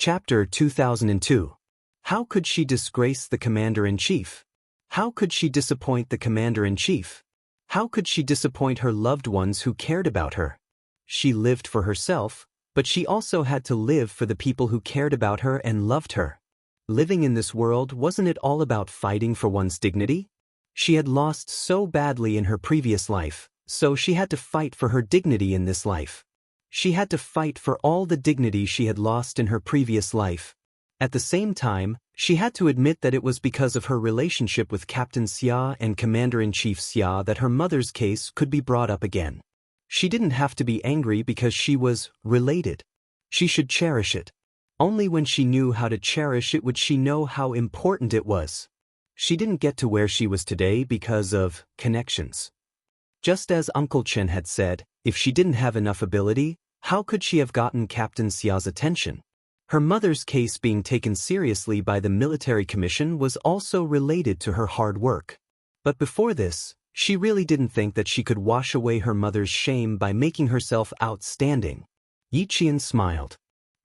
Chapter 2002. How could she disgrace the Commander-in-Chief? How could she disappoint the Commander-in-Chief? How could she disappoint her loved ones who cared about her? She lived for herself, but she also had to live for the people who cared about her and loved her. Living in this world, wasn't it all about fighting for one's dignity? She had lost so badly in her previous life, so she had to fight for her dignity in this life. She had to fight for all the dignity she had lost in her previous life. At the same time, she had to admit that it was because of her relationship with Captain Xia and Commander-in-Chief Xia that her mother's case could be brought up again. She didn't have to be angry because she was related. She should cherish it. Only when she knew how to cherish it would she know how important it was. She didn't get to where she was today because of connections. Just as Uncle Chen had said, if she didn't have enough ability, how could she have gotten Captain Xia's attention? Her mother's case being taken seriously by the military commission was also related to her hard work. But before this, she really didn't think that she could wash away her mother's shame by making herself outstanding. Yi Qian smiled.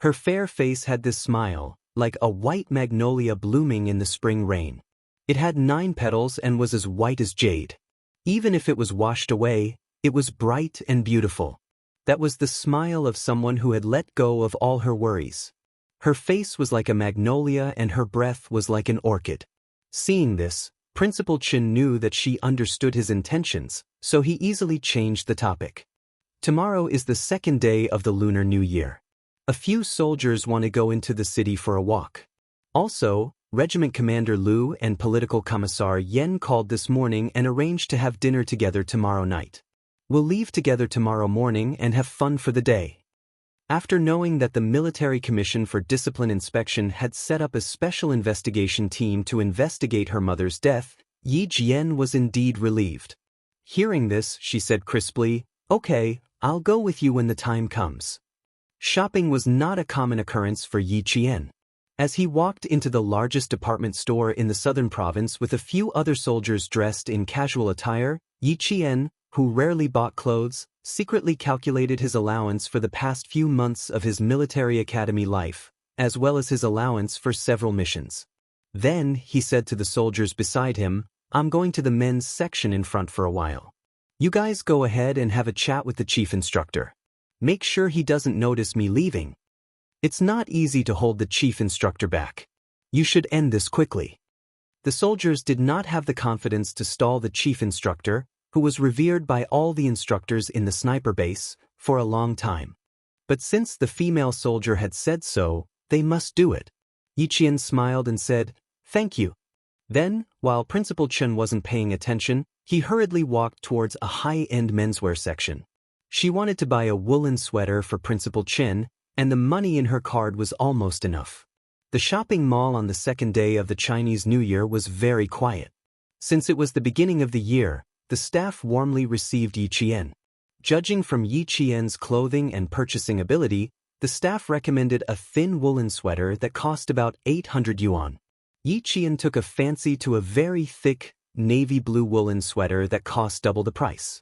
Her fair face had this smile, like a white magnolia blooming in the spring rain. It had 9 petals and was as white as jade. Even if it was washed away, it was bright and beautiful. That was the smile of someone who had let go of all her worries. Her face was like a magnolia and her breath was like an orchid. Seeing this, Principal Chen knew that she understood his intentions, so he easily changed the topic. Tomorrow is the 2nd day of the Lunar New Year. A few soldiers want to go into the city for a walk. Also, Regiment Commander Lu and Political Commissar Yen called this morning and arranged to have dinner together tomorrow night. We'll leave together tomorrow morning and have fun for the day. After knowing that the Military Commission for Discipline Inspection had set up a special investigation team to investigate her mother's death, Yi Jian was indeed relieved. Hearing this, she said crisply, "Okay, I'll go with you when the time comes." Shopping was not a common occurrence for Yi Jian. As he walked into the largest department store in the southern province with a few other soldiers dressed in casual attire, Yi Jian, who rarely bought clothes, secretly calculated his allowance for the past few months of his military academy life, as well as his allowance for several missions. Then, he said to the soldiers beside him, "I'm going to the men's section in front for a while. You guys go ahead and have a chat with the chief instructor. Make sure he doesn't notice me leaving. It's not easy to hold the chief instructor back. You should end this quickly." The soldiers did not have the confidence to stall the chief instructor, who was revered by all the instructors in the sniper base, for a long time. But since the female soldier had said so, they must do it. Yi Qian smiled and said, "Thank you." Then, while Principal Chen wasn't paying attention, he hurriedly walked towards a high-end menswear section. She wanted to buy a woolen sweater for Principal Chen, and the money in her card was almost enough. The shopping mall on the 2nd day of the Chinese New Year was very quiet. Since it was the beginning of the year, the staff warmly received Yi Qian. Judging from Yi Qian's clothing and purchasing ability, the staff recommended a thin woolen sweater that cost about 800 yuan. Yi Qian took a fancy to a very thick, navy blue woolen sweater that cost double the price.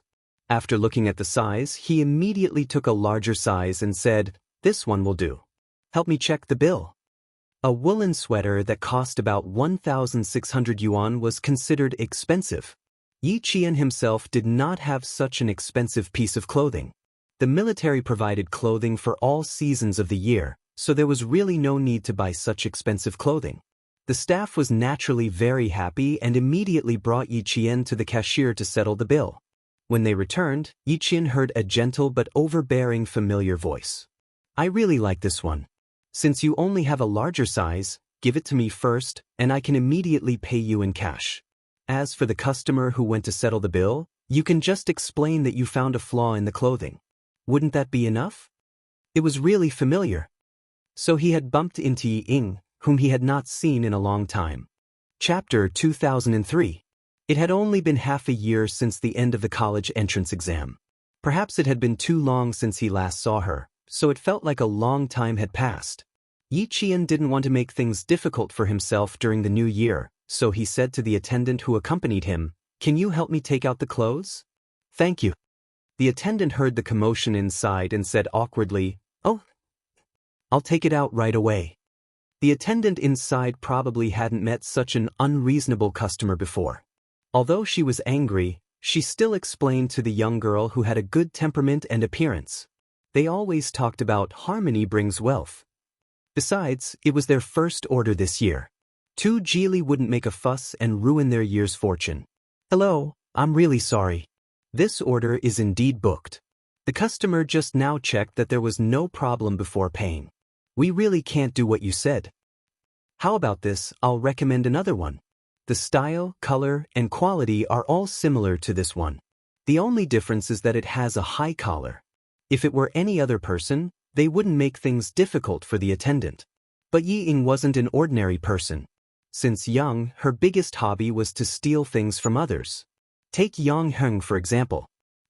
After looking at the size, he immediately took a larger size and said, "This one will do. Help me check the bill." A woolen sweater that cost about 1,600 yuan was considered expensive. Yi Qian himself did not have such an expensive piece of clothing. The military provided clothing for all seasons of the year, so there was really no need to buy such expensive clothing. The staff was naturally very happy and immediately brought Yi Qian to the cashier to settle the bill. When they returned, Yi Qian heard a gentle but overbearing familiar voice. "I really like this one. Since you only have a larger size, give it to me first, and I can immediately pay you in cash. As for the customer who went to settle the bill, you can just explain that you found a flaw in the clothing. Wouldn't that be enough?" It was really familiar. So he had bumped into Yi Ying, whom he had not seen in a long time. Chapter 2003. It had only been half a year since the end of the college entrance exam. Perhaps it had been too long since he last saw her, so it felt like a long time had passed. Yi Qian didn't want to make things difficult for himself during the new year, so he said to the attendant who accompanied him, "Can you help me take out the clothes?" "Thank you." The attendant heard the commotion inside and said awkwardly, "Oh, I'll take it out right away." The attendant inside probably hadn't met such an unreasonable customer before. Although she was angry, she still explained to the young girl who had a good temperament and appearance. They always talked about harmony brings wealth. Besides, it was their first order this year. Two Geely wouldn't make a fuss and ruin their year's fortune. Hello, I'm really sorry. This order is indeed booked. The customer just now checked that there was no problem before paying. We really can't do what you said. How about this? I'll recommend another one. The style, color, and quality are all similar to this one. The only difference is that it has a high collar. If it were any other person, they wouldn't make things difficult for the attendant. But Yi Ying wasn't an ordinary person. Since young, her biggest hobby was to steal things from others. Take Yang Heng for example.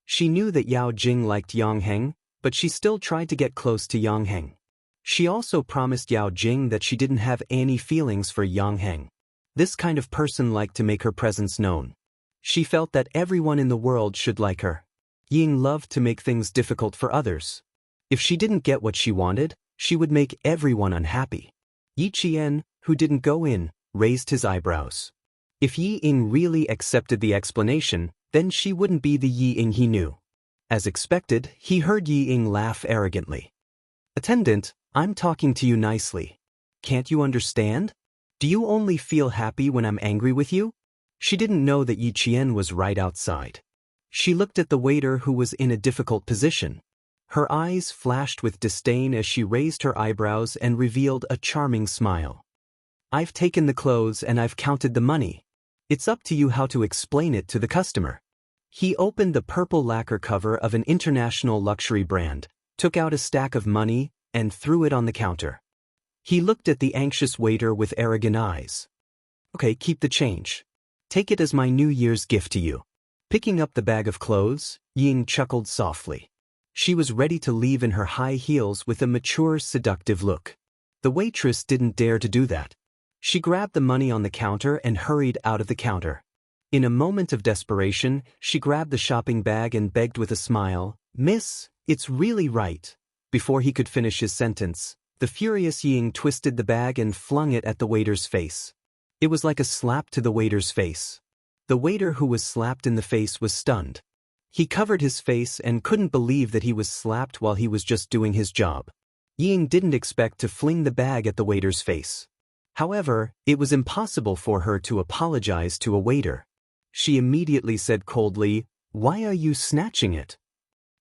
She knew that Yao Jing liked Yang Heng, but she still tried to get close to Yang Heng. She also promised Yao Jing that she didn't have any feelings for Yang Heng. This kind of person liked to make her presence known. She felt that everyone in the world should like her. Ying loved to make things difficult for others. If she didn't get what she wanted, she would make everyone unhappy. Yi Qian, who didn't go in, raised his eyebrows. If Yi Ying really accepted the explanation, then she wouldn't be the Yi Ying he knew. As expected, he heard Yi Ying laugh arrogantly. Attendant, I'm talking to you nicely. Can't you understand? Do you only feel happy when I'm angry with you? She didn't know that Yi Qian was right outside. She looked at the waiter who was in a difficult position. Her eyes flashed with disdain as she raised her eyebrows and revealed a charming smile. I've taken the clothes and I've counted the money. It's up to you how to explain it to the customer. He opened the purple lacquer cover of an international luxury brand, took out a stack of money, and threw it on the counter. He looked at the anxious waiter with arrogant eyes. Okay, keep the change. Take it as my New Year's gift to you. Picking up the bag of clothes, Ying chuckled softly. She was ready to leave in her high heels with a mature, seductive look. The waitress didn't dare to do that. She grabbed the money on the counter and hurried out of the counter. In a moment of desperation, she grabbed the shopping bag and begged with a smile, "Miss, it's really right." Before he could finish his sentence, the furious Ying twisted the bag and flung it at the waiter's face. It was like a slap to the waiter's face. The waiter who was slapped in the face was stunned. He covered his face and couldn't believe that he was slapped while he was just doing his job. Ying didn't expect to fling the bag at the waiter's face. However, it was impossible for her to apologize to a waiter. She immediately said coldly, "Why are you snatching it?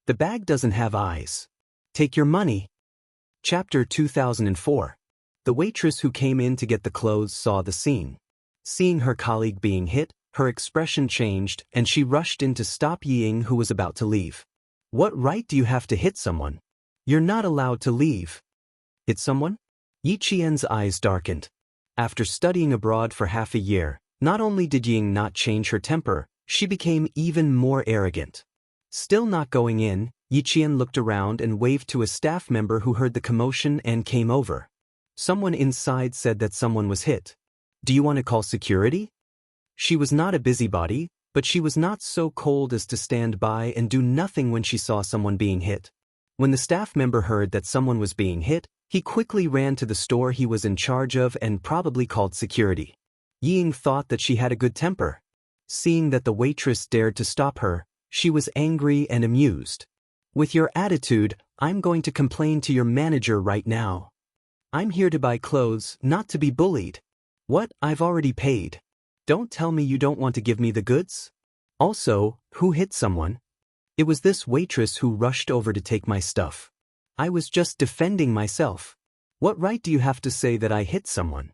The bag doesn't have eyes. Take your money." Chapter 2004. The waitress who came in to get the clothes saw the scene. Seeing her colleague being hit, her expression changed and she rushed in to stop Yi Ying who was about to leave. "What right do you have to hit someone? You're not allowed to leave." Hit someone? Yi Qian's eyes darkened. After studying abroad for half a year, not only did Ying not change her temper, she became even more arrogant. Still not going in, Yi Qian looked around and waved to a staff member who heard the commotion and came over. Someone inside said that someone was hit. "Do you want to call security?" She was not a busybody, but she was not so cold as to stand by and do nothing when she saw someone being hit. When the staff member heard that someone was being hit, he quickly ran to the store he was in charge of and probably called security. Yi Ying thought that she had a good temper. Seeing that the waitress dared to stop her, she was angry and amused. "With your attitude, I'm going to complain to your manager right now. I'm here to buy clothes, not to be bullied." "What? I've already paid. Don't tell me you don't want to give me the goods." "Also, who hit someone?" "It was this waitress who rushed over to take my stuff. I was just defending myself. What right do you have to say that I hit someone?"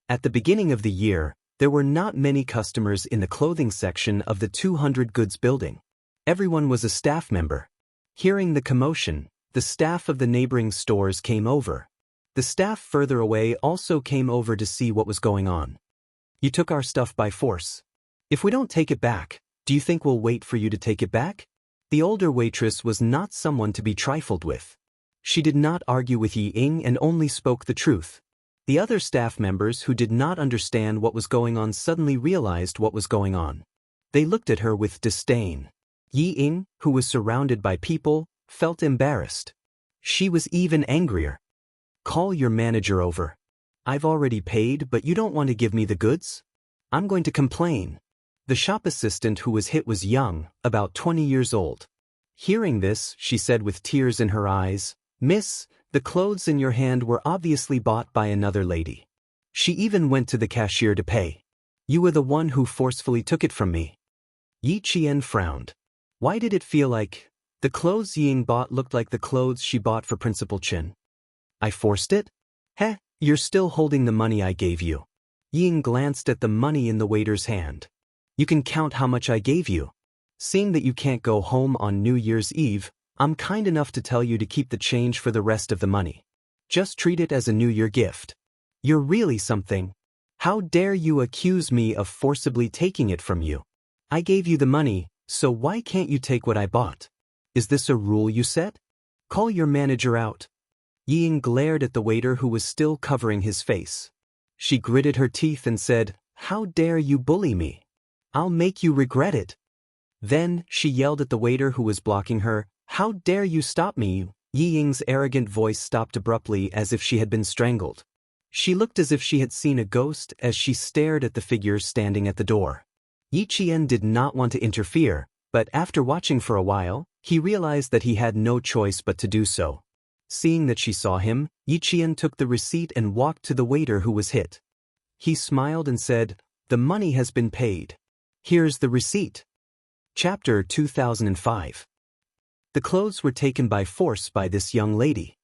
At the beginning of the year, there were not many customers in the clothing section of the 200 goods building. Everyone was a staff member. Hearing the commotion, the staff of the neighboring stores came over. The staff further away also came over to see what was going on. "You took our stuff by force. If we don't take it back, do you think we'll wait for you to take it back?" The older waitress was not someone to be trifled with. She did not argue with Yi Ying and only spoke the truth. The other staff members who did not understand what was going on suddenly realized what was going on. They looked at her with disdain. Yi Ying, who was surrounded by people, felt embarrassed. She was even angrier. "Call your manager over." I've already paid, but you don't want to give me the goods? I'm going to complain. The shop assistant who was hit was young, about 20 years old. Hearing this, she said with tears in her eyes, "Miss, the clothes in your hand were obviously bought by another lady. She even went to the cashier to pay. You were the one who forcefully took it from me." Yi Qian frowned. Why did it feel like the clothes Ying bought looked like the clothes she bought for Principal Chen? I forced it? Heh, you're still holding the money I gave you. Ying glanced at the money in the waiter's hand. You can count how much I gave you. Seeing that you can't go home on New Year's Eve, I'm kind enough to tell you to keep the change for the rest of the money. Just treat it as a New Year gift. You're really something. How dare you accuse me of forcibly taking it from you? I gave you the money, so why can't you take what I bought? Is this a rule you set? Call your manager out. Ying glared at the waiter who was still covering his face. She gritted her teeth and said, "How dare you bully me? I'll make you regret it." Then, she yelled at the waiter who was blocking her, "How dare you stop me?" Ying's arrogant voice stopped abruptly as if she had been strangled. She looked as if she had seen a ghost as she stared at the figure standing at the door. Yi Qian did not want to interfere, but after watching for a while, he realized that he had no choice but to do so. Seeing that she saw him, Yi Qian took the receipt and walked to the waiter who was hit. He smiled and said, "The money has been paid. Here's the receipt." Chapter 2005. The clothes were taken by force by this young lady.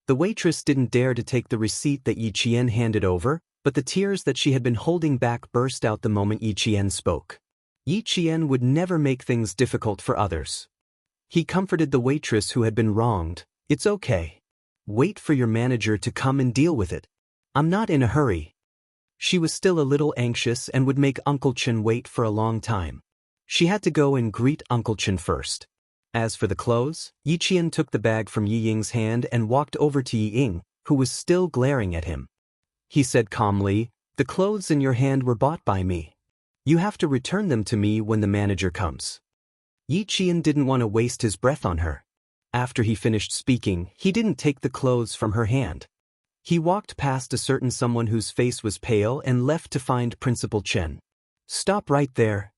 The waitress didn't dare to take the receipt that Yi Qian handed over, but the tears that she had been holding back burst out the moment Yi Qian spoke. Yi Qian would never make things difficult for others. He comforted the waitress who had been wronged. "It's okay. Wait for your manager to come and deal with it. I'm not in a hurry." She was still a little anxious and would make Uncle Chen wait for a long time. She had to go and greet Uncle Chen first. As for the clothes, Yi Qian took the bag from Yi Ying's hand and walked over to Yi Ying, who was still glaring at him. He said calmly, "The clothes in your hand were bought by me. You have to return them to me when the manager comes." Yi Qian didn't want to waste his breath on her. After he finished speaking, he didn't take the clothes from her hand. He walked past a certain someone whose face was pale and left to find Principal Chen. "Stop right there."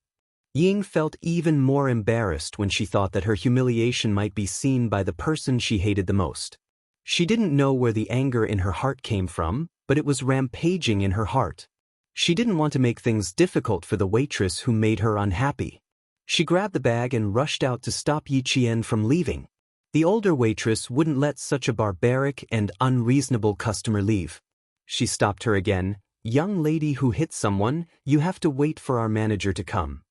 Ying felt even more embarrassed when she thought that her humiliation might be seen by the person she hated the most. She didn't know where the anger in her heart came from, but it was rampaging in her heart. She didn't want to make things difficult for the waitress who made her unhappy. She grabbed the bag and rushed out to stop Yi Qian from leaving. The older waitress wouldn't let such a barbaric and unreasonable customer leave. She stopped her again. "Young lady who hit someone, you have to wait for our manager to come.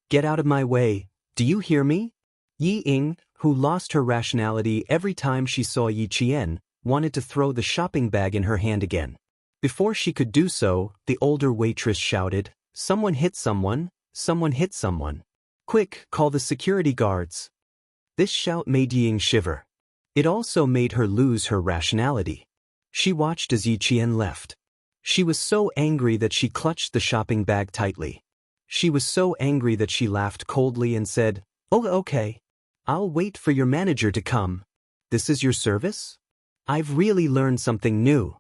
Get out of my way, do you hear me?" Yi Ying, who lost her rationality every time she saw Yi Qian, wanted to throw the shopping bag in her hand again. Before she could do so, the older waitress shouted, "Someone hit someone, someone hit someone. Quick, call the security guards." This shout made Yi Ying shiver. It also made her lose her rationality. She watched as Yi Qian left. She was so angry that she clutched the shopping bag tightly. She was so angry that she laughed coldly and said, "Oh, okay. I'll wait for your manager to come. This is your service? I've really learned something new."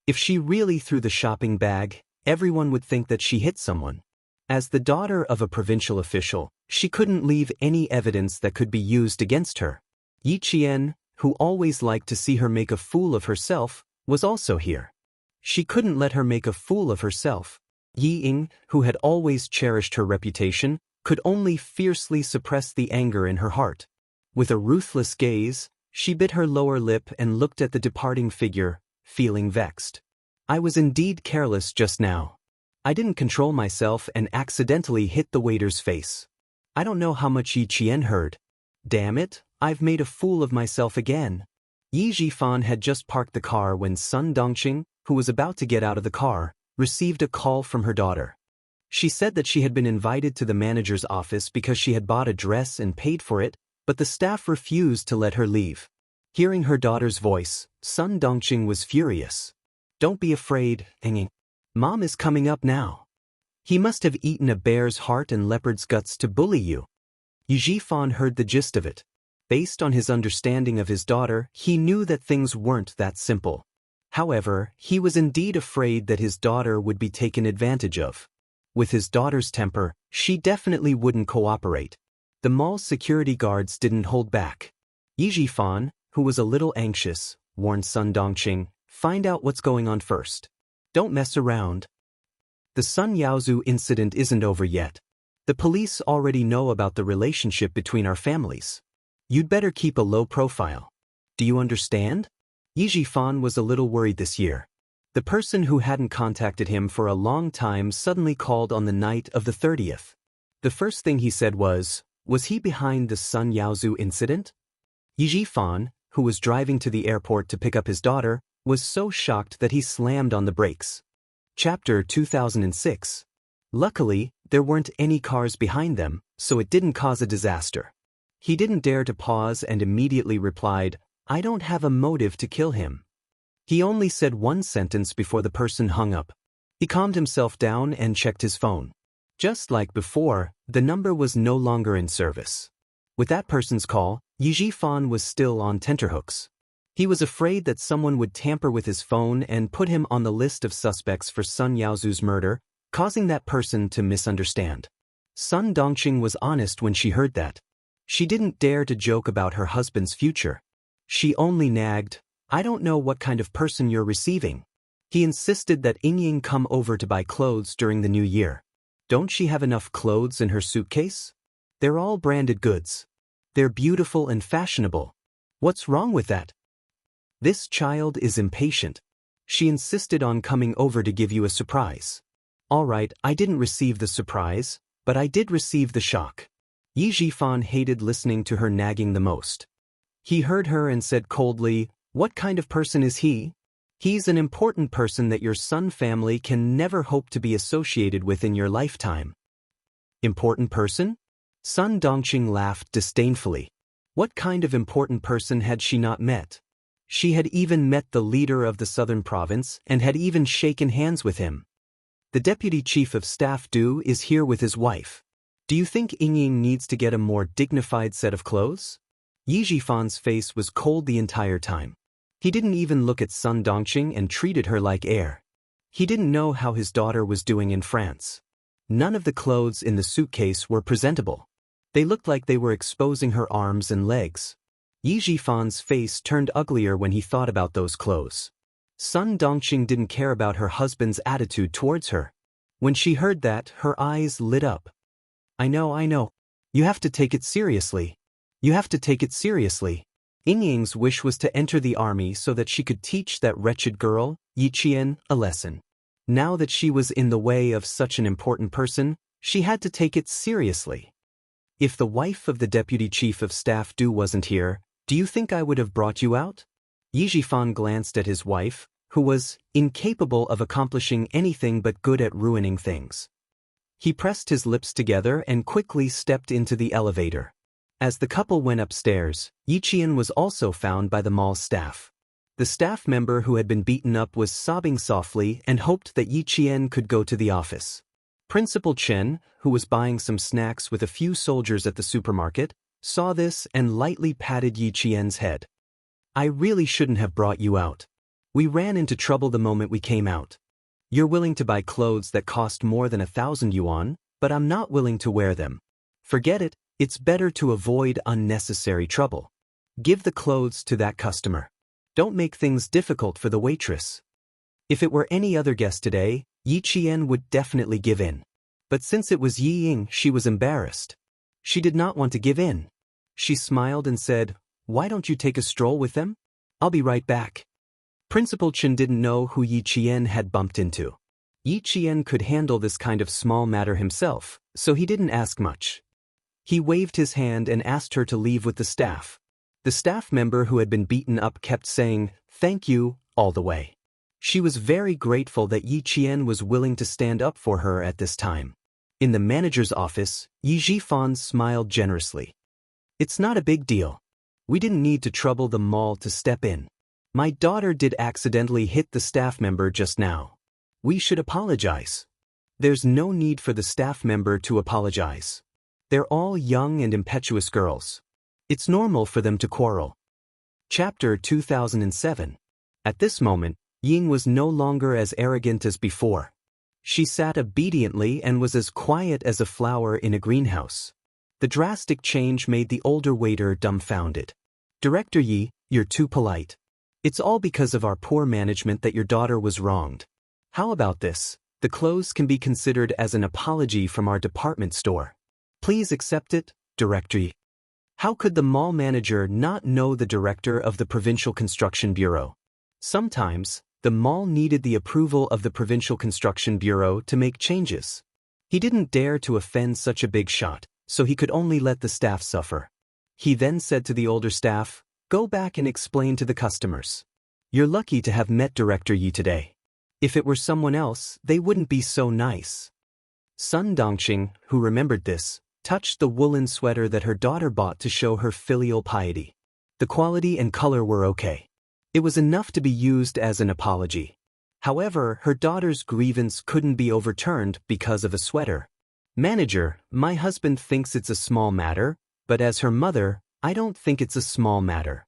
If she really threw the shopping bag, everyone would think that she hit someone. As the daughter of a provincial official, she couldn't leave any evidence that could be used against her. Yi Qian, who always liked to see her make a fool of herself, was also here. She couldn't let her make a fool of herself. Yi Ying, who had always cherished her reputation, could only fiercely suppress the anger in her heart. With a ruthless gaze, she bit her lower lip and looked at the departing figure, feeling vexed. "I was indeed careless just now. I didn't control myself and accidentally hit the waiter's face. I don't know how much Yi Qian heard. Damn it, I've made a fool of myself again." Yi Jifan had just parked the car when Sun Dongqing, who was about to get out of the car, received a call from her daughter. She said that she had been invited to the manager's office because she had bought a dress and paid for it, but the staff refused to let her leave. Hearing her daughter's voice, Sun Dongqing was furious. "Don't be afraid, Henging. Mom is coming up now. He must have eaten a bear's heart and leopard's guts to bully you." Yi Jifan heard the gist of it. Based on his understanding of his daughter, he knew that things weren't that simple. However, he was indeed afraid that his daughter would be taken advantage of. With his daughter's temper, she definitely wouldn't cooperate. The mall's security guards didn't hold back. Yi Jifan, who was a little anxious, warned Sun Dongqing, "Find out what's going on first. Don't mess around. The Sun Yaozu incident isn't over yet. The police already know about the relationship between our families. You'd better keep a low profile. Do you understand?" Yi Jifan was a little worried this year. The person who hadn't contacted him for a long time suddenly called on the night of the 30th. The first thing he said was he behind the Sun Yaozu incident? Yi Jifan, who was driving to the airport to pick up his daughter, was so shocked that he slammed on the brakes. Chapter 2006. Luckily, there weren't any cars behind them, so it didn't cause a disaster. He didn't dare to pause and immediately replied, "I don't have a motive to kill him." He only said one sentence before the person hung up. He calmed himself down and checked his phone. Just like before, the number was no longer in service. With that person's call, Yi Jifan was still on tenterhooks. He was afraid that someone would tamper with his phone and put him on the list of suspects for Sun Yaozu's murder, causing that person to misunderstand. Sun Dongqing was honest when she heard that. She didn't dare to joke about her husband's future. She only nagged, "I don't know what kind of person you're receiving." He insisted that Ying come over to buy clothes during the new year. Don't she have enough clothes in her suitcase? They're all branded goods. They're beautiful and fashionable. What's wrong with that? This child is impatient. She insisted on coming over to give you a surprise. All right, I didn't receive the surprise, but I did receive the shock. Yi Jifan hated listening to her nagging the most. He heard her and said coldly, "What kind of person is he?" "He's an important person that your Sun family can never hope to be associated with in your lifetime." Important person? Sun Dongqing laughed disdainfully. What kind of important person had she not met? She had even met the leader of the southern province and had even shaken hands with him. The deputy chief of staff Du is here with his wife. Do you think Ying needs to get a more dignified set of clothes? Yi Jifan's face was cold the entire time. He didn't even look at Sun Dongqing and treated her like air. He didn't know how his daughter was doing in France. None of the clothes in the suitcase were presentable. They looked like they were exposing her arms and legs. Yi Jifan's face turned uglier when he thought about those clothes. Sun Dongqing didn't care about her husband's attitude towards her. When she heard that, her eyes lit up. I know. You have to take it seriously. You have to take it seriously. Ying's wish was to enter the army so that she could teach that wretched girl, Yi Qian, a lesson. Now that she was in the way of such an important person, she had to take it seriously. If the wife of the deputy chief of staff Du wasn't here, do you think I would have brought you out? Yi Jifan glanced at his wife, who was incapable of accomplishing anything but good at ruining things. He pressed his lips together and quickly stepped into the elevator. As the couple went upstairs, Yi Qian was also found by the mall staff. The staff member who had been beaten up was sobbing softly and hoped that Yi Qian could go to the office. Principal Chen, who was buying some snacks with a few soldiers at the supermarket, saw this and lightly patted Yi Qian's head. I really shouldn't have brought you out. We ran into trouble the moment we came out. You're willing to buy clothes that cost more than 1,000 yuan, but I'm not willing to wear them. Forget it, it's better to avoid unnecessary trouble. Give the clothes to that customer. Don't make things difficult for the waitress. If it were any other guest today, Yi Qian would definitely give in. But since it was Yi Ying, she was embarrassed. She did not want to give in. She smiled and said, "Why don't you take a stroll with them? I'll be right back." Principal Chen didn't know who Yi Qian had bumped into. Yi Qian could handle this kind of small matter himself, so he didn't ask much. He waved his hand and asked her to leave with the staff. The staff member who had been beaten up kept saying, "Thank you," all the way. She was very grateful that Yi Qian was willing to stand up for her at this time. In the manager's office, Yi Jifan smiled generously. It's not a big deal. We didn't need to trouble the mall to step in. My daughter did accidentally hit the staff member just now. We should apologize. There's no need for the staff member to apologize. They're all young and impetuous girls. It's normal for them to quarrel. Chapter 2007. At this moment, Ying was no longer as arrogant as before. She sat obediently and was as quiet as a flower in a greenhouse. The drastic change made the older waiter dumbfounded. Director Yi, you're too polite. It's all because of our poor management that your daughter was wronged. How about this? The clothes can be considered as an apology from our department store. Please accept it, Director Yi. How could the mall manager not know the director of the Provincial Construction Bureau? Sometimes, the mall needed the approval of the Provincial Construction Bureau to make changes. He didn't dare to offend such a big shot, so he could only let the staff suffer. He then said to the older staff, "Go back and explain to the customers. You're lucky to have met Director Yi today. If it were someone else, they wouldn't be so nice." Sun Dongqing, who remembered this, touched the woolen sweater that her daughter bought to show her filial piety. The quality and color were okay. It was enough to be used as an apology. However, her daughter's grievance couldn't be overturned because of a sweater. "Manager, my husband thinks it's a small matter, but as her mother, I don't think it's a small matter.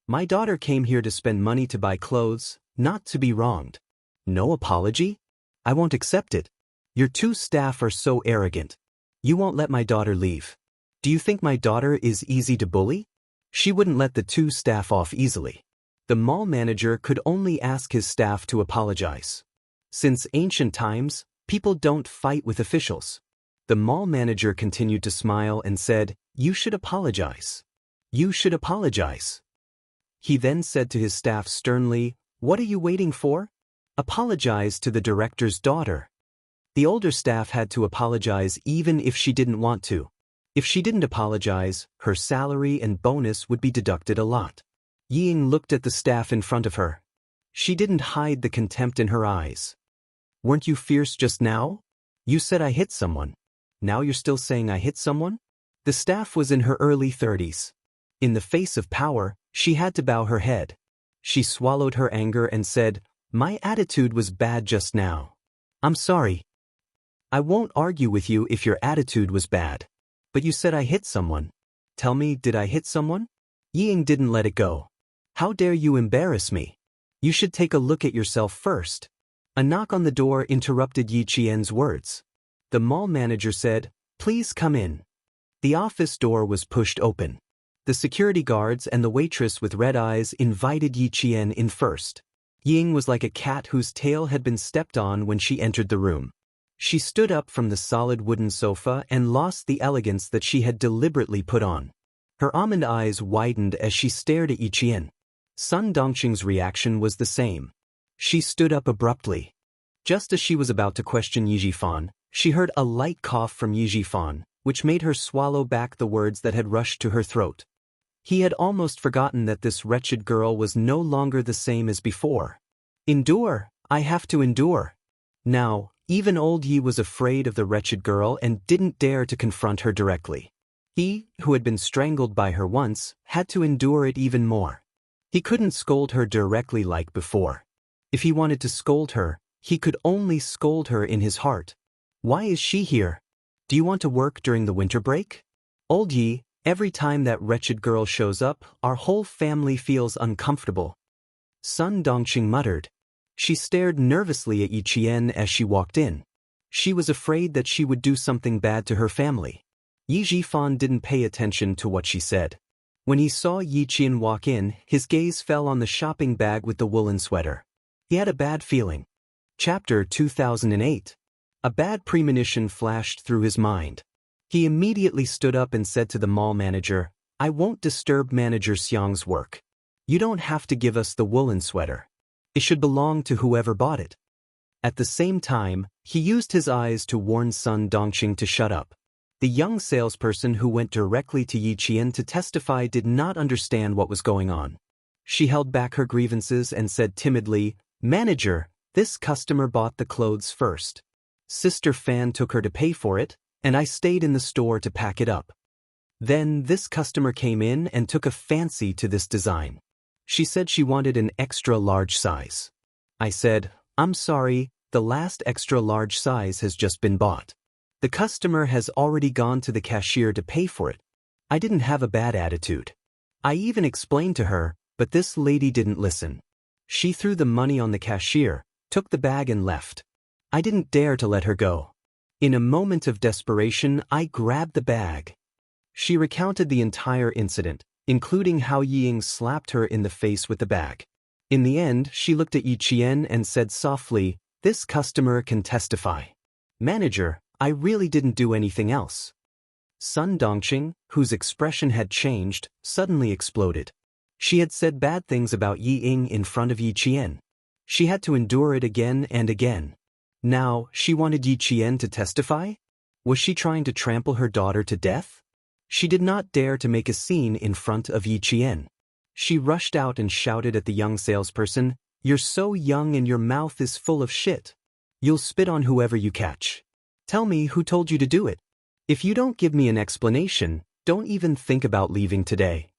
My daughter came here to spend money to buy clothes, not to be wronged. No apology? I won't accept it. Your two staff are so arrogant. You won't let my daughter leave. Do you think my daughter is easy to bully?" She wouldn't let the two staff off easily. The mall manager could only ask his staff to apologize. Since ancient times, people don't fight with officials. The mall manager continued to smile and said, "You should apologize. You should apologize." He then said to his staff sternly, "What are you waiting for? Apologize to the director's daughter." The older staff had to apologize even if she didn't want to. If she didn't apologize, her salary and bonus would be deducted a lot. Ying looked at the staff in front of her. She didn't hide the contempt in her eyes. "Weren't you fierce just now? You said I hit someone. Now you're still saying I hit someone?" The staff was in her early 30s. In the face of power, she had to bow her head. She swallowed her anger and said, "My attitude was bad just now. I'm sorry. I won't argue with you if your attitude was bad. But you said I hit someone. Tell me, did I hit someone?" Ying didn't let it go. "How dare you embarrass me? You should take a look at yourself first." A knock on the door interrupted Yi Qian's words. The mall manager said, "Please come in." The office door was pushed open. The security guards and the waitress with red eyes invited Yi Qian in first. Ying was like a cat whose tail had been stepped on when she entered the room. She stood up from the solid wooden sofa and lost the elegance that she had deliberately put on. Her almond eyes widened as she stared at Yi Qian. Sun Dongqing's reaction was the same. She stood up abruptly. Just as she was about to question Yi Jifan, she heard a light cough from Yi Jifan, which made her swallow back the words that had rushed to her throat. He had almost forgotten that this wretched girl was no longer the same as before. "Endure, I have to endure." Now, even old Yi was afraid of the wretched girl and didn't dare to confront her directly. He, who had been strangled by her once, had to endure it even more. He couldn't scold her directly like before. If he wanted to scold her, he could only scold her in his heart. "Why is she here? Do you want to work during the winter break?" "Old Yi, every time that wretched girl shows up, our whole family feels uncomfortable." Sun Dongqing muttered. She stared nervously at Yi Qian as she walked in. She was afraid that she would do something bad to her family. Yi Jifan didn't pay attention to what she said. When he saw Yi Qian walk in, his gaze fell on the shopping bag with the woolen sweater. He had a bad feeling. Chapter 2008. A bad premonition flashed through his mind. He immediately stood up and said to the mall manager, "I won't disturb Manager Xiang's work. You don't have to give us the woolen sweater. It should belong to whoever bought it." At the same time, he used his eyes to warn Sun Dongqing to shut up. The young salesperson who went directly to Yi Qian to testify did not understand what was going on. She held back her grievances and said timidly, "Manager, this customer bought the clothes first. Sister Fan took her to pay for it, and I stayed in the store to pack it up. Then this customer came in and took a fancy to this design. She said she wanted an extra large size. I said, 'I'm sorry, the last extra large size has just been bought. The customer has already gone to the cashier to pay for it.' I didn't have a bad attitude. I even explained to her, but this lady didn't listen. She threw the money on the cashier, took the bag and left. I didn't dare to let her go. In a moment of desperation, I grabbed the bag. She recounted the entire incident, including how Ying slapped her in the face with the bag. In the end, she looked at Yi Qian and said softly, "This customer can testify. Manager, I really didn't do anything else." Sun Dongqing, whose expression had changed, suddenly exploded. She had said bad things about Yi Ying in front of Yi Qian. She had to endure it again and again. Now, she wanted Yi Qian to testify? Was she trying to trample her daughter to death? She did not dare to make a scene in front of Yi Qian. She rushed out and shouted at the young salesperson, "You're so young and your mouth is full of shit. You'll spit on whoever you catch. Tell me who told you to do it. If you don't give me an explanation, don't even think about leaving today."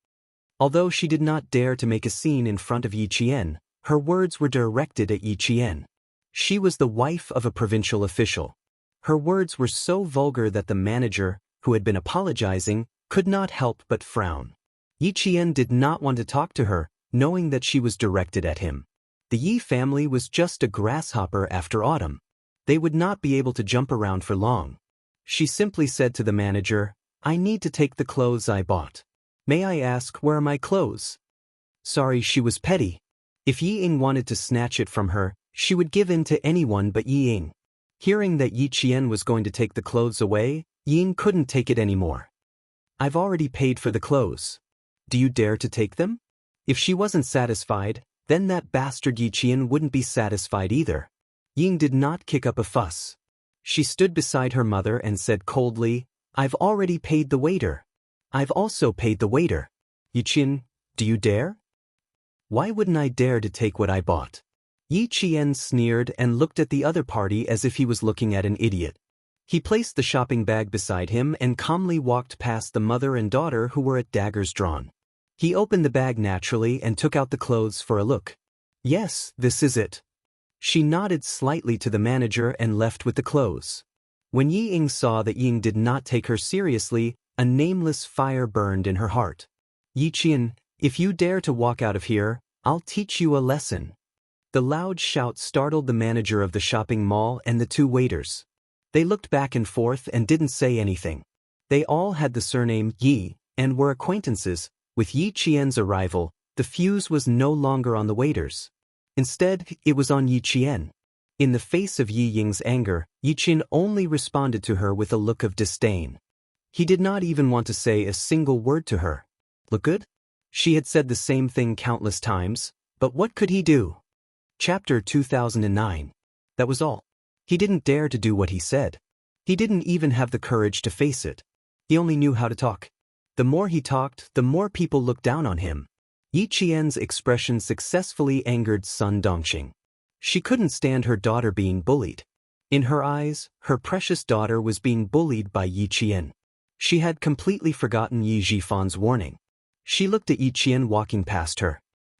Although she did not dare to make a scene in front of Yi Qian, her words were directed at Yi Qian. She was the wife of a provincial official. Her words were so vulgar that the manager, who had been apologizing, could not help but frown. Yi Qian did not want to talk to her, knowing that she was directed at him. The Yi family was just a grasshopper after autumn. They would not be able to jump around for long. She simply said to the manager, "I need to take the clothes I bought. May I ask, where are my clothes?" Sorry, she was petty. If Yi Ying wanted to snatch it from her, she would give in to anyone but Yi Ying. Hearing that Yi Qian was going to take the clothes away, Yi Ying couldn't take it anymore. "I've already paid for the clothes. Do you dare to take them?" If she wasn't satisfied, then that bastard Yi Qian wouldn't be satisfied either. Ying did not kick up a fuss. She stood beside her mother and said coldly, "I've already paid the waiter. I've also paid the waiter. Yi Qian, do you dare?" "Why wouldn't I dare to take what I bought?" Yi Qian sneered and looked at the other party as if he was looking at an idiot. He placed the shopping bag beside him and calmly walked past the mother and daughter who were at daggers drawn. He opened the bag naturally and took out the clothes for a look. "Yes, this is it." She nodded slightly to the manager and left with the clothes. When Yi Ying saw that Ying did not take her seriously, a nameless fire burned in her heart. "Yi Qian, if you dare to walk out of here, I'll teach you a lesson." The loud shout startled the manager of the shopping mall and the two waiters. They looked back and forth and didn't say anything. They all had the surname Yi and were acquaintances. With Yi Qian's arrival, the fuse was no longer on the waiters. Instead, it was on Yi Qian. In the face of Yi Ying's anger, Yi Qian only responded to her with a look of disdain. He did not even want to say a single word to her. "Look good?" She had said the same thing countless times, but what could he do? Chapter 2009. That was all. He didn't dare to do what he said. He didn't even have the courage to face it. He only knew how to talk. The more he talked, the more people looked down on him. Yi Qian's expression successfully angered Sun Dongqing. She couldn't stand her daughter being bullied. In her eyes, her precious daughter was being bullied by Yi Qian. She had completely forgotten Yi Jifan's warning. She looked at Yi Qian walking past her.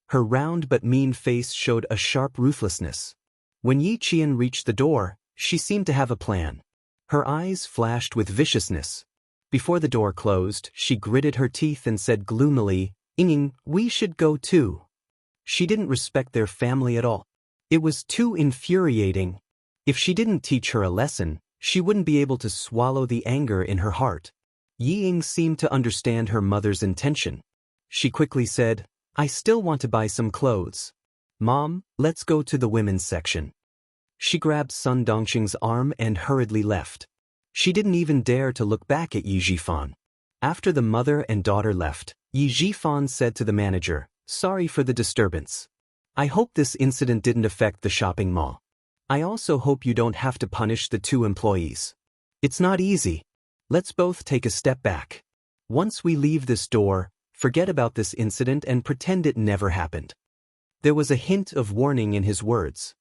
Her round but mean face showed a sharp ruthlessness. When Yi Qian reached the door, she seemed to have a plan. Her eyes flashed with viciousness. Before the door closed, she gritted her teeth and said gloomily, "Ying, we should go too." She didn't respect their family at all. It was too infuriating. If she didn't teach her a lesson, she wouldn't be able to swallow the anger in her heart. Yi Ying seemed to understand her mother's intention. She quickly said, "I still want to buy some clothes. Mom, let's go to the women's section." She grabbed Sun Dongqing's arm and hurriedly left. She didn't even dare to look back at Yi Jifan. After the mother and daughter left, Yi Jifan said to the manager, "Sorry for the disturbance. I hope this incident didn't affect the shopping mall. I also hope you don't have to punish the two employees. It's not easy. Let's both take a step back. Once we leave this door, forget about this incident and pretend it never happened." There was a hint of warning in his words.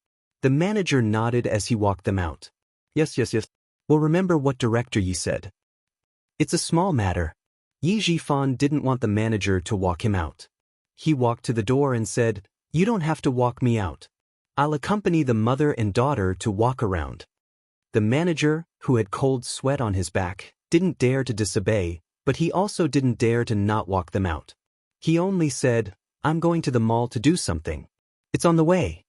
The manager nodded as he walked them out. Yes. Well, remember what Director Yi said. It's a small matter." Yi Jifan didn't want the manager to walk him out. He walked to the door and said, "You don't have to walk me out. I'll accompany the mother and daughter to walk around." The manager, who had cold sweat on his back, didn't dare to disobey, but he also didn't dare to not walk them out. He only said, "I'm going to the mall to do something." It's on the way.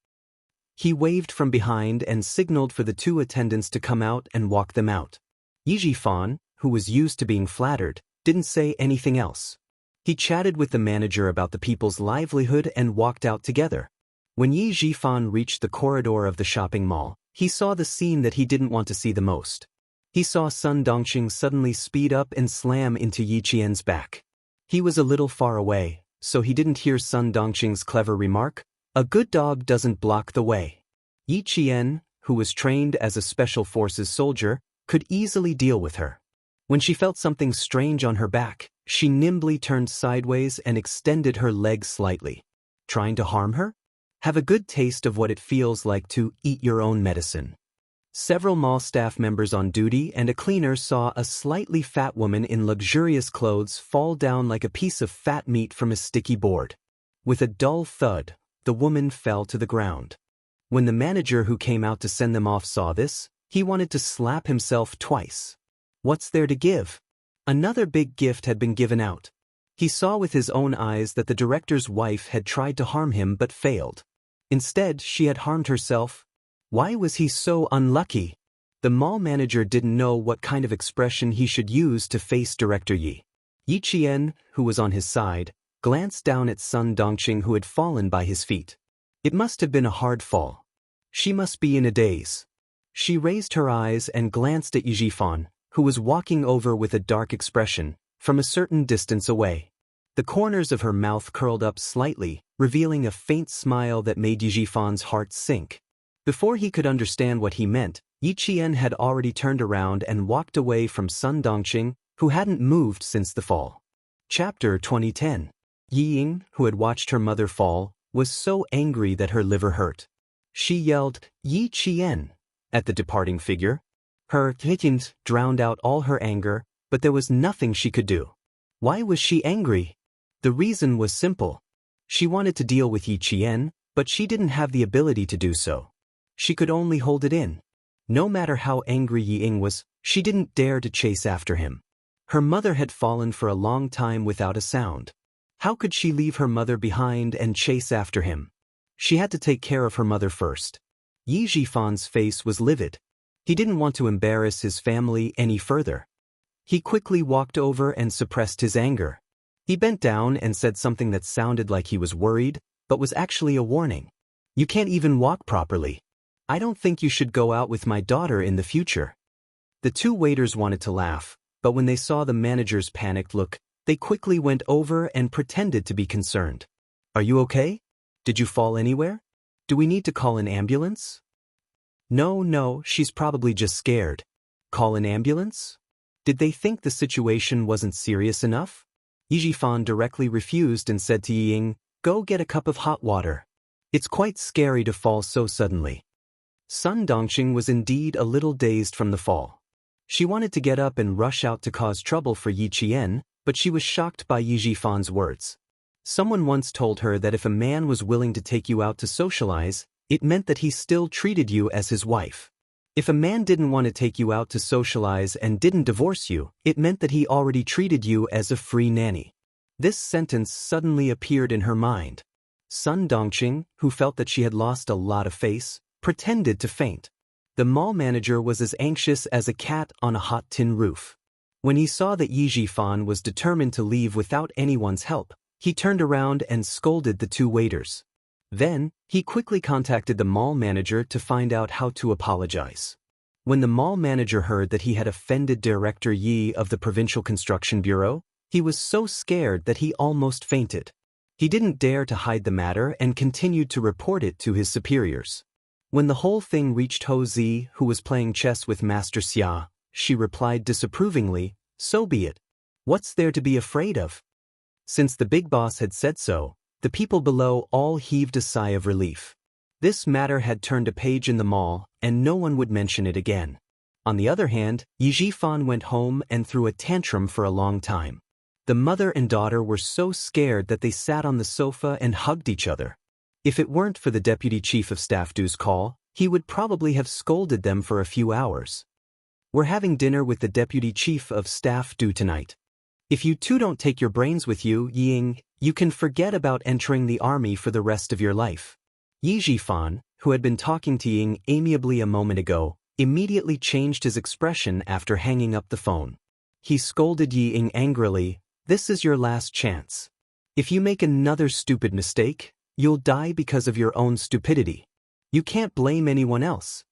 He waved from behind and signaled for the two attendants to come out and walk them out. Yi Jifan, who was used to being flattered, didn't say anything else. He chatted with the manager about the people's livelihood and walked out together. When Yi Jifan reached the corridor of the shopping mall, he saw the scene that he didn't want to see the most. He saw Sun Dongqing suddenly speed up and slam into Yi Qian's back. He was a little far away, so he didn't hear Sun Dongqing's clever remark, "A good dog doesn't block the way." Yi Qian, who was trained as a special forces soldier, could easily deal with her. When she felt something strange on her back, she nimbly turned sideways and extended her legs slightly. Trying to harm her? Have a good taste of what it feels like to eat your own medicine. Several mall staff members on duty and a cleaner saw a slightly fat woman in luxurious clothes fall down like a piece of fat meat from a sticky board. With a dull thud, the woman fell to the ground. When the manager who came out to send them off saw this, he wanted to slap himself twice. What's there to give? Another big gift had been given out. He saw with his own eyes that the director's wife had tried to harm him but failed. Instead, she had harmed herself. Why was he so unlucky? The mall manager didn't know what kind of expression he should use to face Director Yi. Yi Qian, who was on his side, glanced down at Sun Dongqing who had fallen by his feet. It must have been a hard fall. She must be in a daze. She raised her eyes and glanced at Yi Jifan, who was walking over with a dark expression, from a certain distance away. The corners of her mouth curled up slightly, revealing a faint smile that made Yi Jifan's heart sink. Before he could understand what he meant, Yi Qian had already turned around and walked away from Sun Dongqing, who hadn't moved since the fall. Chapter 2010. Yi Ying, who had watched her mother fall, was so angry that her liver hurt. She yelled, "Yi Qian," at the departing figure. Her "hitins" drowned out all her anger, but there was nothing she could do. Why was she angry? The reason was simple. She wanted to deal with Yi Qian, but she didn't have the ability to do so. She could only hold it in. No matter how angry Yi Ying was, she didn't dare to chase after him. Her mother had fallen for a long time without a sound. How could she leave her mother behind and chase after him? She had to take care of her mother first. Yi Jifan's face was livid. He didn't want to embarrass his family any further. He quickly walked over and suppressed his anger. He bent down and said something that sounded like he was worried, but was actually a warning. "You can't even walk properly. I don't think you should go out with my daughter in the future." The two waiters wanted to laugh, but when they saw the manager's panicked look, they quickly went over and pretended to be concerned. "Are you okay? Did you fall anywhere? Do we need to call an ambulance?" No, she's probably just scared." "Call an ambulance?" Did they think the situation wasn't serious enough? Yi Jifan directly refused and said to Yi Ying, "Go get a cup of hot water. It's quite scary to fall so suddenly." Sun Dongqing was indeed a little dazed from the fall. She wanted to get up and rush out to cause trouble for Yi Qian, but she was shocked by Yi Jifan's words. Someone once told her that if a man was willing to take you out to socialize, it meant that he still treated you as his wife. If a man didn't want to take you out to socialize and didn't divorce you, it meant that he already treated you as a free nanny. This sentence suddenly appeared in her mind. Sun Dongqing, who felt that she had lost a lot of face, pretended to faint. The mall manager was as anxious as a cat on a hot tin roof. When he saw that Yi Jifan was determined to leave without anyone's help, he turned around and scolded the two waiters. Then, he quickly contacted the mall manager to find out how to apologize. When the mall manager heard that he had offended Director Yi of the Provincial Construction Bureau, he was so scared that he almost fainted. He didn't dare to hide the matter and continued to report it to his superiors. When the whole thing reached Ho Zi, who was playing chess with Master Xia, she replied disapprovingly, "So be it. What's there to be afraid of?" Since the big boss had said so, the people below all heaved a sigh of relief. This matter had turned a page in the mall, and no one would mention it again. On the other hand, Yi Jifan went home and threw a tantrum for a long time. The mother and daughter were so scared that they sat on the sofa and hugged each other. If it weren't for the deputy chief of staff Du's call, he would probably have scolded them for a few hours. "We're having dinner with the deputy chief of staff Du tonight. If you two don't take your brains with you, Yi Ying, you can forget about entering the army for the rest of your life." Yi Jifan, who had been talking to Ying amiably a moment ago, immediately changed his expression after hanging up the phone. He scolded Yi Ying angrily, "This is your last chance. If you make another stupid mistake, you'll die because of your own stupidity. You can't blame anyone else."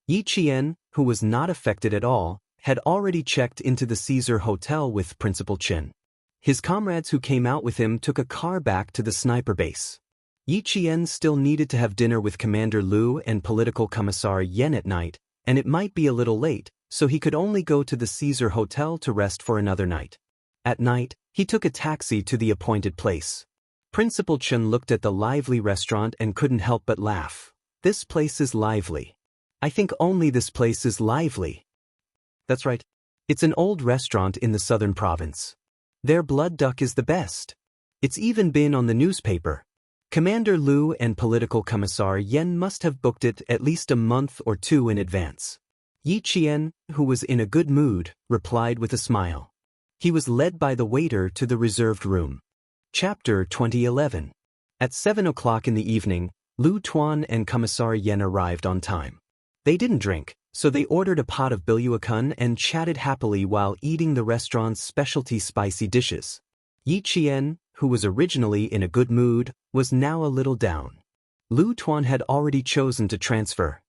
Yi Qian, who was not affected at all, had already checked into the Caesar Hotel with Principal Chen. His comrades who came out with him took a car back to the sniper base. Yi Qian still needed to have dinner with Commander Liu and Political Commissar Yen at night, and it might be a little late, so he could only go to the Caesar Hotel to rest for another night. At night, he took a taxi to the appointed place. Principal Chen looked at the lively restaurant and couldn't help but laugh. "This place is lively. I think only this place is lively." That's right. It's an old restaurant in the southern province. Their blood duck is the best. It's even been on the newspaper. Commander Liu and Political Commissar Yen must have booked it at least a month or two in advance. Yi Qian, who was in a good mood, replied with a smile. He was led by the waiter to the reserved room. Chapter 2011. At 7 o'clock in the evening, Lu Tuan and Commissar Yen arrived on time. They didn't drink, so they ordered a pot of biluakan and chatted happily while eating the restaurant's specialty spicy dishes. Yi Qian, who was originally in a good mood, was now a little down. Lu Tuan had already chosen to transfer.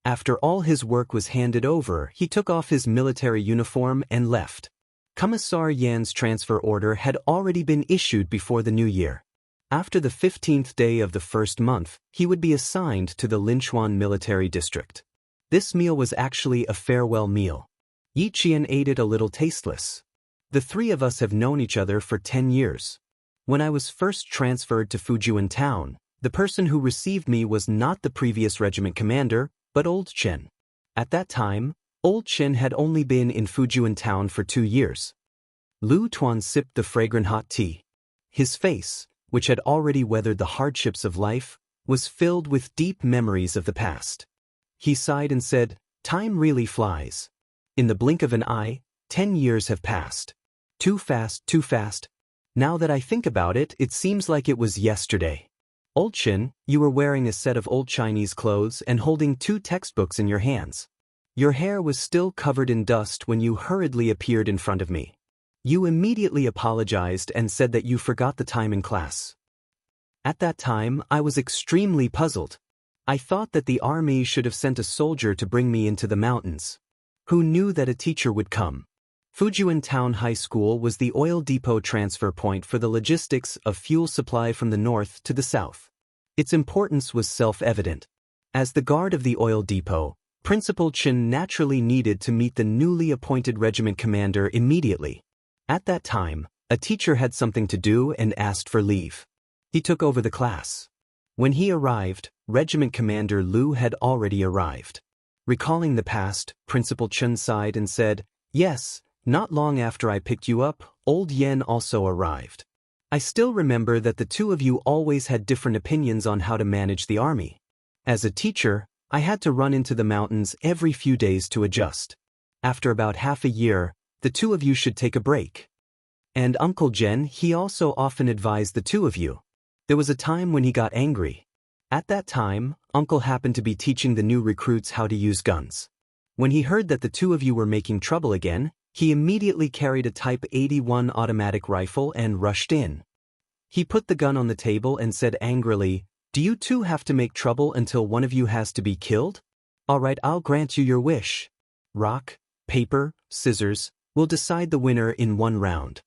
After all his work was handed over, he took off his military uniform and left. Commissar Yan's transfer order had already been issued before the new year. After the 15th day of the first month, he would be assigned to the Linchuan military district. This meal was actually a farewell meal. Yi Qian ate it a little tasteless. "The three of us have known each other for 10 years. When I was first transferred to Fujian town, the person who received me was not the previous regiment commander, but Old Chen. At that time, Old Chen had only been in Fujian town for 2 years. Lu Tuan sipped the fragrant hot tea. His face, which had already weathered the hardships of life, was filled with deep memories of the past. He sighed and said, "Time really flies. In the blink of an eye, 10 years have passed. Too fast, too fast. Now that I think about it, it seems like it was yesterday. Old Chen, you were wearing a set of old Chinese clothes and holding 2 textbooks in your hands. Your hair was still covered in dust when you hurriedly appeared in front of me. You immediately apologized and said that you forgot the time in class. At that time, I was extremely puzzled. I thought that the army should have sent a soldier to bring me into the mountains. Who knew that a teacher would come? Fujian Town High School was the oil depot transfer point for the logistics of fuel supply from the north to the south. Its importance was self-evident. As the guard of the oil depot, Principal Chen naturally needed to meet the newly appointed regiment commander immediately. At that time, a teacher had something to do and asked for leave. He took over the class. When he arrived, Regiment Commander Liu had already arrived. Recalling the past, Principal Chen sighed and said, "Yes, not long after I picked you up, Old Yen also arrived. I still remember that the two of you always had different opinions on how to manage the army. As a teacher, I had to run into the mountains every few days to adjust. After about half a year, the two of you should take a break. And Uncle Jen, he also often advised the two of you. There was a time when he got angry. At that time, Uncle happened to be teaching the new recruits how to use guns. When he heard that the two of you were making trouble again, he immediately carried a Type 81 automatic rifle and rushed in. He put the gun on the table and said angrily, 'Do you two have to make trouble until one of you has to be killed? All right, I'll grant you your wish. Rock, paper, scissors, we'll decide the winner in one round.'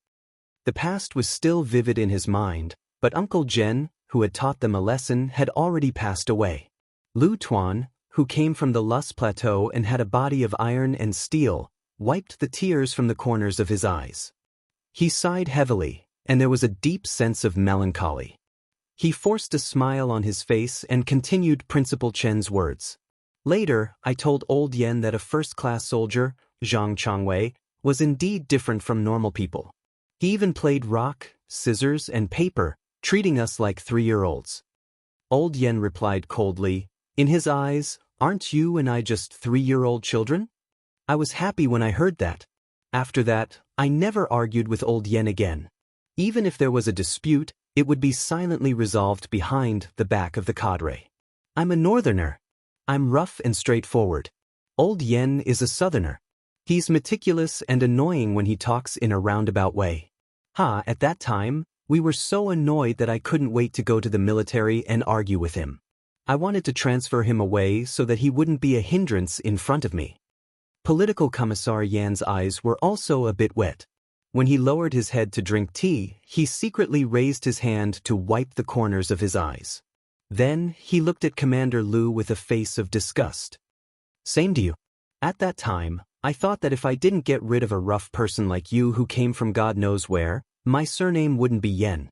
The past was still vivid in his mind, but Uncle Jen, who had taught them a lesson, had already passed away. Lu Tuan, who came from the Lus Plateau and had a body of iron and steel, wiped the tears from the corners of his eyes. He sighed heavily, and there was a deep sense of melancholy. He forced a smile on his face and continued Principal Chen's words. Later, I told Old Yen that a first-class soldier, Zhang Changwei, was indeed different from normal people. He even played rock, scissors, and paper, treating us like 3-year-olds. Old Yen replied coldly, 'In his eyes, aren't you and I just 3-year-old children?' I was happy when I heard that. After that, I never argued with Old Yen again. Even if there was a dispute, it would be silently resolved behind the back of the cadre. I'm a northerner. I'm rough and straightforward. Old Yen is a southerner. He's meticulous and annoying when he talks in a roundabout way. At that time, we were so annoyed that I couldn't wait to go to the military and argue with him. I wanted to transfer him away so that he wouldn't be a hindrance in front of me. Political Commissar Yan's eyes were also a bit wet. When he lowered his head to drink tea, he secretly raised his hand to wipe the corners of his eyes. Then, he looked at Commander Lu with a face of disgust. Same to you. At that time, I thought that if I didn't get rid of a rough person like you who came from God knows where, my surname wouldn't be Yen.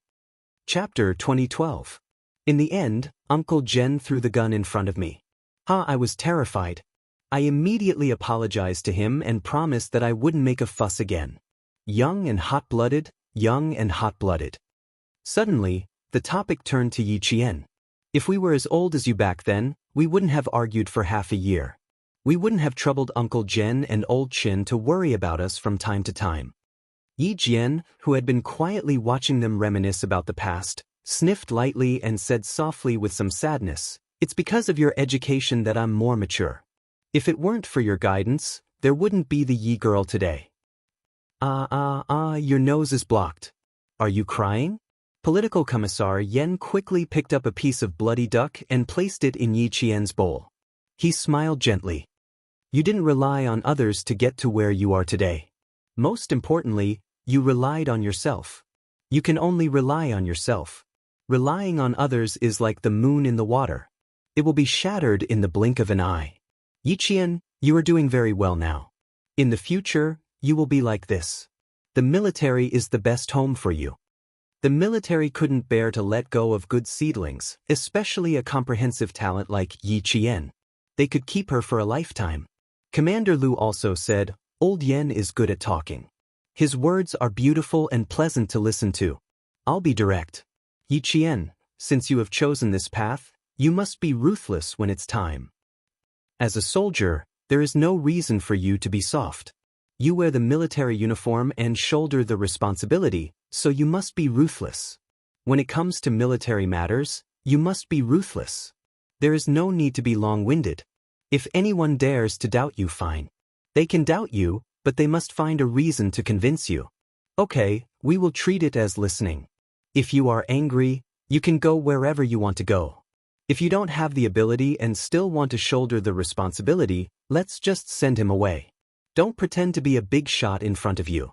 Chapter 2012. In the end, Uncle Jen threw the gun in front of me. I was terrified. I immediately apologized to him and promised that I wouldn't make a fuss again. Young and hot-blooded, young and hot-blooded. Suddenly, the topic turned to Yi Qian. If we were as old as you back then, we wouldn't have argued for half a year. We wouldn't have troubled Uncle Jen and Old Chin to worry about us from time to time. Yi Jian, who had been quietly watching them reminisce about the past, sniffed lightly and said softly with some sadness, "It's because of your education that I'm more mature. If it weren't for your guidance, there wouldn't be the Yi girl today." Your nose is blocked. Are you crying? Political Commissar Yen quickly picked up a piece of bloody duck and placed it in Yi Qian's bowl. He smiled gently. You didn't rely on others to get to where you are today. Most importantly, you relied on yourself. You can only rely on yourself. Relying on others is like the moon in the water. It will be shattered in the blink of an eye. Yi Qian, you are doing very well now. In the future, you will be like this. The military is the best home for you. The military couldn't bear to let go of good seedlings, especially a comprehensive talent like Yi Qian. They could keep her for a lifetime. Commander Lu also said, Old Yen is good at talking. His words are beautiful and pleasant to listen to. I'll be direct. Yi Qian, since you have chosen this path, you must be ruthless when it's time. As a soldier, there is no reason for you to be soft. You wear the military uniform and shoulder the responsibility, so you must be ruthless. When it comes to military matters, you must be ruthless. There is no need to be long-winded. If anyone dares to doubt you, fine. They can doubt you, but they must find a reason to convince you. Okay, we will treat it as listening. If you are angry, you can go wherever you want to go. If you don't have the ability and still want to shoulder the responsibility, let's just send him away. Don't pretend to be a big shot in front of you.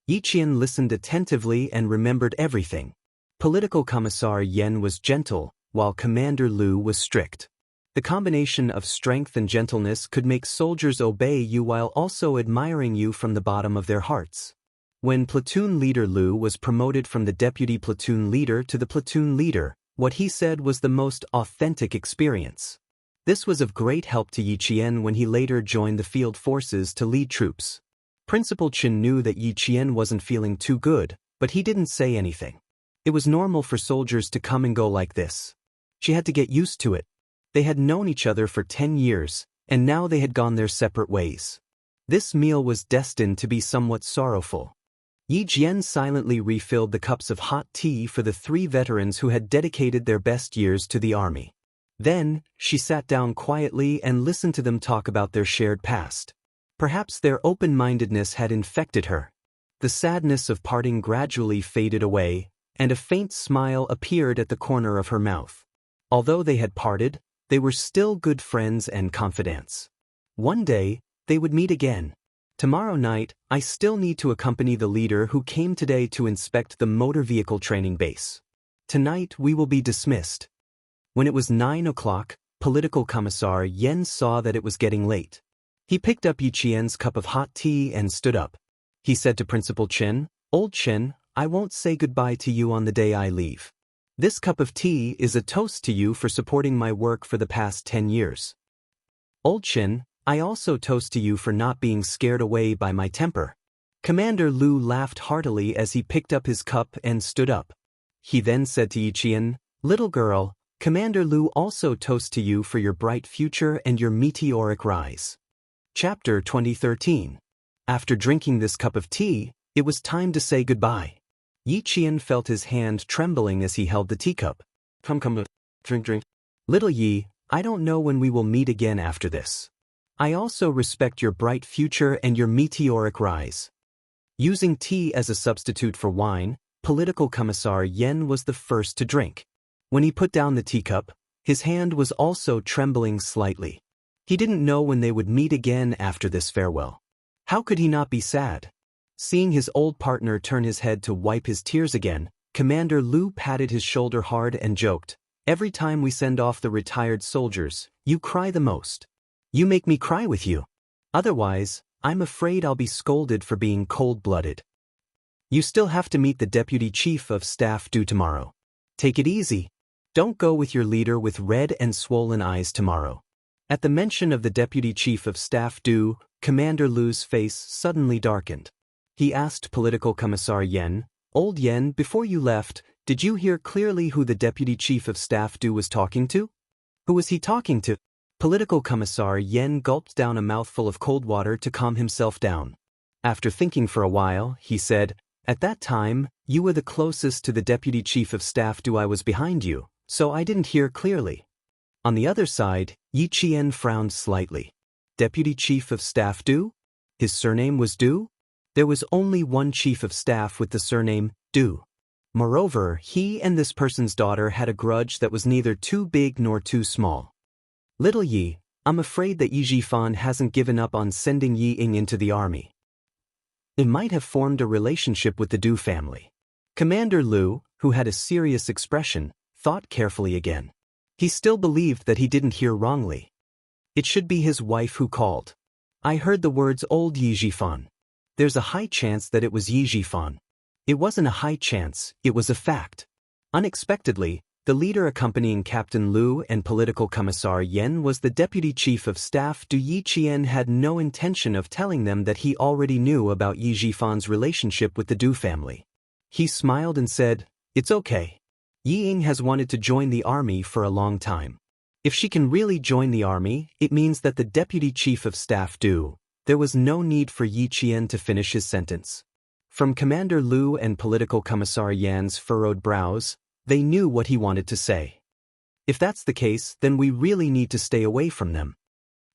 Yi Qian listened attentively and remembered everything. Political Commissar Yen was gentle, while Commander Lu was strict. The combination of strength and gentleness could make soldiers obey you while also admiring you from the bottom of their hearts. When Platoon Leader Lu was promoted from the Deputy Platoon Leader to the Platoon Leader, what he said was the most authentic experience. This was of great help to Yi Qian when he later joined the field forces to lead troops. Principal Chen knew that Yi Qian wasn't feeling too good, but he didn't say anything. It was normal for soldiers to come and go like this. She had to get used to it. They had known each other for 10 years, and now they had gone their separate ways. This meal was destined to be somewhat sorrowful. Yi Jian silently refilled the cups of hot tea for the 3 veterans who had dedicated their best years to the army. Then, she sat down quietly and listened to them talk about their shared past. Perhaps their open-mindedness had infected her. The sadness of parting gradually faded away, and a faint smile appeared at the corner of her mouth. Although they had parted, they were still good friends and confidants. One day, they would meet again. Tomorrow night, I still need to accompany the leader who came today to inspect the motor vehicle training base. Tonight we will be dismissed. When it was 9 o'clock, Political Commissar Yen saw that it was getting late. He picked up Yi Qian's cup of hot tea and stood up. He said to Principal Chen, Old Chen, I won't say goodbye to you on the day I leave. This cup of tea is a toast to you for supporting my work for the past 10 years. Old Chen, I also toast to you for not being scared away by my temper. Commander Lu laughed heartily as he picked up his cup and stood up. He then said to Yi Qian, Little girl, Commander Lu also toasts to you for your bright future and your meteoric rise. Chapter 2013. After drinking this cup of tea, it was time to say goodbye. Yi Qian felt his hand trembling as he held the teacup. Come, drink. Little Yi, I don't know when we will meet again after this. I also respect your bright future and your meteoric rise. Using tea as a substitute for wine, Political Commissar Yen was the first to drink. When he put down the teacup, his hand was also trembling slightly. He didn't know when they would meet again after this farewell. How could he not be sad? Seeing his old partner turn his head to wipe his tears again, Commander Lu patted his shoulder hard and joked, "Every time we send off the retired soldiers, you cry the most. You make me cry with you. Otherwise, I'm afraid I'll be scolded for being cold-blooded. You still have to meet the Deputy Chief of Staff due tomorrow. Take it easy. Don't go with your leader with red and swollen eyes tomorrow." At the mention of the Deputy Chief of Staff due, Commander Lu's face suddenly darkened. He asked Political Commissar Yen, "Old Yen, before you left, did you hear clearly who the Deputy Chief of Staff due was talking to?" "Who was he talking to?" Political Commissar Yen gulped down a mouthful of cold water to calm himself down. After thinking for a while, he said, "At that time, you were the closest to the Deputy Chief of Staff due. I was behind you, so I didn't hear clearly." On the other side, Yi Qian frowned slightly. Deputy Chief of Staff due? His surname was Du? There was only one Chief of Staff with the surname Du. Moreover, he and this person's daughter had a grudge that was neither too big nor too small. "Little Yi, I'm afraid that Yi Jifan hasn't given up on sending Yi Ying into the army. It might have formed a relationship with the Du family." Commander Lu, who had a serious expression, thought carefully again. He still believed that he didn't hear wrongly. It should be his wife who called. "I heard the words old Yi Jifan. There's a high chance that it was Yi Jifan." It wasn't a high chance, it was a fact. Unexpectedly, the leader accompanying Captain Lu and Political Commissar Yen was the Deputy Chief of Staff Du. Yi Qian had no intention of telling them that he already knew about Yi Jifan's relationship with the Du family. He smiled and said, "It's okay. Yi Ying has wanted to join the army for a long time. If she can really join the army, it means that the Deputy Chief of Staff Du." There was no need for Yi Qian to finish his sentence. From Commander Lu and Political Commissar Yan's furrowed brows, they knew what he wanted to say. "If that's the case, then we really need to stay away from them,"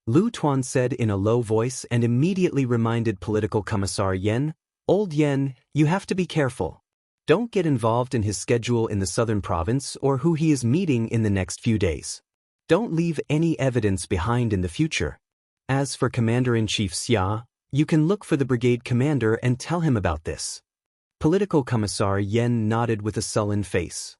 Lu Tuan said in a low voice and immediately reminded Political Commissar Yen, "Old Yen, you have to be careful. Don't get involved in his schedule in the southern province or who he is meeting in the next few days. Don't leave any evidence behind in the future. As for Commander-in-Chief Xia, you can look for the brigade commander and tell him about this." Political Commissar Yen nodded with a sullen face.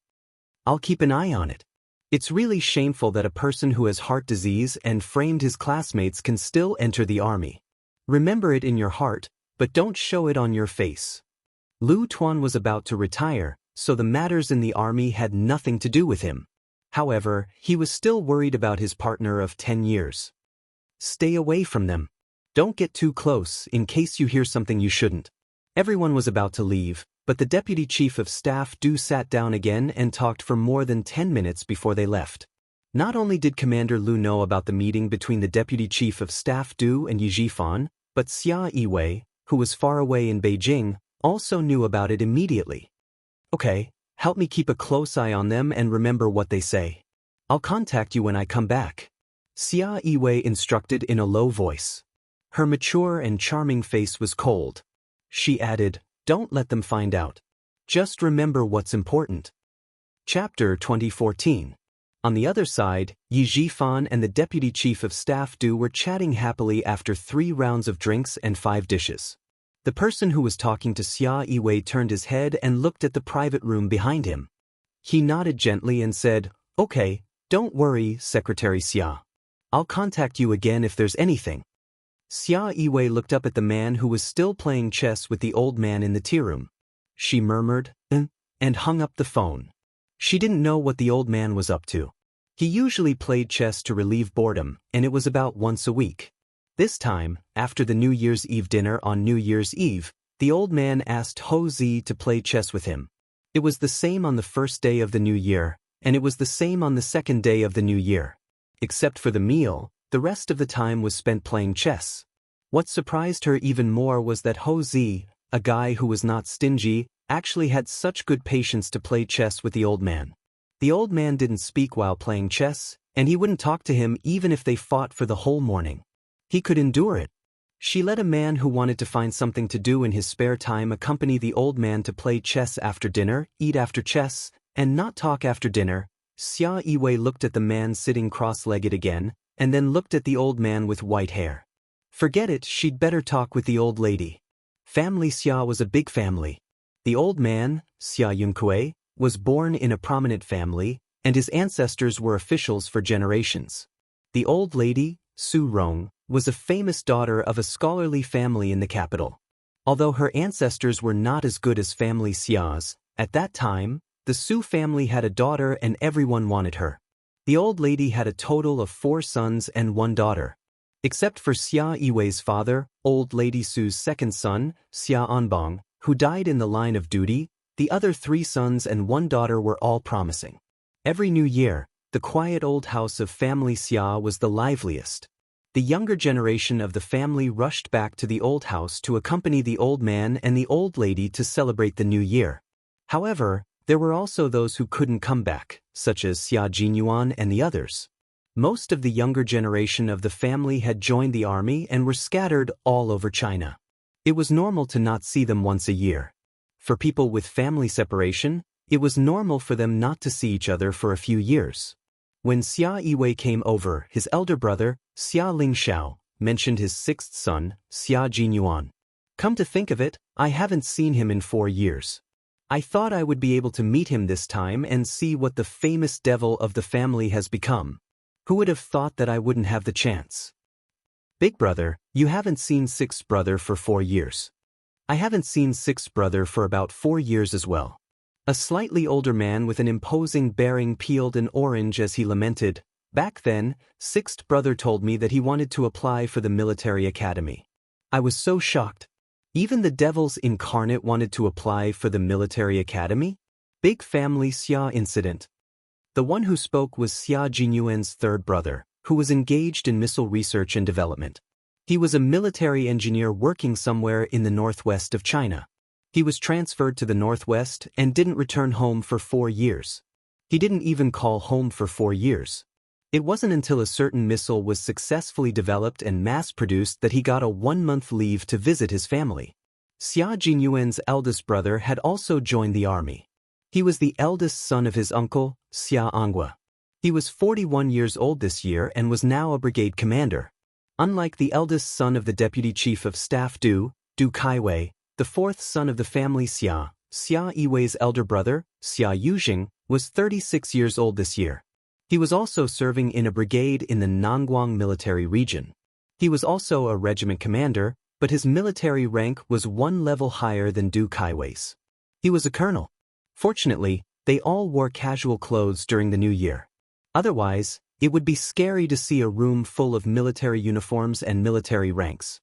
"I'll keep an eye on it. It's really shameful that a person who has heart disease and framed his classmates can still enter the army. Remember it in your heart, but don't show it on your face." Lu Tuan was about to retire, so the matters in the army had nothing to do with him. However, he was still worried about his partner of 10 years. "Stay away from them. Don't get too close in case you hear something you shouldn't." Everyone was about to leave, but the Deputy Chief of Staff Du sat down again and talked for more than 10 minutes before they left. Not only did Commander Lu know about the meeting between the Deputy Chief of Staff Du and Yi Jifan, but Xia Yiwei, who was far away in Beijing, also knew about it immediately. "Okay, help me keep a close eye on them and remember what they say. I'll contact you when I come back," Xia Yiwei instructed in a low voice. Her mature and charming face was cold. She added, "Don't let them find out. Just remember what's important." Chapter 2014. On the other side, Yi Jifan and the Deputy Chief of Staff Du were chatting happily after 3 rounds of drinks and 5 dishes. The person who was talking to Xia Yiwei turned his head and looked at the private room behind him. He nodded gently and said, "Okay, don't worry, Secretary Xia. I'll contact you again if there's anything." Xia Yiwei looked up at the man who was still playing chess with the old man in the tea room. She murmured, and hung up the phone. She didn't know what the old man was up to. He usually played chess to relieve boredom, and it was about once a week. This time, after the New Year's Eve dinner on New Year's Eve, the old man asked Ho Zi to play chess with him. It was the same on the first day of the new year, and it was the same on the second day of the new year. Except for the meal, the rest of the time was spent playing chess. What surprised her even more was that Ho Zi, a guy who was not stingy, actually had such good patience to play chess with the old man. The old man didn't speak while playing chess, And he wouldn't talk to him even if they fought for the whole morning. He could endure it. She let a man who wanted to find something to do in his spare time accompany the old man to play chess after dinner, eat after chess, and not talk after dinner. Xia Yiwei looked at the man sitting cross-legged again, and then looked at the old man with white hair. Forget it, she'd better talk with the old lady. Family Xia was a big family. The old man, Xia Yunque, was born in a prominent family, and his ancestors were officials for generations. The old lady, Su Rong, was a famous daughter of a scholarly family in the capital. Although her ancestors were not as good as family Xia's, at that time, the Su family had a daughter and everyone wanted her. The old lady had a total of 4 sons and 1 daughter. Except for Xia Yiwei's father, old lady Su's second son, Xia Anbong, who died in the line of duty, the other 3 sons and 1 daughter were all promising. Every new year, the quiet old house of family Xia was the liveliest. The younger generation of the family rushed back to the old house to accompany the old man and the old lady to celebrate the new year. However, there were also those who couldn't come back, such as Xia Jinyuan and the others. Most of the younger generation of the family had joined the army and were scattered all over China. It was normal to not see them once a year. For people with family separation, it was normal for them not to see each other for a few years. When Xia Yiwei came over, his elder brother, Xia Lingxiao, mentioned his 6th son, Xia Jinyuan. Come to think of it, I haven't seen him in 4 years. I thought I would be able to meet him this time and see what the famous devil of the family has become. Who would have thought that I wouldn't have the chance? Big brother, you haven't seen 6th brother for 4 years. I haven't seen 6th brother for about 4 years as well. A slightly older man with an imposing bearing peeled an orange as he lamented. Back then, 6th brother told me that he wanted to apply for the military academy. I was so shocked. Even the devils incarnate wanted to apply for the military academy? Big family Xia incident. The one who spoke was Xia Jinyuan's 3rd brother, who was engaged in missile research and development. He was a military engineer working somewhere in the northwest of China. He was transferred to the northwest and didn't return home for 4 years. He didn't even call home for 4 years. It wasn't until a certain missile was successfully developed and mass-produced that he got a 1-month leave to visit his family. Xia Jinyuan's eldest brother had also joined the army. He was the eldest son of his uncle, Xia Anghua. He was 41 years old this year and was now a brigade commander. Unlike the eldest son of the deputy chief of staff Du Kaiwei, the 4th son of the family Xia Yiwei's elder brother, Xia Yujing, was 36 years old this year. He was also serving in a brigade in the Nanguang military region. He was also a regiment commander, but his military rank was 1 level higher than Du Kaiwei's. He was a colonel. Fortunately, they all wore casual clothes during the new year. Otherwise, it would be scary to see a room full of military uniforms and military ranks.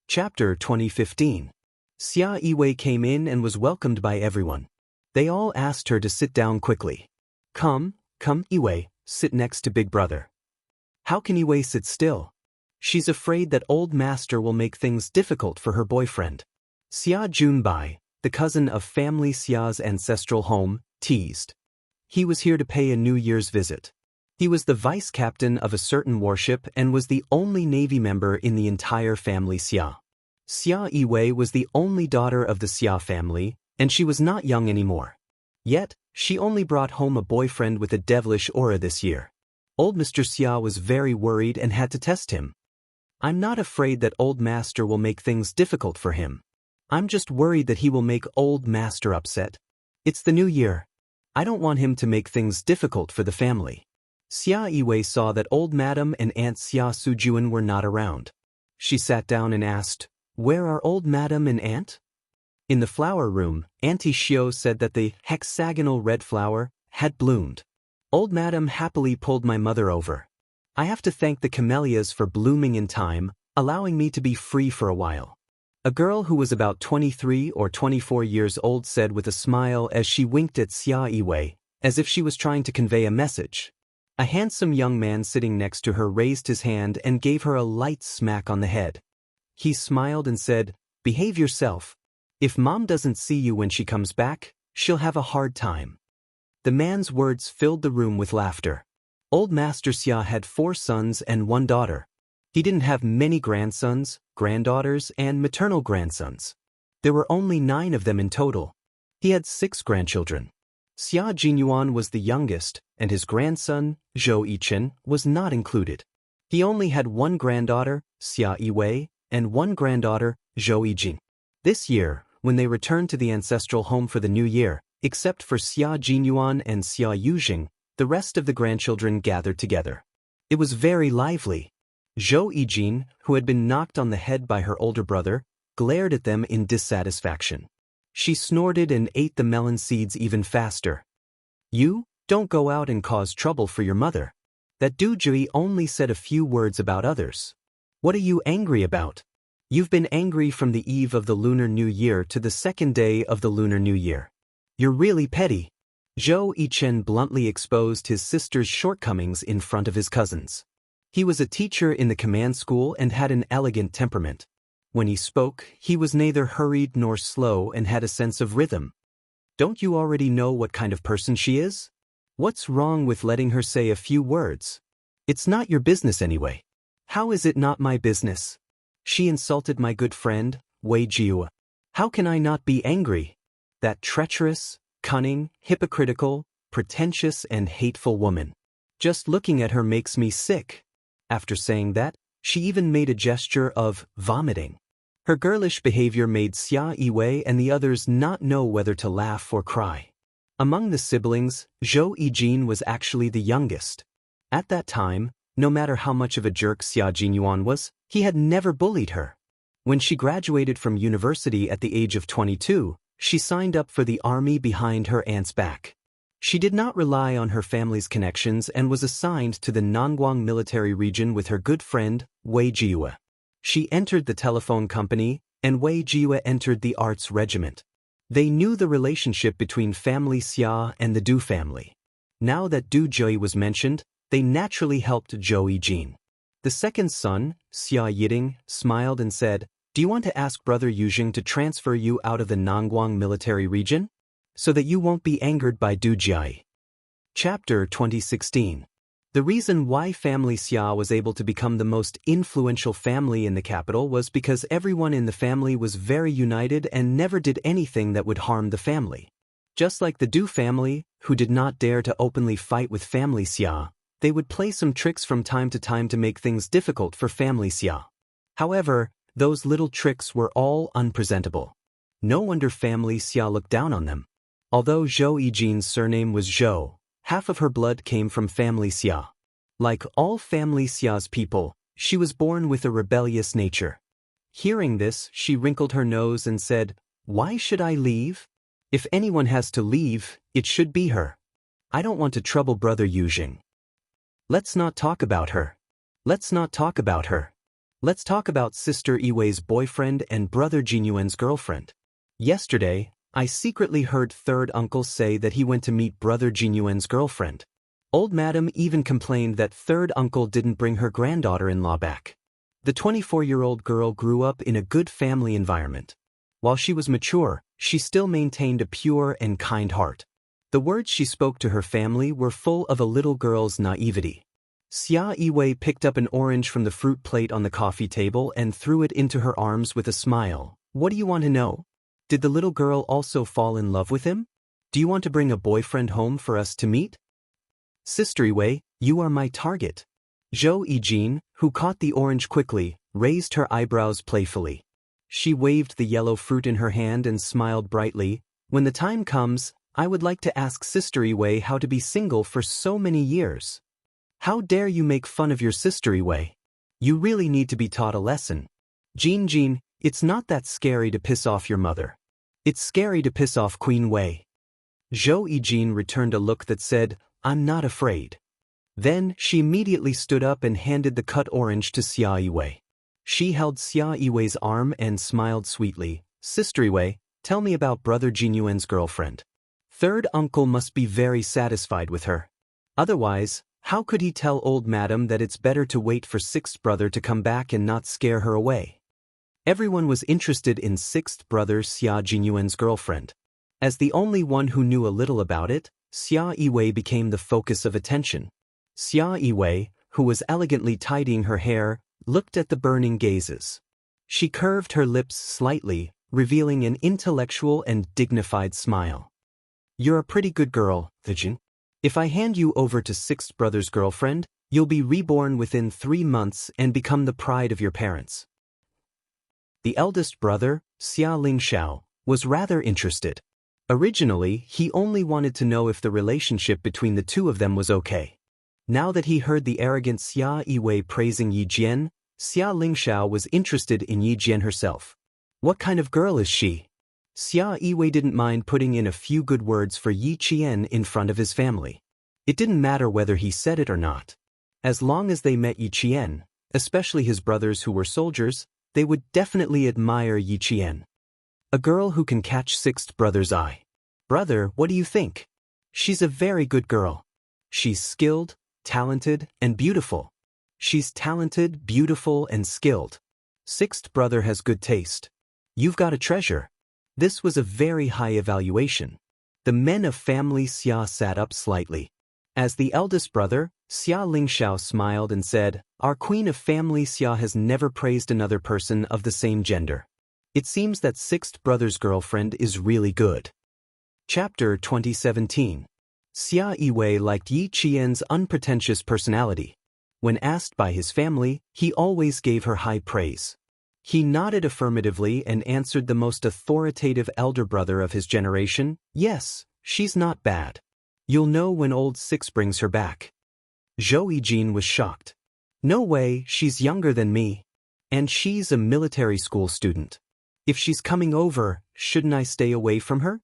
Chapter 2015. Xia Yiwei came in and was welcomed by everyone. They all asked her to sit down quickly. Come, Yiwei, sit next to Big Brother. How can Yiwei sit still? She's afraid that old master will make things difficult for her boyfriend. Xia Junbai, the cousin of family Xia's ancestral home, teased. He was here to pay a New Year's visit. He was the vice captain of a certain warship and was the only Navy member in the entire family Xia. Xia Yiwei was the only daughter of the Xia family, and she was not young anymore. Yet, she only brought home a boyfriend with a devilish aura this year. Old Mr. Xia was very worried and had to test him. I'm not afraid that old master will make things difficult for him. I'm just worried that he will make old master upset. It's the new year. I don't want him to make things difficult for the family. Xia Yiwei saw that old madam and Aunt Xia Sujuan were not around. She sat down and asked, "Where are old madam and aunt?" In the flower room, Auntie Xiao said that the hexagonal red flower had bloomed. Old madam happily pulled my mother over. I have to thank the camellias for blooming in time, allowing me to be free for a while. A girl who was about 23 or 24 years old said with a smile as she winked at Xia Yiwei, as if she was trying to convey a message. A handsome young man sitting next to her raised his hand and gave her a light smack on the head. He smiled and said, "Behave yourself. If mom doesn't see you when she comes back, she'll have a hard time." The man's words filled the room with laughter. Old Master Xia had 4 sons and 1 daughter. He didn't have many grandsons, granddaughters, and maternal grandsons. There were only 9 of them in total. He had 6 grandchildren. Xia Jinyuan was the youngest, and his grandson, Zhou Yichen, was not included. He only had 1 granddaughter, Xia Yiwei, and 1 granddaughter, Zhou Yijing. This year, when they returned to the ancestral home for the new year, except for Xia Jinyuan and Xia Yujing, the rest of the grandchildren gathered together. It was very lively. Zhou Yijing, who had been knocked on the head by her older brother, glared at them in dissatisfaction. She snorted and ate the melon seeds even faster. "You, don't go out and cause trouble for your mother. That Dujui only said a few words about others. What are you angry about? You've been angry from the eve of the Lunar New Year to the 2nd day of the Lunar New Year. You're really petty." Zhou Yichen bluntly exposed his sister's shortcomings in front of his cousins. He was a teacher in the command school and had an elegant temperament. When he spoke, he was neither hurried nor slow and had a sense of rhythm. "Don't you already know what kind of person she is? What's wrong with letting her say a few words? It's not your business anyway." "How is it not my business? She insulted my good friend, Wei Jiu. How can I not be angry? That treacherous, cunning, hypocritical, pretentious and hateful woman. Just looking at her makes me sick." After saying that, she even made a gesture of vomiting. Her girlish behavior made Xia Yiwei and the others not know whether to laugh or cry. Among the siblings, Zhou Yijing was actually the youngest. At that time, no matter how much of a jerk Xia Jinyuan was, he had never bullied her. When she graduated from university at the age of 22, she signed up for the army behind her aunt's back. She did not rely on her family's connections and was assigned to the Nanguang military region with her good friend, Wei Jiu. She entered the telephone company, and Wei Jiu entered the arts regiment. They knew the relationship between family Xia and the Du family. Now that Du Jui was mentioned, they naturally helped Zhou Yijing. The second son, Xia Yiding, smiled and said, "Do you want to ask Brother Yujing to transfer you out of the Nanguang military region? So that you won't be angered by Du Jai." Chapter 2016. The reason why family Xia was able to become the most influential family in the capital was because everyone in the family was very united and never did anything that would harm the family. Just like the Du family, who did not dare to openly fight with family Xia, they would play some tricks from time to time to make things difficult for family Xia. However, those little tricks were all unpresentable. No wonder family Xia looked down on them. Although Zhou Yijing's surname was Zhou, half of her blood came from family Xia. Like all family Xia's people, she was born with a rebellious nature. Hearing this, she wrinkled her nose and said, "Why should I leave? If anyone has to leave, it should be her. I don't want to trouble Brother Yujing. Let's not talk about her. Let's not talk about her. Let's talk about Sister Yiwei's boyfriend and Brother Jinyuan's girlfriend. Yesterday, I secretly heard third uncle say that he went to meet Brother Jinyuan's girlfriend. Old Madam even complained that third uncle didn't bring her granddaughter-in-law back. The 24-year-old girl grew up in a good family environment. While she was mature, she still maintained a pure and kind heart. The words she spoke to her family were full of a little girl's naivety. Xia Yiwei picked up an orange from the fruit plate on the coffee table and threw it into her arms with a smile. "What do you want to know? Did the little girl also fall in love with him? Do you want to bring a boyfriend home for us to meet?" "Sister Yiwei, you are my target." Zhou Yijing, who caught the orange quickly, raised her eyebrows playfully. She waved the yellow fruit in her hand and smiled brightly. "When the time comes, I would like to ask Sister Yiwei how to be single for so many years." "How dare you make fun of your Sister Yiwei? You really need to be taught a lesson. Jin, it's not that scary to piss off your mother. It's scary to piss off Queen Wei." Zhou Yijing returned a look that said, "I'm not afraid." Then she immediately stood up and handed the cut orange to Xia Yiwei. She held Xia Yiwei's arm and smiled sweetly. "Sister Yiwei, tell me about Brother Jinyuan's girlfriend. Third uncle must be very satisfied with her. Otherwise, how could he tell old madam that it's better to wait for sixth brother to come back and not scare her away?" Everyone was interested in sixth brother Xia Jinyuan's girlfriend. As the only one who knew a little about it, Xia Yiwei became the focus of attention. Xia Yiwei, who was elegantly tidying her hair, looked at the burning gazes. She curved her lips slightly, revealing an intellectual and dignified smile. You're a pretty good girl, Vijin. If I hand you over to Sixth Brother's girlfriend, you'll be reborn within 3 months and become the pride of your parents. The eldest brother, Xia Lingxiao, was rather interested. Originally, he only wanted to know if the relationship between the two of them was okay. Now that he heard the arrogant Xia Yiwei praising Yi Jian, Xia Lingxiao was interested in Yi Jian herself. What kind of girl is she? Xia Yiwei didn't mind putting in a few good words for Yi Qian in front of his family. It didn't matter whether he said it or not. As long as they met Yi Qian, especially his brothers who were soldiers, they would definitely admire Yi Qian. A girl who can catch Sixth Brother's eye. Brother, what do you think? She's a very good girl. She's skilled, talented, and beautiful. She's talented, beautiful, and skilled. Sixth Brother has good taste. You've got a treasure. This was a very high evaluation. The men of family Xia sat up slightly. As the eldest brother, Xia Lingxiao smiled and said, Our queen of family Xia has never praised another person of the same gender. It seems that Sixth Brother's girlfriend is really good. Chapter 2017. Xia Yiwei liked Yi Qian's unpretentious personality. When asked by his family, he always gave her high praise. He nodded affirmatively and answered the most authoritative elder brother of his generation, Yes, she's not bad. You'll know when old Six brings her back. Zhou Yijin was shocked. No way, she's younger than me. And she's a military school student. If she's coming over, shouldn't I stay away from her?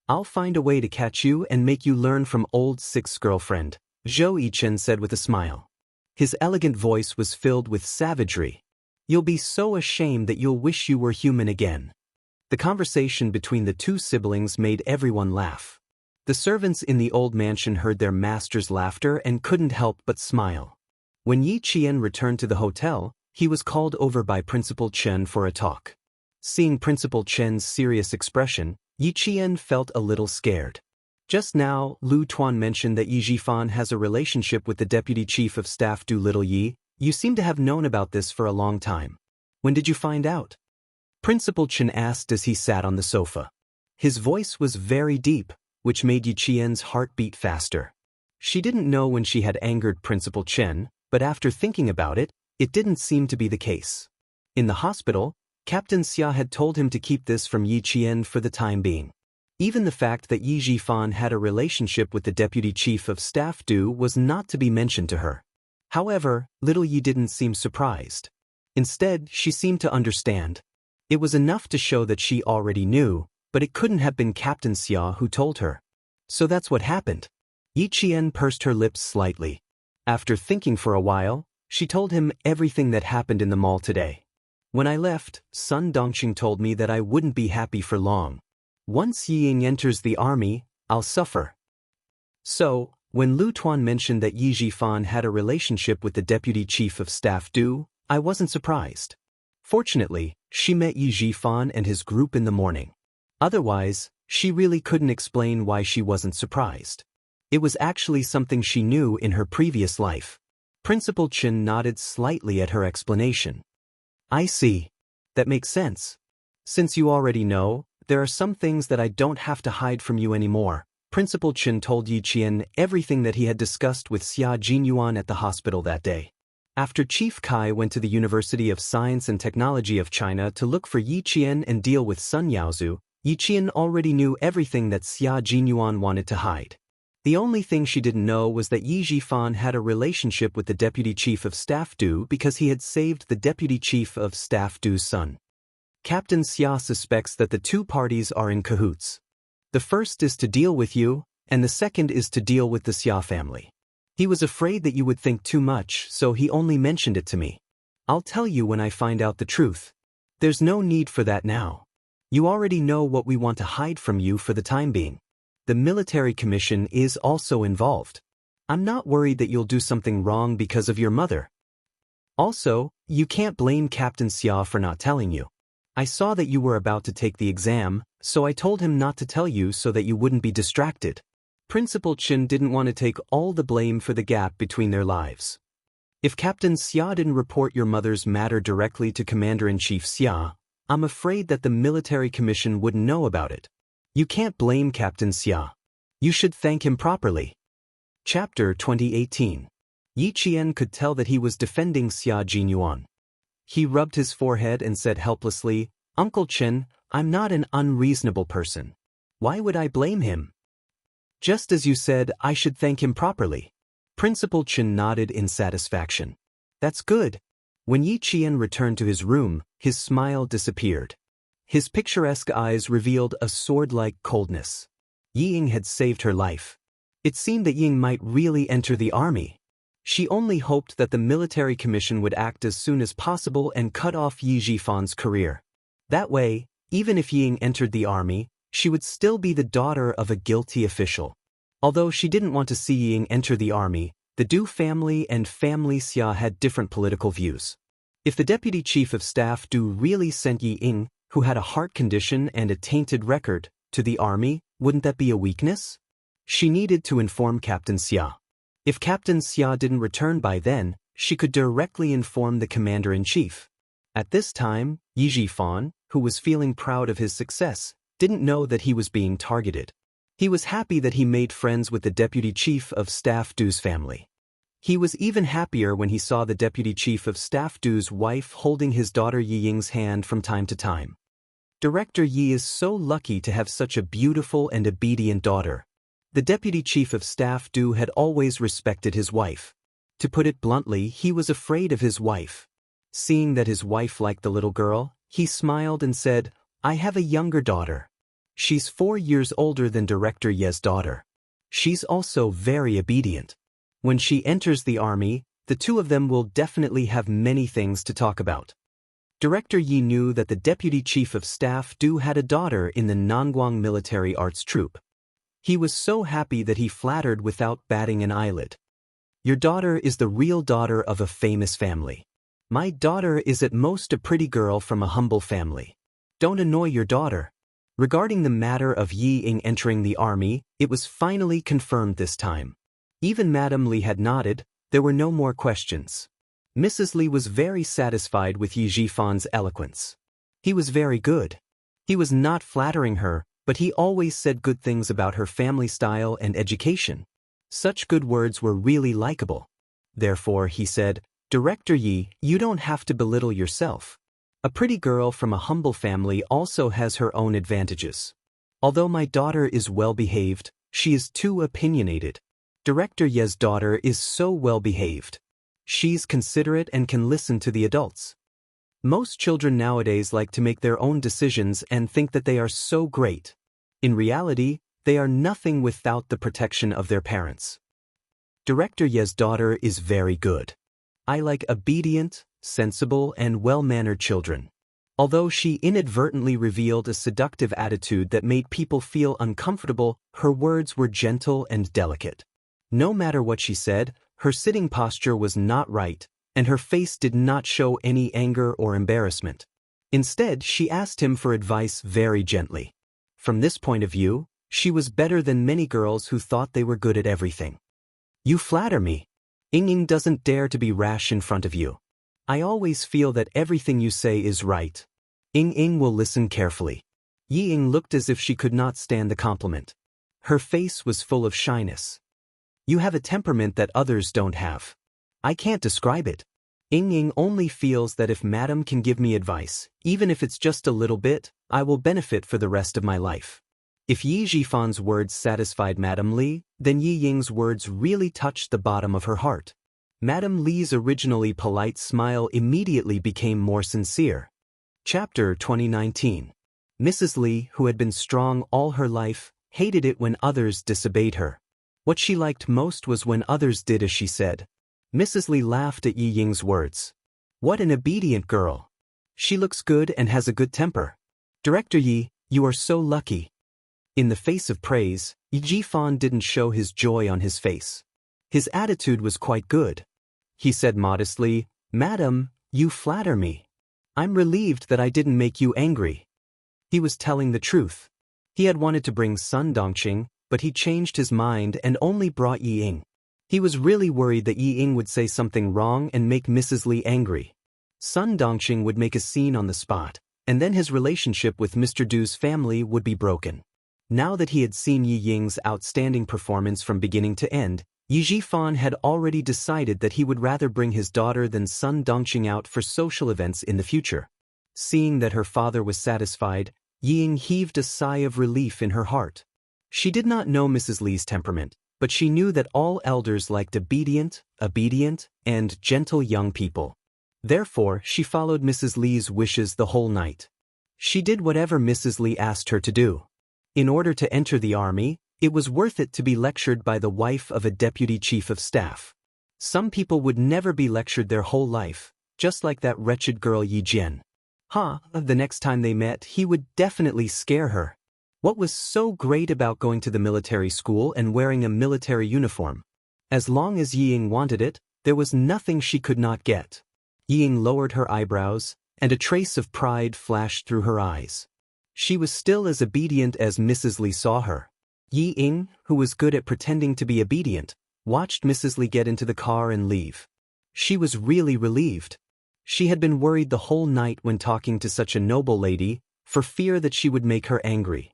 I'll find a way to catch you and make you learn from old Six's girlfriend, Zhou Yichen said with a smile. His elegant voice was filled with savagery. You'll be so ashamed that you'll wish you were human again. The conversation between the two siblings made everyone laugh. The servants in the old mansion heard their master's laughter and couldn't help but smile. When Yi Qian returned to the hotel, he was called over by Principal Chen for a talk. Seeing Principal Chen's serious expression, Yi Qian felt a little scared. Just now, Lu Tuan mentioned that Yi Jifan has a relationship with the Deputy Chief of Staff Du Little Yi. You seem to have known about this for a long time. When did you find out? Principal Chen asked as he sat on the sofa. His voice was very deep, which made Yi Qian's heart beat faster. She didn't know when she had angered Principal Chen, but after thinking about it, it didn't seem to be the case. In the hospital, Captain Xia had told him to keep this from Yi Qian for the time being. Even the fact that Yi Jifan had a relationship with the Deputy Chief of Staff Du was not to be mentioned to her. However, little Yi didn't seem surprised. Instead, she seemed to understand. It was enough to show that she already knew, but it couldn't have been Captain Xia who told her. So that's what happened. Yi Qian pursed her lips slightly. After thinking for a while, she told him everything that happened in the mall today. When I left, Sun Dongqing told me that I wouldn't be happy for long. Once Yi Ying enters the army, I'll suffer. So, when Lu Tuan mentioned that Yi Jifan had a relationship with the Deputy Chief of Staff Du, I wasn't surprised. Fortunately, she met Yi Jifan and his group in the morning. Otherwise, she really couldn't explain why she wasn't surprised. It was actually something she knew in her previous life. Principal Chen nodded slightly at her explanation. I see. That makes sense. Since you already know, there are some things that I don't have to hide from you anymore. Principal Chen told Yi Qian everything that he had discussed with Xia Jinyuan at the hospital that day. After Chief Kai went to the University of Science and Technology of China to look for Yi Qian and deal with Sun Yaozu, Yi Qian already knew everything that Xia Jinyuan wanted to hide. The only thing she didn't know was that Yi Jifan had a relationship with the Deputy Chief of Staff Du because he had saved the Deputy Chief of Staff Du's son. Captain Xia suspects that the two parties are in cahoots. The first is to deal with you, and the second is to deal with the Xia family. He was afraid that you would think too much, so he only mentioned it to me. I'll tell you when I find out the truth. There's no need for that now. You already know what we want to hide from you for the time being. The military commission is also involved. I'm not worried that you'll do something wrong because of your mother. Also, you can't blame Captain Xia for not telling you. I saw that you were about to take the exam, so I told him not to tell you so that you wouldn't be distracted. Principal Chen didn't want to take all the blame for the gap between their lives. If Captain Xia didn't report your mother's matter directly to Commander-in-Chief Xia, I'm afraid that the military commission wouldn't know about it. You can't blame Captain Xia. You should thank him properly. Chapter 2018. Yi Qian could tell that he was defending Xia Jinyuan. He rubbed his forehead and said helplessly, Uncle Chen, I'm not an unreasonable person. Why would I blame him? Just as you said, I should thank him properly. Principal Chen nodded in satisfaction. That's good. When Yi Qian returned to his room, his smile disappeared. His picturesque eyes revealed a sword-like coldness. Yi Ying had saved her life. It seemed that Ying might really enter the army. She only hoped that the military commission would act as soon as possible and cut off Yi Jifan's career. That way, even if Ying entered the army, she would still be the daughter of a guilty official. Although she didn't want to see Ying enter the army, the Du family and family Xia had different political views. If the deputy chief of staff Du really sent Yi Ying, who had a heart condition and a tainted record, to the army, wouldn't that be a weakness? She needed to inform Captain Xia. If Captain Xia didn't return by then, she could directly inform the commander-in-chief. At this time, Yi Jifan, who was feeling proud of his success, didn't know that he was being targeted. He was happy that he made friends with the deputy chief of staff Du's family. He was even happier when he saw the deputy chief of staff Du's wife holding his daughter Yi Ying's hand from time to time. Director Yi is so lucky to have such a beautiful and obedient daughter. The deputy chief of staff Du had always respected his wife. To put it bluntly, he was afraid of his wife. Seeing that his wife liked the little girl, he smiled and said, I have a younger daughter. She's 4 years older than Director Ye's daughter. She's also very obedient. When she enters the army, the two of them will definitely have many things to talk about. Director Yi knew that the deputy chief of staff Du had a daughter in the Nanguang military arts troupe. He was so happy that he flattered without batting an eyelid. Your daughter is the real daughter of a famous family. My daughter is at most a pretty girl from a humble family. Don't annoy your daughter. Regarding the matter of Yi Ying entering the army, it was finally confirmed this time. Even Madame Li had nodded, there were no more questions. Mrs. Li was very satisfied with Yi Jifan's eloquence. He was very good. He was not flattering her, but he always said good things about her family style and education. Such good words were really likable. Therefore, he said, Director Yi, you don't have to belittle yourself. A pretty girl from a humble family also has her own advantages. Although my daughter is well-behaved, she is too opinionated. Director Ye's daughter is so well-behaved. She's considerate and can listen to the adults. Most children nowadays like to make their own decisions and think that they are so great. In reality, they are nothing without the protection of their parents. Director Ye's daughter is very good. I like obedient, sensible, and well-mannered children. Although she inadvertently revealed a seductive attitude that made people feel uncomfortable, her words were gentle and delicate. No matter what she said, her sitting posture was not right, and her face did not show any anger or embarrassment. Instead, she asked him for advice very gently. From this point of view, she was better than many girls who thought they were good at everything. You flatter me. Ying doesn't dare to be rash in front of you. I always feel that everything you say is right. Ying will listen carefully. Yi Ying looked as if she could not stand the compliment. Her face was full of shyness. You have a temperament that others don't have. I can't describe it. Ying only feels that if Madam can give me advice, even if it's just a little bit, I will benefit for the rest of my life. If Yi Jifan's words satisfied Madame Li, then Yi Ying's words really touched the bottom of her heart. Madame Li's originally polite smile immediately became more sincere. Chapter 2019. Mrs. Li, who had been strong all her life, hated it when others disobeyed her. What she liked most was when others did as she said. Mrs. Li laughed at Yi Ying's words. What an obedient girl. She looks good and has a good temper. Director Yi, you are so lucky. In the face of praise, Yi Jifan didn't show his joy on his face. His attitude was quite good. He said modestly, Madam, you flatter me. I'm relieved that I didn't make you angry. He was telling the truth. He had wanted to bring Sun Dongqing, but he changed his mind and only brought Yi Ying. He was really worried that Yi Ying would say something wrong and make Mrs. Li angry. Sun Dongqing would make a scene on the spot, and then his relationship with Mr. Du's family would be broken. Now that he had seen Yi Ying's outstanding performance from beginning to end, Yi Jifan had already decided that he would rather bring his daughter than Sun Dongqing out for social events in the future. Seeing that her father was satisfied, Yi Ying heaved a sigh of relief in her heart. She did not know Mrs. Li's temperament, but she knew that all elders liked obedient, and gentle young people. Therefore, she followed Mrs. Li's wishes the whole night. She did whatever Mrs. Li asked her to do. In order to enter the army, it was worth it to be lectured by the wife of a deputy chief of staff. Some people would never be lectured their whole life, just like that wretched girl Yi Jian. The next time they met, he would definitely scare her. What was so great about going to the military school and wearing a military uniform? As long as Yi Ying wanted it, there was nothing she could not get. Yi Ying lowered her eyebrows, and a trace of pride flashed through her eyes. She was still as obedient as Mrs. Li saw her. Yi Ying, who was good at pretending to be obedient, watched Mrs. Li get into the car and leave. She was really relieved. She had been worried the whole night when talking to such a noble lady, for fear that she would make her angry.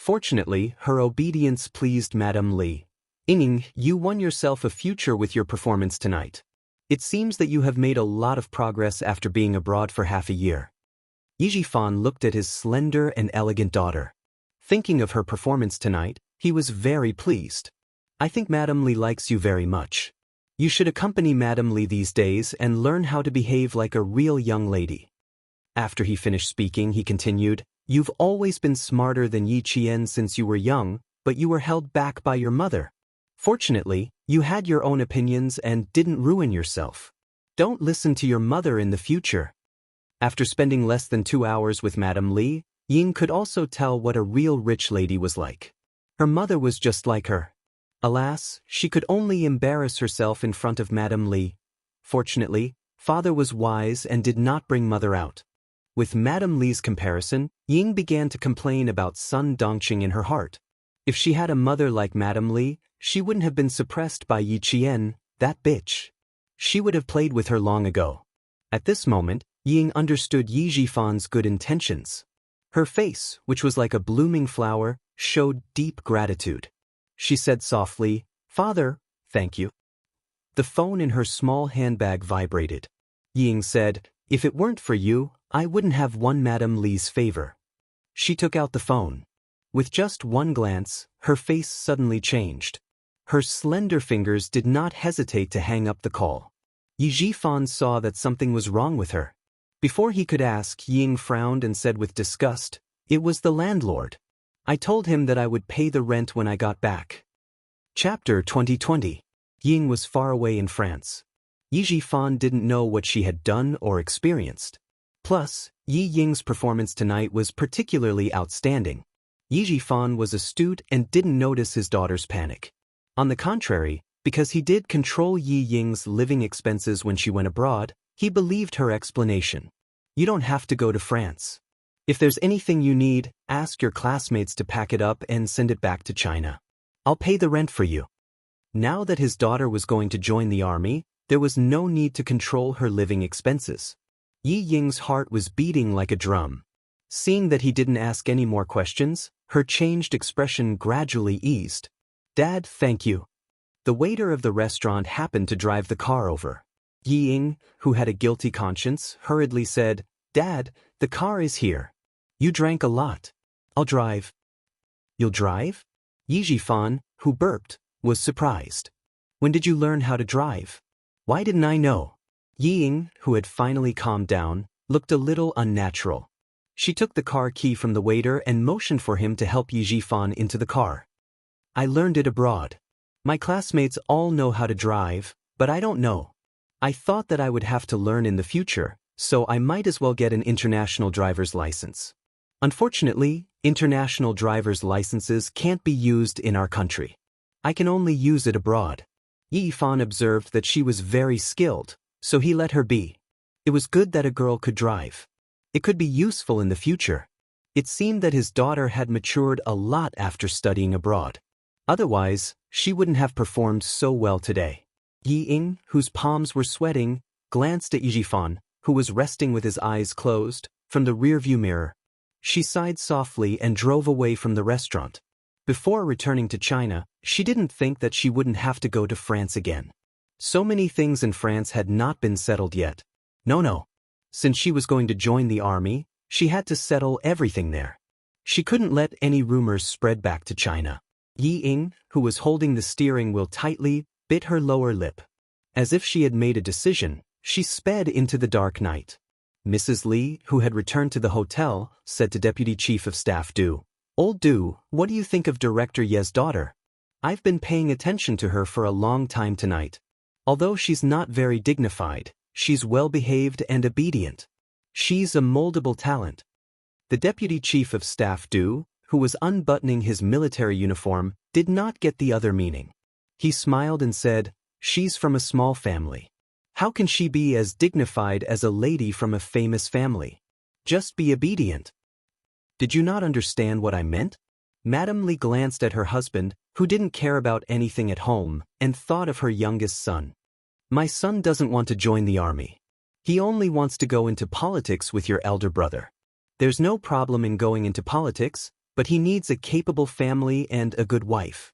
Fortunately, her obedience pleased Madame Li. Ying, you won yourself a future with your performance tonight. It seems that you have made a lot of progress after being abroad for half a year. Yi Jifan looked at his slender and elegant daughter. Thinking of her performance tonight, he was very pleased. I think Madame Li likes you very much. You should accompany Madame Li these days and learn how to behave like a real young lady. After he finished speaking, he continued, You've always been smarter than Yi Qian since you were young, but you were held back by your mother. Fortunately, you had your own opinions and didn't ruin yourself. Don't listen to your mother in the future. After spending less than 2 hours with Madame Li, Ying could also tell what a real rich lady was like. Her mother was just like her. Alas, she could only embarrass herself in front of Madame Li. Fortunately, father was wise and did not bring mother out. With Madame Li's comparison, Ying began to complain about Sun Dongqing in her heart. If she had a mother like Madame Li, she wouldn't have been suppressed by Yi Qian, that bitch. She would have played with her long ago. At this moment, Ying understood Yi Jifan's good intentions. Her face, which was like a blooming flower, showed deep gratitude. She said softly, Father, thank you. The phone in her small handbag vibrated. Ying said, If it weren't for you, I wouldn't have won Madame Li's favor. She took out the phone. With just one glance, her face suddenly changed. Her slender fingers did not hesitate to hang up the call. Yi Jifan saw that something was wrong with her. Before he could ask, Ying frowned and said with disgust, It was the landlord. I told him that I would pay the rent when I got back. Chapter 2020. Ying was far away in France. Yi Jifan didn't know what she had done or experienced. Plus, Yi Ying's performance tonight was particularly outstanding. Yi Jifan was astute and didn't notice his daughter's panic. On the contrary, because he did control Yi Ying's living expenses when she went abroad, he believed her explanation. You don't have to go to France. If there's anything you need, ask your classmates to pack it up and send it back to China. I'll pay the rent for you. Now that his daughter was going to join the army, there was no need to control her living expenses. Yi Ying's heart was beating like a drum. Seeing that he didn't ask any more questions, her changed expression gradually eased. Dad, thank you. The waiter of the restaurant happened to drive the car over. Yi Ying, who had a guilty conscience, hurriedly said, Dad, the car is here. You drank a lot. I'll drive. You'll drive? Yi Jifan, who burped, was surprised. When did you learn how to drive? Why didn't I know? Yi Ying, who had finally calmed down, looked a little unnatural. She took the car key from the waiter and motioned for him to help Yi Jifan into the car. I learned it abroad. My classmates all know how to drive, but I don't know. I thought that I would have to learn in the future, so I might as well get an international driver's license. Unfortunately, international driver's licenses can't be used in our country. I can only use it abroad. Yi Jifan observed that she was very skilled, so he let her be. It was good that a girl could drive. It could be useful in the future. It seemed that his daughter had matured a lot after studying abroad. Otherwise, she wouldn't have performed so well today. Yi Ying, whose palms were sweating, glanced at Yijifan, who was resting with his eyes closed, from the rearview mirror. She sighed softly and drove away from the restaurant. Before returning to China, she didn't think that she wouldn't have to go to France again. So many things in France had not been settled yet. No. Since she was going to join the army, she had to settle everything there. She couldn't let any rumors spread back to China. Yi Ying, who was holding the steering wheel tightly, bit her lower lip. As if she had made a decision, she sped into the dark night. Mrs. Li, who had returned to the hotel, said to Deputy Chief of Staff Du, "Old Du, what do you think of Director Ye's daughter? I've been paying attention to her for a long time tonight. Although she's not very dignified, she's well-behaved and obedient. She's a moldable talent." The Deputy Chief of Staff Du, who was unbuttoning his military uniform, did not get the other meaning. He smiled and said, "She's from a small family. How can she be as dignified as a lady from a famous family? Just be obedient." "Did you not understand what I meant?" Madame Li glanced at her husband, who didn't care about anything at home, and thought of her youngest son. "My son doesn't want to join the army. He only wants to go into politics with your elder brother. There's no problem in going into politics, but he needs a capable family and a good wife.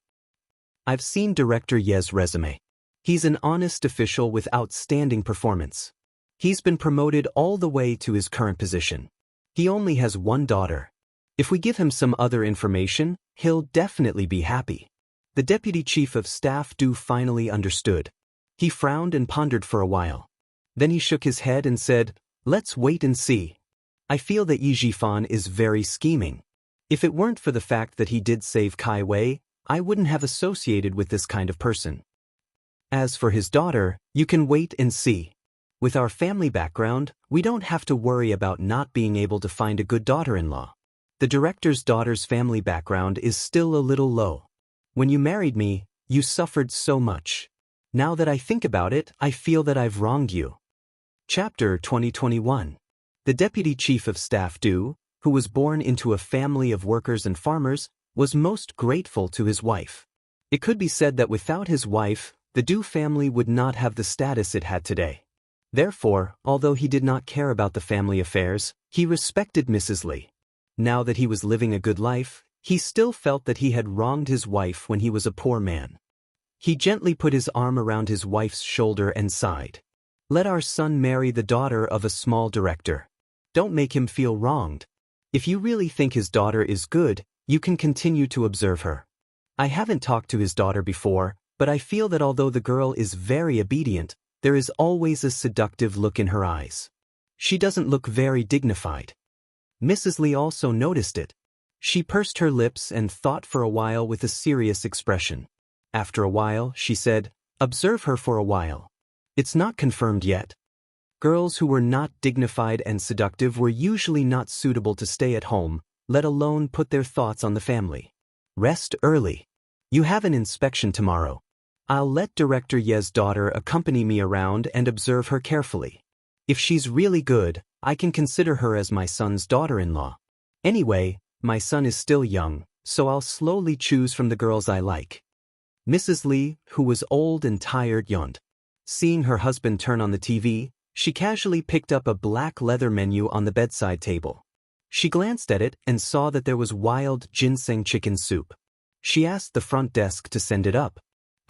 I've seen Director Ye's resume. He's an honest official with outstanding performance. He's been promoted all the way to his current position. He only has one daughter. If we give him some other information, he'll definitely be happy." The Deputy Chief of Staff Du finally understood. He frowned and pondered for a while. Then he shook his head and said, "Let's wait and see. I feel that Yi Jifan is very scheming. If it weren't for the fact that he did save Kai Wei, I wouldn't have associated with this kind of person. As for his daughter, you can wait and see. With our family background, we don't have to worry about not being able to find a good daughter-in-law. The director's daughter's family background is still a little low. When you married me, you suffered so much. Now that I think about it, I feel that I've wronged you." Chapter 2021. The Deputy Chief of Staff Du, who was born into a family of workers and farmers, was most grateful to his wife. It could be said that without his wife, the Du family would not have the status it had today. Therefore, although he did not care about the family affairs, he respected Mrs. Li. Now that he was living a good life, he still felt that he had wronged his wife when he was a poor man. He gently put his arm around his wife's shoulder and sighed. "Let our son marry the daughter of a small director. Don't make him feel wronged. If you really think his daughter is good, you can continue to observe her. I haven't talked to his daughter before, but I feel that although the girl is very obedient, there is always a seductive look in her eyes. She doesn't look very dignified." Mrs. Li also noticed it. She pursed her lips and thought for a while with a serious expression. After a while, she said, "Observe her for a while. It's not confirmed yet." Girls who were not dignified and seductive were usually not suitable to stay at home, let alone put their thoughts on the family. "Rest early. You have an inspection tomorrow. I'll let Director Ye's daughter accompany me around and observe her carefully. If she's really good, I can consider her as my son's daughter-in-law. Anyway, my son is still young, so I'll slowly choose from the girls I like." Mrs. Li, who was old and tired, yawned. Seeing her husband turn on the TV, she casually picked up a black leather menu on the bedside table. She glanced at it and saw that there was wild ginseng chicken soup. She asked the front desk to send it up.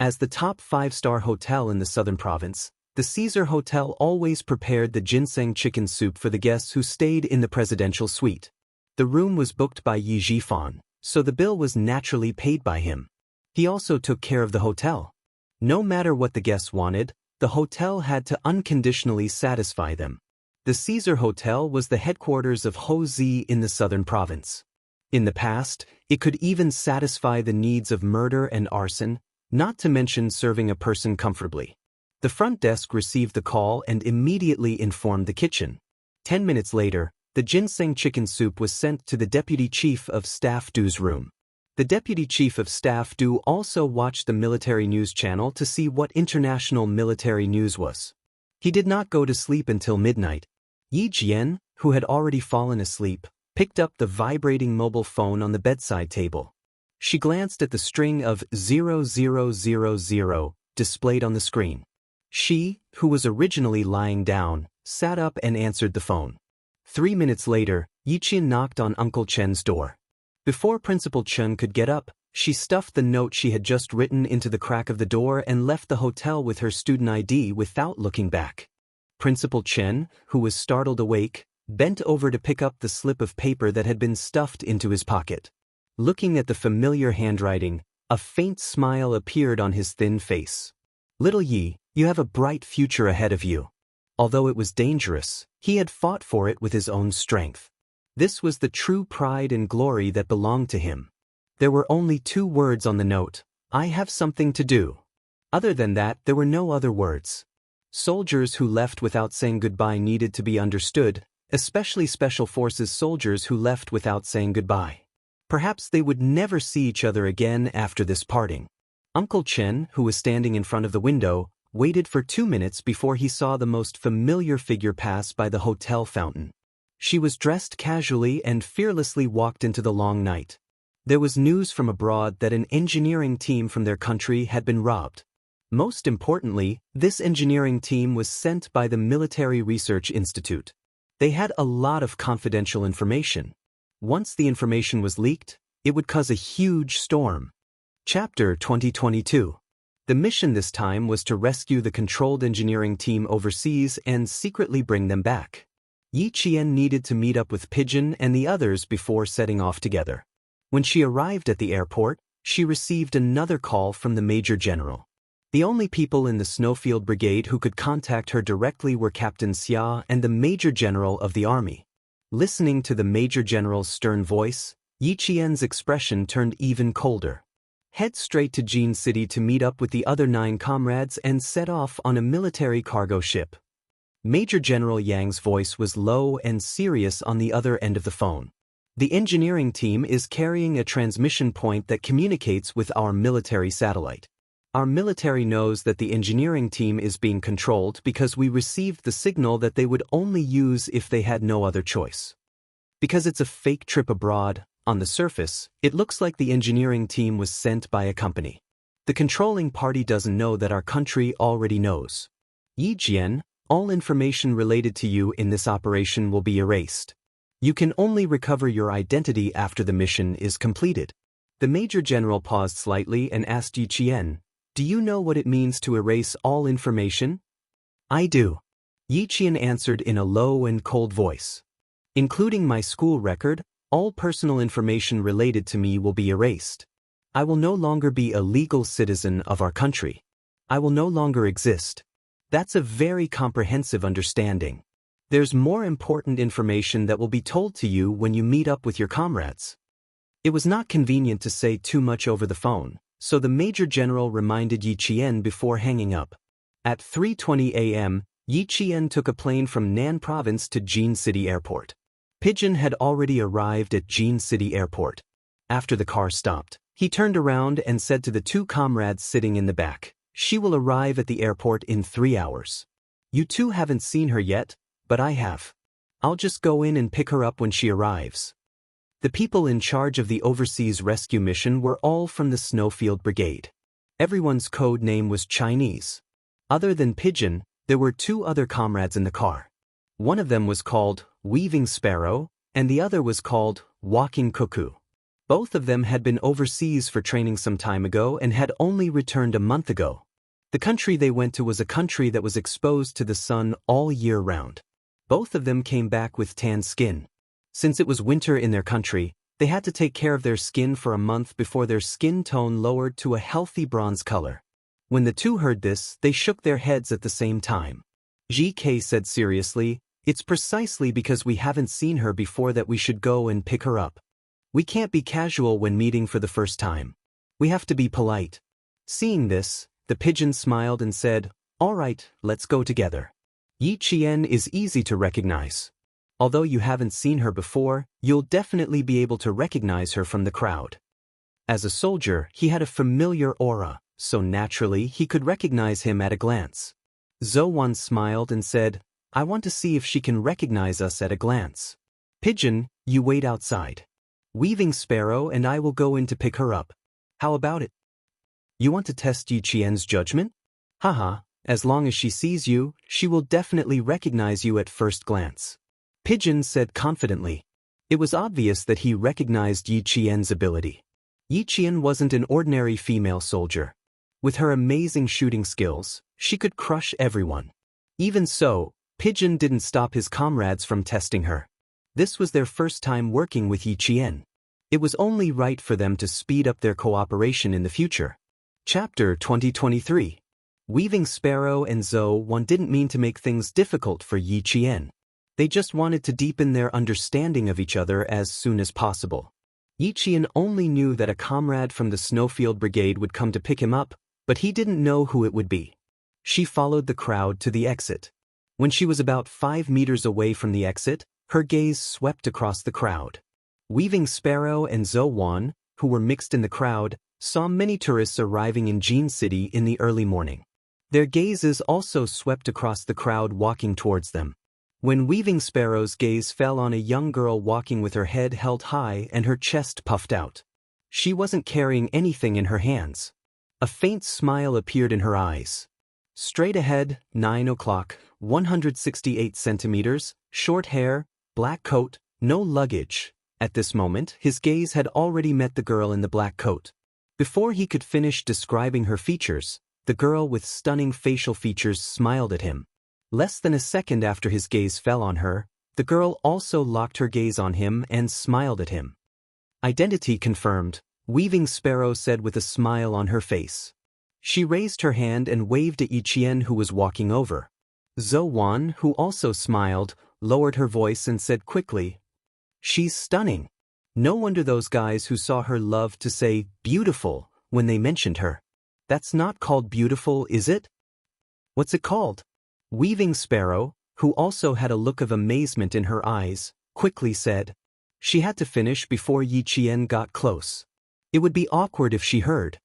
As the top 5-star hotel in the southern province, the Caesar Hotel always prepared the ginseng chicken soup for the guests who stayed in the presidential suite. The room was booked by Yi Jifan, so the bill was naturally paid by him. He also took care of the hotel. No matter what the guests wanted, the hotel had to unconditionally satisfy them. The Caesar Hotel was the headquarters of Hozi in the southern province. In the past, it could even satisfy the needs of murder and arson, not to mention serving a person comfortably. The front desk received the call and immediately informed the kitchen. 10 minutes later, the ginseng chicken soup was sent to the Deputy Chief of Staff Du's room. The Deputy Chief of Staff Du also watched the military news channel to see what international military news was. He did not go to sleep until midnight. Yi Jian, who had already fallen asleep, picked up the vibrating mobile phone on the bedside table. She glanced at the string of 0000 displayed on the screen. She, who was originally lying down, sat up and answered the phone. 3 minutes later, Yiqian knocked on Uncle Chen's door. Before Principal Chen could get up, she stuffed the note she had just written into the crack of the door and left the hotel with her student ID without looking back. Principal Chen, who was startled awake, bent over to pick up the slip of paper that had been stuffed into his pocket. Looking at the familiar handwriting, a faint smile appeared on his thin face. Little Yi, you have a bright future ahead of you. Although it was dangerous, he had fought for it with his own strength. This was the true pride and glory that belonged to him. There were only 2 words on the note: I have something to do. Other than that, there were no other words. Soldiers who left without saying goodbye needed to be understood, especially Special Forces soldiers who left without saying goodbye. Perhaps they would never see each other again after this parting. Uncle Chen, who was standing in front of the window, waited for 2 minutes before he saw the most familiar figure pass by the hotel fountain. She was dressed casually and fearlessly walked into the long night. There was news from abroad that an engineering team from their country had been robbed. Most importantly, this engineering team was sent by the Military Research Institute. They had a lot of confidential information. Once the information was leaked, it would cause a huge storm. Chapter 2022. The mission this time was to rescue the controlled engineering team overseas and secretly bring them back. Yi Qian needed to meet up with Pigeon and the others before setting off together. When she arrived at the airport, she received another call from the Major General. The only people in the Snowfield Brigade who could contact her directly were Captain Xia and the Major General of the Army. Listening to the Major General's stern voice, Yi Qian's expression turned even colder. Head straight to Jin City to meet up with the other 9 comrades and set off on a military cargo ship. Major General Yang's voice was low and serious on the other end of the phone. The engineering team is carrying a transmission point that communicates with our military satellite. Our military knows that the engineering team is being controlled because we received the signal that they would only use if they had no other choice. Because it's a fake trip abroad, on the surface, it looks like the engineering team was sent by a company. The controlling party doesn't know that our country already knows. Yi Jian, all information related to you in this operation will be erased. You can only recover your identity after the mission is completed. The Major General paused slightly and asked Yi Qian, do you know what it means to erase all information? I do. Yi Qian answered in a low and cold voice. Including my school record, all personal information related to me will be erased. I will no longer be a legal citizen of our country. I will no longer exist. That's a very comprehensive understanding. There's more important information that will be told to you when you meet up with your comrades. It was not convenient to say too much over the phone, so the Major General reminded Yi Qian before hanging up. At 3:20 a.m., Yi Qian took a plane from Nan Province to Jin City Airport. Pigeon had already arrived at Jin City Airport. After the car stopped, he turned around and said to the 2 comrades sitting in the back, she will arrive at the airport in 3 hours. You 2 haven't seen her yet, but I have. I'll just go in and pick her up when she arrives. The people in charge of the overseas rescue mission were all from the Snowfield Brigade. Everyone's code name was Chinese. Other than Pigeon, there were 2 other comrades in the car. One of them was called Weaving Sparrow, and the other was called Walking Cuckoo. Both of them had been overseas for training some time ago and had only returned a month ago. The country they went to was a country that was exposed to the sun all year round. Both of them came back with tan skin. Since it was winter in their country, they had to take care of their skin for a month before their skin tone lowered to a healthy bronze color. When the 2 heard this, they shook their heads at the same time. GK said seriously, it's precisely because we haven't seen her before that we should go and pick her up. We can't be casual when meeting for the first time. We have to be polite. Seeing this, the Pigeon smiled and said, all right, let's go together. Yi Qian is easy to recognize. Although you haven't seen her before, you'll definitely be able to recognize her from the crowd. As a soldier, he had a familiar aura, so naturally he could recognize him at a glance. Zhou Wan smiled and said, I want to see if she can recognize us at a glance. Pigeon, you wait outside. Weaving Sparrow and I will go in to pick her up. How about it? You want to test Yi Qian's judgment? Haha, as long as she sees you, she will definitely recognize you at first glance. Pigeon said confidently. It was obvious that he recognized Yi Qian's ability. Yi Qian wasn't an ordinary female soldier. With her amazing shooting skills, she could crush everyone. Even so, Pigeon didn't stop his comrades from testing her. This was their first time working with Yi Qian. It was only right for them to speed up their cooperation in the future. Chapter 2023. Weaving Sparrow and Zhou Wan didn't mean to make things difficult for Yi Qian. They just wanted to deepen their understanding of each other as soon as possible. Yi Qian only knew that a comrade from the Snowfield Brigade would come to pick him up, but he didn't know who it would be. She followed the crowd to the exit. When she was about 5 meters away from the exit, her gaze swept across the crowd. Weaving Sparrow and Zhou Wan, who were mixed in the crowd, saw many tourists arriving in Jin City in the early morning. Their gazes also swept across the crowd walking towards them. When Weaving Sparrow's gaze fell on a young girl walking with her head held high and her chest puffed out. She wasn't carrying anything in her hands. A faint smile appeared in her eyes. Straight ahead, 9 o'clock, 168 centimeters, short hair, black coat, no luggage. At this moment, his gaze had already met the girl in the black coat. Before he could finish describing her features, the girl with stunning facial features smiled at him. Less than a second after his gaze fell on her, the girl also locked her gaze on him and smiled at him. Identity confirmed, Weaving Sparrow said with a smile on her face. She raised her hand and waved at Yi Qian, who was walking over. Zhou Wan, who also smiled, lowered her voice and said quickly, "She's stunning." No wonder those guys who saw her loved to say beautiful when they mentioned her. That's not called beautiful, is it? What's it called? Weaving Sparrow, who also had a look of amazement in her eyes, quickly said. She had to finish before Yi Qian got close. It would be awkward if she heard.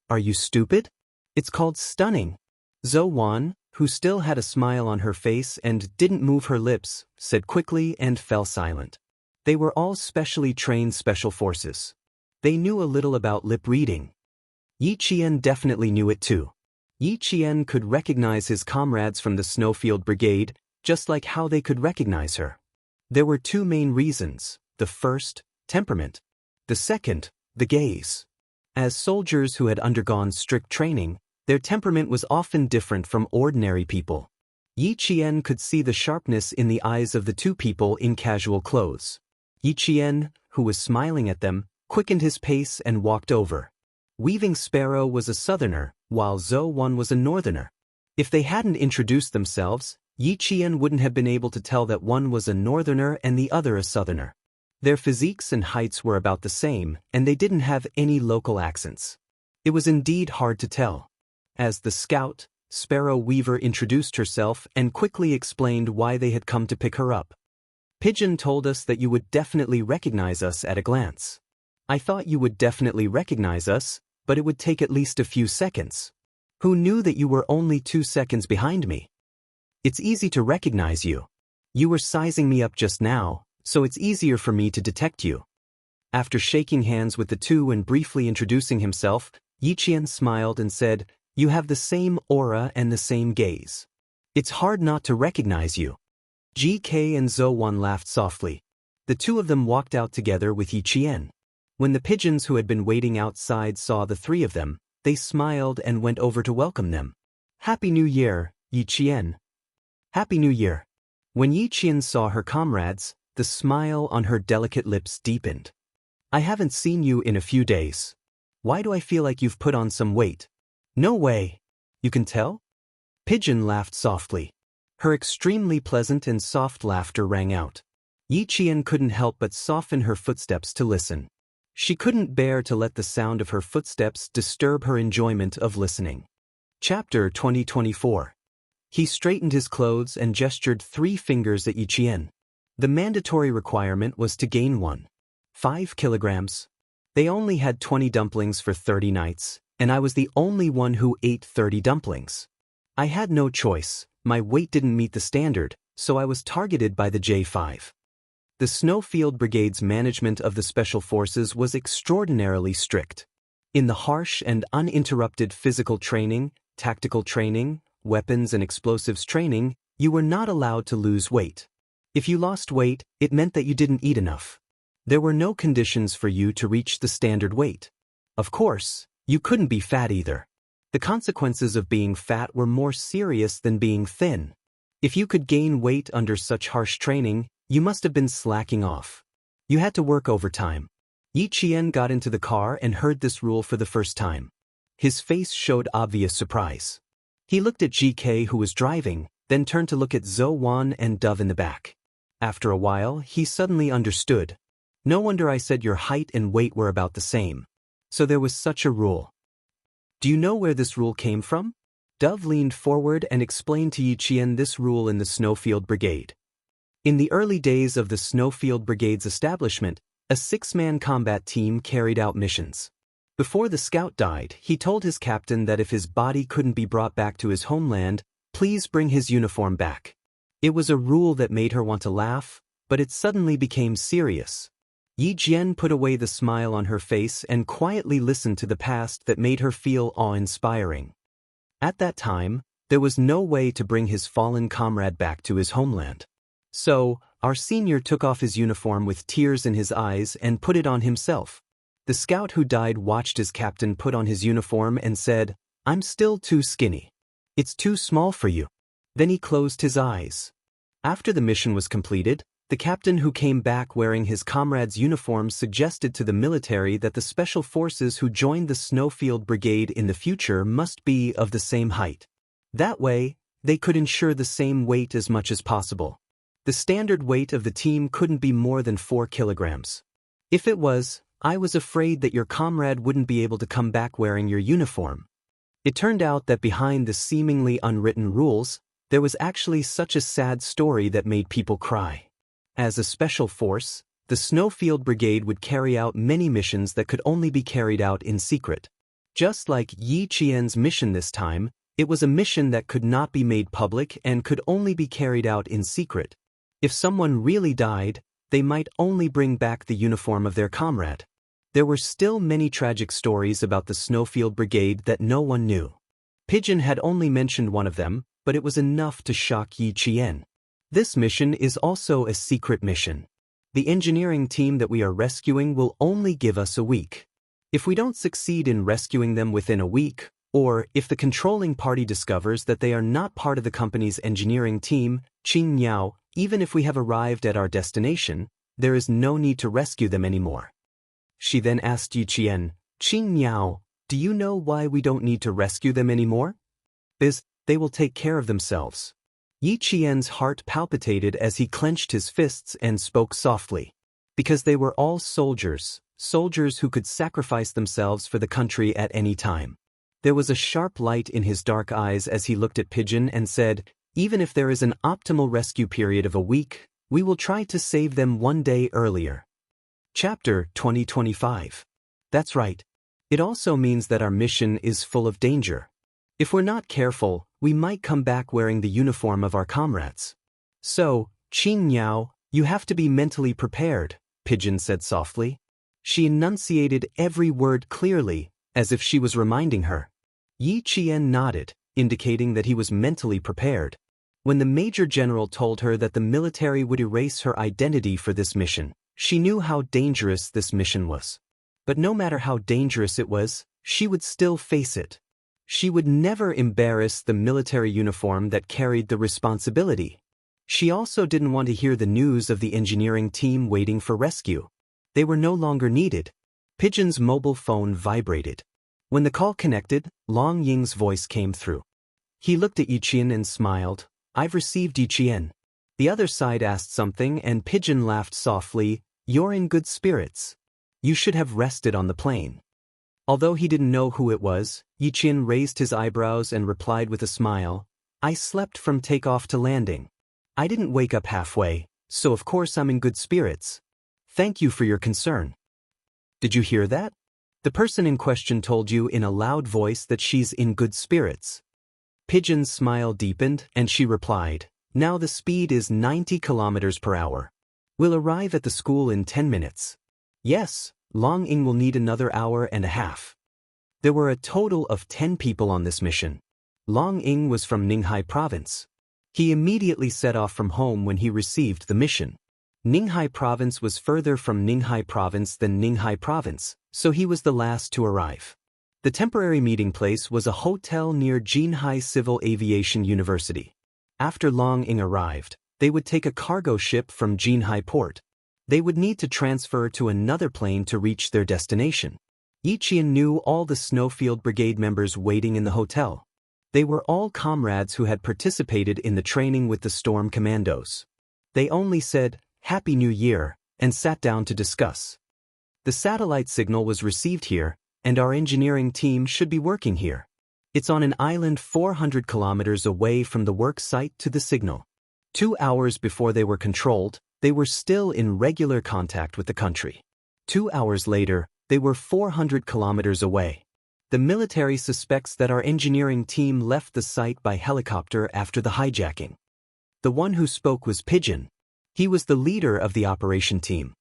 Are you stupid? It's called stunning. Zhou Wan, who still had a smile on her face and didn't move her lips, said quickly and fell silent. They were all specially trained special forces. They knew a little about lip reading. Yi Qian definitely knew it too. Yi Qian could recognize his comrades from the Snowfield Brigade, just like how they could recognize her. There were two main reasons. The first, temperament. The second, the gaze. As soldiers who had undergone strict training, their temperament was often different from ordinary people. Yi Qian could see the sharpness in the eyes of the two people in casual clothes. Yi Qian, who was smiling at them, quickened his pace and walked over. Weaving Sparrow was a southerner, while Zhou Wan was a northerner. If they hadn't introduced themselves, Yi Qian wouldn't have been able to tell that one was a northerner and the other a southerner. Their physiques and heights were about the same, and they didn't have any local accents. It was indeed hard to tell. As the scout, Sparrow Weaver introduced herself and quickly explained why they had come to pick her up. Pigeon told us that you would definitely recognize us at a glance. I thought you would definitely recognize us, but it would take at least a few seconds. Who knew that you were only 2 seconds behind me? It's easy to recognize you. You were sizing me up just now, so it's easier for me to detect you. After shaking hands with the two and briefly introducing himself, Yi Qian smiled and said, "You have the same aura and the same gaze. It's hard not to recognize you." GK and Zhou Wan laughed softly. The two of them walked out together with Yi Qian. When the pigeons who had been waiting outside saw the three of them, they smiled and went over to welcome them. "Happy New Year, Yi Qian." "Happy New Year." When Yi Qian saw her comrades, the smile on her delicate lips deepened. "I haven't seen you in a few days. Why do I feel like you've put on some weight?" "No way. You can tell?" Pigeon laughed softly. Her extremely pleasant and soft laughter rang out. Yi Qian couldn't help but soften her footsteps to listen. She couldn't bear to let the sound of her footsteps disturb her enjoyment of listening. Chapter 2024. He straightened his clothes and gestured 3 fingers at Yi Qian. The mandatory requirement was to gain 1.5 kilograms. They only had 20 dumplings for 30 nights, and I was the only one who ate 30 dumplings. I had no choice, my weight didn't meet the standard, so I was targeted by the J5. The Snowfield Brigade's management of the Special Forces was extraordinarily strict. In the harsh and uninterrupted physical training, tactical training, weapons and explosives training, you were not allowed to lose weight. If you lost weight, it meant that you didn't eat enough. There were no conditions for you to reach the standard weight. Of course, you couldn't be fat either. The consequences of being fat were more serious than being thin. If you could gain weight under such harsh training, you must have been slacking off. You had to work overtime. Yi Qian got into the car and heard this rule for the first time. His face showed obvious surprise. He looked at GK who was driving, then turned to look at Zhou Wan and Dove in the back. After a while, he suddenly understood. No wonder I said your height and weight were about the same. So there was such a rule. Do you know where this rule came from? Dove leaned forward and explained to Yi Qian this rule in the Snowfield Brigade. In the early days of the Snowfield Brigade's establishment, a 6-man combat team carried out missions. Before the scout died, he told his captain that if his body couldn't be brought back to his homeland, please bring his uniform back. It was a rule that made her want to laugh, but it suddenly became serious. Yi Jian put away the smile on her face and quietly listened to the past that made her feel awe-inspiring. At that time, there was no way to bring his fallen comrade back to his homeland. So, our senior took off his uniform with tears in his eyes and put it on himself. The scout who died watched his captain put on his uniform and said, "I'm still too skinny. It's too small for you." Then he closed his eyes. After the mission was completed, the captain who came back wearing his comrade's uniform suggested to the military that the special forces who joined the Snowfield Brigade in the future must be of the same height. That way, they could ensure the same weight as much as possible. The standard weight of the team couldn't be more than 4 kilograms. If it was, I was afraid that your comrade wouldn't be able to come back wearing your uniform. It turned out that behind the seemingly unwritten rules, there was actually such a sad story that made people cry. As a special force, the Snowfield Brigade would carry out many missions that could only be carried out in secret. Just like Yi Qian's mission this time, it was a mission that could not be made public and could only be carried out in secret. If someone really died, they might only bring back the uniform of their comrade. There were still many tragic stories about the Snowfield Brigade that no one knew. Pigeon had only mentioned one of them, but it was enough to shock Yi Qian. This mission is also a secret mission. The engineering team that we are rescuing will only give us a week. If we don't succeed in rescuing them within a week, or if the controlling party discovers that they are not part of the company's engineering team, Qing Niao, even if we have arrived at our destination, there is no need to rescue them anymore. She then asked Yi Qian, "Qing Niao, do you know why we don't need to rescue them anymore?" They will take care of themselves. Yi Qian's heart palpitated as he clenched his fists and spoke softly. Because they were all soldiers who could sacrifice themselves for the country at any time. There was a sharp light in his dark eyes as he looked at Pigeon and said, "Even if there is an optimal rescue period of a week, we will try to save them one day earlier." Chapter 2025. That's right. It also means that our mission is full of danger. If we're not careful, we might come back wearing the uniform of our comrades. So, Qing Niao, you have to be mentally prepared, Pigeon said softly. She enunciated every word clearly, as if she was reminding her. Yi Qian nodded, indicating that he was mentally prepared. When the Major General told her that the military would erase her identity for this mission, she knew how dangerous this mission was. But no matter how dangerous it was, she would still face it. She would never embarrass the military uniform that carried the responsibility. She also didn't want to hear the news of the engineering team waiting for rescue. They were no longer needed. Pigeon's mobile phone vibrated. When the call connected, Long Ying's voice came through. He looked at Yi Qian and smiled. "I've received, Yi Qian." The other side asked something and Pigeon laughed softly. "You're in good spirits. You should have rested on the plane." Although he didn't know who it was, Yi Qian raised his eyebrows and replied with a smile, "I slept from takeoff to landing. I didn't wake up halfway, so of course I'm in good spirits. Thank you for your concern." Did you hear that? The person in question told you in a loud voice that she's in good spirits. Pigeon's smile deepened and she replied, "Now the speed is 90 kilometers per hour. We'll arrive at the school in 10 minutes. Yes, Long Ying will need another hour and a half. There were a total of 10 people on this mission. Long Ying was from Ninghai Province. He immediately set off from home when he received the mission. Ninghai Province was further from Ninghai Province than Ninghai Province, so he was the last to arrive. The temporary meeting place was a hotel near Jianghu Civil Aviation University. After Long Ying arrived, they would take a cargo ship from Jianghu port. They would need to transfer to another plane to reach their destination. Yiqian knew all the Snowfield Brigade members waiting in the hotel. They were all comrades who had participated in the training with the Storm Commandos. They only said, "Happy New Year," and sat down to discuss. The satellite signal was received here, and our engineering team should be working here. It's on an island 400 kilometers away from the work site to the signal. 2 hours before they were controlled, they were still in regular contact with the country. 2 hours later, they were 400 kilometers away. The military suspects that our engineering team left the site by helicopter after the hijacking. The one who spoke was Pigeon. He was the leader of the operation team.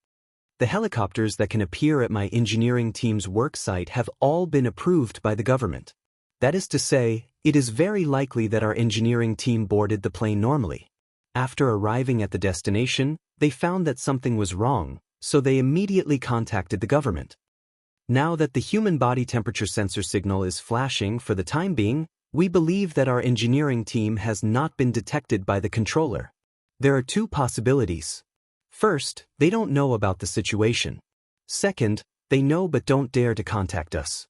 The helicopters that can appear at my engineering team's work site have all been approved by the government. That is to say, it is very likely that our engineering team boarded the plane normally. After arriving at the destination, they found that something was wrong, so they immediately contacted the government. Now that the human body temperature sensor signal is flashing for the time being, we believe that our engineering team has not been detected by the controller. There are two possibilities. First, they don't know about the situation. Second, they know but don't dare to contact us.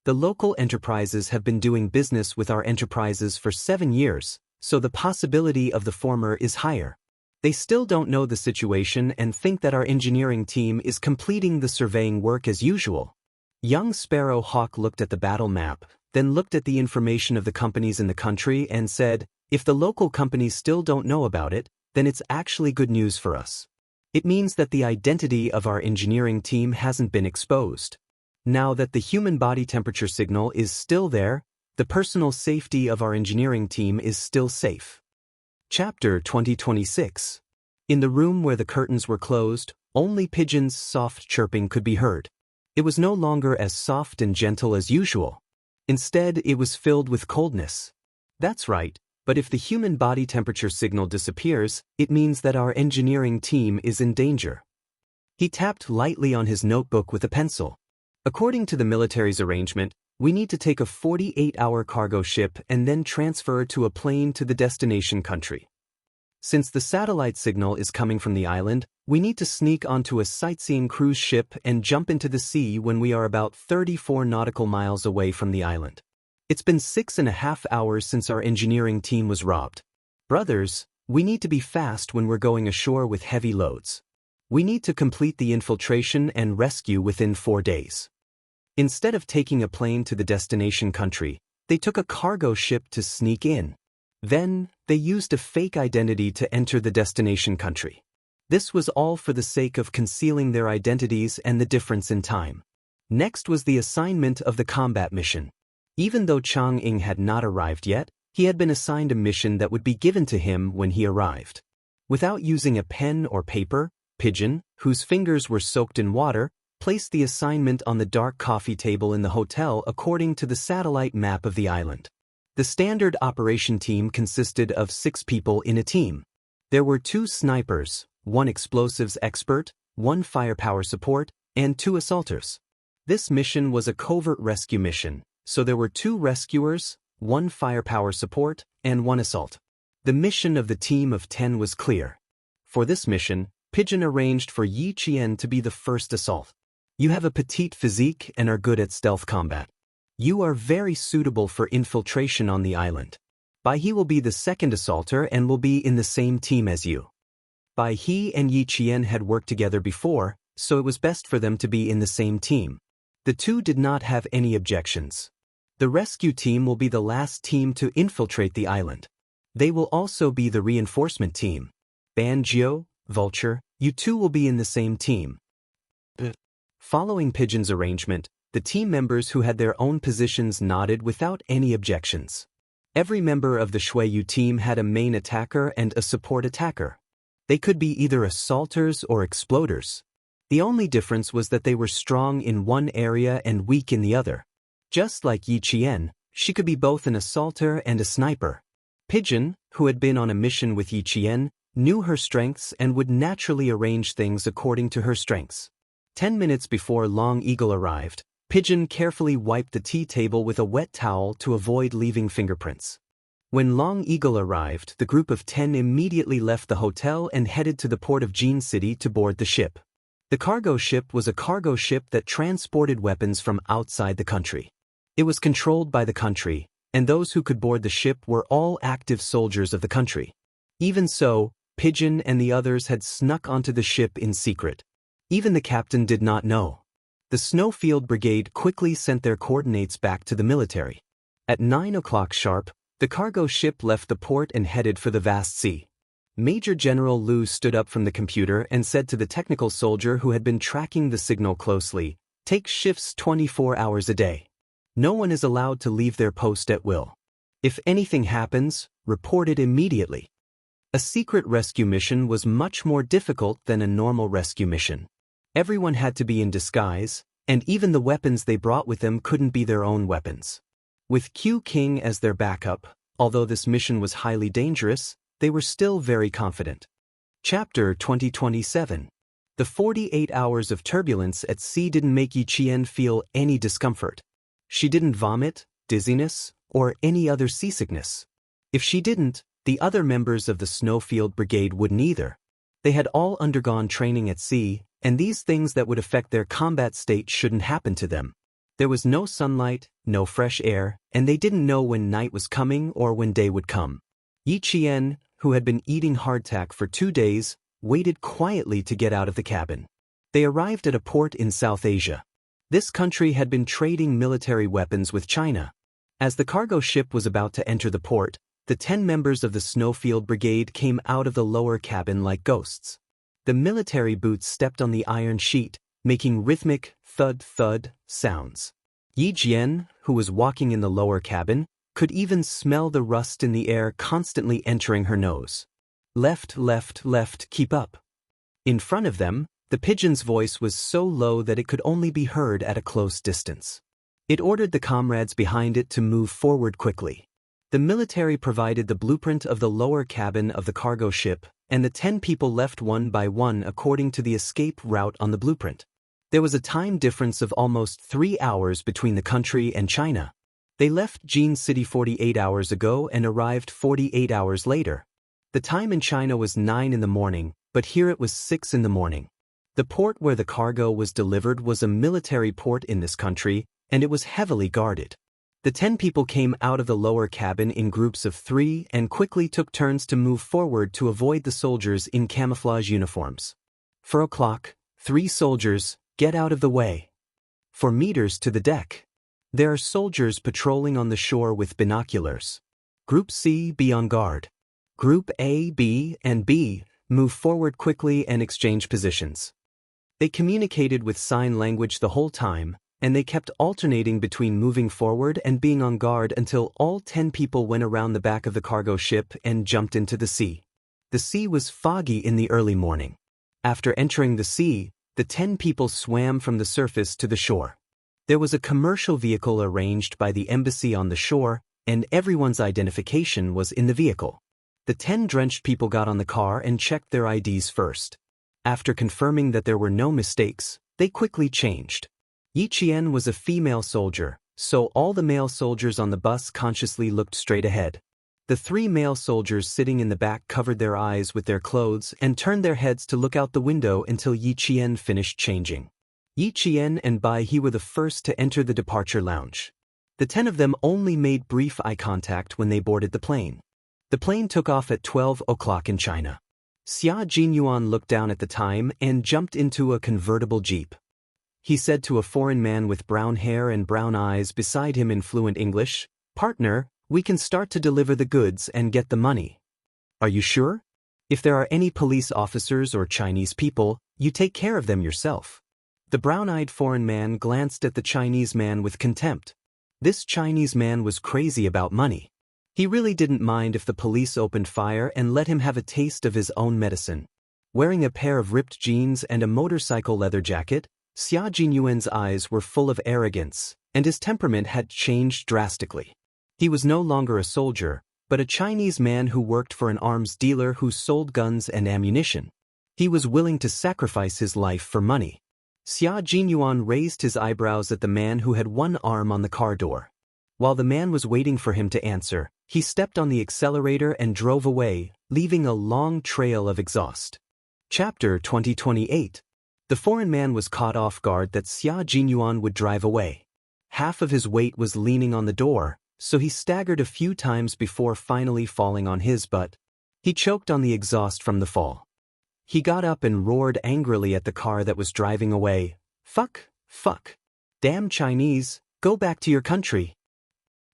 The local enterprises have been doing business with our enterprises for 7 years, so the possibility of the former is higher. They still don't know the situation and think that our engineering team is completing the surveying work as usual. Young Sparrow Hawk looked at the battle map, then looked at the information of the companies in the country and said, "If the local companies still don't know about it, then it's actually good news for us. It means that the identity of our engineering team hasn't been exposed. Now that the human body temperature signal is still there, the personal safety of our engineering team is still safe." Chapter 2026. In the room where the curtains were closed, only Pigeon's soft chirping could be heard. It was no longer as soft and gentle as usual. Instead, it was filled with coldness. That's right, but if the human body temperature signal disappears, it means that our engineering team is in danger. He tapped lightly on his notebook with a pencil. According to the military's arrangement, we need to take a 48-hour cargo ship and then transfer to a plane to the destination country. Since the satellite signal is coming from the island, we need to sneak onto a sightseeing cruise ship and jump into the sea when we are about 34 nautical miles away from the island. It's been 6.5 hours since our engineering team was robbed. Brothers, we need to be fast when we're going ashore with heavy loads. We need to complete the infiltration and rescue within 4 days. Instead of taking a plane to the destination country, they took a cargo ship to sneak in. Then, they used a fake identity to enter the destination country. This was all for the sake of concealing their identities and the difference in time. Next was the assignment of the combat mission. Even though Chang Ying had not arrived yet, he had been assigned a mission that would be given to him when he arrived. Without using a pen or paper, Pigeon, whose fingers were soaked in water, placed the assignment on the dark coffee table in the hotel according to the satellite map of the island. The standard operation team consisted of 6 people in a team. There were 2 snipers, 1 explosives expert, 1 firepower support, and 2 assaulters. This mission was a covert rescue mission, so there were 2 rescuers, 1 firepower support, and 1 assault. The mission of the team of 10 was clear. For this mission, Pigeon arranged for Yiqian to be the first assault. You have a petite physique and are good at stealth combat. You are very suitable for infiltration on the island. Bai He will be the second assaulter and will be in the same team as you. Bai He and Yiqian had worked together before, so it was best for them to be in the same team. The 2 did not have any objections. The rescue team will be the last team to infiltrate the island. They will also be the reinforcement team. Banjo, Vulture, you 2 will be in the same team. Following Pigeon's arrangement, the team members who had their own positions nodded without any objections. Every member of the Shuiyu team had a main attacker and a support attacker. They could be either assaulters or exploders. The only difference was that they were strong in one area and weak in the other. Just like Yi Qian, she could be both an assaulter and a sniper. Pigeon, who had been on a mission with Yi Qian, knew her strengths and would naturally arrange things according to her strengths. 10 minutes before Long Eagle arrived, Pigeon carefully wiped the tea table with a wet towel to avoid leaving fingerprints. When Long Eagle arrived, the group of 10 immediately left the hotel and headed to the port of Jin City to board the ship. The cargo ship was a cargo ship that transported weapons from outside the country. It was controlled by the country, and those who could board the ship were all active soldiers of the country. Even so, Pigeon and the others had snuck onto the ship in secret. Even the captain did not know. The Snowfield Brigade quickly sent their coordinates back to the military. At 9 o'clock sharp, the cargo ship left the port and headed for the vast sea. Major General Liu stood up from the computer and said to the technical soldier who had been tracking the signal closely, "Take shifts 24 hours a day. No one is allowed to leave their post at will. If anything happens, report it immediately." A secret rescue mission was much more difficult than a normal rescue mission. Everyone had to be in disguise, and even the weapons they brought with them couldn't be their own weapons. With Q King as their backup, although this mission was highly dangerous, they were still very confident. Chapter 2027. The 48 hours of turbulence at sea didn't make Yi Qian feel any discomfort. She didn't vomit, dizziness, or any other seasickness. If she didn't, the other members of the Snowfield Brigade wouldn't either. They had all undergone training at sea, and these things that would affect their combat state shouldn't happen to them. There was no sunlight, no fresh air, and they didn't know when night was coming or when day would come. Yi Qian, who had been eating hardtack for 2 days, waited quietly to get out of the cabin. They arrived at a port in South Asia. This country had been trading military weapons with China. As the cargo ship was about to enter the port, the 10 members of the Snowfield Brigade came out of the lower cabin like ghosts. The military boots stepped on the iron sheet, making rhythmic thud-thud sounds. Yi Jian, who was walking in the lower cabin, could even smell the rust in the air constantly entering her nose. Left, left, left, keep up. In front of them, the pigeon's voice was so low that it could only be heard at a close distance. It ordered the comrades behind it to move forward quickly. The military provided the blueprint of the lower cabin of the cargo ship, and the 10 people left one by one according to the escape route on the blueprint. There was a time difference of almost 3 hours between the country and China. They left Jin City 48 hours ago and arrived 48 hours later. The time in China was 9 in the morning, but here it was 6 in the morning. The port where the cargo was delivered was a military port in this country, and it was heavily guarded. The 10 people came out of the lower cabin in groups of 3 and quickly took turns to move forward to avoid the soldiers in camouflage uniforms. 4 o'clock, 3 soldiers, get out of the way. 4 meters to the deck. There are soldiers patrolling on the shore with binoculars. Group C, be on guard. Group A, B, and B, move forward quickly and exchange positions. They communicated with sign language the whole time, and they kept alternating between moving forward and being on guard until all 10 people went around the back of the cargo ship and jumped into the sea. The sea was foggy in the early morning. After entering the sea, the 10 people swam from the surface to the shore. There was a commercial vehicle arranged by the embassy on the shore, and everyone's identification was in the vehicle. The 10 drenched people got on the car and checked their IDs first. After confirming that there were no mistakes, they quickly changed. Yi Qian was a female soldier, so all the male soldiers on the bus consciously looked straight ahead. The 3 male soldiers sitting in the back covered their eyes with their clothes and turned their heads to look out the window until Yi Qian finished changing. Yi Qian and Bai He were the first to enter the departure lounge. The 10 of them only made brief eye contact when they boarded the plane. The plane took off at 12 o'clock in China. Xia Jinyuan looked down at the time and jumped into a convertible jeep. He said to a foreign man with brown hair and brown eyes beside him in fluent English, "Partner, we can start to deliver the goods and get the money. Are you sure? If there are any police officers or Chinese people, you take care of them yourself." The brown-eyed foreign man glanced at the Chinese man with contempt. This Chinese man was crazy about money. He really didn't mind if the police opened fire and let him have a taste of his own medicine. Wearing a pair of ripped jeans and a motorcycle leather jacket, Xia Jinyuan's eyes were full of arrogance, and his temperament had changed drastically. He was no longer a soldier, but a Chinese man who worked for an arms dealer who sold guns and ammunition. He was willing to sacrifice his life for money. Xia Jinyuan raised his eyebrows at the man who had one arm on the car door. While the man was waiting for him to answer, he stepped on the accelerator and drove away, leaving a long trail of exhaust. Chapter 2028. The foreign man was caught off guard that Xia Jinyuan would drive away. Half of his weight was leaning on the door, so he staggered a few times before finally falling on his butt. He choked on the exhaust from the fall. He got up and roared angrily at the car that was driving away. Fuck, fuck. Damn Chinese, go back to your country.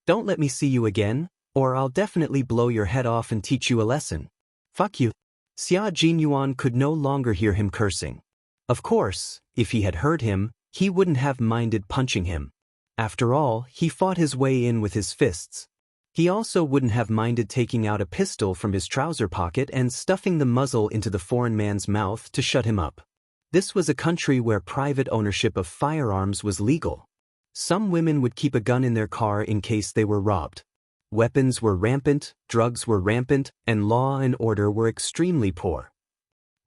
Don't let me see you again, or I'll definitely blow your head off and teach you a lesson. Fuck you. Xia Jinyuan could no longer hear him cursing. Of course, if he had heard him, he wouldn't have minded punching him. After all, he fought his way in with his fists. He also wouldn't have minded taking out a pistol from his trouser pocket and stuffing the muzzle into the foreign man's mouth to shut him up. This was a country where private ownership of firearms was legal. Some women would keep a gun in their car in case they were robbed. Weapons were rampant, drugs were rampant, and law and order were extremely poor.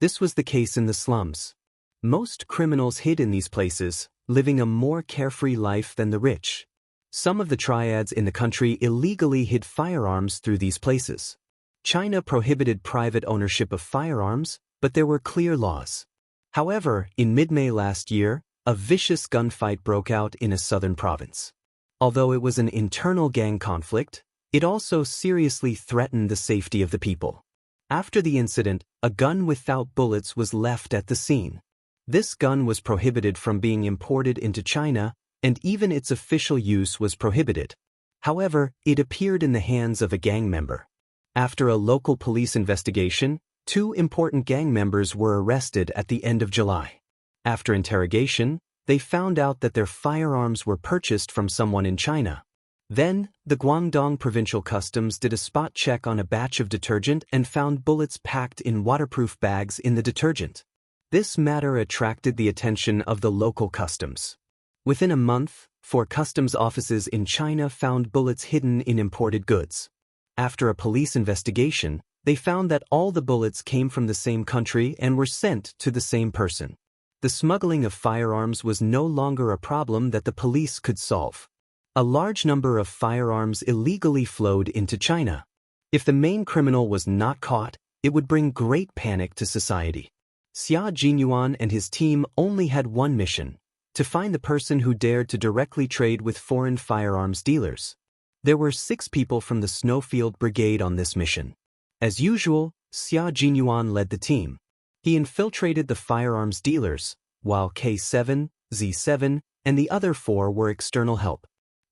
This was the case in the slums. Most criminals hid in these places, living a more carefree life than the rich. Some of the triads in the country illegally hid firearms through these places. China prohibited private ownership of firearms, but there were clear laws. However, in mid-May last year, a vicious gunfight broke out in a southern province. Although it was an internal gang conflict, it also seriously threatened the safety of the people. After the incident, a gun without bullets was left at the scene. This gun was prohibited from being imported into China, and even its official use was prohibited. However, it appeared in the hands of a gang member. After a local police investigation, 2 important gang members were arrested at the end of July. After interrogation, they found out that their firearms were purchased from someone in China. Then, the Guangdong Provincial Customs did a spot check on a batch of detergent and found bullets packed in waterproof bags in the detergent. This matter attracted the attention of the local customs. Within a month, 4 customs offices in China found bullets hidden in imported goods. After a police investigation, they found that all the bullets came from the same country and were sent to the same person. The smuggling of firearms was no longer a problem that the police could solve. A large number of firearms illegally flowed into China. If the main criminal was not caught, it would bring great panic to society. Xia Jinyuan and his team only had one mission: to find the person who dared to directly trade with foreign firearms dealers. There were 6 people from the Snowfield Brigade on this mission. As usual, Xia Jinyuan led the team. He infiltrated the firearms dealers, while K7, Z7, and the other 4 were external help.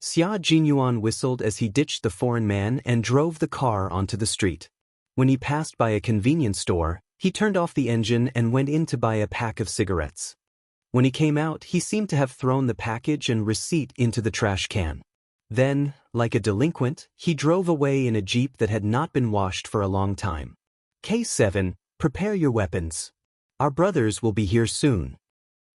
Xia Jinyuan whistled as he ditched the foreign man and drove the car onto the street. When he passed by a convenience store, he turned off the engine and went in to buy a pack of cigarettes. When he came out, he seemed to have thrown the package and receipt into the trash can. Then, like a delinquent, he drove away in a jeep that had not been washed for a long time. K7, prepare your weapons. Our brothers will be here soon.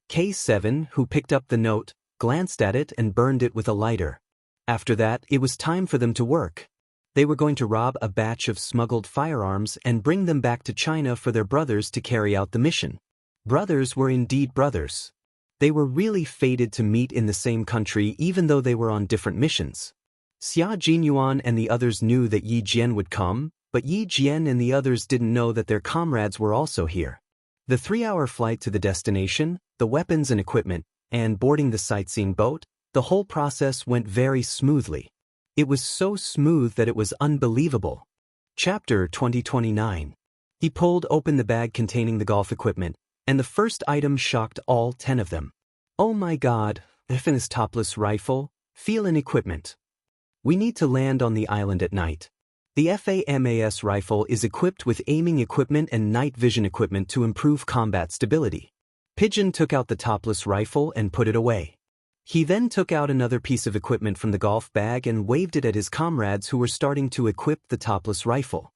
K7, who picked up the note, glanced at it and burned it with a lighter. After that, it was time for them to work. They were going to rob a batch of smuggled firearms and bring them back to China for their brothers to carry out the mission. Brothers were indeed brothers. They were really fated to meet in the same country even though they were on different missions. Xia Jinyuan and the others knew that Yi Jian would come, but Yi Jian and the others didn't know that their comrades were also here. The 3-hour flight to the destination, the weapons and equipment, and boarding the sightseeing boat, the whole process went very smoothly. It was so smooth that it was unbelievable. Chapter 2029. He pulled open the bag containing the golf equipment, and the first item shocked all 10 of them. Oh my god, this topless rifle, feel and equipment. We need to land on the island at night. The FAMAS rifle is equipped with aiming equipment and night vision equipment to improve combat stability. Pigeon took out the topless rifle and put it away. He then took out another piece of equipment from the golf bag and waved it at his comrades who were starting to equip the topless rifle.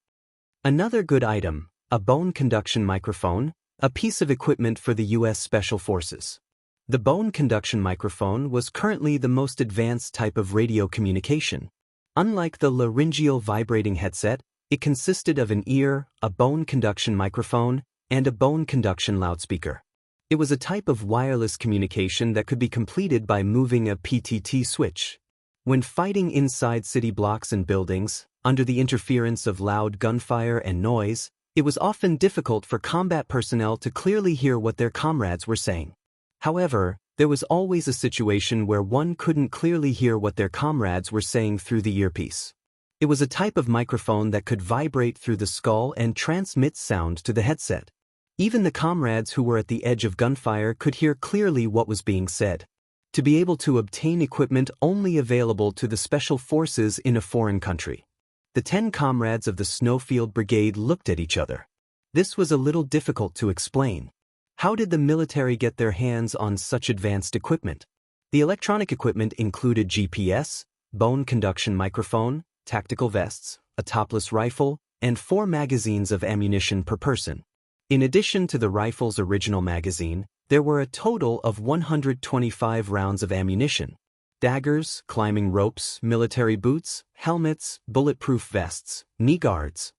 Another good item, a bone conduction microphone, a piece of equipment for the U.S. Special Forces. The bone conduction microphone was currently the most advanced type of radio communication. Unlike the laryngeal vibrating headset, it consisted of an ear, a bone conduction microphone, and a bone conduction loudspeaker. It was a type of wireless communication that could be completed by moving a PTT switch. When fighting inside city blocks and buildings, under the interference of loud gunfire and noise, it was often difficult for combat personnel to clearly hear what their comrades were saying. However, there was always a situation where one couldn't clearly hear what their comrades were saying through the earpiece. It was a type of microphone that could vibrate through the skull and transmit sound to the headset. Even the comrades who were at the edge of gunfire could hear clearly what was being said. To be able to obtain equipment only available to the special forces in a foreign country. The 10 comrades of the Snowfield Brigade looked at each other. This was a little difficult to explain. How did the military get their hands on such advanced equipment? The electronic equipment included GPS, bone conduction microphone, tactical vests, a topless rifle, and 4 magazines of ammunition per person. In addition to the rifle's original magazine, there were a total of 125 rounds of ammunition. Daggers, climbing ropes, military boots, helmets, bulletproof vests, knee guards.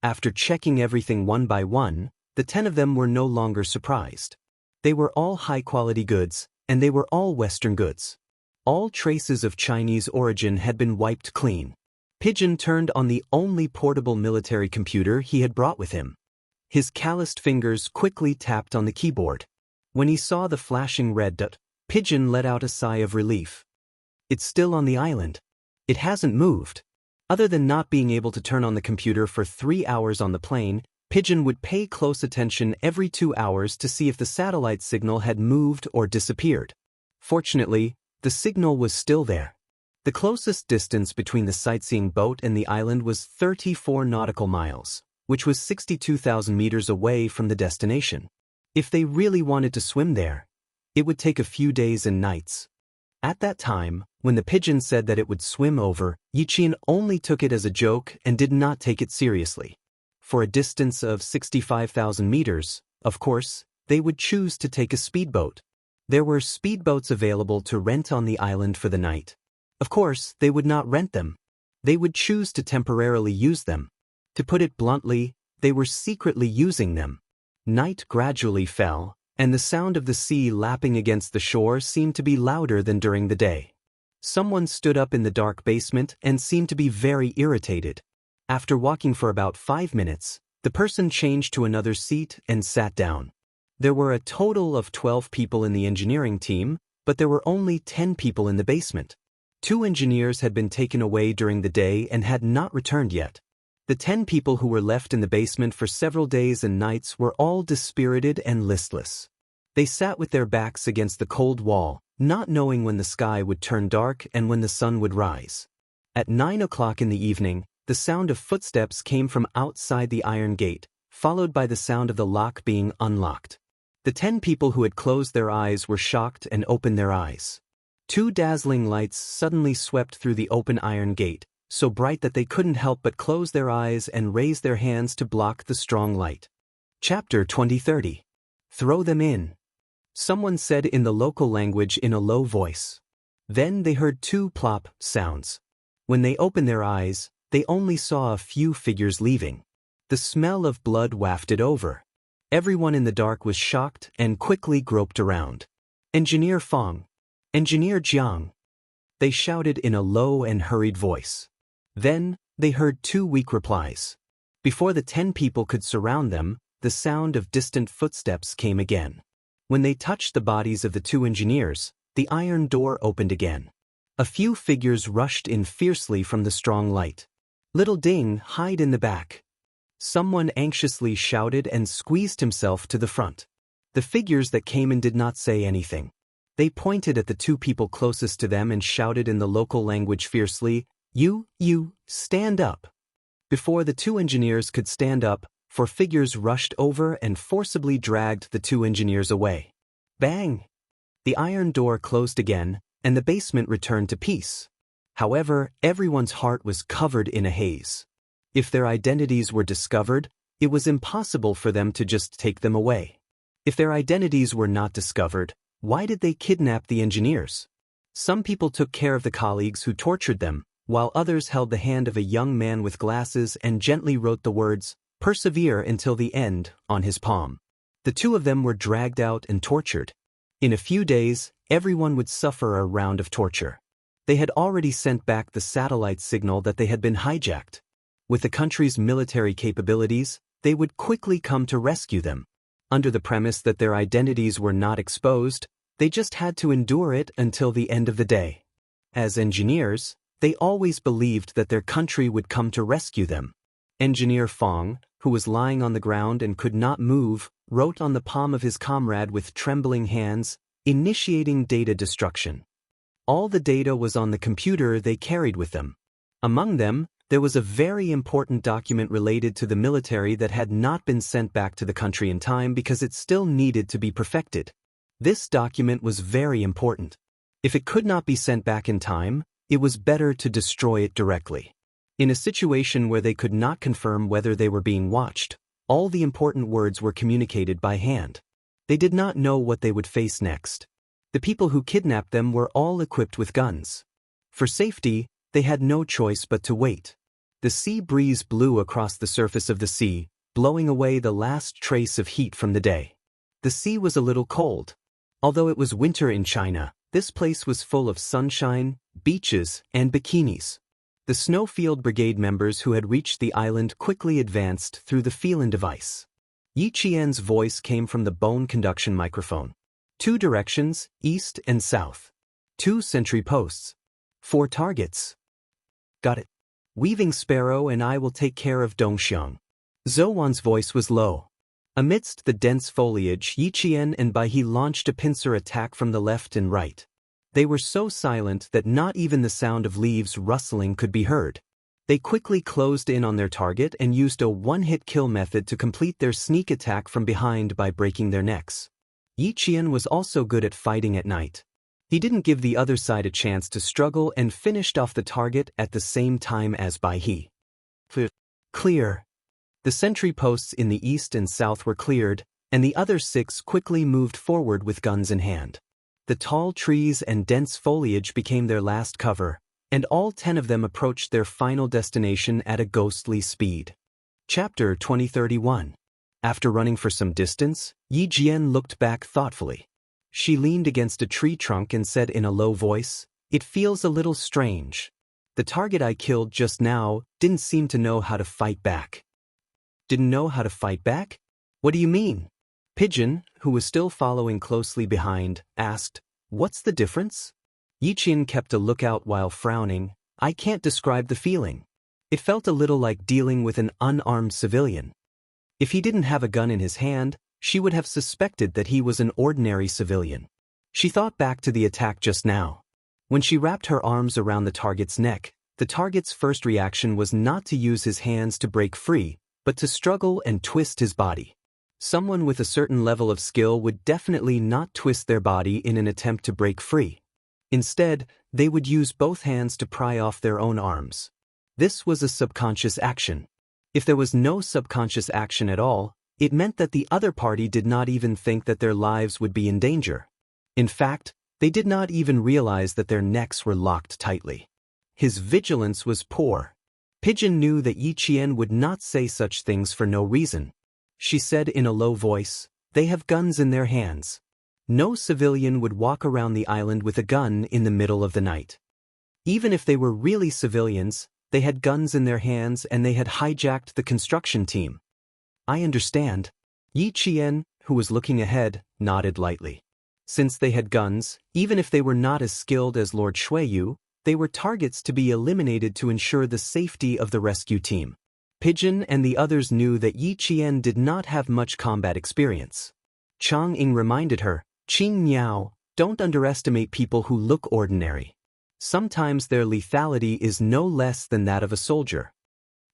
After checking everything one by one, the 10 of them were no longer surprised. They were all high-quality goods, and they were all Western goods. All traces of Chinese origin had been wiped clean. Pigeon turned on the only portable military computer he had brought with him. His calloused fingers quickly tapped on the keyboard. When he saw the flashing red dot, Pigeon let out a sigh of relief. It's still on the island. It hasn't moved. Other than not being able to turn on the computer for 3 hours on the plane, Pigeon would pay close attention every 2 hours to see if the satellite signal had moved or disappeared. Fortunately, the signal was still there. The closest distance between the sightseeing boat and the island was 34 nautical miles, which was 62,000 meters away from the destination. If they really wanted to swim there, it would take a few days and nights. At that time, when the Pigeon said that it would swim over, Yiqian only took it as a joke and did not take it seriously. For a distance of 65,000 meters, of course, they would choose to take a speedboat. There were speedboats available to rent on the island for the night. Of course, they would not rent them. They would choose to temporarily use them. To put it bluntly, they were secretly using them. Night gradually fell, and the sound of the sea lapping against the shore seemed to be louder than during the day. Someone stood up in the dark basement and seemed to be very irritated. After walking for about 5 minutes, the person changed to another seat and sat down. There were a total of 12 people in the engineering team, but there were only 10 people in the basement. 2 engineers had been taken away during the day and had not returned yet. The 10 people who were left in the basement for several days and nights were all dispirited and listless. They sat with their backs against the cold wall, not knowing when the sky would turn dark and when the sun would rise. At 9 o'clock in the evening, the sound of footsteps came from outside the iron gate, followed by the sound of the lock being unlocked. The 10 people who had closed their eyes were shocked and opened their eyes. 2 dazzling lights suddenly swept through the open iron gate, so bright that they couldn't help but close their eyes and raise their hands to block the strong light. Chapter 2030. Throw them in. Someone said in the local language in a low voice. Then they heard 2 plop sounds. When they opened their eyes, they only saw a few figures leaving. The smell of blood wafted over. Everyone in the dark was shocked and quickly groped around. Engineer Fong. Engineer Jiang. They shouted in a low and hurried voice. Then, they heard 2 weak replies. Before the 10 people could surround them, the sound of distant footsteps came again. When they touched the bodies of the 2 engineers, the iron door opened again. A few figures rushed in fiercely from the strong light. Little Ding, hide in the back. Someone anxiously shouted and squeezed himself to the front. The figures that came in did not say anything. They pointed at the 2 people closest to them and shouted in the local language fiercely, You, stand up. Before the 2 engineers could stand up, 4 figures rushed over and forcibly dragged the 2 engineers away. Bang! The iron door closed again, and the basement returned to peace. However, everyone's heart was covered in a haze. If their identities were discovered, it was impossible for them to just take them away. If their identities were not discovered, why did they kidnap the engineers? Some people took care of the colleagues who tortured them, while others held the hand of a young man with glasses and gently wrote the words, "Persevere until the end," on his palm. The two of them were dragged out and tortured. In a few days, everyone would suffer a round of torture. They had already sent back the satellite signal that they had been hijacked. With the country's military capabilities, they would quickly come to rescue them. Under the premise that their identities were not exposed, they just had to endure it until the end of the day. As engineers, they always believed that their country would come to rescue them. Engineer Fong, who was lying on the ground and could not move, wrote on the palm of his comrade with trembling hands, "Initiating data destruction." All the data was on the computer they carried with them. Among them, there was a very important document related to the military that had not been sent back to the country in time because it still needed to be perfected. This document was very important. If it could not be sent back in time, it was better to destroy it directly. In a situation where they could not confirm whether they were being watched, all the important words were communicated by hand. They did not know what they would face next. The people who kidnapped them were all equipped with guns. For safety, they had no choice but to wait. The sea breeze blew across the surface of the sea, blowing away the last trace of heat from the day. The sea was a little cold. Although it was winter in China, this place was full of sunshine, beaches, and bikinis. The Snowfield Brigade members who had reached the island quickly advanced through the feel-in device. Yi Qian's voice came from the bone conduction microphone. 2 directions, east and south. 2 sentry posts. 4 targets. Got it. Weaving Sparrow and I will take care of Dongxiang. Zhou Wan's voice was low. Amidst the dense foliage, Yi Qian and Bai He launched a pincer attack from the left and right. They were so silent that not even the sound of leaves rustling could be heard. They quickly closed in on their target and used a one-hit kill method to complete their sneak attack from behind by breaking their necks. Yi Qian was also good at fighting at night. He didn't give the other side a chance to struggle and finished off the target at the same time as Bai He. Clear. The sentry posts in the east and south were cleared, and the other 6 quickly moved forward with guns in hand. The tall trees and dense foliage became their last cover, and all 10 of them approached their final destination at a ghostly speed. Chapter 2031. After running for some distance, Yi Jian looked back thoughtfully. She leaned against a tree trunk and said in a low voice, "It feels a little strange. The target I killed just now didn't seem to know how to fight back." Didn't know how to fight back? What do you mean? Pigeon, who was still following closely behind, asked, "What's the difference?" Yi Qian kept a lookout while frowning. "I can't describe the feeling. It felt a little like dealing with an unarmed civilian. If he didn't have a gun in his hand, she would have suspected that he was an ordinary civilian." She thought back to the attack just now. When she wrapped her arms around the target's neck, the target's first reaction was not to use his hands to break free, but to struggle and twist his body. Someone with a certain level of skill would definitely not twist their body in an attempt to break free. Instead, they would use both hands to pry off their own arms. This was a subconscious action. If there was no subconscious action at all, it meant that the other party did not even think that their lives would be in danger. In fact, they did not even realize that their necks were locked tightly. His vigilance was poor. Pigeon knew that Yi Qian would not say such things for no reason. She said in a low voice, "They have guns in their hands. No civilian would walk around the island with a gun in the middle of the night. Even if they were really civilians, they had guns in their hands and they had hijacked the construction team." "I understand." Yi Qian, who was looking ahead, nodded lightly. Since they had guns, even if they were not as skilled as Lord Shuiyu, they were targets to be eliminated to ensure the safety of the rescue team. Pigeon and the others knew that Yi Qian did not have much combat experience. Chang Ying reminded her, "Qing Miao, don't underestimate people who look ordinary. Sometimes their lethality is no less than that of a soldier."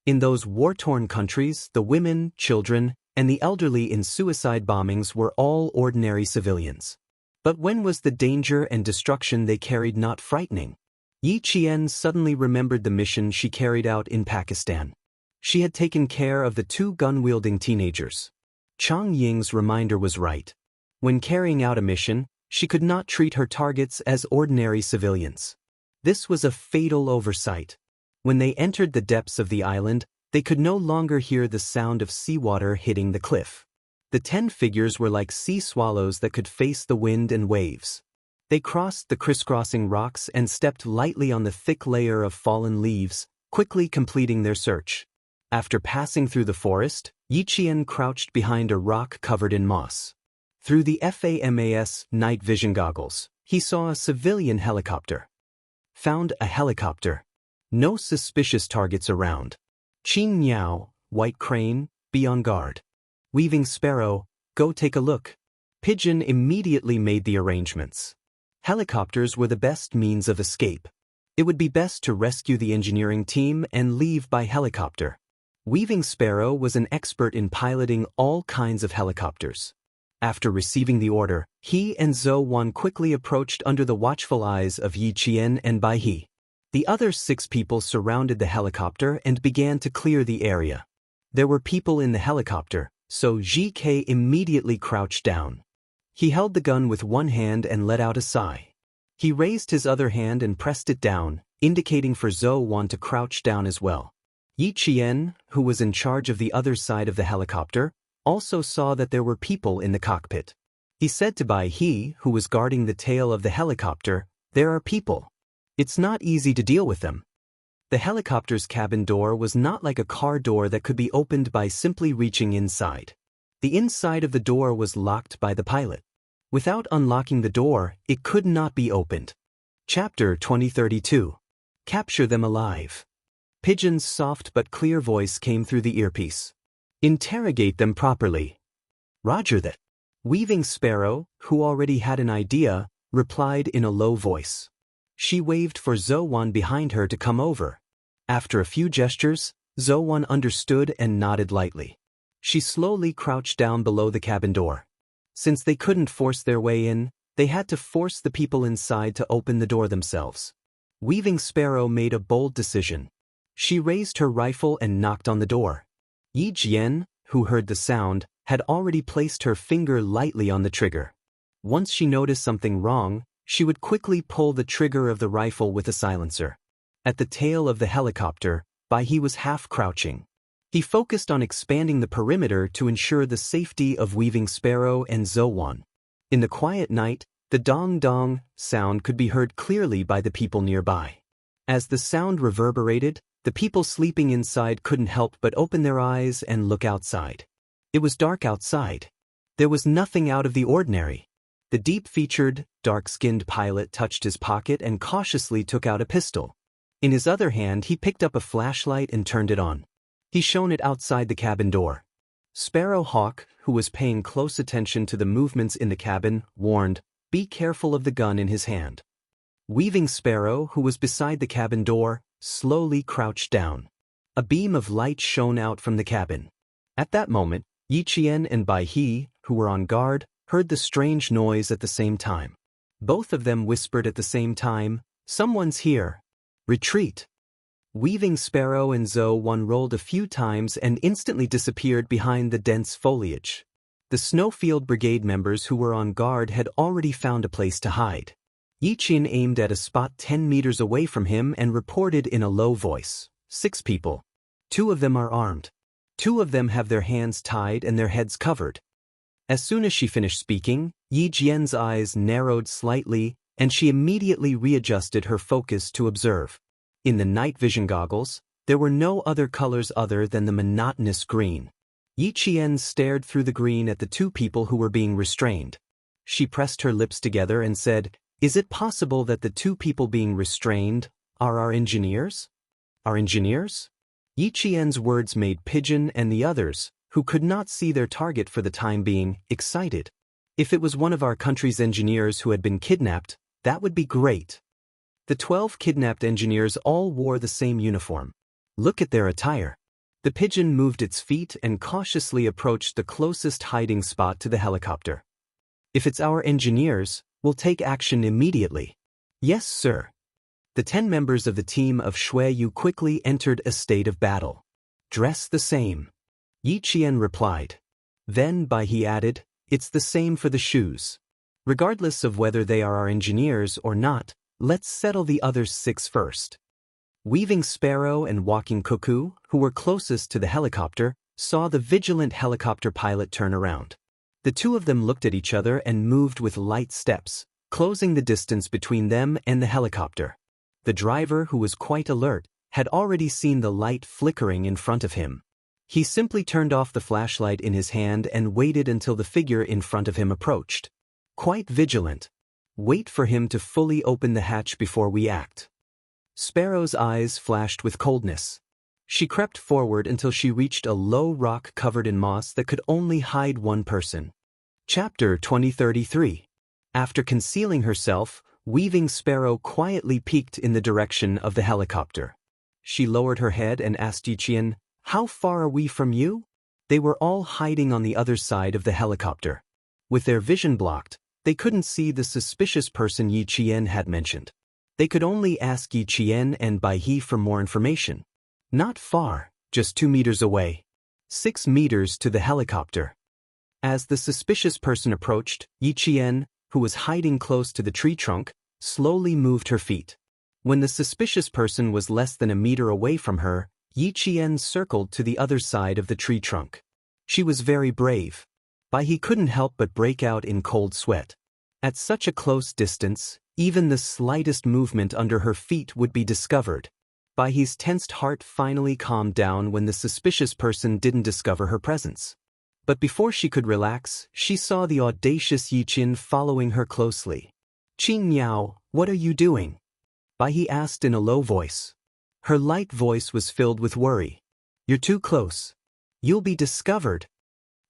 In those war-torn countries, the women, children, and the elderly in suicide bombings were all ordinary civilians. But when was the danger and destruction they carried not frightening? Yi Qian suddenly remembered the mission she carried out in Pakistan. She had taken care of the 2 gun-wielding teenagers. Chang Ying's reminder was right. When carrying out a mission, she could not treat her targets as ordinary civilians. This was a fatal oversight. When they entered the depths of the island, they could no longer hear the sound of seawater hitting the cliff. The 10 figures were like sea swallows that could face the wind and waves. They crossed the crisscrossing rocks and stepped lightly on the thick layer of fallen leaves, quickly completing their search. After passing through the forest, Yiqian crouched behind a rock covered in moss. Through the FAMAS night vision goggles, he saw a civilian helicopter. Found a helicopter. No suspicious targets around. Qin Niao, White Crane, be on guard. Weaving Sparrow, go take a look. Pigeon immediately made the arrangements. Helicopters were the best means of escape. It would be best to rescue the engineering team and leave by helicopter. Weaving Sparrow was an expert in piloting all kinds of helicopters. After receiving the order, he and Zhou Wan quickly approached under the watchful eyes of Yi Qian and Bai He. The other 6 people surrounded the helicopter and began to clear the area. There were people in the helicopter, so GK immediately crouched down. He held the gun with one hand and let out a sigh. He raised his other hand and pressed it down, indicating for Zhou Wan to crouch down as well. Yi Qian, who was in charge of the other side of the helicopter, also saw that there were people in the cockpit. He said to Bai He, who was guarding the tail of the helicopter, "There are people. It's not easy to deal with them." The helicopter's cabin door was not like a car door that could be opened by simply reaching inside. The inside of the door was locked by the pilot. Without unlocking the door, it could not be opened. Chapter 2032. Capture them alive. Pigeon's soft but clear voice came through the earpiece. Interrogate them properly. Roger that. Weaving Sparrow, who already had an idea, replied in a low voice. She waved for Zhou Wan behind her to come over. After a few gestures, Zhou Wan understood and nodded lightly. She slowly crouched down below the cabin door. Since they couldn't force their way in, they had to force the people inside to open the door themselves. Weaving Sparrow made a bold decision. She raised her rifle and knocked on the door. Yi Jian, who heard the sound, had already placed her finger lightly on the trigger. Once she noticed something wrong, she would quickly pull the trigger of the rifle with a silencer. At the tail of the helicopter, Bai He was half crouching. He focused on expanding the perimeter to ensure the safety of Weaving Sparrow and Zhou Wan. In the quiet night, the dong-dong sound could be heard clearly by the people nearby. As the sound reverberated, the people sleeping inside couldn't help but open their eyes and look outside. It was dark outside. There was nothing out of the ordinary. The deep-featured, dark-skinned pilot touched his pocket and cautiously took out a pistol. In his other hand, he picked up a flashlight and turned it on. He shone it outside the cabin door. Sparrow Hawk, who was paying close attention to the movements in the cabin, warned, "Be careful of the gun in his hand." Weaving Sparrow, who was beside the cabin door, slowly crouched down. A beam of light shone out from the cabin. At that moment, Yi Qian and Bai He, who were on guard, heard the strange noise at the same time. Both of them whispered at the same time, "Someone's here. Retreat." Weaving Sparrow and Zhou Wan rolled a few times and instantly disappeared behind the dense foliage. The Snowfield Brigade members who were on guard had already found a place to hide. Yi Qian aimed at a spot 10 meters away from him and reported in a low voice, "6 people. 2 of them are armed. 2 of them have their hands tied and their heads covered." As soon as she finished speaking, Yi Jian's eyes narrowed slightly, and she immediately readjusted her focus to observe. In the night vision goggles, there were no other colors other than the monotonous green. Yi Qian stared through the green at the 2 people who were being restrained. She pressed her lips together and said, "Is it possible that the 2 people being restrained are our engineers?" "Our engineers?" Yi Qian's words made Pigeon and the others, who could not see their target for the time being, excited. If it was one of our country's engineers who had been kidnapped, that would be great. The 12 kidnapped engineers all wore the same uniform. Look at their attire. The pigeon moved its feet and cautiously approached the closest hiding spot to the helicopter. "If it's our engineers, we'll take action immediately." "Yes, sir." The 10 members of the team of Shuiyu quickly entered a state of battle. "Dress the same." Yi Qian replied. Then Bai He added, It's the same for the shoes. Regardless of whether they are our engineers or not, let's settle the other 6 first. Weaving Sparrow and Walking Cuckoo, who were closest to the helicopter, saw the vigilant helicopter pilot turn around. The two of them looked at each other and moved with light steps, closing the distance between them and the helicopter. The driver, who was quite alert, had already seen the light flickering in front of him. He simply turned off the flashlight in his hand and waited until the figure in front of him approached. Quite vigilant. Wait for him to fully open the hatch before we act. Sparrow's eyes flashed with coldness. She crept forward until she reached a low rock covered in moss that could only hide one person. Chapter 2033. After concealing herself, Weaving Sparrow quietly peeked in the direction of the helicopter. She lowered her head and asked Yiqian, "How far are we from you?" They were all hiding on the other side of the helicopter. With their vision blocked, they couldn't see the suspicious person Yiqian had mentioned. They could only ask Yiqian and Bai He for more information. Not far, just 2 meters away. 6 meters to the helicopter. As the suspicious person approached, Yiqian, who was hiding close to the tree trunk, slowly moved her feet. When the suspicious person was less than a meter away from her, Yiqian circled to the other side of the tree trunk. She was very brave. Bai He couldn't help but break out in cold sweat. At such a close distance, even the slightest movement under her feet would be discovered. Bai He's tensed heart finally calmed down when the suspicious person didn't discover her presence. But before she could relax, she saw the audacious Yiqian following her closely. "Qing Miao, what are you doing?" Bai He asked in a low voice. Her light voice was filled with worry. "You're too close. You'll be discovered."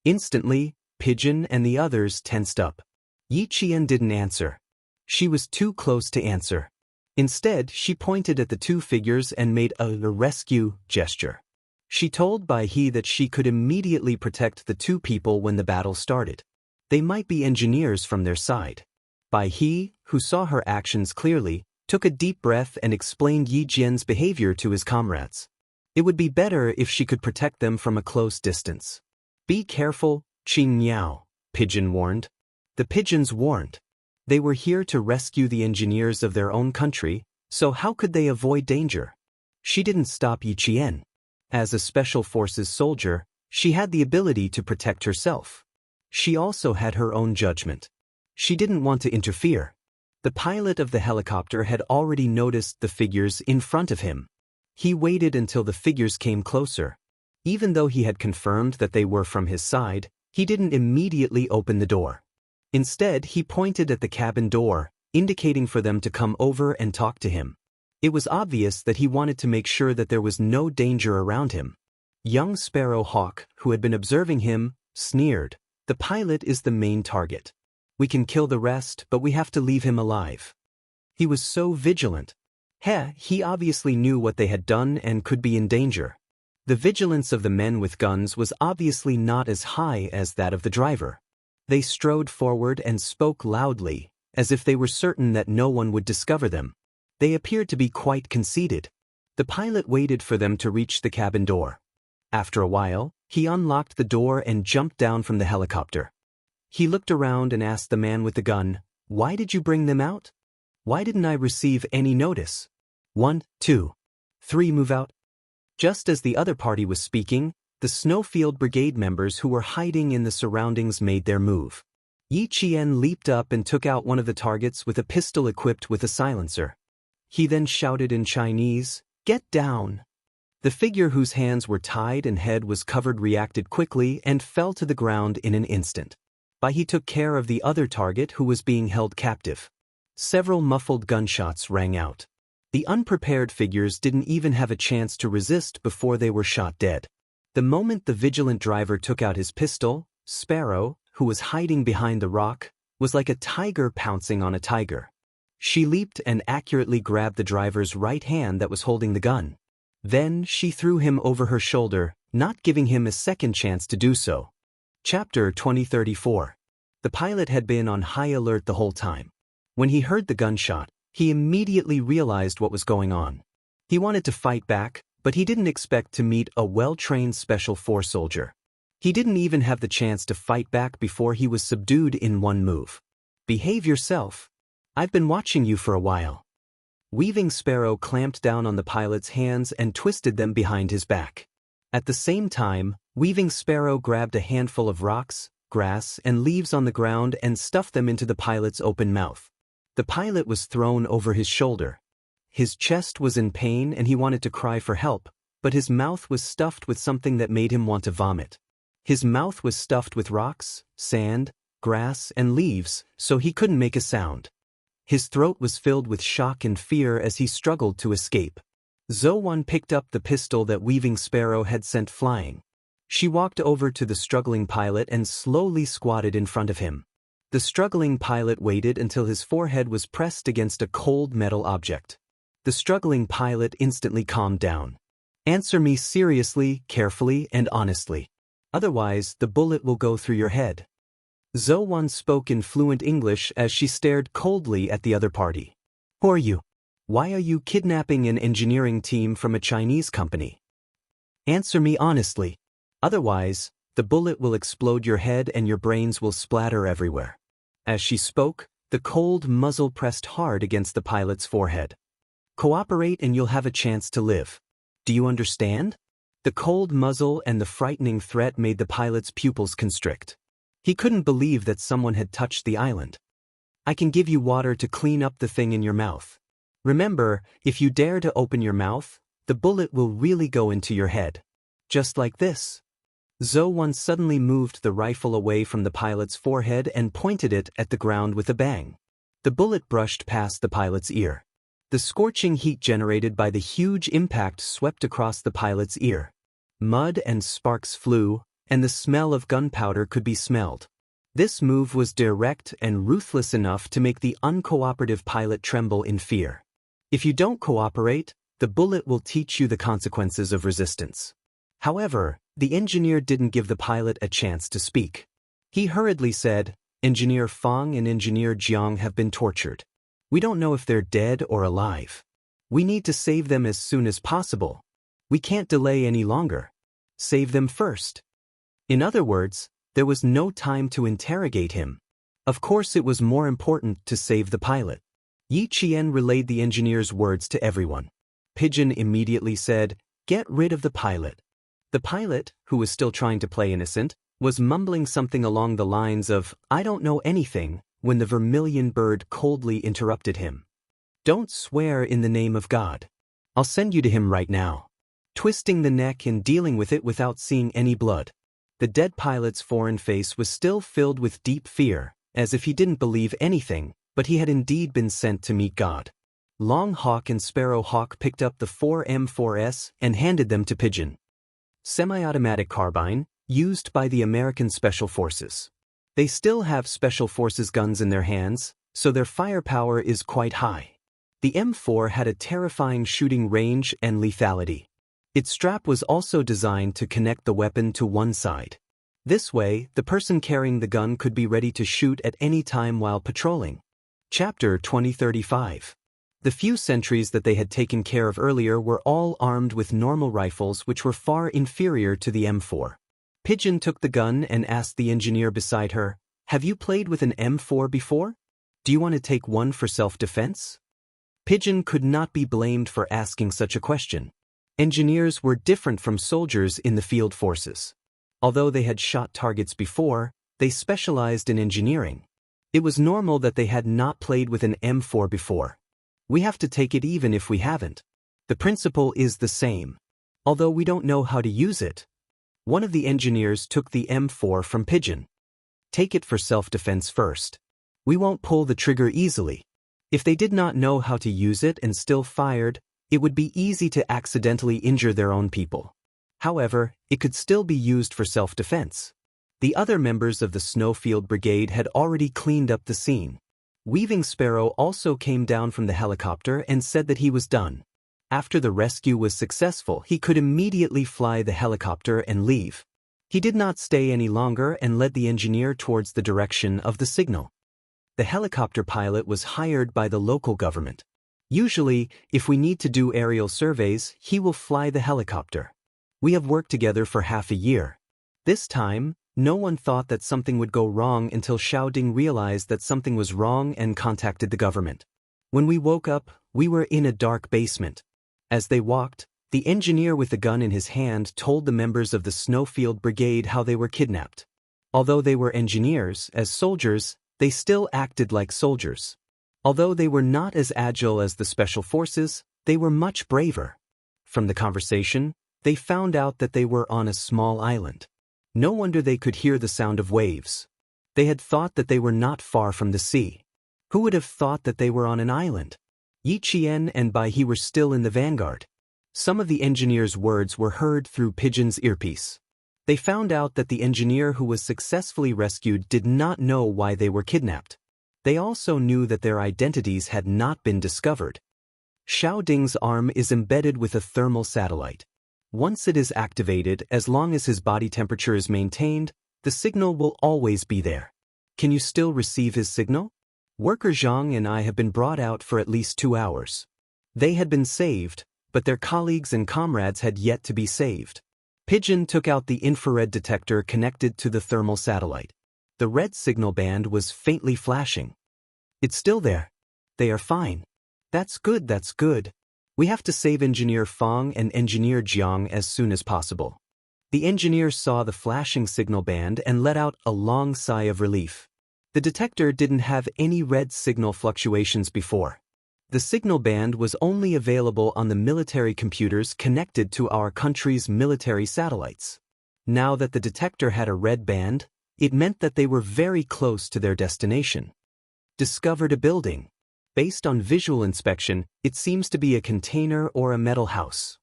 Instantly, Pigeon and the others tensed up. Yiqian didn't answer. She was too close to answer. Instead, she pointed at the 2 figures and made a rescue gesture. She told Bai He that she could immediately protect the 2 people when the battle started. They might be engineers from their side. Bai He, who saw her actions clearly, took a deep breath and explained Yiqian's behavior to his comrades. It would be better if she could protect them from a close distance. "Be careful, Qing Miao," Pigeon warned. The pigeons warned. They were here to rescue the engineers of their own country, so how could they avoid danger? She didn't stop Yiqian. As a Special Forces soldier, she had the ability to protect herself. She also had her own judgment. She didn't want to interfere. The pilot of the helicopter had already noticed the figures in front of him. He waited until the figures came closer. Even though he had confirmed that they were from his side, he didn't immediately open the door. Instead, he pointed at the cabin door, indicating for them to come over and talk to him. It was obvious that he wanted to make sure that there was no danger around him. Young Sparrow Hawk, who had been observing him, sneered, "The pilot is the main target. We can kill the rest, but we have to leave him alive." He was so vigilant. He obviously knew what they had done and could be in danger. The vigilance of the men with guns was obviously not as high as that of the driver. They strode forward and spoke loudly, as if they were certain that no one would discover them. They appeared to be quite conceited. The pilot waited for them to reach the cabin door. After a while, he unlocked the door and jumped down from the helicopter. He looked around and asked the man with the gun, "Why did you bring them out? Why didn't I receive any notice? 1, 2, 3 move out." Just as the other party was speaking, the Snowfield Brigade members who were hiding in the surroundings made their move. Yiqian leaped up and took out one of the targets with a pistol equipped with a silencer. He then shouted in Chinese, "Get down!" The figure whose hands were tied and head was covered reacted quickly and fell to the ground in an instant. Bai He took care of the other target who was being held captive. Several muffled gunshots rang out. The unprepared figures didn't even have a chance to resist before they were shot dead. The moment the vigilant driver took out his pistol, Sparrow, who was hiding behind the rock, was like a tiger pouncing on a tiger. She leaped and accurately grabbed the driver's right hand that was holding the gun. Then she threw him over her shoulder, not giving him a second chance to do so. Chapter 2034. The pilot had been on high alert the whole time. When he heard the gunshot, he immediately realized what was going on. He wanted to fight back, but he didn't expect to meet a well-trained Special Force soldier. He didn't even have the chance to fight back before he was subdued in one move. Behave yourself. I've been watching you for a while. Weaving Sparrow clamped down on the pilot's hands and twisted them behind his back. At the same time, Weaving Sparrow grabbed a handful of rocks, grass, and leaves on the ground and stuffed them into the pilot's open mouth. The pilot was thrown over his shoulder. His chest was in pain and he wanted to cry for help, but his mouth was stuffed with something that made him want to vomit. His mouth was stuffed with rocks, sand, grass, and leaves, so he couldn't make a sound. His throat was filled with shock and fear as he struggled to escape. Zhou picked up the pistol that Weaving Sparrow had sent flying. She walked over to the struggling pilot and slowly squatted in front of him. The struggling pilot waited until his forehead was pressed against a cold metal object. The struggling pilot instantly calmed down. Answer me seriously, carefully, and honestly. Otherwise, the bullet will go through your head. Zhou spoke in fluent English as she stared coldly at the other party. Who are you? Why are you kidnapping an engineering team from a Chinese company? Answer me honestly. Otherwise, the bullet will explode your head and your brains will splatter everywhere. As she spoke, the cold muzzle pressed hard against the pilot's forehead. Cooperate and you'll have a chance to live. Do you understand? The cold muzzle and the frightening threat made the pilot's pupils constrict. He couldn't believe that someone had touched the island. I can give you water to clean up the thing in your mouth. Remember, if you dare to open your mouth, the bullet will really go into your head. Just like this. Zhou suddenly moved the rifle away from the pilot's forehead and pointed it at the ground with a bang. The bullet brushed past the pilot's ear. The scorching heat generated by the huge impact swept across the pilot's ear. Mud and sparks flew, and the smell of gunpowder could be smelled. This move was direct and ruthless enough to make the uncooperative pilot tremble in fear. If you don't cooperate, the bullet will teach you the consequences of resistance. However, the engineer didn't give the pilot a chance to speak. He hurriedly said, Engineer Fang and Engineer Jianghu have been tortured. We don't know if they're dead or alive. We need to save them as soon as possible. We can't delay any longer. Save them first. In other words, there was no time to interrogate him. Of course it was more important to save the pilot. Yi Qian relayed the engineer's words to everyone. Pigeon immediately said, Get rid of the pilot. The pilot, who was still trying to play innocent, was mumbling something along the lines of, I don't know anything, when the vermilion bird coldly interrupted him. Don't swear in the name of God. I'll send you to him right now. Twisting the neck and dealing with it without seeing any blood. The dead pilot's foreign face was still filled with deep fear, as if he didn't believe anything, but he had indeed been sent to meet God. Long Hawk and Sparrow Hawk picked up the 4M4S and handed them to Pigeon. Semi-automatic carbine, used by the American Special Forces. They still have Special Forces guns in their hands, so their firepower is quite high. The M4 had a terrifying shooting range and lethality. Its strap was also designed to connect the weapon to one side. This way, the person carrying the gun could be ready to shoot at any time while patrolling. Chapter 2035. The few sentries that they had taken care of earlier were all armed with normal rifles which were far inferior to the M4. Pigeon took the gun and asked the engineer beside her, Have you played with an M4 before? Do you want to take one for self-defense? Pigeon could not be blamed for asking such a question. Engineers were different from soldiers in the field forces. Although they had shot targets before, they specialized in engineering. It was normal that they had not played with an M4 before. We have to take it even if we haven't. The principle is the same. Although we don't know how to use it. One of the engineers took the M4 from Pigeon. Take it for self-defense first. We won't pull the trigger easily. If they did not know how to use it and still fired, it would be easy to accidentally injure their own people. However, it could still be used for self-defense. The other members of the Snowfield Brigade had already cleaned up the scene. Weaving Sparrow also came down from the helicopter and said that he was done. After the rescue was successful, he could immediately fly the helicopter and leave. He did not stay any longer and led the engineer towards the direction of the signal. The helicopter pilot was hired by the local government. Usually, if we need to do aerial surveys, he will fly the helicopter. We have worked together for half a year. This time, no one thought that something would go wrong until Xiaoding realized that something was wrong and contacted the government. When we woke up, we were in a dark basement. As they walked, the engineer with the gun in his hand told the members of the Snowfield Brigade how they were kidnapped. Although they were engineers, as soldiers, they still acted like soldiers. Although they were not as agile as the special forces, they were much braver. From the conversation, they found out that they were on a small island. No wonder they could hear the sound of waves. They had thought that they were not far from the sea. Who would have thought that they were on an island? Yi Qian and Bai He were still in the vanguard. Some of the engineer's words were heard through Pigeon's earpiece. They found out that the engineer who was successfully rescued did not know why they were kidnapped. They also knew that their identities had not been discovered. Xiaoding's arm is embedded with a thermal satellite. Once it is activated, as long as his body temperature is maintained, the signal will always be there. Can you still receive his signal? Worker Zhang and I have been brought out for at least 2 hours. They had been saved, but their colleagues and comrades had yet to be saved. Pigeon took out the infrared detector connected to the thermal satellite. The red signal band was faintly flashing. It's still there. They are fine. That's good, that's good. We have to save Engineer Fang and Engineer Jiang as soon as possible. The engineer saw the flashing signal band and let out a long sigh of relief. The detector didn't have any red signal fluctuations before. The signal band was only available on the military computers connected to our country's military satellites. Now that the detector had a red band, it meant that they were very close to their destination. Discovered a building. Based on visual inspection, it seems to be a container or a metal house.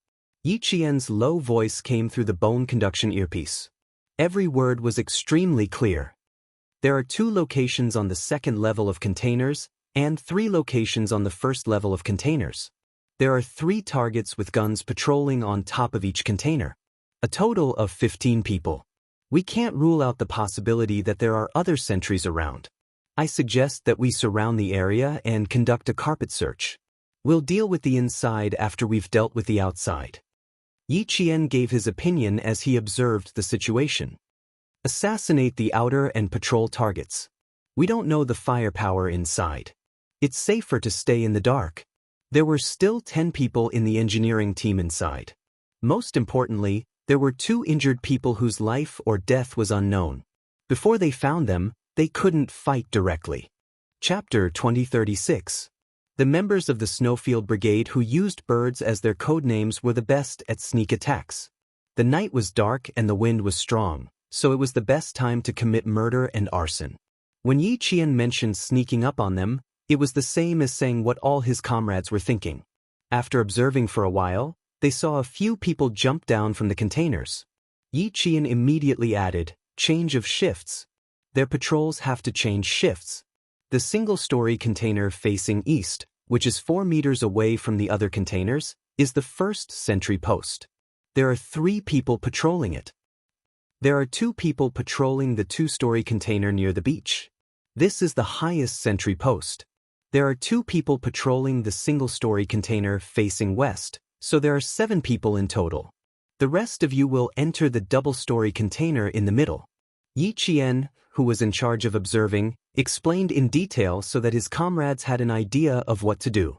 Yi Qian's low voice came through the bone conduction earpiece. Every word was extremely clear. There are 2 locations on the second level of containers, and 3 locations on the first level of containers. There are 3 targets with guns patrolling on top of each container. A total of 15 people. We can't rule out the possibility that there are other sentries around. I suggest that we surround the area and conduct a carpet search. We'll deal with the inside after we've dealt with the outside. Yi Qian gave his opinion as he observed the situation. Assassinate the outer and patrol targets. We don't know the firepower inside. It's safer to stay in the dark. There were still 10 people in the engineering team inside. Most importantly, there were 2 injured people whose life or death was unknown. Before they found them, they couldn't fight directly. Chapter 2036. The members of the Snowfield Brigade who used birds as their code names were the best at sneak attacks. The night was dark and the wind was strong, so it was the best time to commit murder and arson. When Yi Qian mentioned sneaking up on them, it was the same as saying what all his comrades were thinking. After observing for a while, they saw a few people jump down from the containers. Yi Qian immediately added, change of shifts. Their patrols have to change shifts. The single-story container facing east, which is 4 meters away from the other containers, is the first sentry post. There are 3 people patrolling it. There are 2 people patrolling the 2-story container near the beach. This is the highest sentry post. There are 2 people patrolling the single-story container facing west, so there are 7 people in total. The rest of you will enter the double-story container in the middle. Yi Qian, who was in charge of observing, explained in detail so that his comrades had an idea of what to do.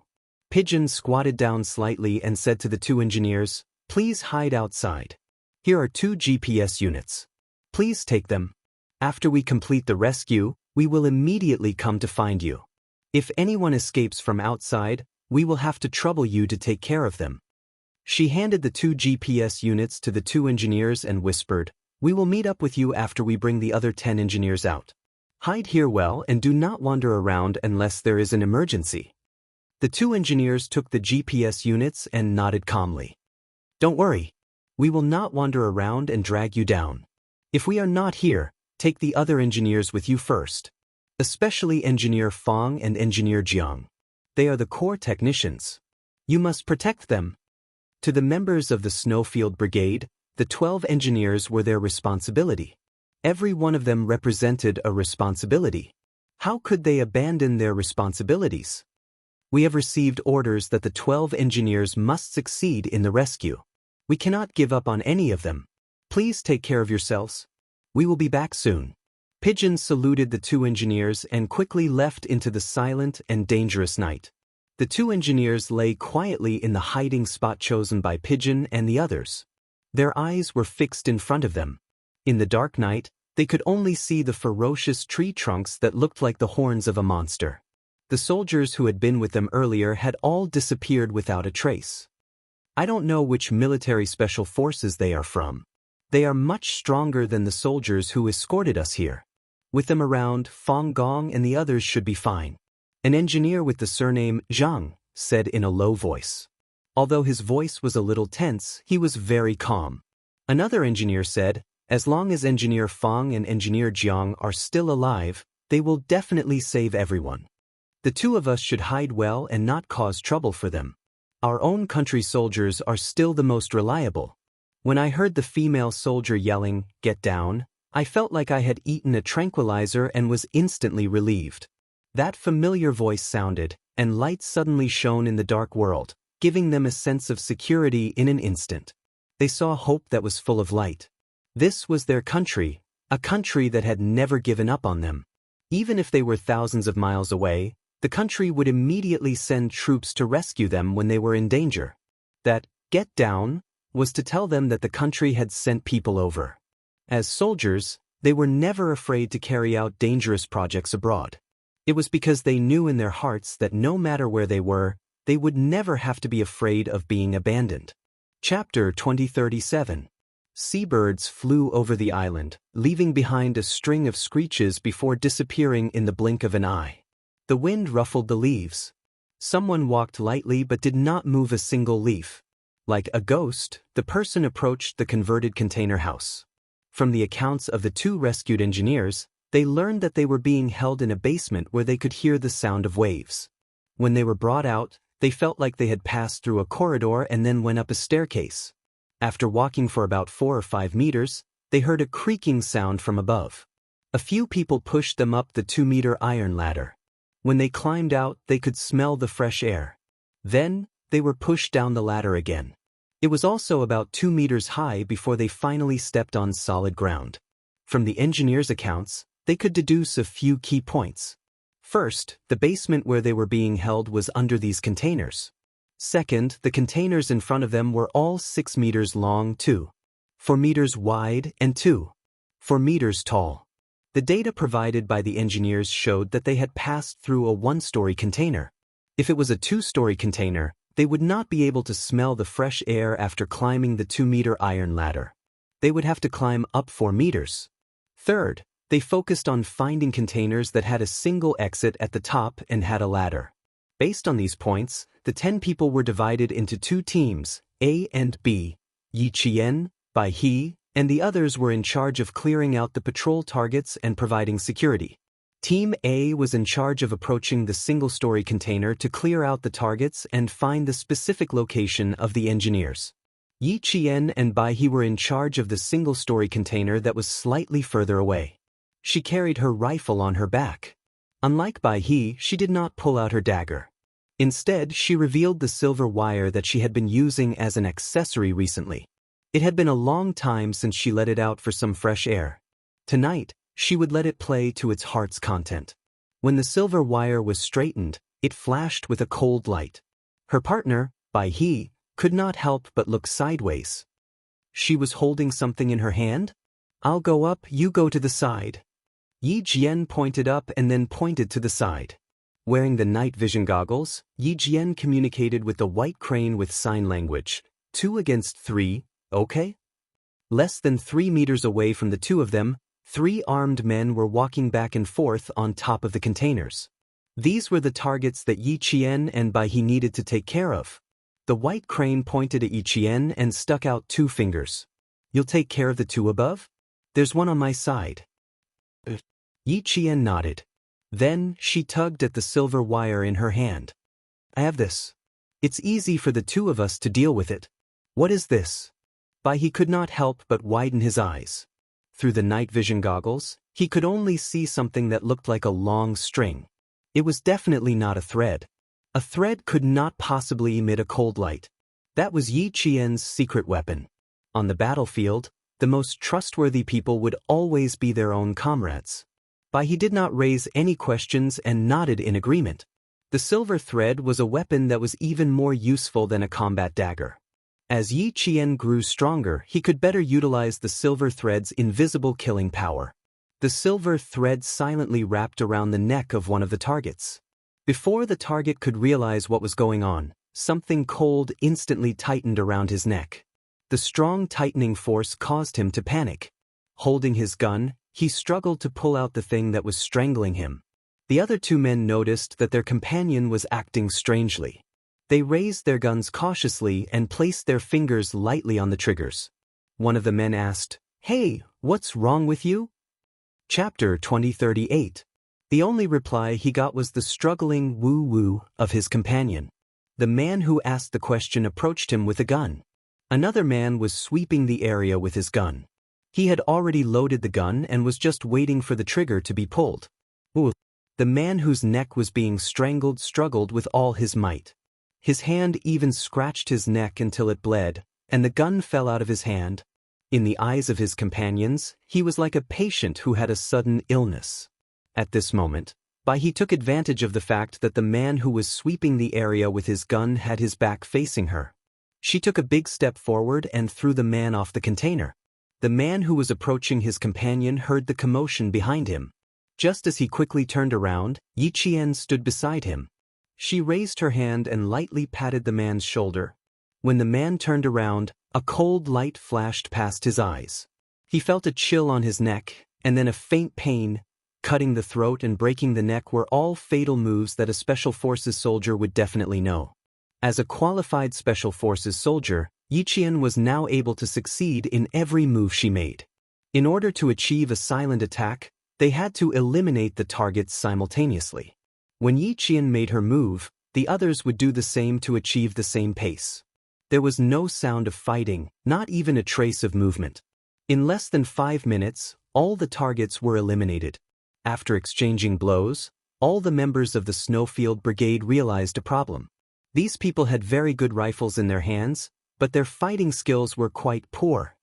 Pigeon squatted down slightly and said to the 2 engineers, please hide outside. Here are 2 GPS units. Please take them. After we complete the rescue, we will immediately come to find you. If anyone escapes from outside, we will have to trouble you to take care of them. She handed the 2 GPS units to the 2 engineers and whispered, we will meet up with you after we bring the other 10 engineers out. Hide here well and do not wander around unless there is an emergency. The 2 engineers took the GPS units and nodded calmly. Don't worry. We will not wander around and drag you down. If we are not here, take the other engineers with you first. Especially Engineer Fang and Engineer Jiang. They are the core technicians. You must protect them. To the members of the Snowfield Brigade, the 12 engineers were their responsibility. Every one of them represented a responsibility. How could they abandon their responsibilities? We have received orders that the 12 engineers must succeed in the rescue. We cannot give up on any of them. Please take care of yourselves. We will be back soon. Pigeon saluted the two engineers and quickly left into the silent and dangerous night. The two engineers lay quietly in the hiding spot chosen by Pigeon and the others. Their eyes were fixed in front of them. In the dark night, they could only see the ferocious tree trunks that looked like the horns of a monster. The soldiers who had been with them earlier had all disappeared without a trace. I don't know which military special forces they are from. They are much stronger than the soldiers who escorted us here. With them around, Fong Gong and the others should be fine. An engineer with the surname Jianghu said in a low voice. Although his voice was a little tense, he was very calm. Another engineer said, as long as Engineer Fong and Engineer Jiang are still alive, they will definitely save everyone. The two of us should hide well and not cause trouble for them. Our own country soldiers are still the most reliable. When I heard the female soldier yelling, "Get down," I felt like I had eaten a tranquilizer and was instantly relieved. That familiar voice sounded, and light suddenly shone in the dark world, giving them a sense of security in an instant. They saw hope that was full of light. This was their country, a country that had never given up on them. Even if they were thousands of miles away, the country would immediately send troops to rescue them when they were in danger. That "get down" was to tell them that the country had sent people over. As soldiers, they were never afraid to carry out dangerous projects abroad. It was because they knew in their hearts that no matter where they were, they would never have to be afraid of being abandoned. Chapter 2037. Seabirds flew over the island, leaving behind a string of screeches before disappearing in the blink of an eye. The wind ruffled the leaves. Someone walked lightly but did not move a single leaf. Like a ghost, the person approached the converted container house. From the accounts of the two rescued engineers, they learned that they were being held in a basement where they could hear the sound of waves. When they were brought out, they felt like they had passed through a corridor and then went up a staircase. After walking for about 4 or 5 meters, they heard a creaking sound from above. A few people pushed them up the 2-meter iron ladder. When they climbed out, they could smell the fresh air. Then, they were pushed down the ladder again. It was also about 2 meters high before they finally stepped on solid ground. From the engineers' accounts, they could deduce a few key points. First, the basement where they were being held was under these containers. Second, the containers in front of them were all 6 meters long, 4 meters wide, and 4 meters tall. The data provided by the engineers showed that they had passed through a 1-story container. If it was a 2-story container, they would not be able to smell the fresh air after climbing the 2-meter iron ladder. They would have to climb up 4 meters. Third, they focused on finding containers that had a single exit at the top and had a ladder. Based on these points, the 10 people were divided into 2 teams, A and B. Yi Qian, Bai He, and the others were in charge of clearing out the patrol targets and providing security. Team A was in charge of approaching the single-story container to clear out the targets and find the specific location of the engineers. Yi Qian and Bai He were in charge of the single-story container that was slightly further away. She carried her rifle on her back. Unlike Bai He, she did not pull out her dagger. Instead, she revealed the silver wire that she had been using as an accessory recently. It had been a long time since she let it out for some fresh air. Tonight, she would let it play to its heart's content. When the silver wire was straightened, it flashed with a cold light. Her partner, Bai He, could not help but look sideways. She was holding something in her hand? "I'll go up, you go to the side." Yi Jian pointed up and then pointed to the side. Wearing the night vision goggles, Yi Jian communicated with the white crane with sign language. 2 against 3, okay? Less than 3 meters away from the two of them, 3 armed men were walking back and forth on top of the containers. These were the targets that Yi Qian and Bai He needed to take care of. The white crane pointed at Yi Qian and stuck out 2 fingers. "You'll take care of the 2 above? There's one on my side." Yi Qian nodded. Then, she tugged at the silver wire in her hand. "I have this. It's easy for the 2 of us to deal with it." "What is this?" Bai He could not help but widen his eyes. Through the night vision goggles, he could only see something that looked like a long string. It was definitely not a thread. A thread could not possibly emit a cold light. That was Yi Qian's secret weapon. On the battlefield, The most trustworthy people would always be their own comrades. He did not raise any questions and nodded in agreement. The silver thread was a weapon that was even more useful than a combat dagger. As Yi Qian grew stronger, he could better utilize the silver thread's invisible killing power. The silver thread silently wrapped around the neck of one of the targets. Before the target could realize what was going on, something cold instantly tightened around his neck. The strong tightening force caused him to panic. Holding his gun, he struggled to pull out the thing that was strangling him. The other two men noticed that their companion was acting strangely. They raised their guns cautiously and placed their fingers lightly on the triggers. One of the men asked, "Hey, what's wrong with you?" Chapter 2038. The only reply he got was the struggling woo-woo of his companion. The man who asked the question approached him with a gun. Another man was sweeping the area with his gun. He had already loaded the gun and was just waiting for the trigger to be pulled. The man whose neck was being strangled struggled with all his might. His hand even scratched his neck until it bled, and the gun fell out of his hand. In the eyes of his companions, he was like a patient who had a sudden illness. At this moment, he took advantage of the fact that the man who was sweeping the area with his gun had his back facing her. She took a big step forward and threw the man off the container. The man who was approaching his companion heard the commotion behind him. Just as he quickly turned around, Yi Qian stood beside him. She raised her hand and lightly patted the man's shoulder. When the man turned around, a cold light flashed past his eyes. He felt a chill on his neck, and then a faint pain. Cutting the throat and breaking the neck were all fatal moves that a Special Forces soldier would definitely know. As a qualified Special Forces soldier, Yi Qian was now able to succeed in every move she made. In order to achieve a silent attack, they had to eliminate the targets simultaneously. When Yi Qian made her move, the others would do the same to achieve the same pace. There was no sound of fighting, not even a trace of movement. In less than 5 minutes, all the targets were eliminated. After exchanging blows, all the members of the Snowfield Brigade realized a problem. These people had very good rifles in their hands, but their fighting skills were quite poor.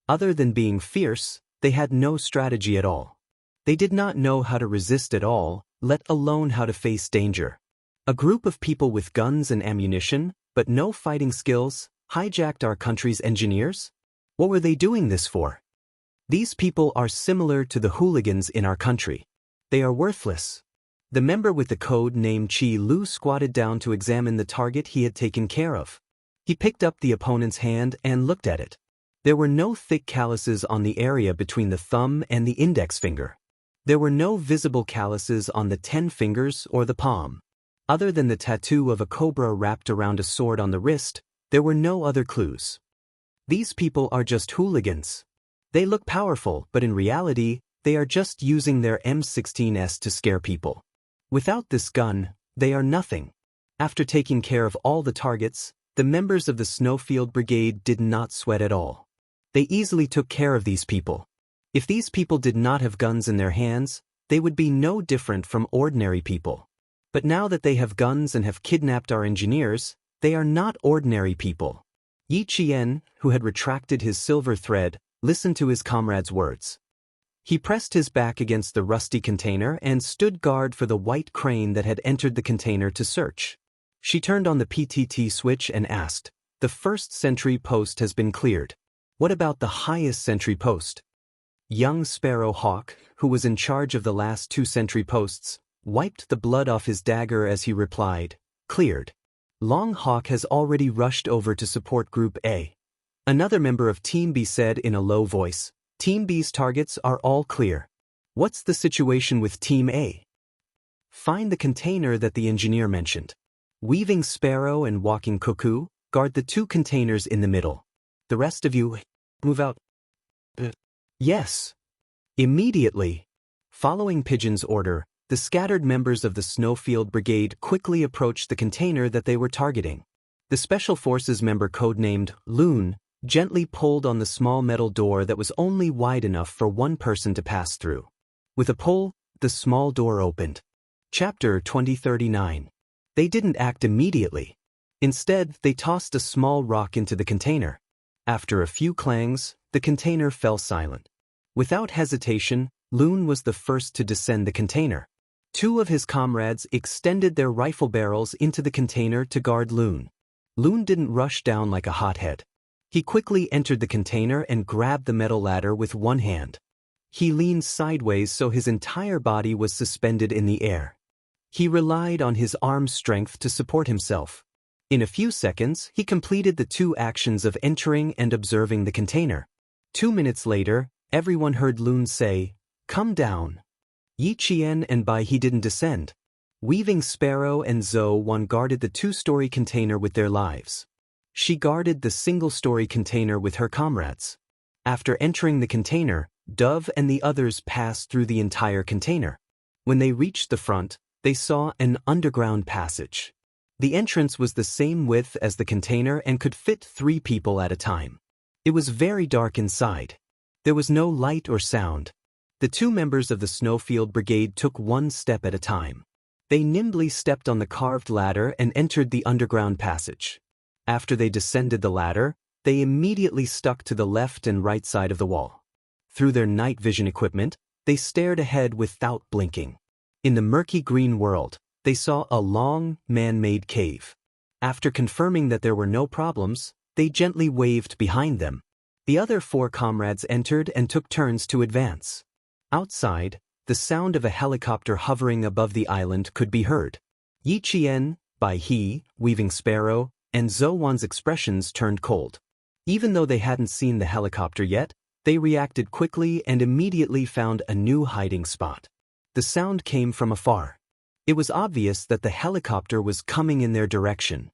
Other than being fierce, they had no strategy at all. They did not know how to resist at all, let alone how to face danger. A group of people with guns and ammunition, but no fighting skills, hijacked our country's engineers? What were they doing this for? These people are similar to the hooligans in our country. They are worthless. The member with the code name Chi Lu squatted down to examine the target he had taken care of. He picked up the opponent's hand and looked at it. There were no thick calluses on the area between the thumb and the index finger. There were no visible calluses on the 10 fingers or the palm. Other than the tattoo of a cobra wrapped around a sword on the wrist, there were no other clues. These people are just hooligans. They look powerful, but in reality, they are just using their M16s to scare people. Without this gun, they are nothing. After taking care of all the targets, the members of the Snowfield Brigade did not sweat at all. They easily took care of these people. If these people did not have guns in their hands, they would be no different from ordinary people. But now that they have guns and have kidnapped our engineers, they are not ordinary people. Yi Qian, who had retracted his silver thread, listened to his comrade's words. He pressed his back against the rusty container and stood guard for the white crane that had entered the container to search. She turned on the PTT switch and asked, "The first sentry post has been cleared. What about the highest sentry post?" Young Sparrow Hawk, who was in charge of the last 2 sentry posts, wiped the blood off his dagger as he replied, "Cleared. Long Hawk has already rushed over to support Group A." Another member of Team B said in a low voice, "Team B's targets are all clear. What's the situation with Team A?" "Find the container that the engineer mentioned. Weaving Sparrow and Walking Cuckoo, guard the 2 containers in the middle. The rest of you, move out." "Yes." Immediately. Following Pigeon's order, the scattered members of the Snowfield Brigade quickly approached the container that they were targeting. The Special Forces member codenamed Loon gently pulled on the small metal door that was only wide enough for one person to pass through. With a pull, the small door opened. Chapter 2039. They didn't act immediately. Instead, they tossed a small rock into the container. After a few clangs, The container fell silent. Without hesitation, Loon was the first to descend the container. Two of his comrades extended their rifle barrels into the container to guard Loon. Loon didn't rush down like a hothead. He quickly entered the container and grabbed the metal ladder with one hand. He leaned sideways so his entire body was suspended in the air. He relied on his arm strength to support himself. In a few seconds, he completed the two actions of entering and observing the container. 2 minutes later, everyone heard Loon say, "Come down." Yi Qian and Bai He didn't descend. Weaving Sparrow and Zhou Wan guarded the two-story container with their lives. She guarded the single-story container with her comrades. After entering the container, Dove and the others passed through the entire container. When they reached the front, they saw an underground passage. The entrance was the same width as the container and could fit 3 people at a time. It was very dark inside. There was no light or sound. The 2 members of the Snowfield Brigade took 1 step at a time. They nimbly stepped on the carved ladder and entered the underground passage. After they descended the ladder, they immediately stuck to the left and right side of the wall. Through their night vision equipment, they stared ahead without blinking. In the murky green world, they saw a long, man-made cave. After confirming that there were no problems, they gently waved behind them. The other 4 comrades entered and took turns to advance. Outside, the sound of a helicopter hovering above the island could be heard. Yi Qian, Bai He, Weaving Sparrow, and Zhou Wan's expressions turned cold. Even though they hadn't seen the helicopter yet, they reacted quickly and immediately found a new hiding spot. The sound came from afar. It was obvious that the helicopter was coming in their direction.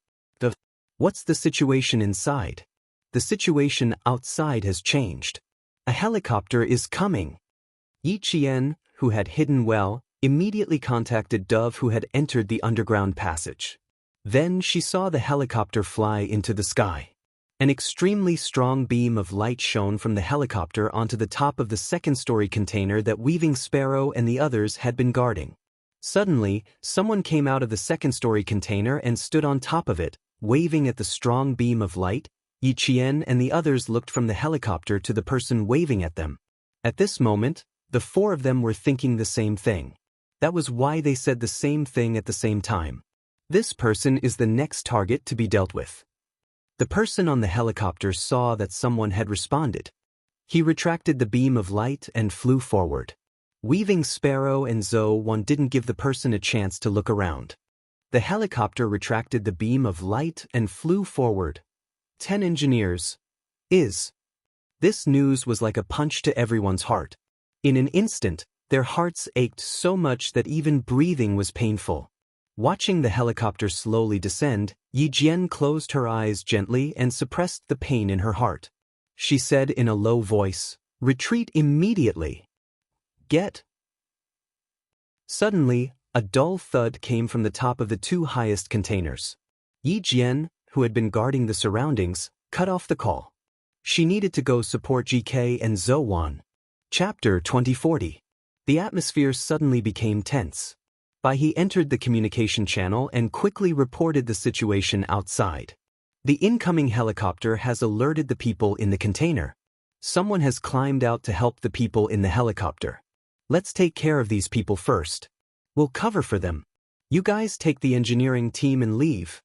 What's the situation inside? The situation outside has changed. A helicopter is coming. Yi Qian, who had hidden well, immediately contacted Dove, who had entered the underground passage. Then she saw the helicopter fly into the sky. An extremely strong beam of light shone from the helicopter onto the top of the second-story container that Weaving Sparrow and the others had been guarding. Suddenly, someone came out of the second-story container and stood on top of it, waving at the strong beam of light. Yi Qian and the others looked from the helicopter to the person waving at them. At this moment, the 4 of them were thinking the same thing. That was why they said the same thing at the same time. This person is the next target to be dealt with. The person on the helicopter saw that someone had responded. He retracted the beam of light and flew forward. Weaving Sparrow and Zhou Wan didn't give the person a chance to look around. The helicopter retracted the beam of light and flew forward. 10 engineers. This news was like a punch to everyone's heart. In an instant, their hearts ached so much that even breathing was painful. Watching the helicopter slowly descend, Yi Jian closed her eyes gently and suppressed the pain in her heart. She said in a low voice, "Retreat immediately." Suddenly, a dull thud came from the top of the 2 highest containers. Yi Jian, who had been guarding the surroundings, cut off the call. She needed to go support GK and Zhou Wan. Chapter 2040. The atmosphere suddenly became tense. Bai He entered the communication channel and quickly reported the situation outside. The incoming helicopter has alerted the people in the container. Someone has climbed out to help the people in the helicopter. Let's take care of these people first. We'll cover for them. You guys take the engineering team and leave.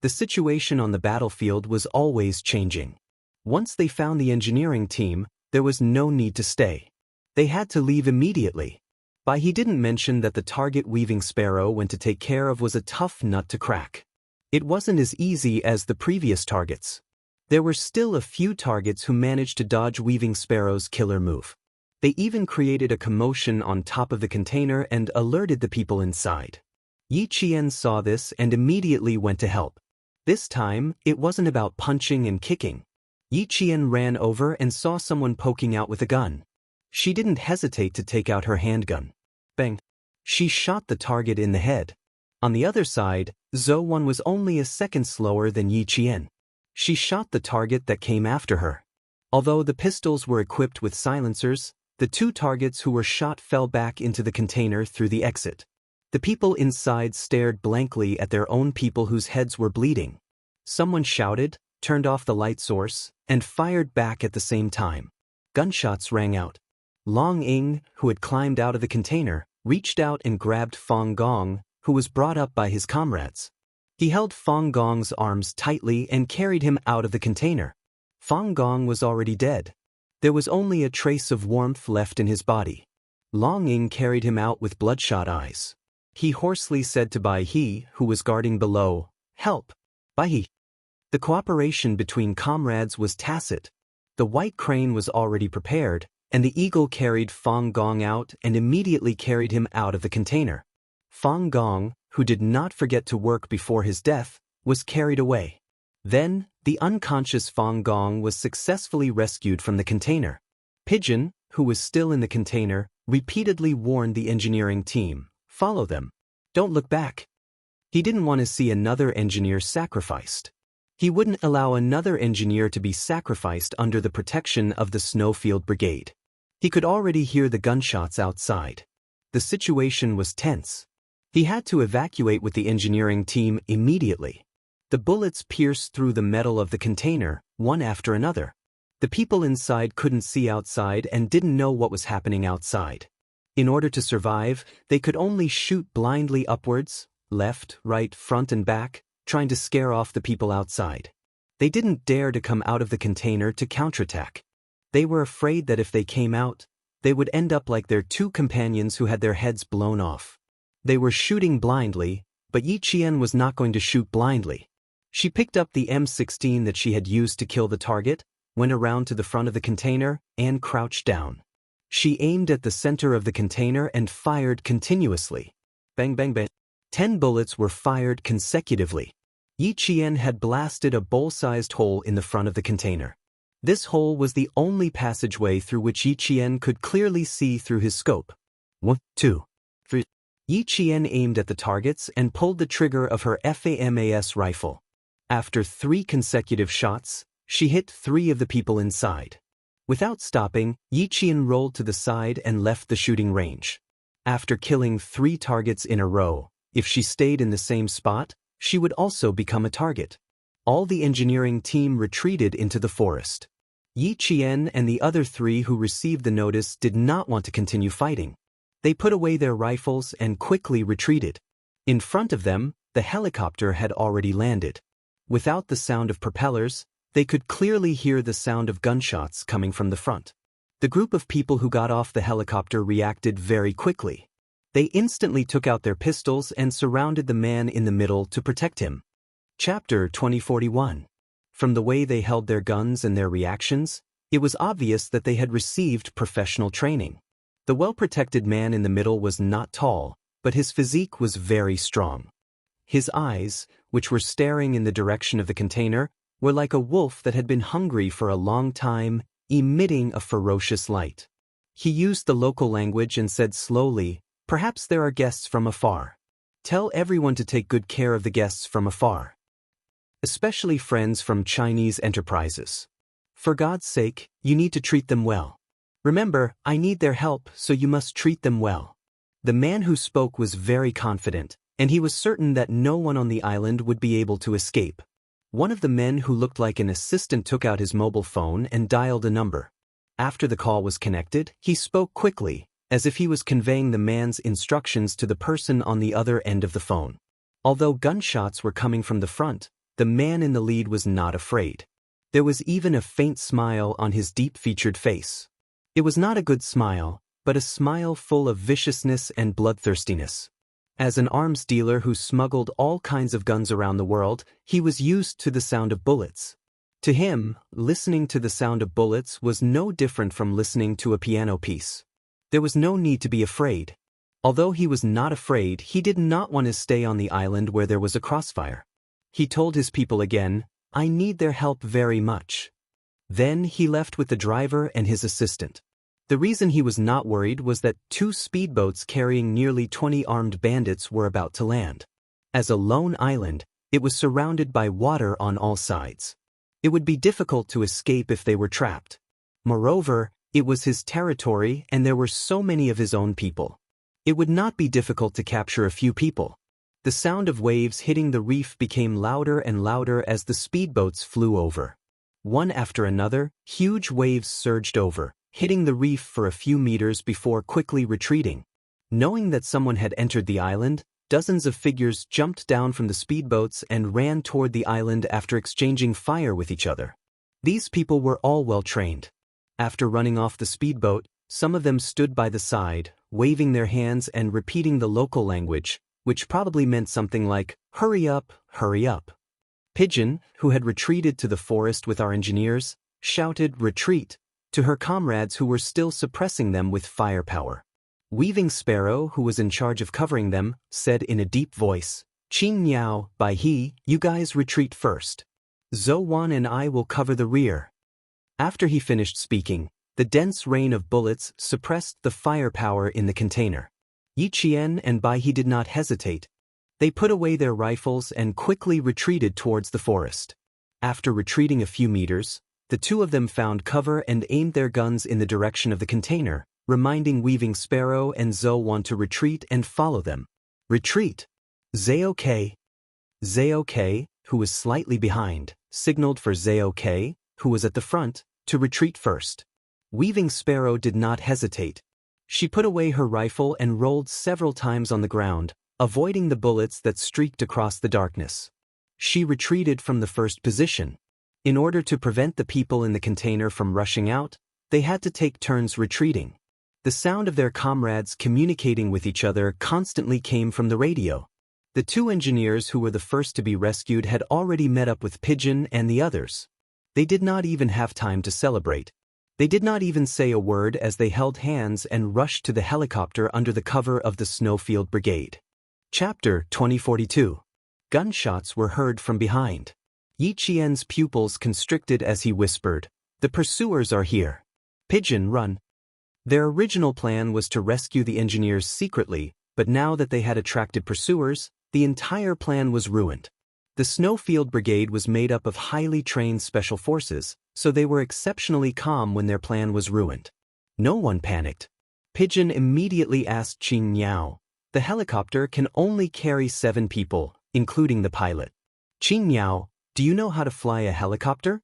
The situation on the battlefield was always changing. Once they found the engineering team, there was no need to stay. They had to leave immediately. Bai He didn't mention that the target Weaving Sparrow went to take care of was a tough nut to crack. It wasn't as easy as the previous targets. There were still a few targets who managed to dodge Weaving Sparrow's killer move. They even created a commotion on top of the container and alerted the people inside. Yi Qian saw this and immediately went to help. This time, it wasn't about punching and kicking. Yi Qian ran over and saw someone poking out with a gun. She didn't hesitate to take out her handgun. Bang! She shot the target in the head. On the other side, Zhou Wan was only a second slower than Yi Qian. She shot the target that came after her. Although the pistols were equipped with silencers, the 2 targets who were shot fell back into the container through the exit. The people inside stared blankly at their own people whose heads were bleeding. Someone shouted, turned off the light source, and fired back at the same time. Gunshots rang out. Long Ying, who had climbed out of the container, reached out and grabbed Fong Gong, who was brought up by his comrades. He held Fong Gong's arms tightly and carried him out of the container. Fong Gong was already dead. There was only a trace of warmth left in his body. Long Ying carried him out with bloodshot eyes. He hoarsely said to Bai He, who was guarding below, "Help! Bai He!" The cooperation between comrades was tacit. The white crane was already prepared, and the eagle carried Fong Gong out and immediately carried him out of the container. Fong Gong, who did not forget to work before his death, was carried away. Then, the unconscious Fong Gong was successfully rescued from the container. Pigeon, who was still in the container, repeatedly warned the engineering team, "Follow them. Don't look back." He didn't want to see another engineer sacrificed. He wouldn't allow another engineer to be sacrificed under the protection of the Snowfield Brigade. He could already hear the gunshots outside. The situation was tense. He had to evacuate with the engineering team immediately. The bullets pierced through the metal of the container, one after another. The people inside couldn't see outside and didn't know what was happening outside. In order to survive, they could only shoot blindly upwards, left, right, front and back, trying to scare off the people outside. They didn't dare to come out of the container to counterattack. They were afraid that if they came out, they would end up like their two companions who had their heads blown off. They were shooting blindly, but Yi Qian was not going to shoot blindly. She picked up the M16 that she had used to kill the target, went around to the front of the container, and crouched down. She aimed at the center of the container and fired continuously. Bang, bang, bang. 10 bullets were fired consecutively. Yi Qian had blasted a bowl-sized hole in the front of the container. This hole was the only passageway through which Yi Qian could clearly see through his scope. 1, 2, 3. Yi Qian aimed at the targets and pulled the trigger of her FAMAS rifle. After 3 consecutive shots, she hit 3 of the people inside. Without stopping, Yi Qian rolled to the side and left the shooting range. After killing 3 targets in a row, if she stayed in the same spot, she would also become a target. All the engineering team retreated into the forest. Yi Qian and the other 3 who received the notice did not want to continue fighting. They put away their rifles and quickly retreated. In front of them, the helicopter had already landed. Without the sound of propellers, they could clearly hear the sound of gunshots coming from the front. The group of people who got off the helicopter reacted very quickly. They instantly took out their pistols and surrounded the man in the middle to protect him. Chapter 2041. From the way they held their guns and their reactions, it was obvious that they had received professional training. The well-protected man in the middle was not tall, but his physique was very strong. His eyes, which were staring in the direction of the container, were like a wolf that had been hungry for a long time, emitting a ferocious light. He used the local language and said slowly, "Perhaps there are guests from afar. Tell everyone to take good care of the guests from afar. Especially friends from Chinese enterprises. For God's sake, you need to treat them well. Remember, I need their help, so you must treat them well." The man who spoke was very confident, and he was certain that no one on the island would be able to escape. One of the men who looked like an assistant took out his mobile phone and dialed a number. After the call was connected, he spoke quickly, as if he was conveying the man's instructions to the person on the other end of the phone. Although gunshots were coming from the front, the man in the lead was not afraid. There was even a faint smile on his deep-featured face. It was not a good smile, but a smile full of viciousness and bloodthirstiness. As an arms dealer who smuggled all kinds of guns around the world, he was used to the sound of bullets. To him, listening to the sound of bullets was no different from listening to a piano piece. There was no need to be afraid. Although he was not afraid, he did not want to stay on the island where there was a crossfire. He told his people again, "I need their help very much." Then he left with the driver and his assistant. The reason he was not worried was that 2 speedboats carrying nearly 20 armed bandits were about to land. As a lone island, it was surrounded by water on all sides. It would be difficult to escape if they were trapped. Moreover, it was his territory and there were so many of his own people. It would not be difficult to capture a few people. The sound of waves hitting the reef became louder and louder as the speedboats flew over. One after another, huge waves surged over, hitting the reef for a few meters before quickly retreating. Knowing that someone had entered the island, dozens of figures jumped down from the speedboats and ran toward the island after exchanging fire with each other. These people were all well trained. After running off the speedboat, some of them stood by the side, waving their hands and repeating the local language, which probably meant something like, "Hurry up, hurry up." Pigeon, who had retreated to the forest with our engineers, shouted, "Retreat," to her comrades who were still suppressing them with firepower. Weaving Sparrow, who was in charge of covering them, said in a deep voice, "Qing Niao, Bai He, you guys retreat first. Zhou Wan and I will cover the rear." After he finished speaking, the dense rain of bullets suppressed the firepower in the container. Yi Qian and Bai He did not hesitate. They put away their rifles and quickly retreated towards the forest. After retreating a few meters, the two of them found cover and aimed their guns in the direction of the container, reminding Weaving Sparrow and Zhou Wan to retreat and follow them. Retreat! Zhao Ke, who was slightly behind, signaled for Zhao Ke, who was at the front, to retreat first. Weaving Sparrow did not hesitate. She put away her rifle and rolled several times on the ground, avoiding the bullets that streaked across the darkness. She retreated from the first position. In order to prevent the people in the container from rushing out, they had to take turns retreating. The sound of their comrades communicating with each other constantly came from the radio. The two engineers who were the first to be rescued had already met up with Pigeon and the others. They did not even have time to celebrate. They did not even say a word as they held hands and rushed to the helicopter under the cover of the Snowfield Brigade. Chapter 2042. Gunshots were heard from behind. Yi Qian's pupils constricted as he whispered, "The pursuers are here. Pigeon, run." Their original plan was to rescue the engineers secretly, but now that they had attracted pursuers, the entire plan was ruined. The Snowfield Brigade was made up of highly trained special forces, so they were exceptionally calm when their plan was ruined. No one panicked. Pigeon immediately asked Qing Niao, "The helicopter can only carry 7 people, including the pilot. Qing Niao, do you know how to fly a helicopter?"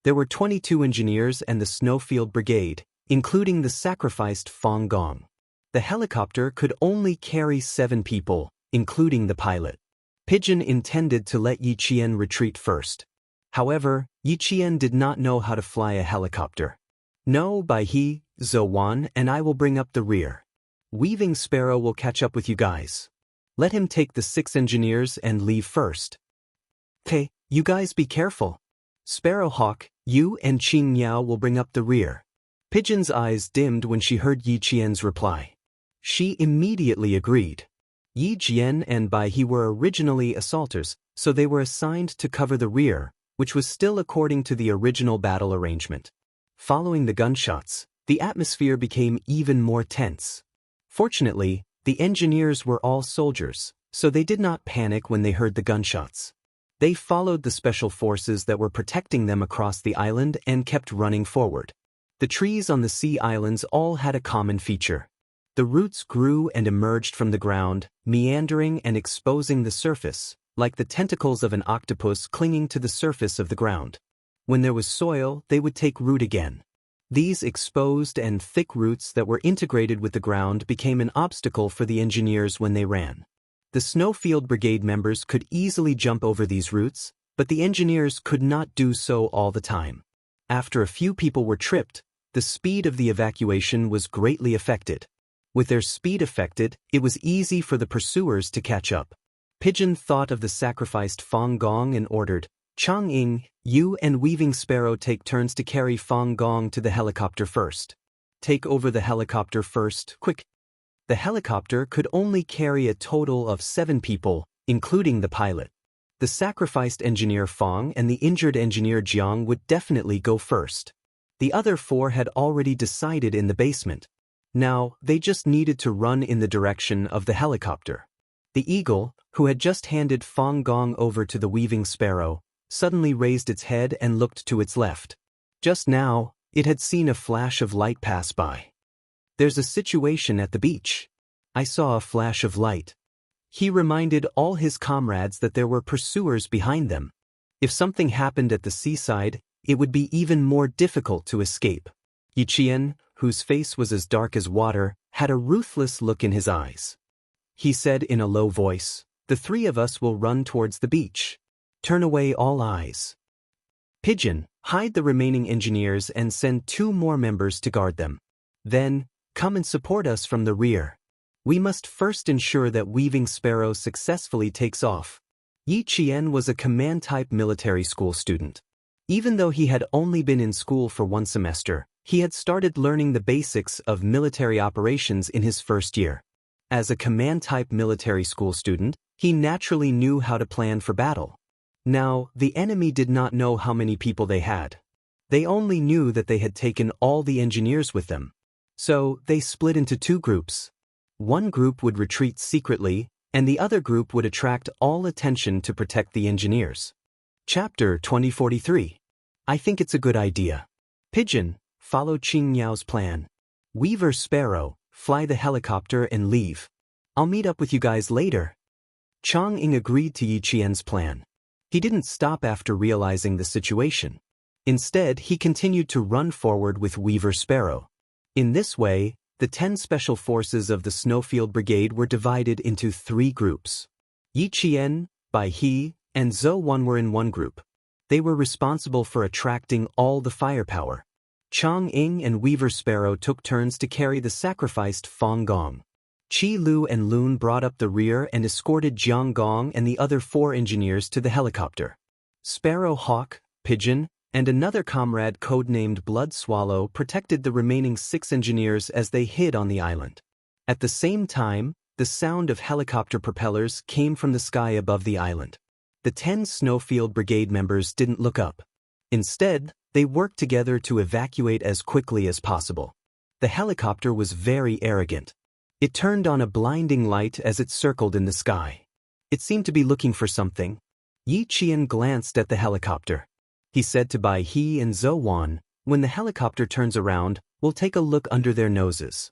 There were 22 engineers and the Snowfield Brigade, including the sacrificed Fang Gong. The helicopter could only carry 7 people, including the pilot. Pigeon intended to let Yi Qian retreat first. However, Yi Qian did not know how to fly a helicopter. "No, Bai He, Zhou Wan and I will bring up the rear. Weaving Sparrow will catch up with you guys. Let him take the 6 engineers and leave first." "Okay, you guys be careful. Sparrowhawk, you and Qing Niao will bring up the rear." Pigeon's eyes dimmed when she heard Yi Qian's reply. She immediately agreed. Yi Jian and Bai He were originally assaulters, so they were assigned to cover the rear, which was still according to the original battle arrangement. Following the gunshots, the atmosphere became even more tense. Fortunately, the engineers were all soldiers, so they did not panic when they heard the gunshots. They followed the special forces that were protecting them across the island and kept running forward. The trees on the sea islands all had a common feature. The roots grew and emerged from the ground, meandering and exposing the surface, like the tentacles of an octopus clinging to the surface of the ground. When there was soil, they would take root again. These exposed and thick roots that were integrated with the ground became an obstacle for the engineers when they ran. The Snowfield Brigade members could easily jump over these roots, but the engineers could not do so all the time. After a few people were tripped, the speed of the evacuation was greatly affected. With their speed affected, it was easy for the pursuers to catch up. Pigeon thought of the sacrificed Fang Gong and ordered, "Chang Ying, you and Weaving Sparrow take turns to carry Fang Gong to the helicopter first. Take over the helicopter first, quick." The helicopter could only carry a total of 7 people, including the pilot. The sacrificed engineer Fang and the injured engineer Jiang would definitely go first. The other 4 had already decided in the basement. Now, they just needed to run in the direction of the helicopter. The eagle, who had just handed Fang Gong over to the Weaving Sparrow, suddenly raised its head and looked to its left. Just now, it had seen a flash of light pass by. "There's a situation at the beach. I saw a flash of light." He reminded all his comrades that there were pursuers behind them. If something happened at the seaside, it would be even more difficult to escape. Yi Qian, whose face was as dark as water, had a ruthless look in his eyes. He said in a low voice, "The three of us will run towards the beach. Turn away all eyes. Pigeon, hide the remaining engineers and send 2 more members to guard them. Then, come and support us from the rear. We must first ensure that Weaving Sparrow successfully takes off." Yi Qian was a command-type military school student. Even though he had only been in school for 1 semester, he had started learning the basics of military operations in his first year. As a command-type military school student, he naturally knew how to plan for battle. Now, the enemy did not know how many people they had. They only knew that they had taken all the engineers with them. So, they split into 2 groups. One group would retreat secretly, and the other group would attract all attention to protect the engineers. Chapter 2043. I think it's a good idea. Pigeon, follow Qing Yao's plan. Weaver Sparrow, fly the helicopter and leave. I'll meet up with you guys later. Chang Ying agreed to Yi Qian's plan. He didn't stop after realizing the situation. Instead, he continued to run forward with Weaver Sparrow. In this way, the 10 special forces of the Snowfield Brigade were divided into 3 groups. Yi Qian, Bai He, and Zhou Wan were in one group. They were responsible for attracting all the firepower. Chang Ying and Weaver Sparrow took turns to carry the sacrificed Fang Gong. Qi Lu and Lun brought up the rear and escorted Jiang Gong and the other 4 engineers to the helicopter. Sparrow Hawk, Pigeon, and another comrade codenamed Blood Swallow protected the remaining 6 engineers as they hid on the island. At the same time, the sound of helicopter propellers came from the sky above the island. The 10 Snowfield Brigade members didn't look up. Instead, they worked together to evacuate as quickly as possible. The helicopter was very arrogant. It turned on a blinding light as it circled in the sky. It seemed to be looking for something. Yi Qian glanced at the helicopter. He said to Bai He and Zhou Wan, "When the helicopter turns around, we'll take a look under their noses."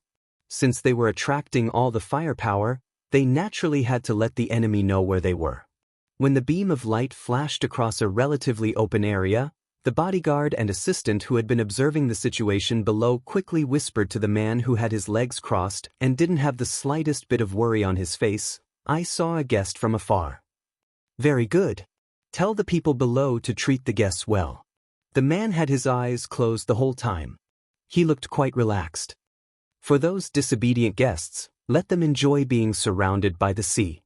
Since they were attracting all the firepower, they naturally had to let the enemy know where they were. When the beam of light flashed across a relatively open area, the bodyguard and assistant who had been observing the situation below quickly whispered to the man who had his legs crossed and didn't have the slightest bit of worry on his face, "I saw a guest from afar." "Very good. Tell the people below to treat the guests well." The man had his eyes closed the whole time. He looked quite relaxed. "For those disobedient guests, let them enjoy being surrounded by the sea.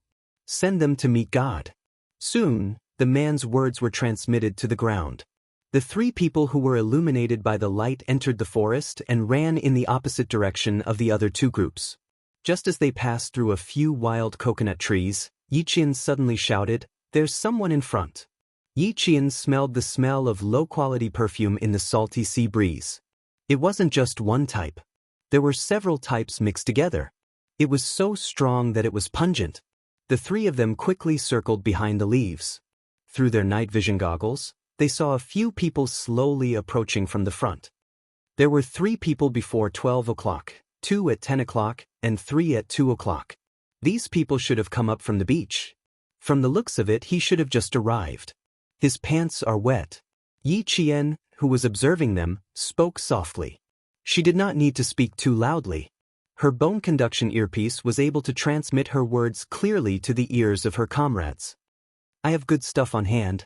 Send them to meet God." Soon, the man's words were transmitted to the ground. The 3 people who were illuminated by the light entered the forest and ran in the opposite direction of the other 2 groups. Just as they passed through a few wild coconut trees, Yi Qian suddenly shouted, "There's someone in front." Yi Qian smelled the smell of low-quality perfume in the salty sea breeze. It wasn't just one type. There were several types mixed together. It was so strong that it was pungent. The 3 of them quickly circled behind the leaves. Through their night vision goggles, they saw a few people slowly approaching from the front. There were 3 people before 12 o'clock, 2 at 10 o'clock, and 3 at 2 o'clock. These people should have come up from the beach. From the looks of it, he should have just arrived. "His pants are wet." Yi Qian, who was observing them, spoke softly. She did not need to speak too loudly. Her bone conduction earpiece was able to transmit her words clearly to the ears of her comrades. "I have good stuff on hand.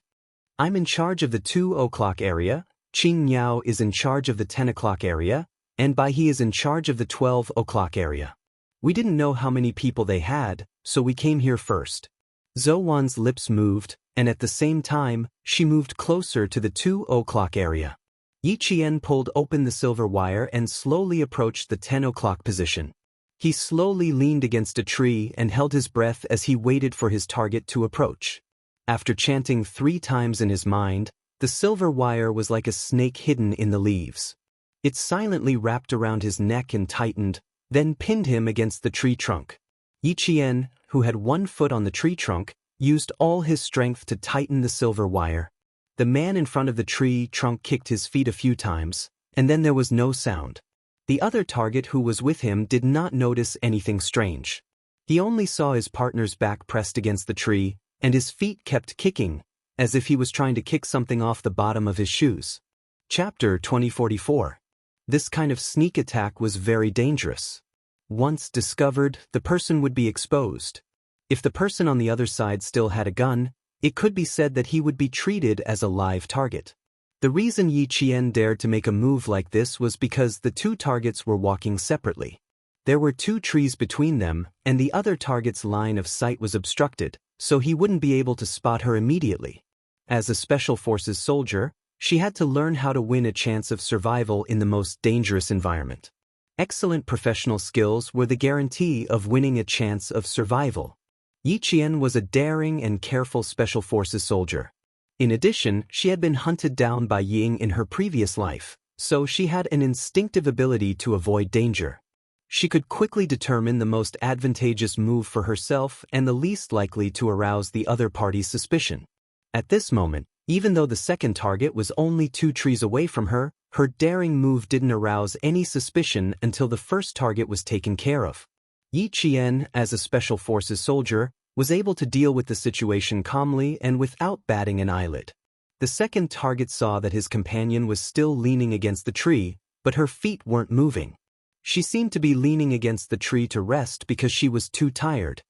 I'm in charge of the 2 o'clock area, Qing Yao is in charge of the 10 o'clock area, and Bai He is in charge of the 12 o'clock area. We didn't know how many people they had, so we came here first." Zhou Wan's lips moved, and at the same time, she moved closer to the 2 o'clock area. Yi Qian pulled open the silver wire and slowly approached the 10 o'clock position. He slowly leaned against a tree and held his breath as he waited for his target to approach. After chanting 3 times in his mind, the silver wire was like a snake hidden in the leaves. It silently wrapped around his neck and tightened, then pinned him against the tree trunk. Yi Qian, who had 1 foot on the tree trunk, used all his strength to tighten the silver wire. The man in front of the tree trunk kicked his feet a few times, and then there was no sound. The other target who was with him did not notice anything strange. He only saw his partner's back pressed against the tree, and his feet kept kicking, as if he was trying to kick something off the bottom of his shoes. Chapter 2044. This kind of sneak attack was very dangerous. Once discovered, the person would be exposed. If the person on the other side still had a gun, it could be said that he would be treated as a live target. The reason Yi Qian dared to make a move like this was because the two targets were walking separately. There were two trees between them, and the other target's line of sight was obstructed, so he wouldn't be able to spot her immediately. As a Special Forces soldier, she had to learn how to win a chance of survival in the most dangerous environment. Excellent professional skills were the guarantee of winning a chance of survival. Yi Qian was a daring and careful Special Forces soldier. In addition, she had been hunted down by Ying in her previous life, so she had an instinctive ability to avoid danger. She could quickly determine the most advantageous move for herself and the least likely to arouse the other party's suspicion. At this moment, even though the second target was only 2 trees away from her, her daring move didn't arouse any suspicion until the first target was taken care of. Yi Qian, as a Special Forces soldier, was able to deal with the situation calmly and without batting an eyelid. The second target saw that his companion was still leaning against the tree, but her feet weren't moving. She seemed to be leaning against the tree to rest because she was too tired.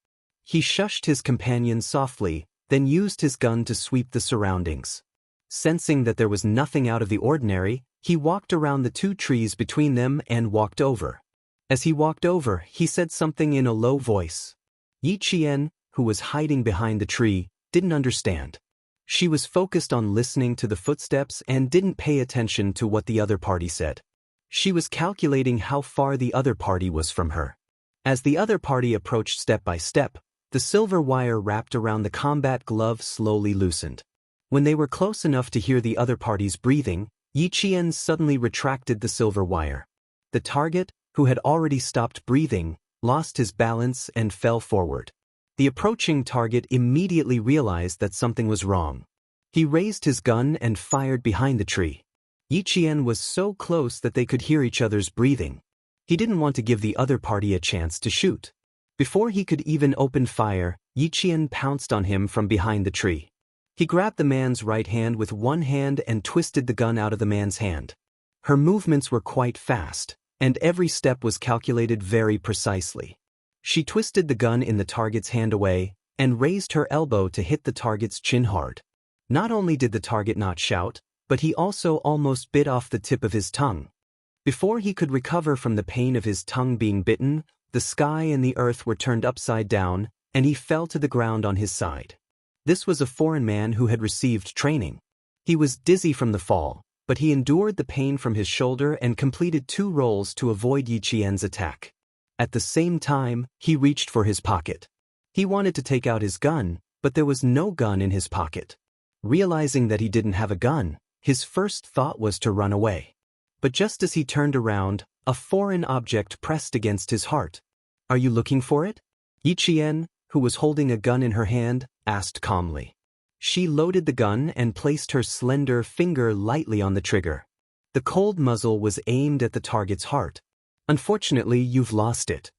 He shushed his companion softly, then used his gun to sweep the surroundings. Sensing that there was nothing out of the ordinary, he walked around the 2 trees between them and walked over. As he walked over, he said something in a low voice. Yi Qian, who was hiding behind the tree, didn't understand. She was focused on listening to the footsteps and didn't pay attention to what the other party said. She was calculating how far the other party was from her. As the other party approached step by step, the silver wire wrapped around the combat glove slowly loosened. When they were close enough to hear the other party's breathing, Yi Qian suddenly retracted the silver wire. The target, who had already stopped breathing, lost his balance and fell forward. The approaching target immediately realized that something was wrong. He raised his gun and fired behind the tree. Yi Qian was so close that they could hear each other's breathing. He didn't want to give the other party a chance to shoot. Before he could even open fire, Yi Qian pounced on him from behind the tree. He grabbed the man's right hand with one hand and twisted the gun out of the man's hand. Her movements were quite fast, and every step was calculated very precisely. She twisted the gun in the target's hand away and raised her elbow to hit the target's chin hard. Not only did the target not shout, but he also almost bit off the tip of his tongue. Before he could recover from the pain of his tongue being bitten, the sky and the earth were turned upside down, and he fell to the ground on his side. This was a foreign man who had received training. He was dizzy from the fall, but he endured the pain from his shoulder and completed 2 rolls to avoid Yi Qian's attack. At the same time, he reached for his pocket. He wanted to take out his gun, but there was no gun in his pocket. Realizing that he didn't have a gun, his first thought was to run away. But just as he turned around, a foreign object pressed against his heart. "Are you looking for it?" Yi Qian, who was holding a gun in her hand, asked calmly. She loaded the gun and placed her slender finger lightly on the trigger. The cold muzzle was aimed at the target's heart. "Unfortunately, you've lost it."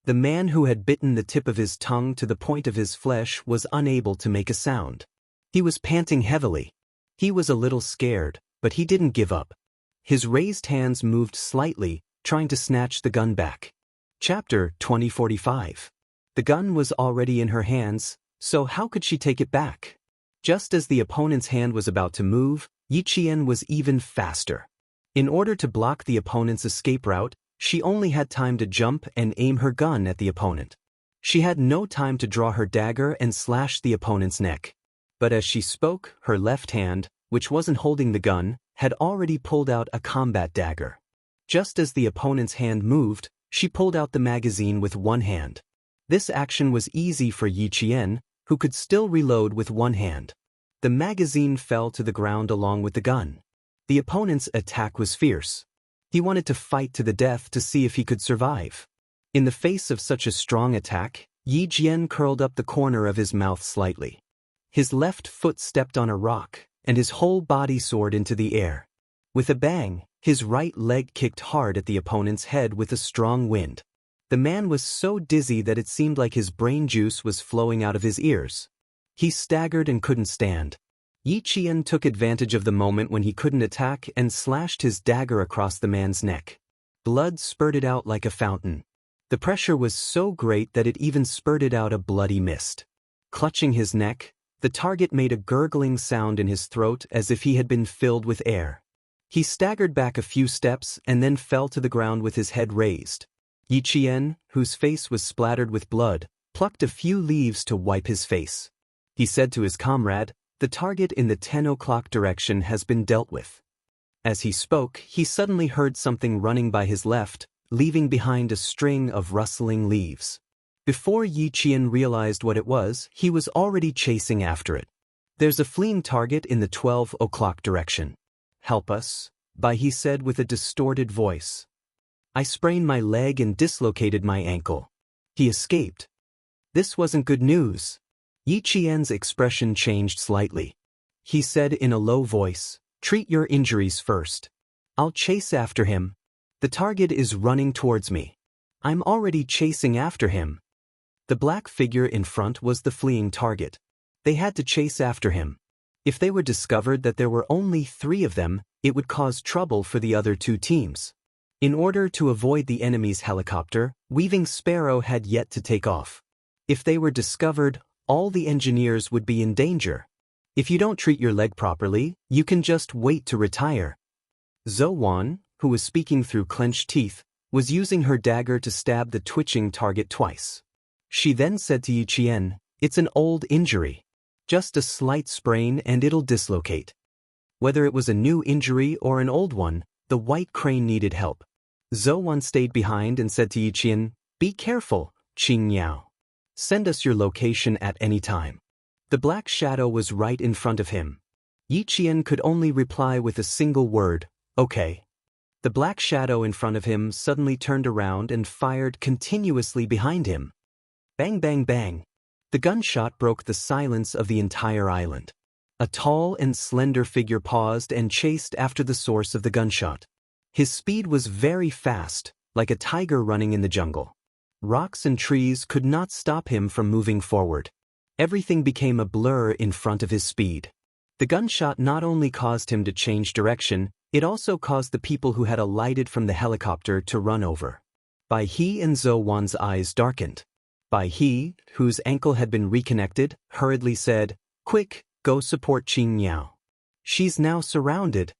The man who had bitten the tip of his tongue to the point of his flesh was unable to make a sound. He was panting heavily. He was a little scared, but he didn't give up. His raised hands moved slightly, trying to snatch the gun back. Chapter 2045. The gun was already in her hands, so how could she take it back? Just as the opponent's hand was about to move, Yi Qian was even faster. In order to block the opponent's escape route, she only had time to jump and aim her gun at the opponent. She had no time to draw her dagger and slash the opponent's neck. But as she spoke, her left hand, which wasn't holding the gun, had already pulled out a combat dagger. Just as the opponent's hand moved, she pulled out the magazine with one hand. This action was easy for Yi Qian, who could still reload with one hand. The magazine fell to the ground along with the gun. The opponent's attack was fierce. He wanted to fight to the death to see if he could survive. In the face of such a strong attack, Yi Qian curled up the corner of his mouth slightly. His left foot stepped on a rock, and his whole body soared into the air. With a bang, his right leg kicked hard at the opponent's head with a strong wind. The man was so dizzy that it seemed like his brain juice was flowing out of his ears. He staggered and couldn't stand. Yi Qian took advantage of the moment when he couldn't attack and slashed his dagger across the man's neck. Blood spurted out like a fountain. The pressure was so great that it even spurted out a bloody mist. Clutching his neck, the target made a gurgling sound in his throat as if he had been filled with air. He staggered back a few steps and then fell to the ground with his head raised. Yi Qian, whose face was splattered with blood, plucked a few leaves to wipe his face. He said to his comrade, "The target in the 10 o'clock direction has been dealt with." As he spoke, he suddenly heard something running by his left, leaving behind a string of rustling leaves. Before Yi Qian realized what it was, he was already chasing after it. "There's a fleeing target in the 12 o'clock direction. Help us," Bai He said with a distorted voice. "I sprained my leg and dislocated my ankle." He escaped. This wasn't good news. Yi Qian's expression changed slightly. He said in a low voice, "Treat your injuries first. I'll chase after him. The target is running towards me. I'm already chasing after him." The black figure in front was the fleeing target. They had to chase after him. If they were discovered that there were only 3 of them, it would cause trouble for the other 2 teams. In order to avoid the enemy's helicopter, Weaving Sparrow had yet to take off. If they were discovered, all the engineers would be in danger. If you don't treat your leg properly, you can just wait to retire. Zhou Wan, who was speaking through clenched teeth, was using her dagger to stab the twitching target twice. She then said to Yi Qian, "It's an old injury. Just a slight sprain and it'll dislocate." Whether it was a new injury or an old one, the white crane needed help. Zhou Wan stayed behind and said to Yi Qian, "Be careful, Qing Yao. Send us your location at any time." The black shadow was right in front of him. Yi Qian could only reply with a single word, "Okay." The black shadow in front of him suddenly turned around and fired continuously behind him. Bang, bang, bang. The gunshot broke the silence of the entire island. A tall and slender figure paused and chased after the source of the gunshot. His speed was very fast, like a tiger running in the jungle. Rocks and trees could not stop him from moving forward. Everything became a blur in front of his speed. The gunshot not only caused him to change direction, it also caused the people who had alighted from the helicopter to run over. Bai He and Zhou Wan's eyes darkened. Bai He, whose ankle had been reconnected, hurriedly said, "Quick, go support Qing Yao. She's now surrounded."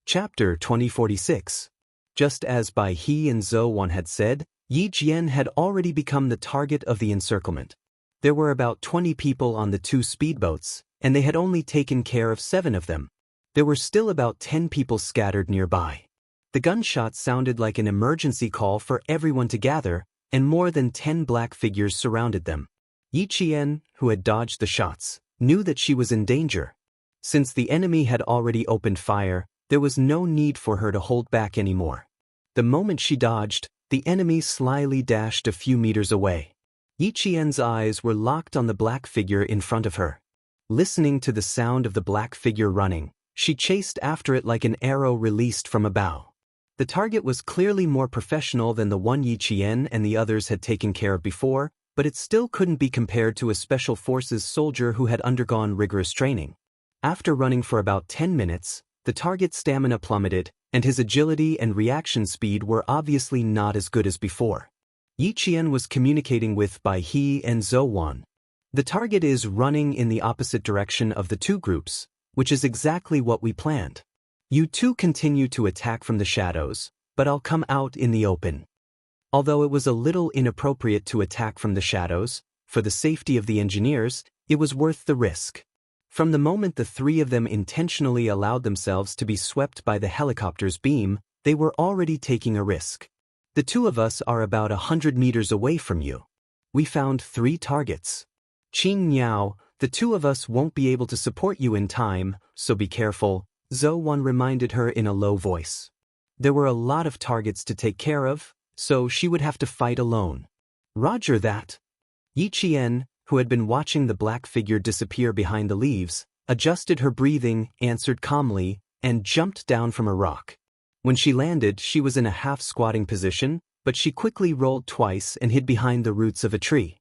Chapter 2046. Just as Bai He and Zhou Wan had said, Yi Qian had already become the target of the encirclement. There were about 20 people on the 2 speedboats, and they had only taken care of 7 of them. There were still about 10 people scattered nearby. The gunshot sounded like an emergency call for everyone to gather, and more than 10 black figures surrounded them. Yi Qian, who had dodged the shots, knew that she was in danger. Since the enemy had already opened fire, there was no need for her to hold back anymore. The moment she dodged, the enemy slyly dashed a few meters away. Yi Qian's eyes were locked on the black figure in front of her. Listening to the sound of the black figure running, she chased after it like an arrow released from a bow. The target was clearly more professional than the one Yi Qian and the others had taken care of before, but it still couldn't be compared to a special forces soldier who had undergone rigorous training. After running for about 10 minutes, the target's stamina plummeted, and his agility and reaction speed were obviously not as good as before. Yi Qian was communicating with Bai He and Zhou Wan. "The target is running in the opposite direction of the 2 groups, which is exactly what we planned. You 2 continue to attack from the shadows, but I'll come out in the open." Although it was a little inappropriate to attack from the shadows, for the safety of the engineers, it was worth the risk. From the moment the 3 of them intentionally allowed themselves to be swept by the helicopter's beam, they were already taking a risk. "The 2 of us are about 100 meters away from you. We found 3 targets. Qing Yao, the 2 of us won't be able to support you in time, so be careful," Zhou Wan reminded her in a low voice. There were a lot of targets to take care of, so she would have to fight alone. "Roger that." Yi Qian, who had been watching the black figure disappear behind the leaves, adjusted her breathing, answered calmly, and jumped down from a rock. When she landed, she was in a half-squatting position, but she quickly rolled twice and hid behind the roots of a tree.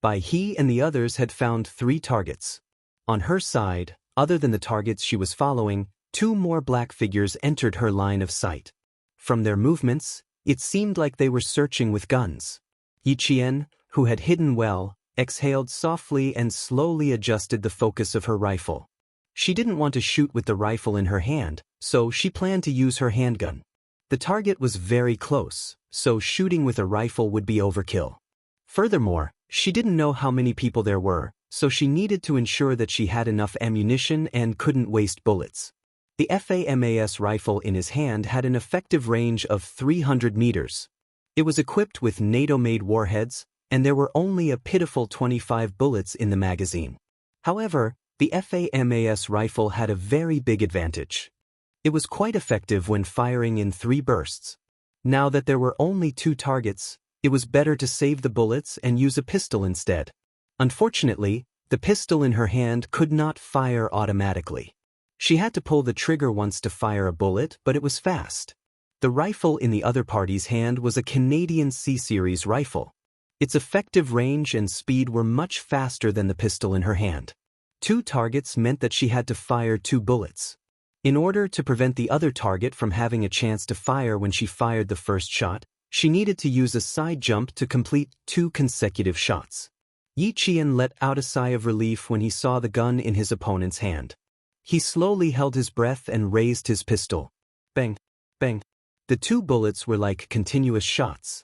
He and the others had found 3 targets. On her side, other than the targets she was following, 2 more black figures entered her line of sight. From their movements, it seemed like they were searching with guns. Yiqian, who had hidden well, exhaled softly and slowly adjusted the focus of her rifle. She didn't want to shoot with the rifle in her hand, so she planned to use her handgun. The target was very close, so shooting with a rifle would be overkill. Furthermore, she didn't know how many people there were, so she needed to ensure that she had enough ammunition and couldn't waste bullets. The FAMAS rifle in his hand had an effective range of 300 meters. It was equipped with NATO-made warheads, and there were only a pitiful 25 bullets in the magazine. However, the FAMAS rifle had a very big advantage. It was quite effective when firing in 3 bursts. Now that there were only 2 targets, it was better to save the bullets and use a pistol instead. Unfortunately, the pistol in her hand could not fire automatically. She had to pull the trigger once to fire a bullet, but it was fast. The rifle in the other party's hand was a Canadian C-Series rifle. Its effective range and speed were much faster than the pistol in her hand. 2 targets meant that she had to fire 2 bullets. In order to prevent the other target from having a chance to fire when she fired the first shot, she needed to use a side jump to complete 2 consecutive shots. Yiqian let out a sigh of relief when he saw the gun in his opponent's hand. He slowly held his breath and raised his pistol. Bang, bang. The 2 bullets were like continuous shots.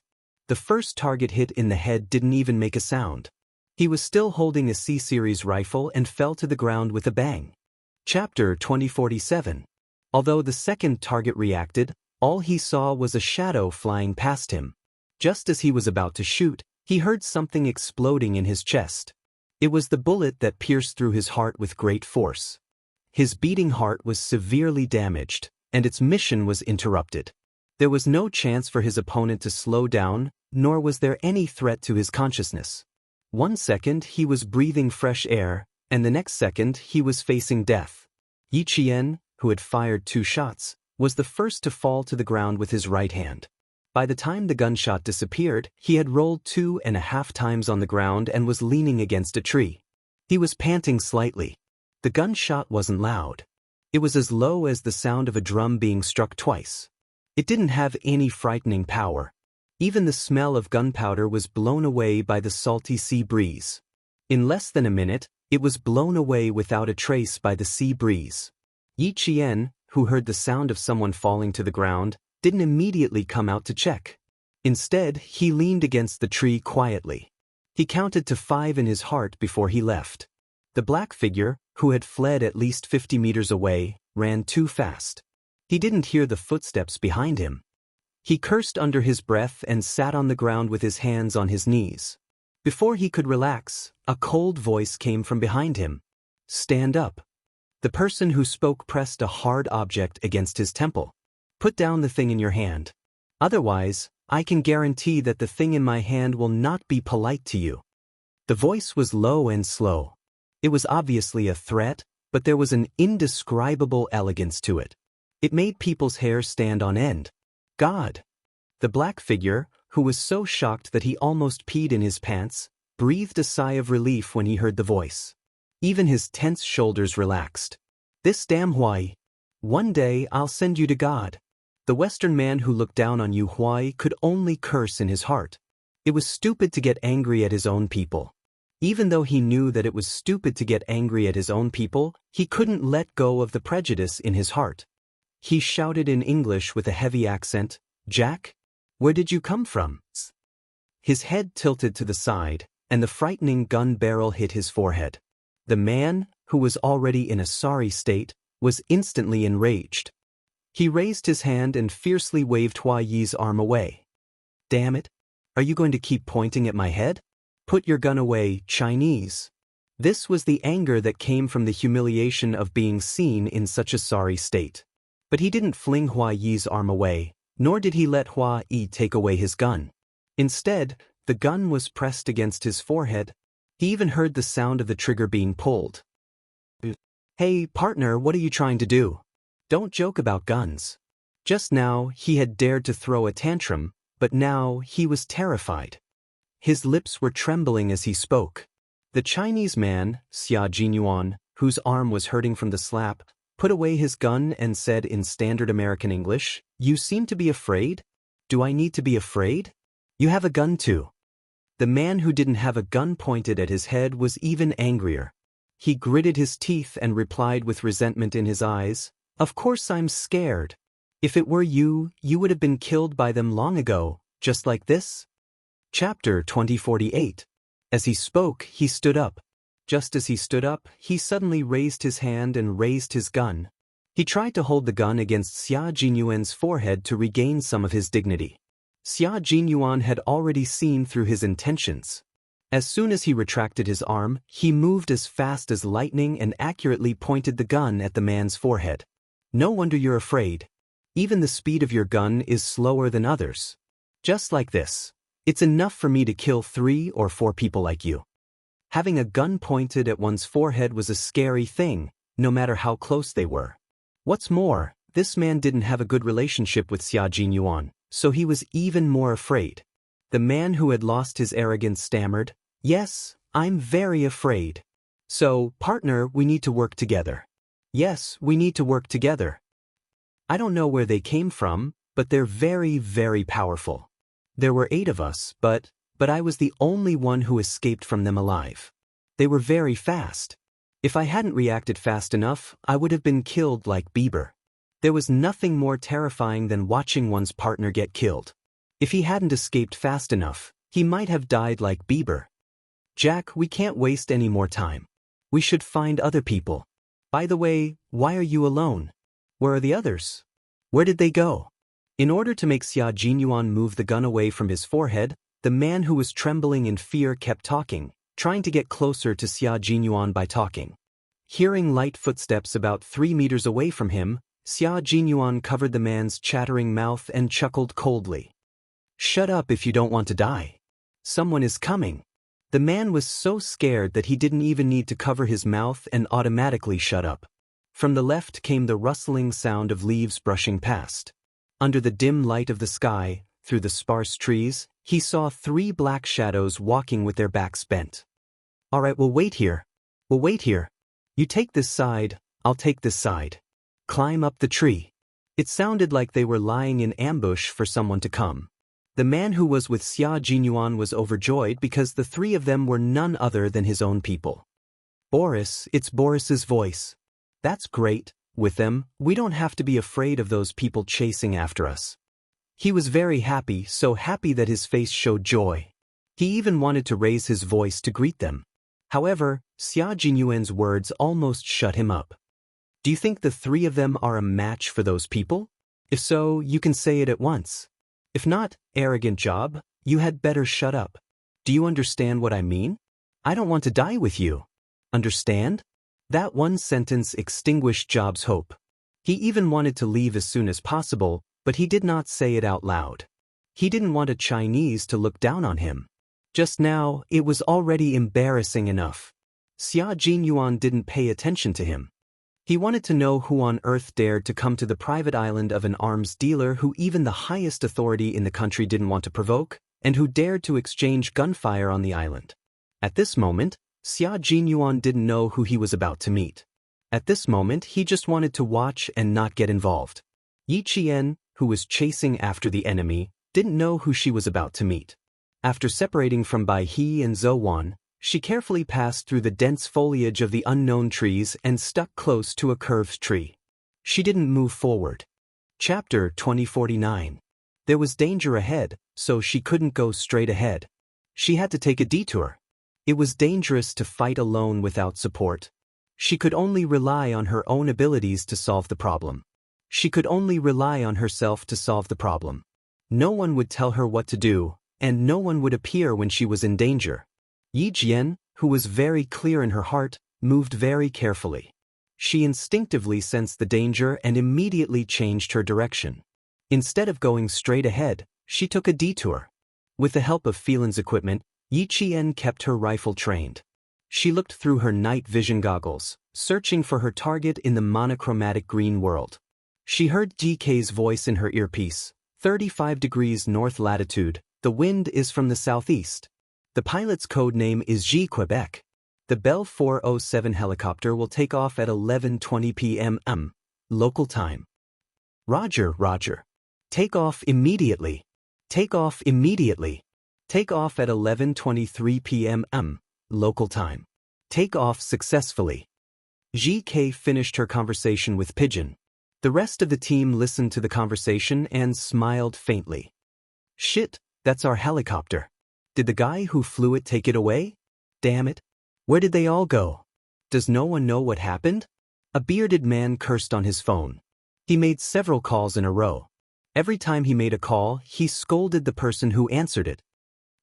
The first target hit in the head didn't even make a sound. He was still holding a C-Series rifle and fell to the ground with a bang. Chapter 2047. Although the second target reacted, all he saw was a shadow flying past him. Just as he was about to shoot, he heard something exploding in his chest. It was the bullet that pierced through his heart with great force. His beating heart was severely damaged, and its mission was interrupted. There was no chance for his opponent to slow down, nor was there any threat to his consciousness. 1 second he was breathing fresh air, and the next second he was facing death. Yiqian, who had fired 2 shots, was the first to fall to the ground with his right hand. By the time the gunshot disappeared, he had rolled 2.5 times on the ground and was leaning against a tree. He was panting slightly. The gunshot wasn't loud. It was as low as the sound of a drum being struck twice. It didn't have any frightening power. Even the smell of gunpowder was blown away by the salty sea breeze. In less than a minute, it was blown away without a trace by the sea breeze. Yiqian, who heard the sound of someone falling to the ground, didn't immediately come out to check. Instead, he leaned against the tree quietly. He counted to 5 in his heart before he left. The black figure, who had fled at least 50 meters away, ran too fast. He didn't hear the footsteps behind him. He cursed under his breath and sat on the ground with his hands on his knees. Before he could relax, a cold voice came from behind him. "Stand up." The person who spoke pressed a hard object against his temple. "Put down the thing in your hand. Otherwise, I can guarantee that the thing in my hand will not be polite to you." The voice was low and slow. It was obviously a threat, but there was an indescribable elegance to it. It made people's hair stand on end. God! The black figure, who was so shocked that he almost peed in his pants, breathed a sigh of relief when he heard the voice. Even his tense shoulders relaxed. "This damn Huai. One day I'll send you to God." The Western man who looked down on you Huai could only curse in his heart. It was stupid to get angry at his own people. Even though he knew that it was stupid to get angry at his own people, he couldn't let go of the prejudice in his heart. He shouted in English with a heavy accent, "Jack? Where did you come from?" His head tilted to the side, and the frightening gun barrel hit his forehead. The man, who was already in a sorry state, was instantly enraged. He raised his hand and fiercely waved Hua Yi's arm away. "Damn it! Are you going to keep pointing at my head? Put your gun away, Chinese." This was the anger that came from the humiliation of being seen in such a sorry state. But he didn't fling Hua Yi's arm away, nor did he let Hua Yi take away his gun. Instead, the gun was pressed against his forehead. He even heard the sound of the trigger being pulled. "Hey, partner, what are you trying to do? Don't joke about guns." Just now, he had dared to throw a tantrum, But now he was terrified. His lips were trembling as he spoke. The Chinese man, Xia Jinyuan, whose arm was hurting from the slap, put away his gun and said in standard American English, "You seem to be afraid? Do I need to be afraid? You have a gun too." The man who didn't have a gun pointed at his head was even angrier. He gritted his teeth and replied with resentment in his eyes, "Of course I'm scared. If it were you, you would have been killed by them long ago, just like this." Chapter 2048. As he spoke, he stood up. Just as he stood up, he suddenly raised his hand and raised his gun. He tried to hold the gun against Xia Jinyuan's forehead to regain some of his dignity. Xia Jinyuan had already seen through his intentions. As soon as he retracted his arm, he moved as fast as lightning and accurately pointed the gun at the man's forehead. "No wonder you're afraid. Even the speed of your gun is slower than others. Just like this. It's enough for me to kill 3 or 4 people like you." Having a gun pointed at one's forehead was a scary thing, no matter how close they were. What's more, this man didn't have a good relationship with Xia Jinyuan, so he was even more afraid. The man who had lost his arrogance stammered, "Yes, I'm very afraid. So, partner, we need to work together." "Yes, we need to work together. I don't know where they came from, but they're very, very powerful. There were 8 of us, but I was the only one who escaped from them alive. They were very fast. If I hadn't reacted fast enough, I would have been killed like Bieber. There was nothing more terrifying than watching one's partner get killed. If he hadn't escaped fast enough, he might have died like Bieber. Jack, we can't waste any more time. We should find other people. By the way, why are you alone? Where are the others? Where did they go?" In order to make Xia Jinyuan move the gun away from his forehead, the man who was trembling in fear kept talking, trying to get closer to Xia Jinyuan by talking. Hearing light footsteps about 3 meters away from him, Xia Jinyuan covered the man's chattering mouth and chuckled coldly. "Shut up if you don't want to die. Someone is coming." The man was so scared that he didn't even need to cover his mouth and automatically shut up. From the left came the rustling sound of leaves brushing past. Under the dim light of the sky, through the sparse trees, he saw 3 black shadows walking with their backs bent. "All right, we'll wait here. We'll wait here. You take this side, I'll take this side. Climb up the tree." It sounded like they were lying in ambush for someone to come. The man who was with Xia Jinyuan was overjoyed because the 3 of them were none other than his own people. "Boris, it's Boris's voice. That's great. With them, we don't have to be afraid of those people chasing after us." He was very happy, so happy that his face showed joy. He even wanted to raise his voice to greet them. However, Xia Jinyuan's words almost shut him up. "Do you think the 3 of them are a match for those people? If so, you can say it at once. If not, arrogant job, you had better shut up. Do you understand what I mean? I don't want to die with you. Understand?" That one sentence extinguished Job's hope. He even wanted to leave as soon as possible, but he did not say it out loud. He didn't want a Chinese to look down on him. Just now, it was already embarrassing enough. Xia Jinyuan didn't pay attention to him. He wanted to know who on earth dared to come to the private island of an arms dealer who even the highest authority in the country didn't want to provoke, and who dared to exchange gunfire on the island. At this moment, Xia Jinyuan didn't know who he was about to meet. At this moment, he just wanted to watch and not get involved. Yi Qian, who was chasing after the enemy, didn't know who she was about to meet. After separating from Bai He and Zhou Wan, she carefully passed through the dense foliage of the unknown trees and stuck close to a curved tree. She didn't move forward. Chapter 2049. There was danger ahead, so she couldn't go straight ahead. She had to take a detour. It was dangerous to fight alone without support. She could only rely on her own abilities to solve the problem. She could only rely on herself to solve the problem. No one would tell her what to do, and no one would appear when she was in danger. Yi Jian, who was very clear in her heart, moved very carefully. She instinctively sensed the danger and immediately changed her direction. Instead of going straight ahead, she took a detour. With the help of Phelan's equipment, Yi Qian kept her rifle trained. She looked through her night vision goggles, searching for her target in the monochromatic green world. She heard DK's voice in her earpiece, 35 degrees north latitude, the wind is from the southeast. The pilot's code name is G Quebec. The Bell 407 helicopter will take off at 11:20 p.m. Local time. Roger, Roger. Take off immediately. Take off immediately. Take off at 11:23 p.m. Local time. Take off successfully. GK finished her conversation with Pigeon. The rest of the team listened to the conversation and smiled faintly. Shit, that's our helicopter. Did the guy who flew it take it away? Damn it. Where did they all go? Does no one know what happened? A bearded man cursed on his phone. He made several calls in a row. Every time he made a call, he scolded the person who answered it.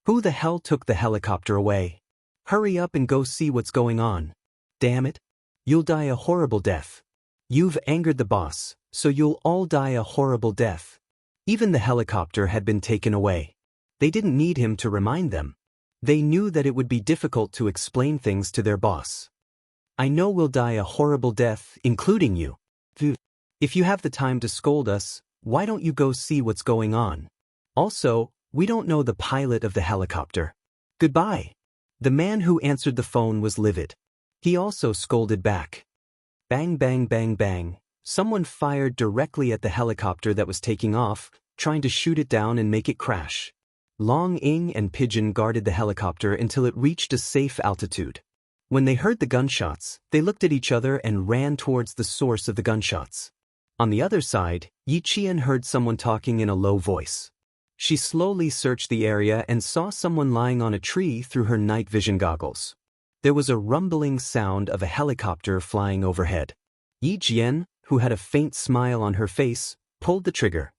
Who the hell took the helicopter away? Hurry up and go see what's going on. Damn it. You'll die a horrible death. You've angered the boss, so you'll all die a horrible death. Even the helicopter had been taken away. They didn't need him to remind them. They knew that it would be difficult to explain things to their boss. I know we'll die a horrible death, including you. If you have the time to scold us, why don't you go see what's going on? Also, we don't know the pilot of the helicopter. Goodbye. The man who answered the phone was livid. He also scolded back. Bang, bang, bang, bang. Someone fired directly at the helicopter that was taking off, trying to shoot it down and make it crash. Long Ing and Pigeon guarded the helicopter until it reached a safe altitude. When they heard the gunshots, they looked at each other and ran towards the source of the gunshots. On the other side, Yi Qian heard someone talking in a low voice. She slowly searched the area and saw someone lying on a tree through her night vision goggles. There was a rumbling sound of a helicopter flying overhead. Yi Qian, who had a faint smile on her face, pulled the trigger.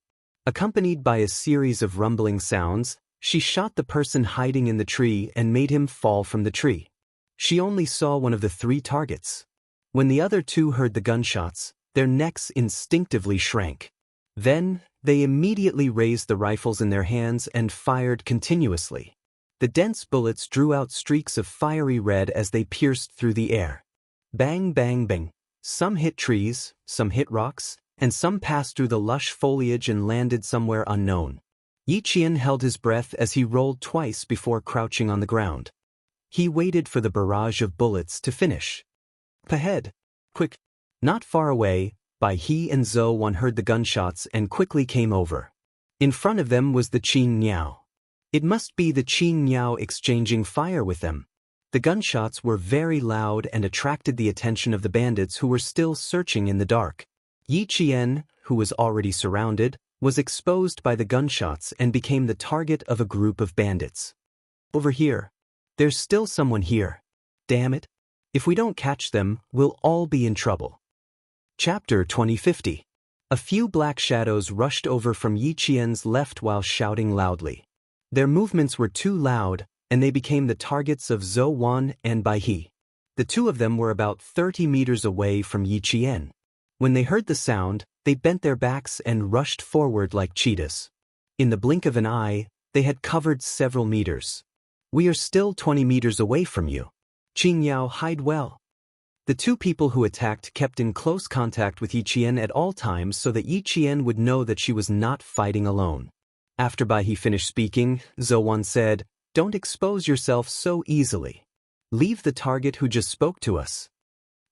Accompanied by a series of rumbling sounds, she shot the person hiding in the tree and made him fall from the tree. She only saw one of the 3 targets. When the other 2 heard the gunshots, their necks instinctively shrank. Then, they immediately raised the rifles in their hands and fired continuously. The dense bullets drew out streaks of fiery red as they pierced through the air. Bang, bang, bang. Some hit trees, some hit rocks, and some passed through the lush foliage and landed somewhere unknown. Yi Qian held his breath as he rolled twice before crouching on the ground. He waited for the barrage of bullets to finish. Ahead. Quick. Not far away, Bai He and Zhou Wan heard the gunshots and quickly came over. In front of them was the Qing Niao. It must be the Qing Niao exchanging fire with them. The gunshots were very loud and attracted the attention of the bandits who were still searching in the dark. Yi Qian, who was already surrounded, was exposed by the gunshots and became the target of a group of bandits. Over here. There's still someone here. Damn it. If we don't catch them, we'll all be in trouble. Chapter 2050. A few black shadows rushed over from Yi Qian's left while shouting loudly. Their movements were too loud, and they became the targets of Zhou Wan and Bai He. The 2 of them were about 30 meters away from Yi Qian. When they heard the sound, they bent their backs and rushed forward like cheetahs. In the blink of an eye, they had covered several meters. We are still 20 meters away from you. Qing Yao, hide well. The 2 people who attacked kept in close contact with Yi Qian at all times so that Yi Qian would know that she was not fighting alone. After Bai He finished speaking, Zhou Wan said, "Don't expose yourself so easily. Leave the target who just spoke to us."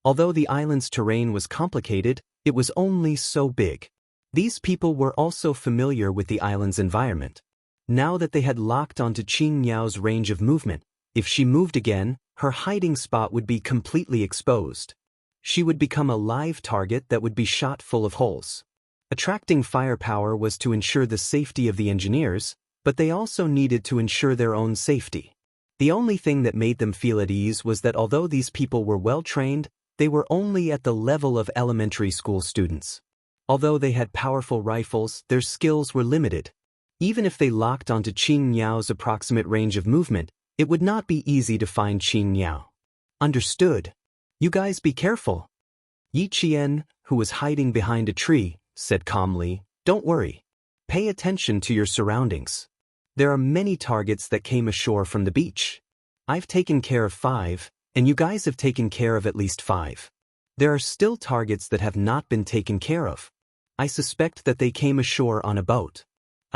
Although the island's terrain was complicated, it was only so big. These people were also familiar with the island's environment. Now that they had locked onto Qing Yao's range of movement, if she moved again, her hiding spot would be completely exposed. She would become a live target that would be shot full of holes. Attracting firepower was to ensure the safety of the engineers, but they also needed to ensure their own safety. The only thing that made them feel at ease was that although these people were well trained, they were only at the level of elementary school students. Although they had powerful rifles, their skills were limited. Even if they locked onto Qing Yao's approximate range of movement, it would not be easy to find Qing Yao. Understood. You guys be careful. Yi Qian, who was hiding behind a tree, said calmly, "Don't worry. Pay attention to your surroundings. There are many targets that came ashore from the beach. I've taken care of 5, and you guys have taken care of at least 5. There are still targets that have not been taken care of. I suspect that they came ashore on a boat.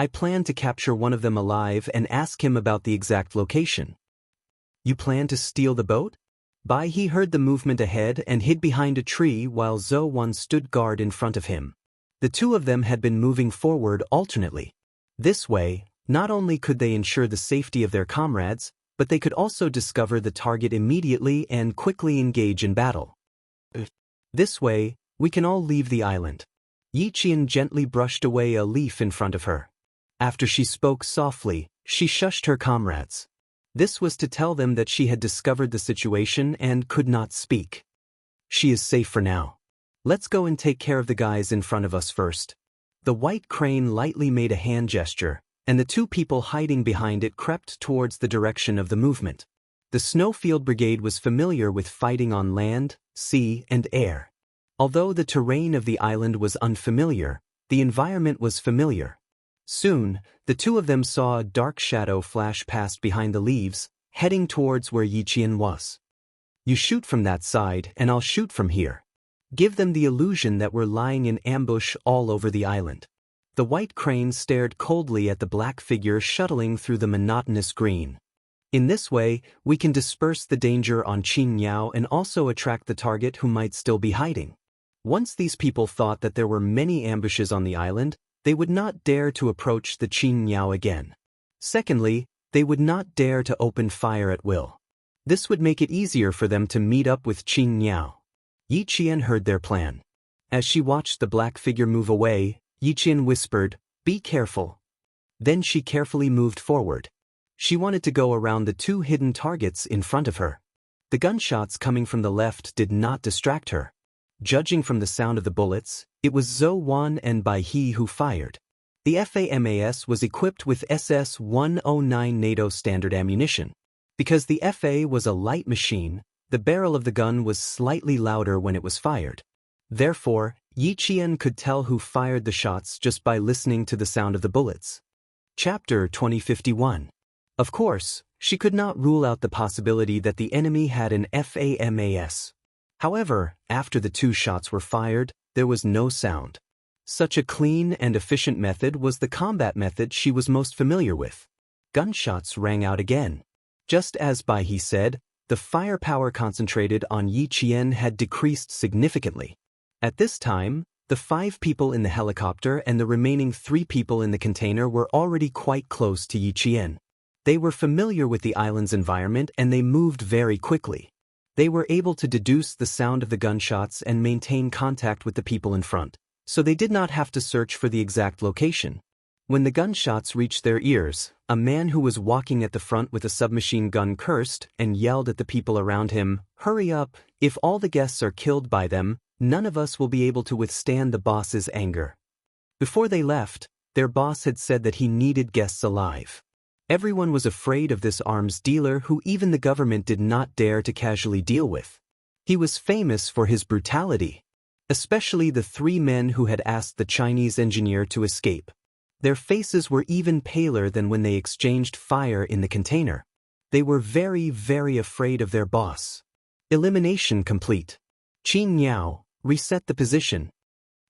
I plan to capture one of them alive and ask him about the exact location. You plan to steal the boat? Bai He heard the movement ahead and hid behind a tree while Zhou Wan stood guard in front of him. The two of them had been moving forward alternately. This way, not only could they ensure the safety of their comrades, but they could also discover the target immediately and quickly engage in battle. This way, we can all leave the island. Yi Qian gently brushed away a leaf in front of her. After she spoke softly, she shushed her comrades. This was to tell them that she had discovered the situation and could not speak. She is safe for now. Let's go and take care of the guys in front of us first. The white crane lightly made a hand gesture, and the two people hiding behind it crept towards the direction of the movement. The Snowfield Brigade was familiar with fighting on land, sea, and air. Although the terrain of the island was unfamiliar, the environment was familiar. Soon, the two of them saw a dark shadow flash past behind the leaves, heading towards where Yi Qian was. You shoot from that side and I'll shoot from here. Give them the illusion that we're lying in ambush all over the island. The white crane stared coldly at the black figure shuttling through the monotonous green. In this way, we can disperse the danger on Qin Yao and also attract the target who might still be hiding. Once these people thought that there were many ambushes on the island, they would not dare to approach the Qin Yao again. Secondly, they would not dare to open fire at will. This would make it easier for them to meet up with Qin Yao. Yi Qian heard their plan. As she watched the black figure move away, Yi Qian whispered, "Be careful." Then she carefully moved forward. She wanted to go around the two hidden targets in front of her. The gunshots coming from the left did not distract her. Judging from the sound of the bullets, it was Zhou Wan and Bai He who fired. The FAMAS was equipped with SS-109 NATO standard ammunition. Because the FA was a light machine, the barrel of the gun was slightly louder when it was fired. Therefore, Yi Qian could tell who fired the shots just by listening to the sound of the bullets. Chapter 2051. Of course, she could not rule out the possibility that the enemy had an FAMAS. However, after the two shots were fired, there was no sound. Such a clean and efficient method was the combat method she was most familiar with. Gunshots rang out again. Just as Bai He said, the firepower concentrated on Yi Qian had decreased significantly. At this time, the 5 people in the helicopter and the remaining 3 people in the container were already quite close to Yi Qian. They were familiar with the island's environment and they moved very quickly. They were able to deduce the sound of the gunshots and maintain contact with the people in front, so they did not have to search for the exact location. When the gunshots reached their ears, a man who was walking at the front with a submachine gun cursed and yelled at the people around him, "Hurry up, if all the guests are killed by them, none of us will be able to withstand the boss's anger." Before they left, their boss had said that he needed guests alive. Everyone was afraid of this arms dealer who even the government did not dare to casually deal with. He was famous for his brutality, especially the 3 men who had asked the Chinese engineer to escape. Their faces were even paler than when they exchanged fire in the container. They were very, very afraid of their boss. Elimination complete. Qin Yao, reset the position.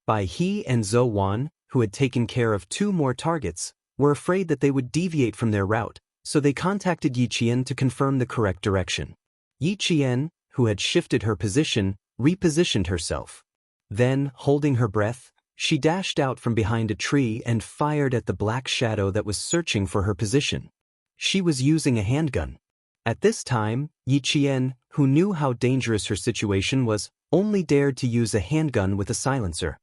Bai He and Zhou Wan, who had taken care of 2 more targets, were afraid that they would deviate from their route, so they contacted Yi Qian to confirm the correct direction. Yi Qian, who had shifted her position, repositioned herself. Then, holding her breath, she dashed out from behind a tree and fired at the black shadow that was searching for her position. She was using a handgun. At this time, Yi Qian, who knew how dangerous her situation was, only dared to use a handgun with a silencer.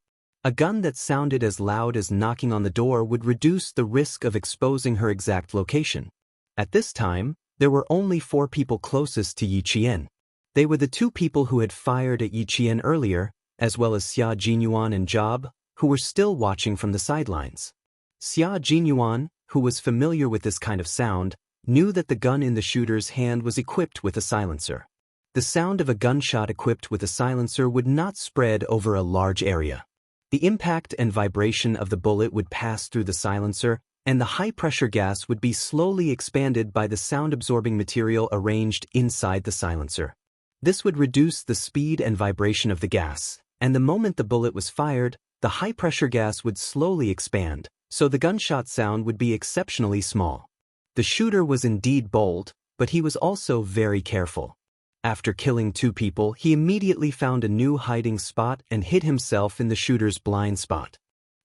A gun that sounded as loud as knocking on the door would reduce the risk of exposing her exact location. At this time, there were only 4 people closest to Yi Qian. They were the 2 people who had fired at Yi Qian earlier, as well as Xia Jinyuan and Job, who were still watching from the sidelines. Xia Jinyuan, who was familiar with this kind of sound, knew that the gun in the shooter's hand was equipped with a silencer. The sound of a gunshot equipped with a silencer would not spread over a large area. The impact and vibration of the bullet would pass through the silencer, and the high-pressure gas would be slowly expanded by the sound-absorbing material arranged inside the silencer. This would reduce the speed and vibration of the gas, and the moment the bullet was fired, the high-pressure gas would slowly expand, so the gunshot sound would be exceptionally small. The shooter was indeed bold, but he was also very careful. After killing 2 people, he immediately found a new hiding spot and hid himself in the shooter's blind spot.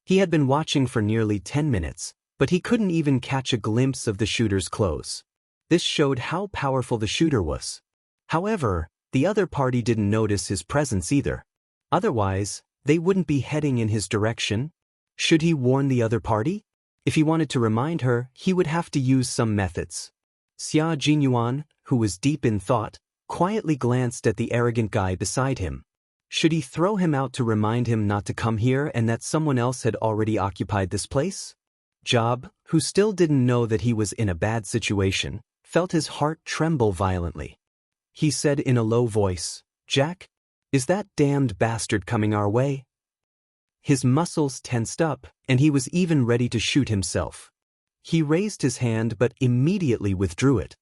He had been watching for nearly 10 minutes, but he couldn't even catch a glimpse of the shooter's clothes. This showed how powerful the shooter was. However, the other party didn't notice his presence either. Otherwise, they wouldn't be heading in his direction. Should he warn the other party? If he wanted to remind her, he would have to use some methods. Xia Jinyuan, who was deep in thought, quietly glanced at the arrogant guy beside him. Should he throw him out to remind him not to come here and that someone else had already occupied this place? Job, who still didn't know that he was in a bad situation, felt his heart tremble violently. He said in a low voice, "Jack, is that damned bastard coming our way?" His muscles tensed up, and he was even ready to shoot himself. He raised his hand but immediately withdrew it.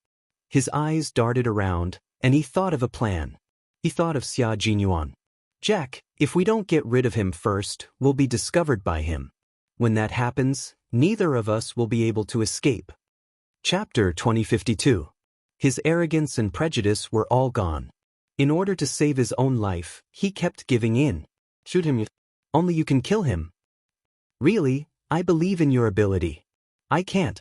His eyes darted around, and he thought of a plan. He thought of Xia Jinyuan. "Jack, if we don't get rid of him first, we'll be discovered by him. When that happens, neither of us will be able to escape." Chapter 2052. His arrogance and prejudice were all gone. In order to save his own life, he kept giving in. "Shoot him. Only you can kill him." "Really, I believe in your ability." "I can't.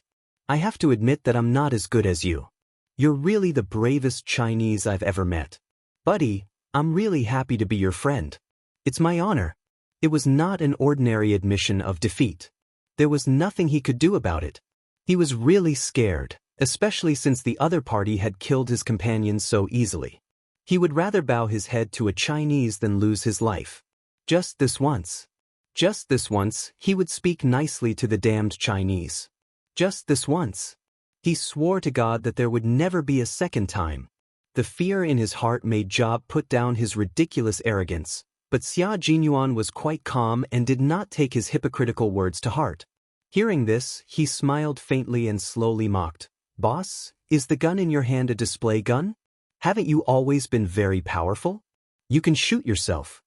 I have to admit that I'm not as good as you. You're really the bravest Chinese I've ever met. Buddy, I'm really happy to be your friend. It's my honor." It was not an ordinary admission of defeat. There was nothing he could do about it. He was really scared, especially since the other party had killed his companion so easily. He would rather bow his head to a Chinese than lose his life. Just this once. Just this once, he would speak nicely to the damned Chinese. Just this once. He swore to God that there would never be a second time. The fear in his heart made Job put down his ridiculous arrogance, but Xia Jinyuan was quite calm and did not take his hypocritical words to heart. Hearing this, he smiled faintly and slowly mocked. "Boss, is the gun in your hand a display gun? Haven't you always been very powerful? You can shoot yourself.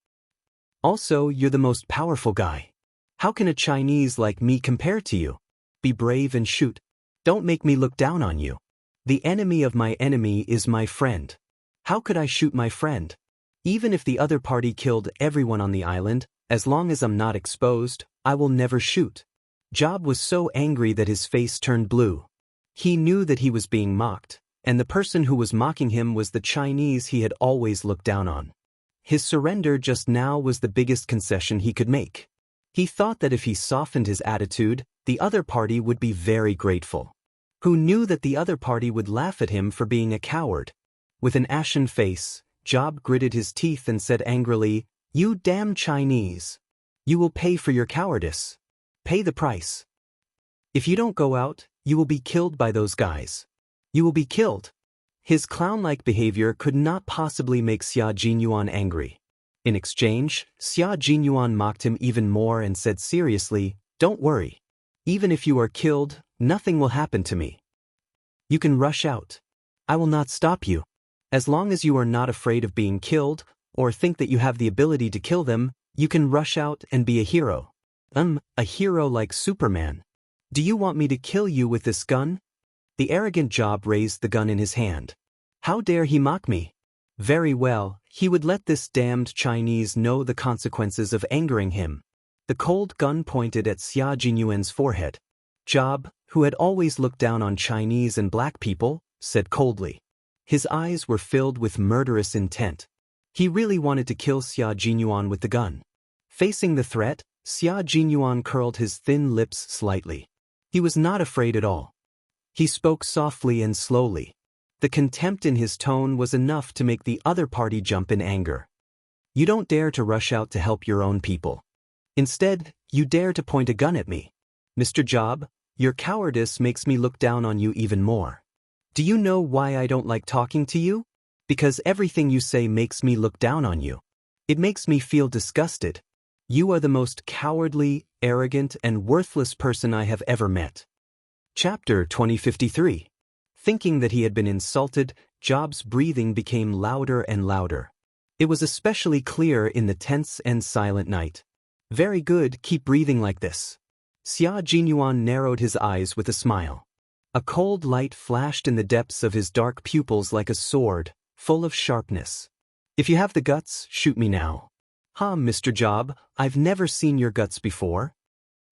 Also, you're the most powerful guy. How can a Chinese like me compare to you? Be brave and shoot. Don't make me look down on you. The enemy of my enemy is my friend. How could I shoot my friend? Even if the other party killed everyone on the island, as long as I'm not exposed, I will never shoot." Job was so angry that his face turned blue. He knew that he was being mocked, and the person who was mocking him was the Chinese he had always looked down on. His surrender just now was the biggest concession he could make. He thought that if he softened his attitude, the other party would be very grateful. Who knew that the other party would laugh at him for being a coward? With an ashen face, Job gritted his teeth and said angrily, "You damn Chinese! You will pay for your cowardice. Pay the price. If you don't go out, you will be killed by those guys. You will be killed." His clown-like behavior could not possibly make Xia Jinyuan angry. In exchange, Xia Jinyuan mocked him even more and said seriously, "Don't worry. Even if you are killed, nothing will happen to me. You can rush out. I will not stop you. As long as you are not afraid of being killed, or think that you have the ability to kill them, you can rush out and be a hero. A hero like Superman. Do you want me to kill you with this gun?" The arrogant Job raised the gun in his hand. How dare he mock me? Very well, he would let this damned Chinese know the consequences of angering him. The cold gun pointed at Xia Jinyuan's forehead. Job, who had always looked down on Chinese and black people, said coldly. His eyes were filled with murderous intent. He really wanted to kill Xia Jinyuan with the gun. Facing the threat, Xia Jinyuan curled his thin lips slightly. He was not afraid at all. He spoke softly and slowly. The contempt in his tone was enough to make the other party jump in anger. "You don't dare to rush out to help your own people. Instead, you dare to point a gun at me. Mr. Job, your cowardice makes me look down on you even more. Do you know why I don't like talking to you? Because everything you say makes me look down on you. It makes me feel disgusted. You are the most cowardly, arrogant, and worthless person I have ever met." Chapter 2053. Thinking that he had been insulted, Job's breathing became louder and louder. It was especially clear in the tense and silent night. "Very good, keep breathing like this. Xia Jinyuan narrowed his eyes with a smile. A cold light flashed in the depths of his dark pupils like a sword, full of sharpness. If you have the guts, shoot me now. Mr. Job, I've never seen your guts before.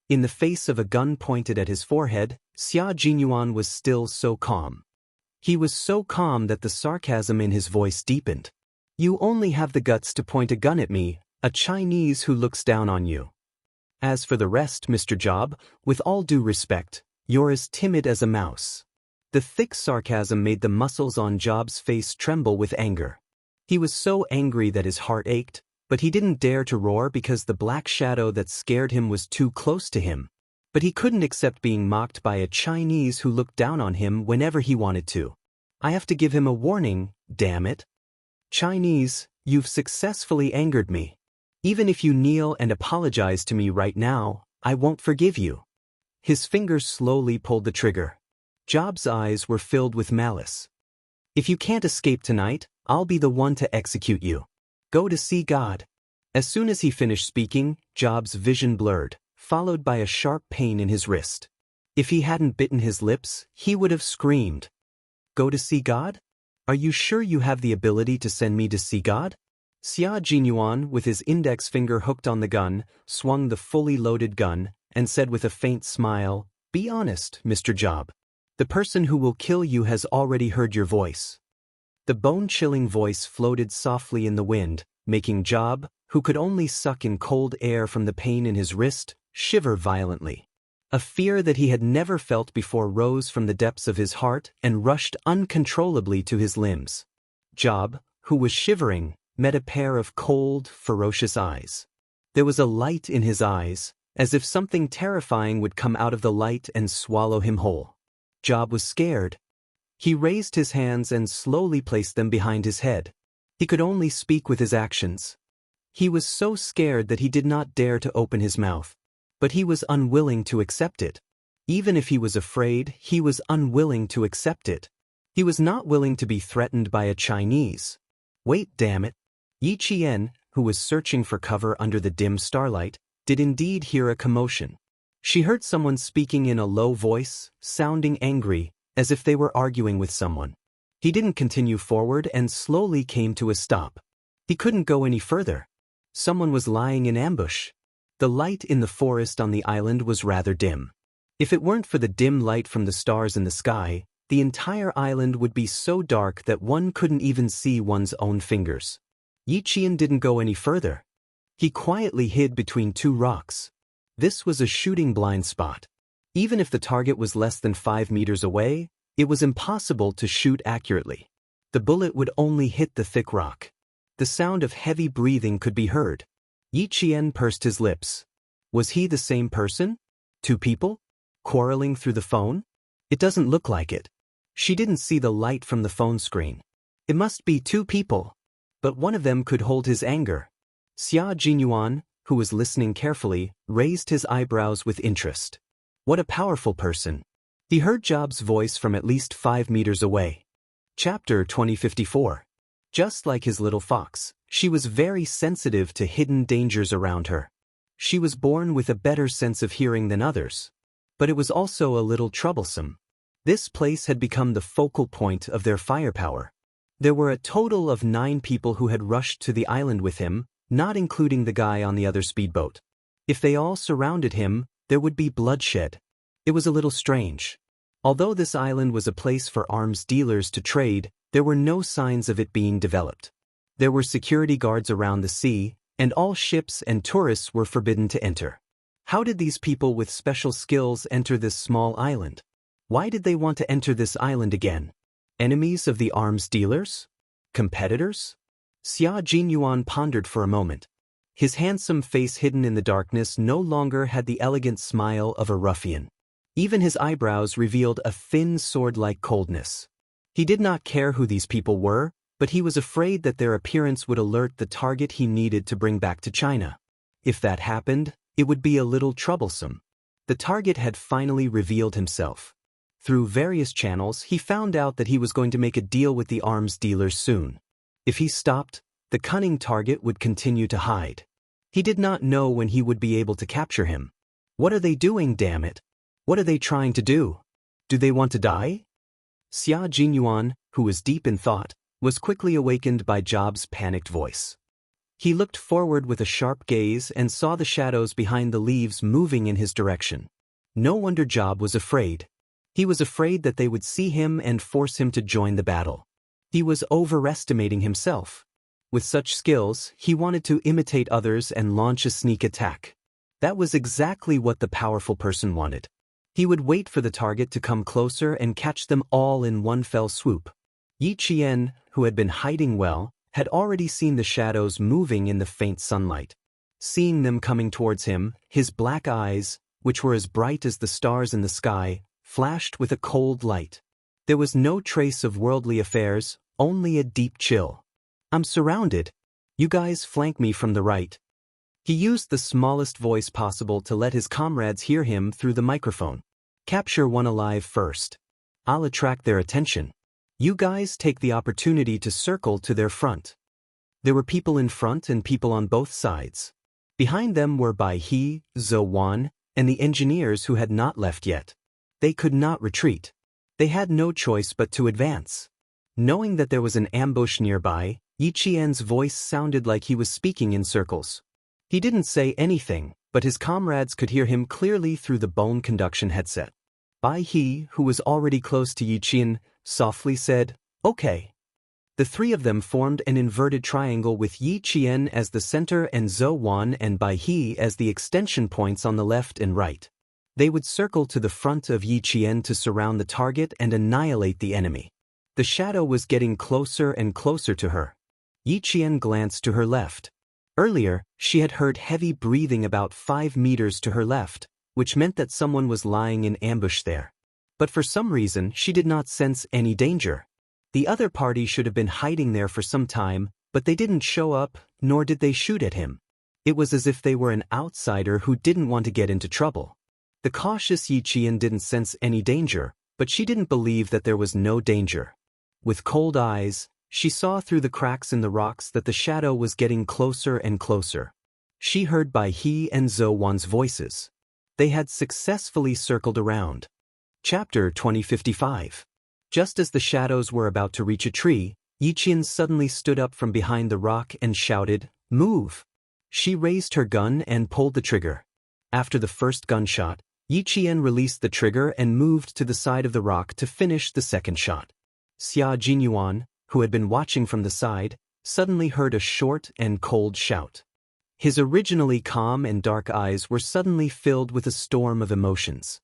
In the face of a gun pointed at his forehead, Xia Jinyuan was still so calm. He was so calm that the sarcasm in his voice deepened. You only have the guts to point a gun at me, a Chinese who looks down on you. As for the rest, Mr. Job, with all due respect, you're as timid as a mouse. The thick sarcasm made the muscles on Job's face tremble with anger. He was so angry that his heart ached, but he didn't dare to roar because the black shadow that scared him was too close to him. But he couldn't accept being mocked by a Chinese who looked down on him whenever he wanted to. I have to give him a warning, damn it. Chinese, you've successfully angered me. Even if you kneel and apologize to me right now, I won't forgive you. His fingers slowly pulled the trigger. Job's eyes were filled with malice. If you can't escape tonight, I'll be the one to execute you. Go to see God. As soon as he finished speaking, Job's vision blurred, followed by a sharp pain in his wrist. If he hadn't bitten his lips, he would have screamed. Go to see God? Are you sure you have the ability to send me to see God? Xia Jinyuan, with his index finger hooked on the gun, swung the fully loaded gun, and said with a faint smile, Be honest, Mr. Job. The person who will kill you has already heard your voice. The bone-chilling voice floated softly in the wind, making Job, who could only suck in cold air from the pain in his wrist, shiver violently. A fear that he had never felt before rose from the depths of his heart and rushed uncontrollably to his limbs. Job, who was shivering, met a pair of cold, ferocious eyes. There was a light in his eyes, as if something terrifying would come out of the light and swallow him whole. Job was scared. He raised his hands and slowly placed them behind his head. He could only speak with his actions. He was so scared that he did not dare to open his mouth. But he was unwilling to accept it. Even if he was afraid, he was unwilling to accept it. He was not willing to be threatened by a Chinese. Wait, damn it. Yi Qian, who was searching for cover under the dim starlight, did indeed hear a commotion. She heard someone speaking in a low voice, sounding angry, as if they were arguing with someone. He didn't continue forward and slowly came to a stop. He couldn't go any further. Someone was lying in ambush. The light in the forest on the island was rather dim. If it weren't for the dim light from the stars in the sky, the entire island would be so dark that one couldn't even see one's own fingers. Yi Qian didn't go any further. He quietly hid between two rocks. This was a shooting blind spot. Even if the target was less than 5 meters away, it was impossible to shoot accurately. The bullet would only hit the thick rock. The sound of heavy breathing could be heard. Yi Qian pursed his lips. Was he the same person? Two people? Quarreling through the phone? It doesn't look like it. She didn't see the light from the phone screen. It must be two people. But one of them could hold his anger. Xia Jinyuan, who was listening carefully, raised his eyebrows with interest. What a powerful person. He heard Job's voice from at least 5 meters away. Chapter 2054. Just like his little fox, she was very sensitive to hidden dangers around her. She was born with a better sense of hearing than others. But it was also a little troublesome. This place had become the focal point of their firepower. There were a total of 9 people who had rushed to the island with him, not including the guy on the other speedboat. If they all surrounded him, there would be bloodshed. It was a little strange. Although this island was a place for arms dealers to trade, there were no signs of it being developed. There were security guards around the sea, and all ships and tourists were forbidden to enter. How did these people with special skills enter this small island? Why did they want to enter this island again? Enemies of the arms dealers? Competitors? Xia Jinyuan pondered for a moment. His handsome face hidden in the darkness no longer had the elegant smile of a ruffian. Even his eyebrows revealed a thin sword-like coldness. He did not care who these people were, but he was afraid that their appearance would alert the target he needed to bring back to China. If that happened, it would be a little troublesome. The target had finally revealed himself. Through various channels, he found out that he was going to make a deal with the arms dealers soon. If he stopped, the cunning target would continue to hide. He did not know when he would be able to capture him. What are they doing, damn it? What are they trying to do? Do they want to die? Xia Jinyuan, who was deep in thought, was quickly awakened by Job's panicked voice. He looked forward with a sharp gaze and saw the shadows behind the leaves moving in his direction. No wonder Job was afraid. He was afraid that they would see him and force him to join the battle. He was overestimating himself. With such skills, he wanted to imitate others and launch a sneak attack. That was exactly what the powerful person wanted. He would wait for the target to come closer and catch them all in one fell swoop. Yi Qian, who had been hiding well, had already seen the shadows moving in the faint sunlight. Seeing them coming towards him, his black eyes, which were as bright as the stars in the sky, flashed with a cold light. There was no trace of worldly affairs, only a deep chill. I'm surrounded. You guys flank me from the right. He used the smallest voice possible to let his comrades hear him through the microphone. Capture one alive first. I'll attract their attention. You guys take the opportunity to circle to their front. There were people in front and people on both sides. Behind them were Bai He, Zhou Wan, and the engineers who had not left yet. They could not retreat. They had no choice but to advance. Knowing that there was an ambush nearby, Yi Qian's voice sounded like he was speaking in circles. He didn't say anything, but his comrades could hear him clearly through the bone conduction headset. Bai He, who was already close to Yi Qian, softly said, "Okay." The three of them formed an inverted triangle with Yi Qian as the center and Zhou Wan and Bai He as the extension points on the left and right. They would circle to the front of Yi Qian to surround the target and annihilate the enemy. The shadow was getting closer and closer to her. Yi Qian glanced to her left. Earlier, she had heard heavy breathing about 5 meters to her left, which meant that someone was lying in ambush there. But for some reason, she did not sense any danger. The other party should have been hiding there for some time, but they didn't show up, nor did they shoot at him. It was as if they were an outsider who didn't want to get into trouble. The cautious Yi Qian didn't sense any danger, but she didn't believe that there was no danger. With cold eyes, she saw through the cracks in the rocks that the shadow was getting closer and closer. She heard Bai He and Zhou Wan's voices. They had successfully circled around. Chapter 2055. Just as the shadows were about to reach a tree, Yi Qian suddenly stood up from behind the rock and shouted, "Move!" She raised her gun and pulled the trigger. After the first gunshot, Yi Qian released the trigger and moved to the side of the rock to finish the second shot. Xia Jinyuan, who had been watching from the side, suddenly heard a short and cold shout. His originally calm and dark eyes were suddenly filled with a storm of emotions.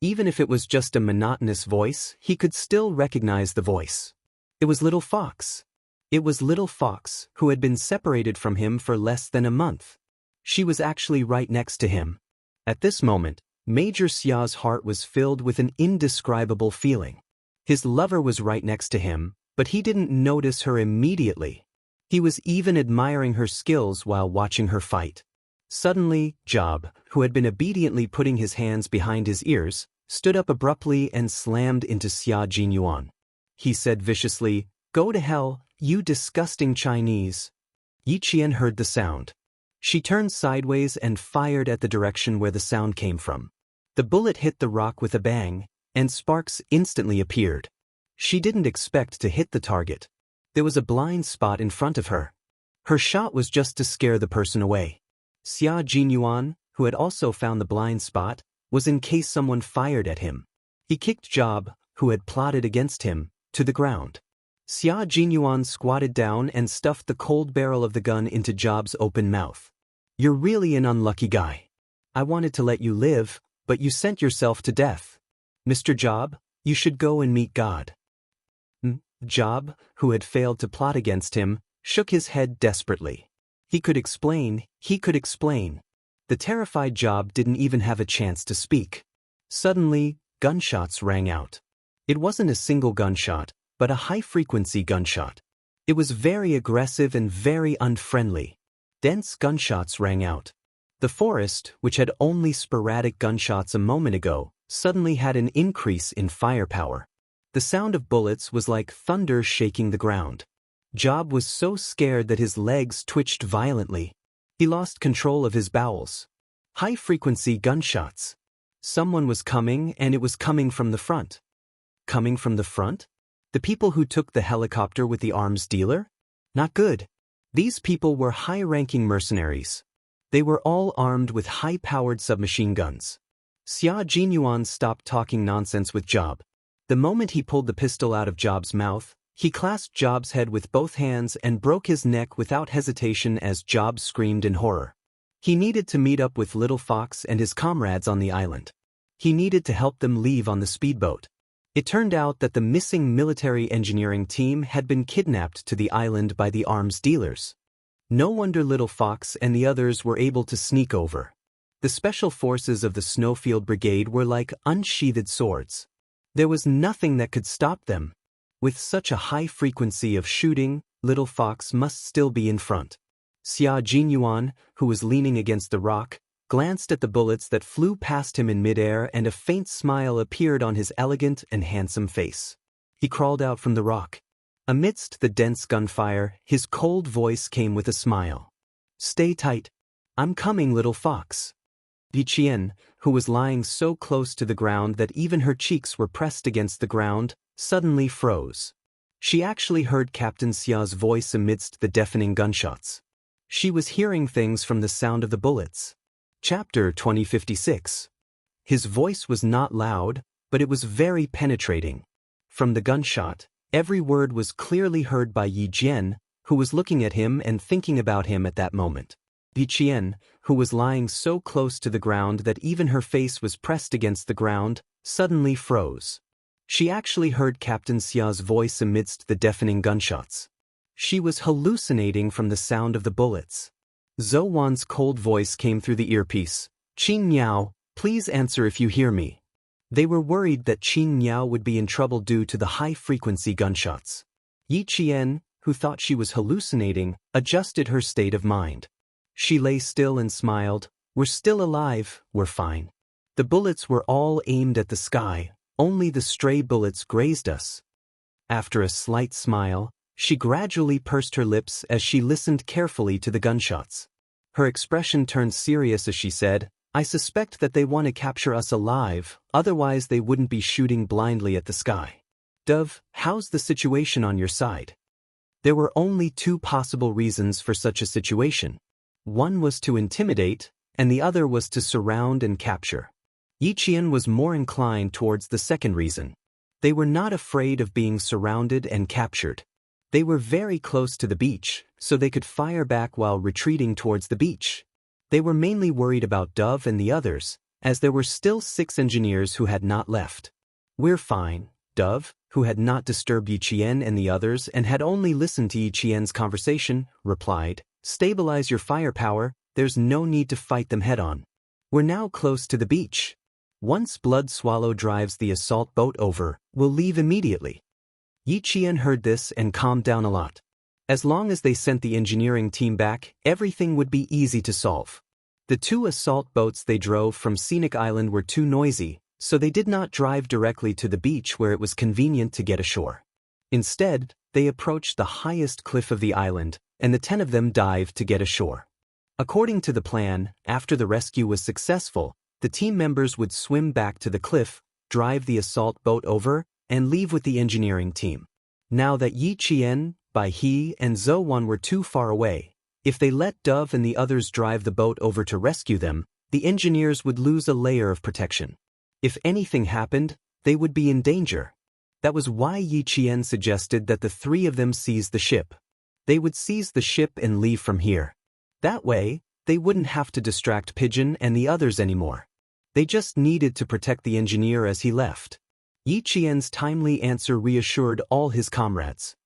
Even if it was just a monotonous voice, he could still recognize the voice. It was Little Fox. It was Little Fox, who had been separated from him for less than a month. She was actually right next to him. At this moment, Major Xia's heart was filled with an indescribable feeling. His lover was right next to him, but he didn't notice her immediately. He was even admiring her skills while watching her fight. Suddenly, Job, who had been obediently putting his hands behind his ears, stood up abruptly and slammed into Xia Jinyuan. He said viciously, "Go to hell, you disgusting Chinese." Yi Qian heard the sound. She turned sideways and fired at the direction where the sound came from. The bullet hit the rock with a bang, and sparks instantly appeared. She didn't expect to hit the target. There was a blind spot in front of her. Her shot was just to scare the person away. Xia Jinyuan, who had also found the blind spot, was in case someone fired at him. He kicked Job, who had plotted against him, to the ground. Xia Jinyuan squatted down and stuffed the cold barrel of the gun into Job's open mouth. "You're really an unlucky guy. I wanted to let you live, but you sent yourself to death. Mr. Job, you should go and meet God." Job, who had failed to plot against him, shook his head desperately. He could explain. The terrified Job didn't even have a chance to speak. Suddenly, gunshots rang out. It wasn't a single gunshot, but a high-frequency gunshot. It was very aggressive and very unfriendly. Dense gunshots rang out. The forest, which had only sporadic gunshots a moment ago, suddenly had an increase in firepower. The sound of bullets was like thunder shaking the ground. Job was so scared that his legs twitched violently. He lost control of his bowels. High-frequency gunshots. Someone was coming, and it was coming from the front. Coming from the front? The people who took the helicopter with the arms dealer? Not good. These people were high-ranking mercenaries. They were all armed with high-powered submachine guns. Xia Jinyuan stopped talking nonsense with Job. The moment he pulled the pistol out of Job's mouth, he clasped Job's head with both hands and broke his neck without hesitation as Job screamed in horror. He needed to meet up with Little Fox and his comrades on the island. He needed to help them leave on the speedboat. It turned out that the missing military engineering team had been kidnapped to the island by the arms dealers. No wonder Little Fox and the others were able to sneak over. The special forces of the Snowfield Brigade were like unsheathed swords. There was nothing that could stop them. With such a high frequency of shooting, Little Fox must still be in front. Xia Jinyuan, who was leaning against the rock, glanced at the bullets that flew past him in midair, and a faint smile appeared on his elegant and handsome face. He crawled out from the rock. Amidst the dense gunfire, his cold voice came with a smile. "Stay tight. I'm coming, Little Fox." Yiqian, who was lying so close to the ground that even her cheeks were pressed against the ground, suddenly froze. She actually heard Captain Xia's voice amidst the deafening gunshots. She was hearing things from the sound of the bullets. Chapter 2056. His voice was not loud, but it was very penetrating. From the gunshot, every word was clearly heard by Yi Jian, who was looking at him and thinking about him at that moment. Yi Qian, who was lying so close to the ground that even her face was pressed against the ground, suddenly froze. She actually heard Captain Xia's voice amidst the deafening gunshots. She was hallucinating from the sound of the bullets. Zhou Wan's cold voice came through the earpiece. "Qin Miao, please answer if you hear me." They were worried that Qin Miao would be in trouble due to the high-frequency gunshots. Yi Qian, who thought she was hallucinating, adjusted her state of mind. She lay still and smiled. "We're still alive, we're fine. The bullets were all aimed at the sky, only the stray bullets grazed us." After a slight smile, she gradually pursed her lips as she listened carefully to the gunshots. Her expression turned serious as she said, "I suspect that they want to capture us alive, otherwise they wouldn't be shooting blindly at the sky. Dove, how's the situation on your side?" There were only two possible reasons for such a situation. One was to intimidate, and the other was to surround and capture. Yi Qian was more inclined towards the second reason. They were not afraid of being surrounded and captured. They were very close to the beach, so they could fire back while retreating towards the beach. They were mainly worried about Dove and the others, as there were still 6 engineers who had not left. "We're fine," Dove, who had not disturbed Yi Qian and the others and had only listened to Yi Qian's conversation, replied. "Stabilize your firepower, there's no need to fight them head-on. We're now close to the beach. Once Blood Swallow drives the assault boat over, we'll leave immediately." Yi Qian heard this and calmed down a lot. As long as they sent the engineering team back, everything would be easy to solve. The 2 assault boats they drove from Scenic Island were too noisy, so they did not drive directly to the beach where it was convenient to get ashore. Instead, they approached the highest cliff of the island, and the 10 of them dived to get ashore. According to the plan, after the rescue was successful, the team members would swim back to the cliff, drive the assault boat over, and leave with the engineering team. Now that Yi Qian, Bai He, and Zhou Wan were too far away, if they let Dove and the others drive the boat over to rescue them, the engineers would lose a layer of protection. If anything happened, they would be in danger. That was why Yi Qian suggested that the 3 of them seize the ship. They would seize the ship and leave from here. That way, they wouldn't have to distract Pigeon and the others anymore. They just needed to protect the engineer as he left. Yi Qian's timely answer reassured all his comrades.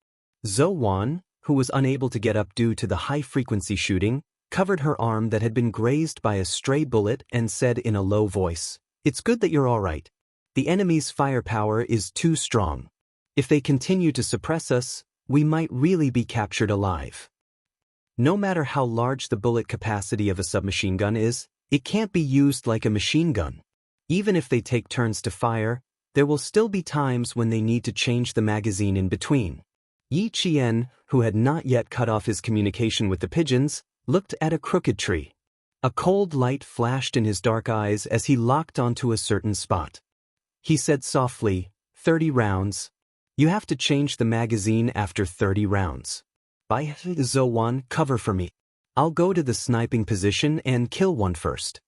Zhou Wan, who was unable to get up due to the high-frequency shooting, covered her arm that had been grazed by a stray bullet and said in a low voice, "It's good that you're all right. The enemy's firepower is too strong. If they continue to suppress us, we might really be captured alive." No matter how large the bullet capacity of a submachine gun is, it can't be used like a machine gun. Even if they take turns to fire, there will still be times when they need to change the magazine in between. Yi Qian, who had not yet cut off his communication with the pigeons, looked at a crooked tree. A cold light flashed in his dark eyes as he locked onto a certain spot. He said softly, 30 rounds. You have to change the magazine after 30 rounds. By Zowan, cover for me. I'll go to the sniping position and kill one first.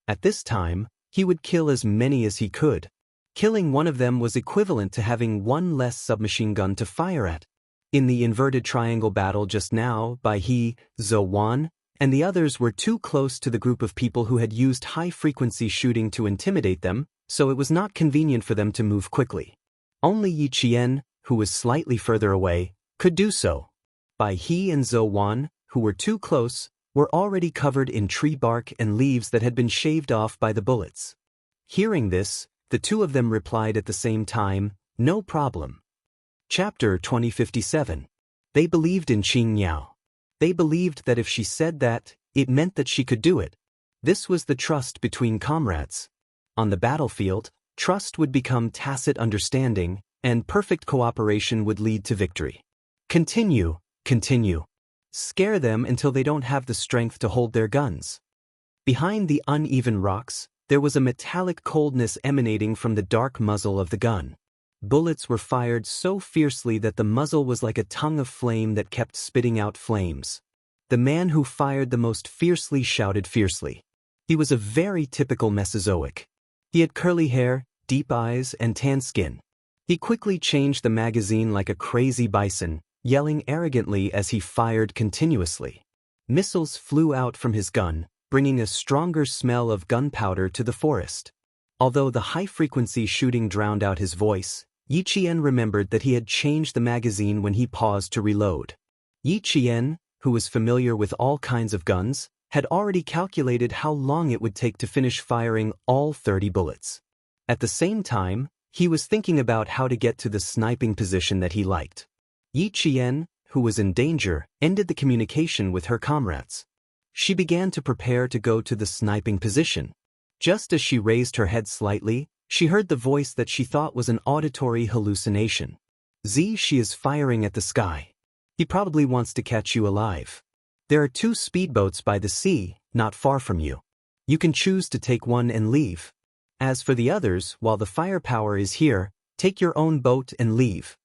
At this time, he would kill as many as he could. Killing one of them was equivalent to having one less submachine gun to fire at. In the inverted triangle battle just now, Zowan and the others were too close to the group of people who had used high-frequency shooting to intimidate them, so it was not convenient for them to move quickly. Only Yi Qian, who was slightly further away, could do so. He and Zowan, who were too close, were already covered in tree bark and leaves that had been shaved off by the bullets. Hearing this, the two of them replied at the same time, no problem. Chapter 2057. They believed in Qing Niao. They believed that if she said that, it meant that she could do it. This was the trust between comrades. On the battlefield, trust would become tacit understanding, and perfect cooperation would lead to victory. Continue. Scare them until they don't have the strength to hold their guns. Behind the uneven rocks, there was a metallic coldness emanating from the dark muzzle of the gun. Bullets were fired so fiercely that the muzzle was like a tongue of flame that kept spitting out flames. The man who fired the most fiercely shouted fiercely. He was a very typical Mesozoic. He had curly hair, deep eyes, and tan skin. He quickly changed the magazine like a crazy bison, yelling arrogantly as he fired continuously. Missiles flew out from his gun, bringing a stronger smell of gunpowder to the forest. Although the high-frequency shooting drowned out his voice, Yi Qian remembered that he had changed the magazine when he paused to reload. Yi Qian, who was familiar with all kinds of guns, had already calculated how long it would take to finish firing all 30 bullets. At the same time, he was thinking about how to get to the sniping position that he liked. Yi Qian, who was in danger, ended the communication with her comrades. She began to prepare to go to the sniping position. Just as she raised her head slightly, she heard the voice that she thought was an auditory hallucination. She is firing at the sky. He probably wants to catch you alive. There are 2 speedboats by the sea, not far from you. You can choose to take one and leave. As for the others, while the firepower is here, take your own boat and leave.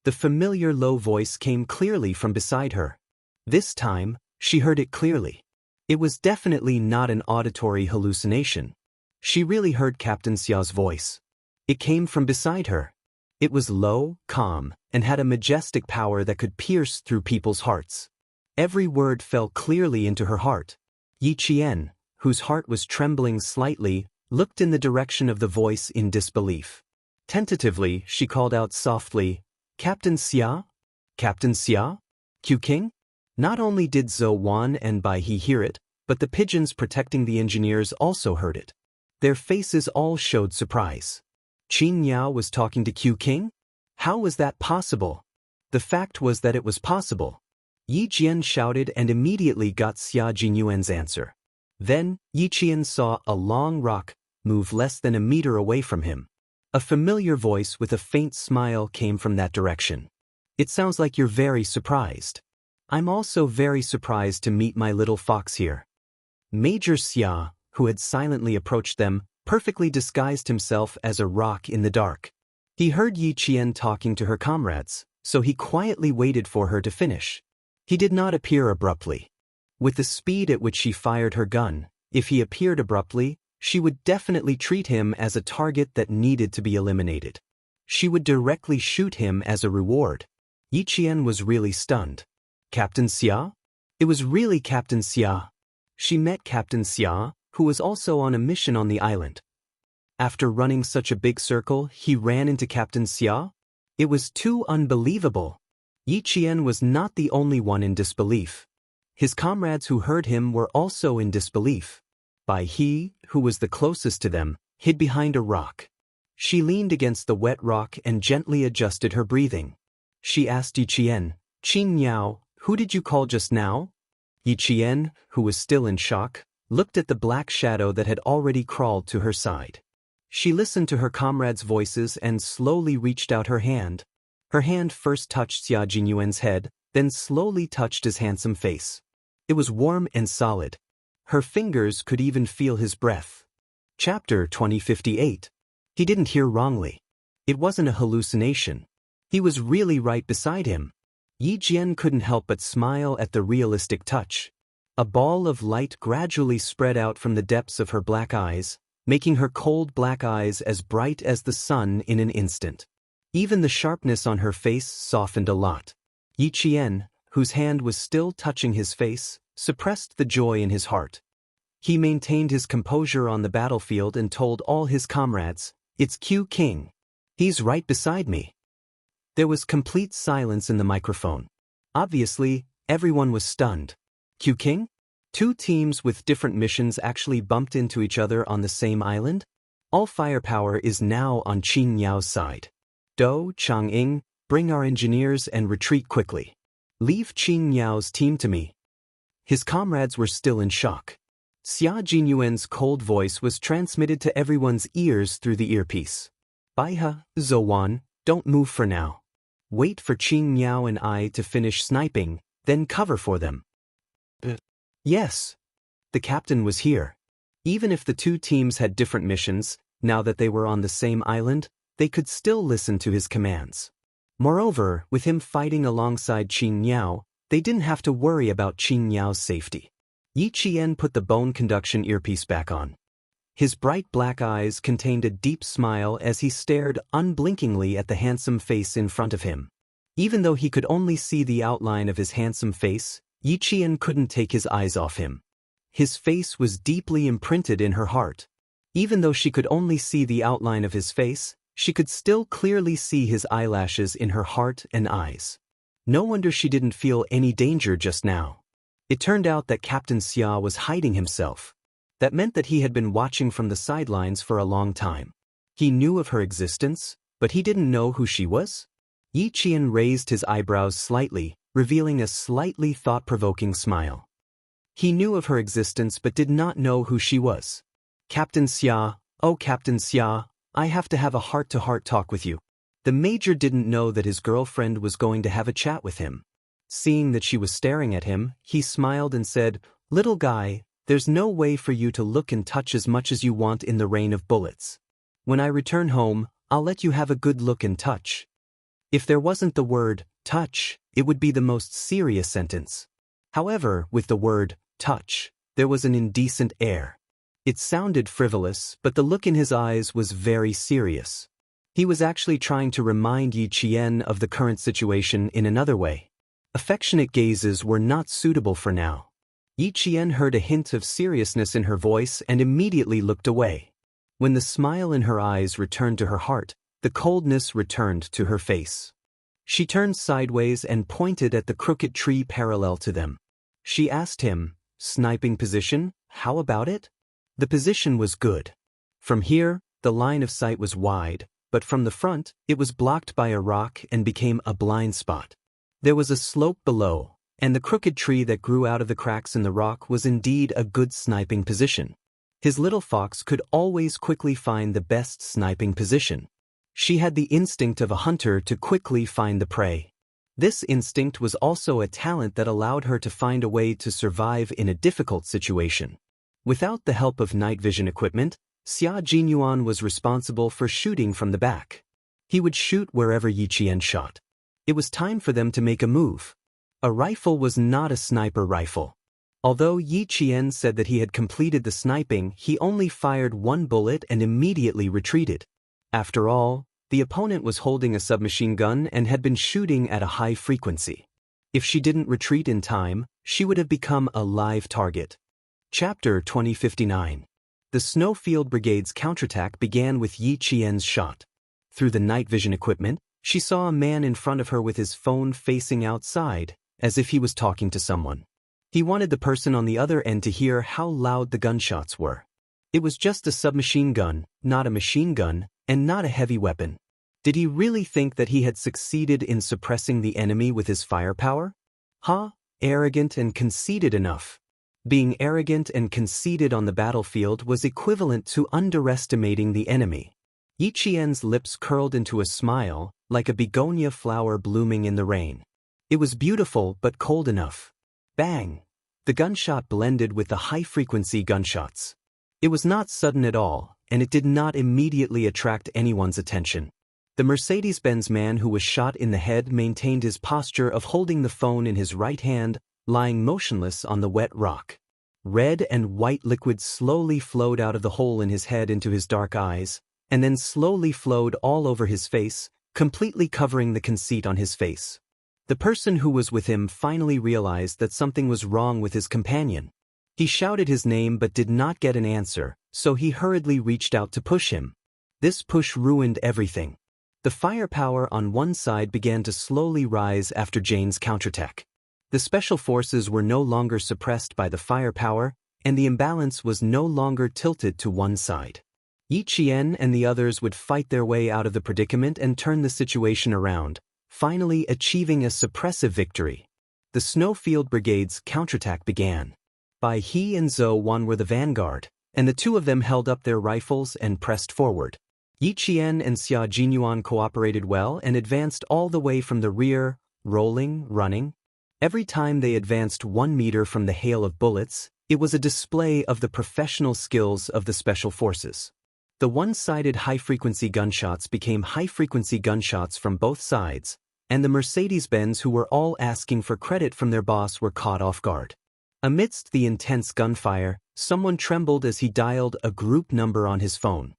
The familiar low voice came clearly from beside her. This time, she heard it clearly. It was definitely not an auditory hallucination. She really heard Captain Xia's voice. It came from beside her. It was low, calm, and had a majestic power that could pierce through people's hearts. Every word fell clearly into her heart. Yi Qian, whose heart was trembling slightly, looked in the direction of the voice in disbelief. Tentatively, she called out softly, Captain Xia? Captain Xia? Q King? Not only did Zowan and Bai He hear it, but the pigeons protecting the engineers also heard it. Their faces all showed surprise. Qin Niao was talking to Q King? How was that possible? The fact was that it was possible. Yi Jian shouted and immediately got Xia Jinyuan's answer. Then, Yi Qian saw a long rock move less than a meter away from him. A familiar voice with a faint smile came from that direction. It sounds like you're very surprised. I'm also very surprised to meet my little fox here. Major Xia, who had silently approached them, perfectly disguised himself as a rock in the dark. He heard Yi Qian talking to her comrades, so he quietly waited for her to finish. He did not appear abruptly. With the speed at which she fired her gun, if he appeared abruptly, she would definitely treat him as a target that needed to be eliminated. She would directly shoot him as a reward. Yi Qian was really stunned. Captain Xia? It was really Captain Xia. She met Captain Xia, who was also on a mission on the island. After running such a big circle, he ran into Captain Xia? It was too unbelievable. Yi Qian was not the only one in disbelief. His comrades who heard him were also in disbelief. Bai He, who was the closest to them, hid behind a rock. She leaned against the wet rock and gently adjusted her breathing. She asked Yi Qian, Qin Niao, who did you call just now? Yi Qian, who was still in shock, looked at the black shadow that had already crawled to her side. She listened to her comrades' voices and slowly reached out her hand. Her hand first touched Xia Jinyuan's head, then slowly touched his handsome face. It was warm and solid. Her fingers could even feel his breath. Chapter 2058. He didn't hear wrongly. It wasn't a hallucination. He was really right beside him. Yi Jian couldn't help but smile at the realistic touch. A ball of light gradually spread out from the depths of her black eyes, making her cold black eyes as bright as the sun in an instant. Even the sharpness on her face softened a lot. Yi Qian, whose hand was still touching his face, suppressed the joy in his heart. He maintained his composure on the battlefield and told all his comrades, "It's Q King. He's right beside me." There was complete silence in the microphone. Obviously, everyone was stunned. Q King? Two teams with different missions actually bumped into each other on the same island? All firepower is now on Qin Yao's side. Dou, Chang'ing, bring our engineers and retreat quickly. Leave Qin Yao's team to me. His comrades were still in shock. Xia Jinyuan's cold voice was transmitted to everyone's ears through the earpiece. Baihe, Zouwan, don't move for now. Wait for Qin Yao and I to finish sniping, then cover for them. Yes. The captain was here. Even if the two teams had different missions, now that they were on the same island, they could still listen to his commands. Moreover, with him fighting alongside Qin Yao, they didn't have to worry about Qin Yao's safety. Yi Qian put the bone conduction earpiece back on. His bright black eyes contained a deep smile as he stared unblinkingly at the handsome face in front of him. Even though he could only see the outline of his handsome face, Yi Qian couldn't take his eyes off him. His face was deeply imprinted in her heart. Even though she could only see the outline of his face, she could still clearly see his eyelashes in her heart and eyes. No wonder she didn't feel any danger just now. It turned out that Captain Xia was hiding himself. That meant that he had been watching from the sidelines for a long time. He knew of her existence, but he didn't know who she was? Yi Qian raised his eyebrows slightly, revealing a slightly thought-provoking smile. He knew of her existence but did not know who she was. Captain Xia, oh Captain Xia, I have to have a heart-to-heart talk with you. The major didn't know that his girlfriend was going to have a chat with him. Seeing that she was staring at him, he smiled and said, "Little guy, there's no way for you to look and touch as much as you want in the rain of bullets. When I return home, I'll let you have a good look and touch." If there wasn't the word, touch, it would be the most serious sentence. However, with the word, touch, there was an indecent air. It sounded frivolous, but the look in his eyes was very serious. He was actually trying to remind Yi Qian of the current situation in another way. Affectionate gazes were not suitable for now. Yi Qian heard a hint of seriousness in her voice and immediately looked away. When the smile in her eyes returned to her heart, the coldness returned to her face. She turned sideways and pointed at the crooked tree parallel to them. She asked him, "Sniping position, how about it?" The position was good. From here, the line of sight was wide, but from the front, it was blocked by a rock and became a blind spot. There was a slope below, and the crooked tree that grew out of the cracks in the rock was indeed a good sniping position. His little fox could always quickly find the best sniping position. She had the instinct of a hunter to quickly find the prey. This instinct was also a talent that allowed her to find a way to survive in a difficult situation. Without the help of night vision equipment, Xia Jinyuan was responsible for shooting from the back. He would shoot wherever Yi Qian shot. It was time for them to make a move. A rifle was not a sniper rifle. Although Yi Qian said that he had completed the sniping, he only fired one bullet and immediately retreated. After all, the opponent was holding a submachine gun and had been shooting at a high frequency. If she didn't retreat in time, she would have become a live target. Chapter 2059. The Snowfield Brigade's counterattack began with Yi Qian's shot. Through the night vision equipment, she saw a man in front of her with his phone facing outside, as if he was talking to someone. He wanted the person on the other end to hear how loud the gunshots were. It was just a submachine gun, not a machine gun, and not a heavy weapon. Did he really think that he had succeeded in suppressing the enemy with his firepower? Arrogant and conceited enough. Being arrogant and conceited on the battlefield was equivalent to underestimating the enemy. Yi Qian's lips curled into a smile, like a begonia flower blooming in the rain. It was beautiful but cold enough. Bang! The gunshot blended with the high-frequency gunshots. It was not sudden at all, and it did not immediately attract anyone's attention. The Mercedes-Benz man who was shot in the head maintained his posture of holding the phone in his right hand, lying motionless on the wet rock. Red and white liquid slowly flowed out of the hole in his head into his dark eyes, and then slowly flowed all over his face, completely covering the conceit on his face. The person who was with him finally realized that something was wrong with his companion. He shouted his name but did not get an answer, so he hurriedly reached out to push him. This push ruined everything. The firepower on one side began to slowly rise after Jane's counterattack. The special forces were no longer suppressed by the firepower, and the imbalance was no longer tilted to one side. Yi Qian and the others would fight their way out of the predicament and turn the situation around, finally achieving a suppressive victory. The Snowfield Brigade's counterattack began. Bai He and Zhou Wan were the vanguard, and the two of them held up their rifles and pressed forward. Yi Qian and Xia Jinyuan cooperated well and advanced all the way from the rear, rolling, running. Every time they advanced 1 meter from the hail of bullets, it was a display of the professional skills of the special forces. The one-sided high-frequency gunshots became high-frequency gunshots from both sides, and the Mercedes-Benz who were all asking for credit from their boss were caught off guard. Amidst the intense gunfire, someone trembled as he dialed a group number on his phone.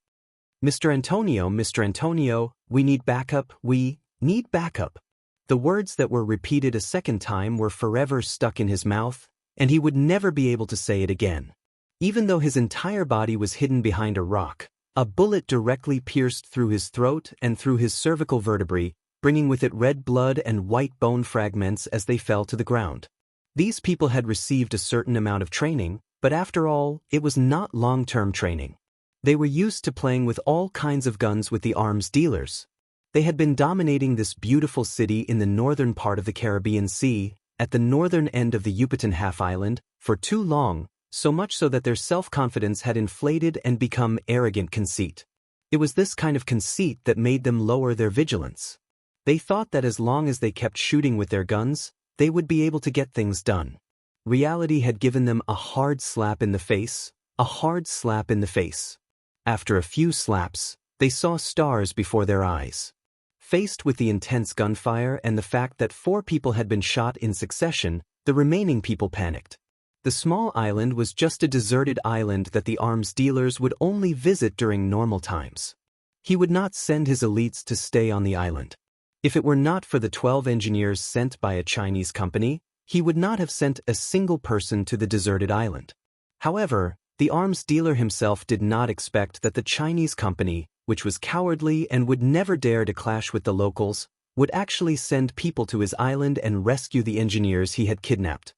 Mr. Antonio, we need backup, we need backup. The words that were repeated a second time were forever stuck in his mouth, and he would never be able to say it again. Even though his entire body was hidden behind a rock, a bullet directly pierced through his throat and through his cervical vertebrae, bringing with it red blood and white bone fragments as they fell to the ground. These people had received a certain amount of training, but after all, it was not long-term training. They were used to playing with all kinds of guns with the arms dealers. They had been dominating this beautiful city in the northern part of the Caribbean Sea, at the northern end of the Yucatan half-island, for too long, so much so that their self-confidence had inflated and become arrogant conceit. It was this kind of conceit that made them lower their vigilance. They thought that as long as they kept shooting with their guns, they would be able to get things done. Reality had given them a hard slap in the face, a hard slap in the face. After a few slaps, they saw stars before their eyes. Faced with the intense gunfire and the fact that 4 people had been shot in succession, the remaining people panicked. The small island was just a deserted island that the arms dealers would only visit during normal times. He would not send his elites to stay on the island. If it were not for the 12 engineers sent by a Chinese company, he would not have sent a single person to the deserted island. However, the arms dealer himself did not expect that the Chinese company, which was cowardly and would never dare to clash with the locals, would actually send people to his island and rescue the engineers he had kidnapped.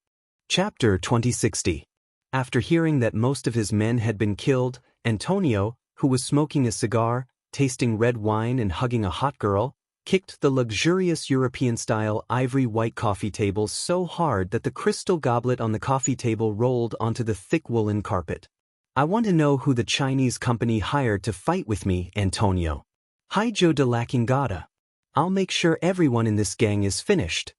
Chapter 2060. After hearing that most of his men had been killed, Antonio, who was smoking a cigar, tasting red wine and hugging a hot girl, kicked the luxurious European-style ivory white coffee table so hard that the crystal goblet on the coffee table rolled onto the thick woolen carpet. I want to know who the Chinese company hired to fight with me, Antonio. Hijo de la Kingada. I'll make sure everyone in this gang is finished.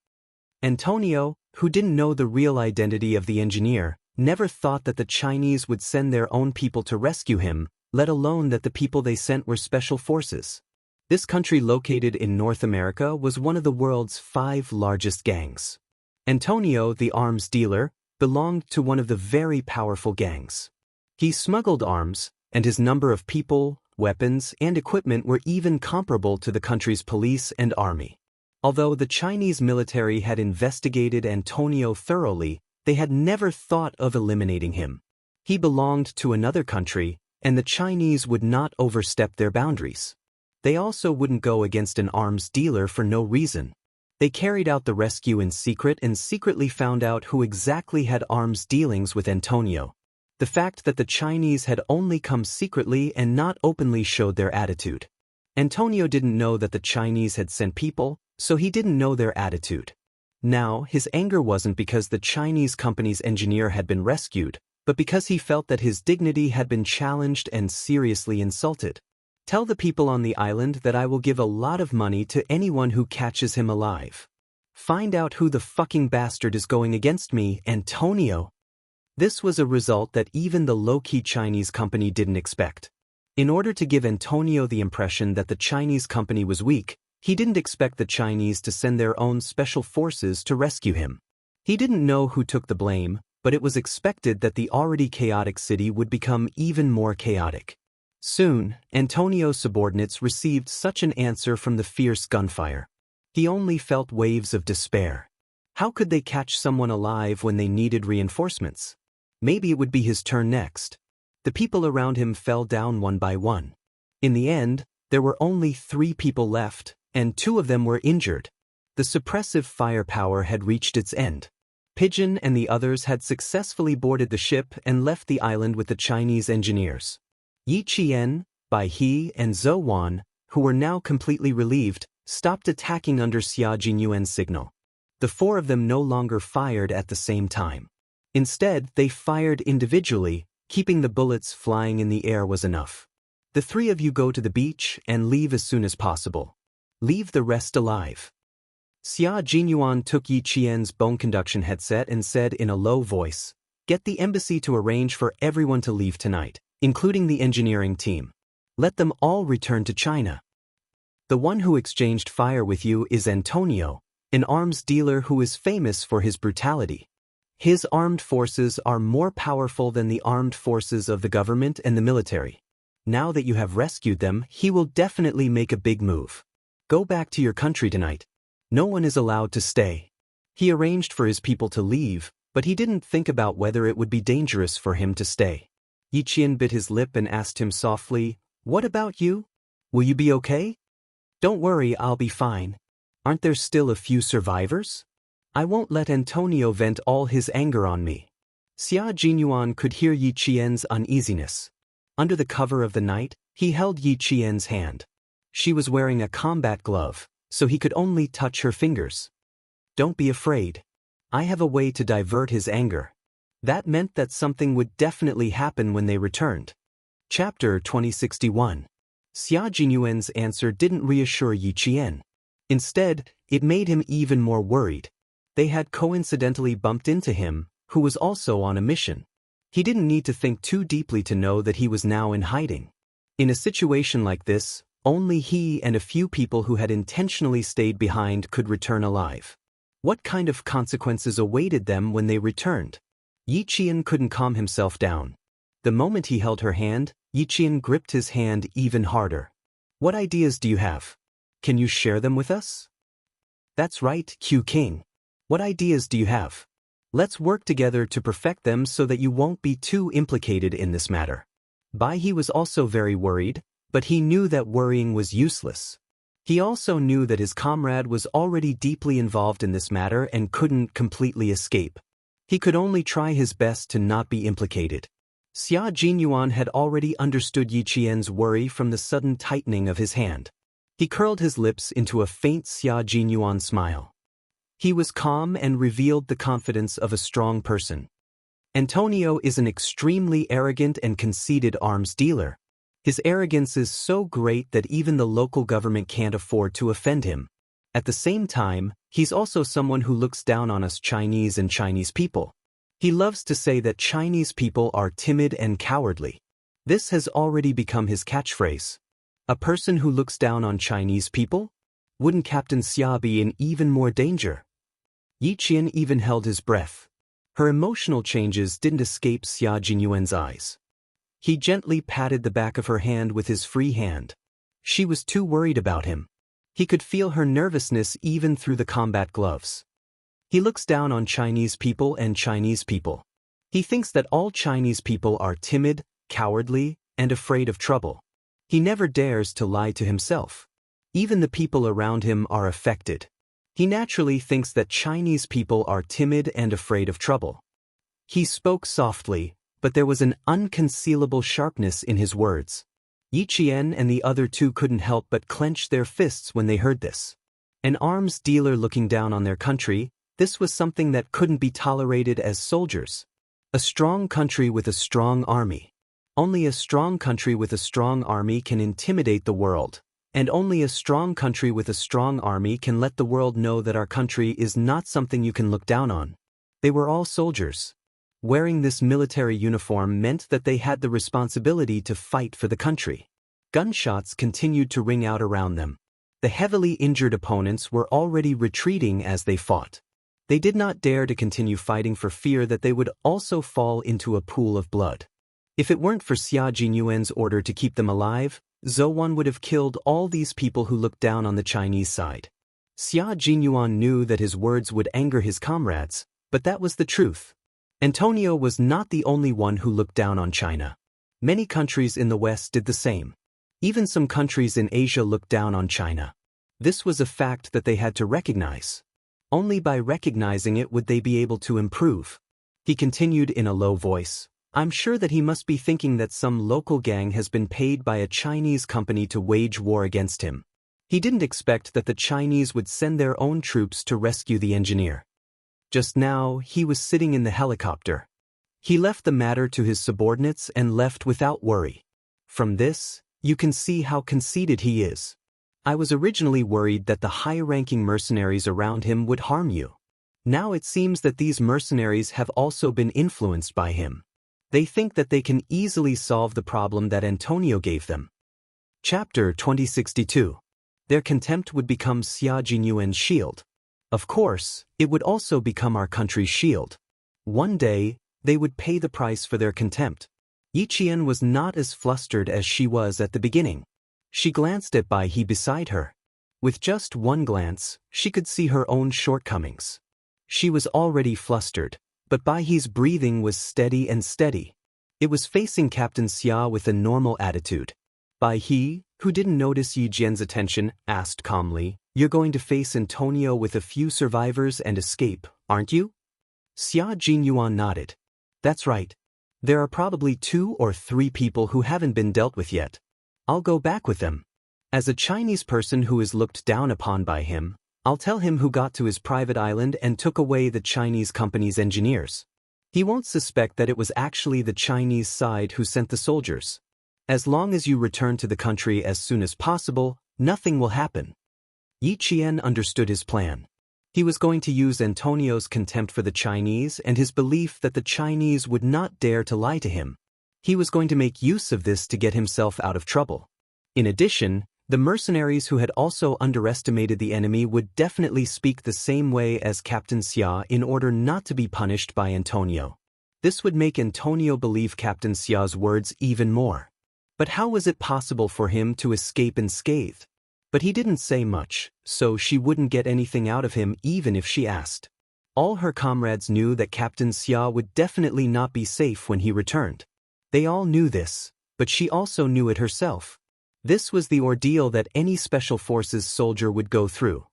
Antonio, who didn't know the real identity of the engineer, never thought that the Chinese would send their own people to rescue him, let alone that the people they sent were special forces. This country located in North America was one of the world's 5 largest gangs. Antonio, the arms dealer, belonged to one of the very powerful gangs. He smuggled arms, and his number of people, weapons, and equipment were even comparable to the country's police and army. Although the Chinese military had investigated Antonio thoroughly, they had never thought of eliminating him. He belonged to another country, and the Chinese would not overstep their boundaries. They also wouldn't go against an arms dealer for no reason. They carried out the rescue in secret and secretly found out who exactly had arms dealings with Antonio. The fact that the Chinese had only come secretly and not openly showed their attitude. Antonio didn't know that the Chinese had sent people, so he didn't know their attitude. Now, his anger wasn't because the Chinese company's engineer had been rescued, but because he felt that his dignity had been challenged and seriously insulted. Tell the people on the island that I will give a lot of money to anyone who catches him alive. Find out who the fucking bastard is going against me, Antonio. This was a result that even the low-key Chinese company didn't expect. In order to give Antonio the impression that the Chinese company was weak, he didn't expect the Chinese to send their own special forces to rescue him. He didn't know who took the blame, but it was expected that the already chaotic city would become even more chaotic. Soon, Antonio's subordinates received such an answer from the fierce gunfire. He only felt waves of despair. How could they catch someone alive when they needed reinforcements? Maybe it would be his turn next. The people around him fell down one by one. In the end, there were only 3 people left, and 2 of them were injured. The suppressive firepower had reached its end. Pigeon and the others had successfully boarded the ship and left the island with the Chinese engineers. Yi Qian, Bai He, and Zhou Wan, who were now completely relieved, stopped attacking under Xia Jinyuan's signal. The 4 of them no longer fired at the same time. Instead, they fired individually. Keeping the bullets flying in the air was enough. The 3 of you go to the beach and leave as soon as possible. Leave the rest alive. Xia Jinyuan took Yi Qian's bone conduction headset and said in a low voice, "Get the embassy to arrange for everyone to leave tonight, including the engineering team. Let them all return to China. The one who exchanged fire with you is Antonio, an arms dealer who is famous for his brutality. His armed forces are more powerful than the armed forces of the government and the military. Now that you have rescued them, he will definitely make a big move. Go back to your country tonight. No one is allowed to stay." He arranged for his people to leave, but he didn't think about whether it would be dangerous for him to stay. Yi Qian bit his lip and asked him softly, "What about you? Will you be okay?" "Don't worry, I'll be fine. Aren't there still a few survivors? I won't let Antonio vent all his anger on me." Xia Jinyuan could hear Yi Qian's uneasiness. Under the cover of the night, he held Yi Qian's hand. She was wearing a combat glove, so he could only touch her fingers. "Don't be afraid. I have a way to divert his anger." That meant that something would definitely happen when they returned. Chapter 2061. Xia Jinyuan's answer didn't reassure Yi Qian. Instead, it made him even more worried. They had coincidentally bumped into him, who was also on a mission. He didn't need to think too deeply to know that he was now in hiding. In a situation like this, only he and a few people who had intentionally stayed behind could return alive. What kind of consequences awaited them when they returned? Yi Qian couldn't calm himself down. The moment he held her hand, Yi Qian gripped his hand even harder. "What ideas do you have? Can you share them with us?" "That's right, Q King. What ideas do you have? Let's work together to perfect them so that you won't be too implicated in this matter." Bai He was also very worried, but he knew that worrying was useless. He also knew that his comrade was already deeply involved in this matter and couldn't completely escape. He could only try his best to not be implicated. Xia Jinyuan had already understood Yi Qian's worry from the sudden tightening of his hand. He curled his lips into a faint Xia Jinyuan smile. He was calm and revealed the confidence of a strong person. Antonio is an extremely arrogant and conceited arms dealer. His arrogance is so great that even the local government can't afford to offend him. At the same time, he's also someone who looks down on us Chinese and Chinese people. He loves to say that Chinese people are timid and cowardly. This has already become his catchphrase. A person who looks down on Chinese people? Wouldn't Captain Xia be in even more danger? Yi Qian even held his breath. Her emotional changes didn't escape Xia Jinyuan's eyes. He gently patted the back of her hand with his free hand. She was too worried about him. He could feel her nervousness even through the combat gloves. He looks down on Chinese people and Chinese people. He thinks that all Chinese people are timid, cowardly, and afraid of trouble. He never dares to lie to himself. Even the people around him are affected. He naturally thinks that Chinese people are timid and afraid of trouble. He spoke softly, but there was an unconcealable sharpness in his words. Yi Qian and the other 2 couldn't help but clench their fists when they heard this. An arms dealer looking down on their country, this was something that couldn't be tolerated as soldiers. A strong country with a strong army. Only a strong country with a strong army can intimidate the world. And only a strong country with a strong army can let the world know that our country is not something you can look down on. They were all soldiers. Wearing this military uniform meant that they had the responsibility to fight for the country. Gunshots continued to ring out around them. The heavily injured opponents were already retreating as they fought. They did not dare to continue fighting for fear that they would also fall into a pool of blood. If it weren't for Xia Jinyuan's order to keep them alive, Zhou Wan would have killed all these people who looked down on the Chinese side. Xia Jinyuan knew that his words would anger his comrades, but that was the truth. Antonio was not the only one who looked down on China. Many countries in the West did the same. Even some countries in Asia looked down on China. This was a fact that they had to recognize. Only by recognizing it would they be able to improve. He continued in a low voice, "I'm sure that he must be thinking that some local gang has been paid by a Chinese company to wage war against him. He didn't expect that the Chinese would send their own troops to rescue the engineer." Just now, he was sitting in the helicopter. He left the matter to his subordinates and left without worry. From this, you can see how conceited he is. "I was originally worried that the high-ranking mercenaries around him would harm you. Now it seems that these mercenaries have also been influenced by him. They think that they can easily solve the problem that Antonio gave them." Chapter 2062. Their contempt would become Xia Jinyuan's shield. Of course, it would also become our country's shield. One day, they would pay the price for their contempt. Yiqian was not as flustered as she was at the beginning. She glanced at Bai He beside her. With just one glance, she could see her own shortcomings. She was already flustered, but Bai He's breathing was steady and steady. It was facing Captain Xia with a normal attitude. Bai He, who didn't notice Yi Jian's attention, asked calmly, "You're going to face Antonio with a few survivors and escape, aren't you?" Xia Jinyuan nodded. "That's right. There are probably 2 or 3 people who haven't been dealt with yet. I'll go back with them. As a Chinese person who is looked down upon by him, I'll tell him who got to his private island and took away the Chinese company's engineers. He won't suspect that it was actually the Chinese side who sent the soldiers. As long as you return to the country as soon as possible, nothing will happen." Yi Qian understood his plan. He was going to use Antonio's contempt for the Chinese and his belief that the Chinese would not dare to lie to him. He was going to make use of this to get himself out of trouble. In addition, the mercenaries who had also underestimated the enemy would definitely speak the same way as Captain Xia in order not to be punished by Antonio. This would make Antonio believe Captain Xia's words even more. But how was it possible for him to escape unscathed? But he didn't say much, so she wouldn't get anything out of him even if she asked. All her comrades knew that Captain Xia would definitely not be safe when he returned. They all knew this, but she also knew it herself. This was the ordeal that any special forces soldier would go through.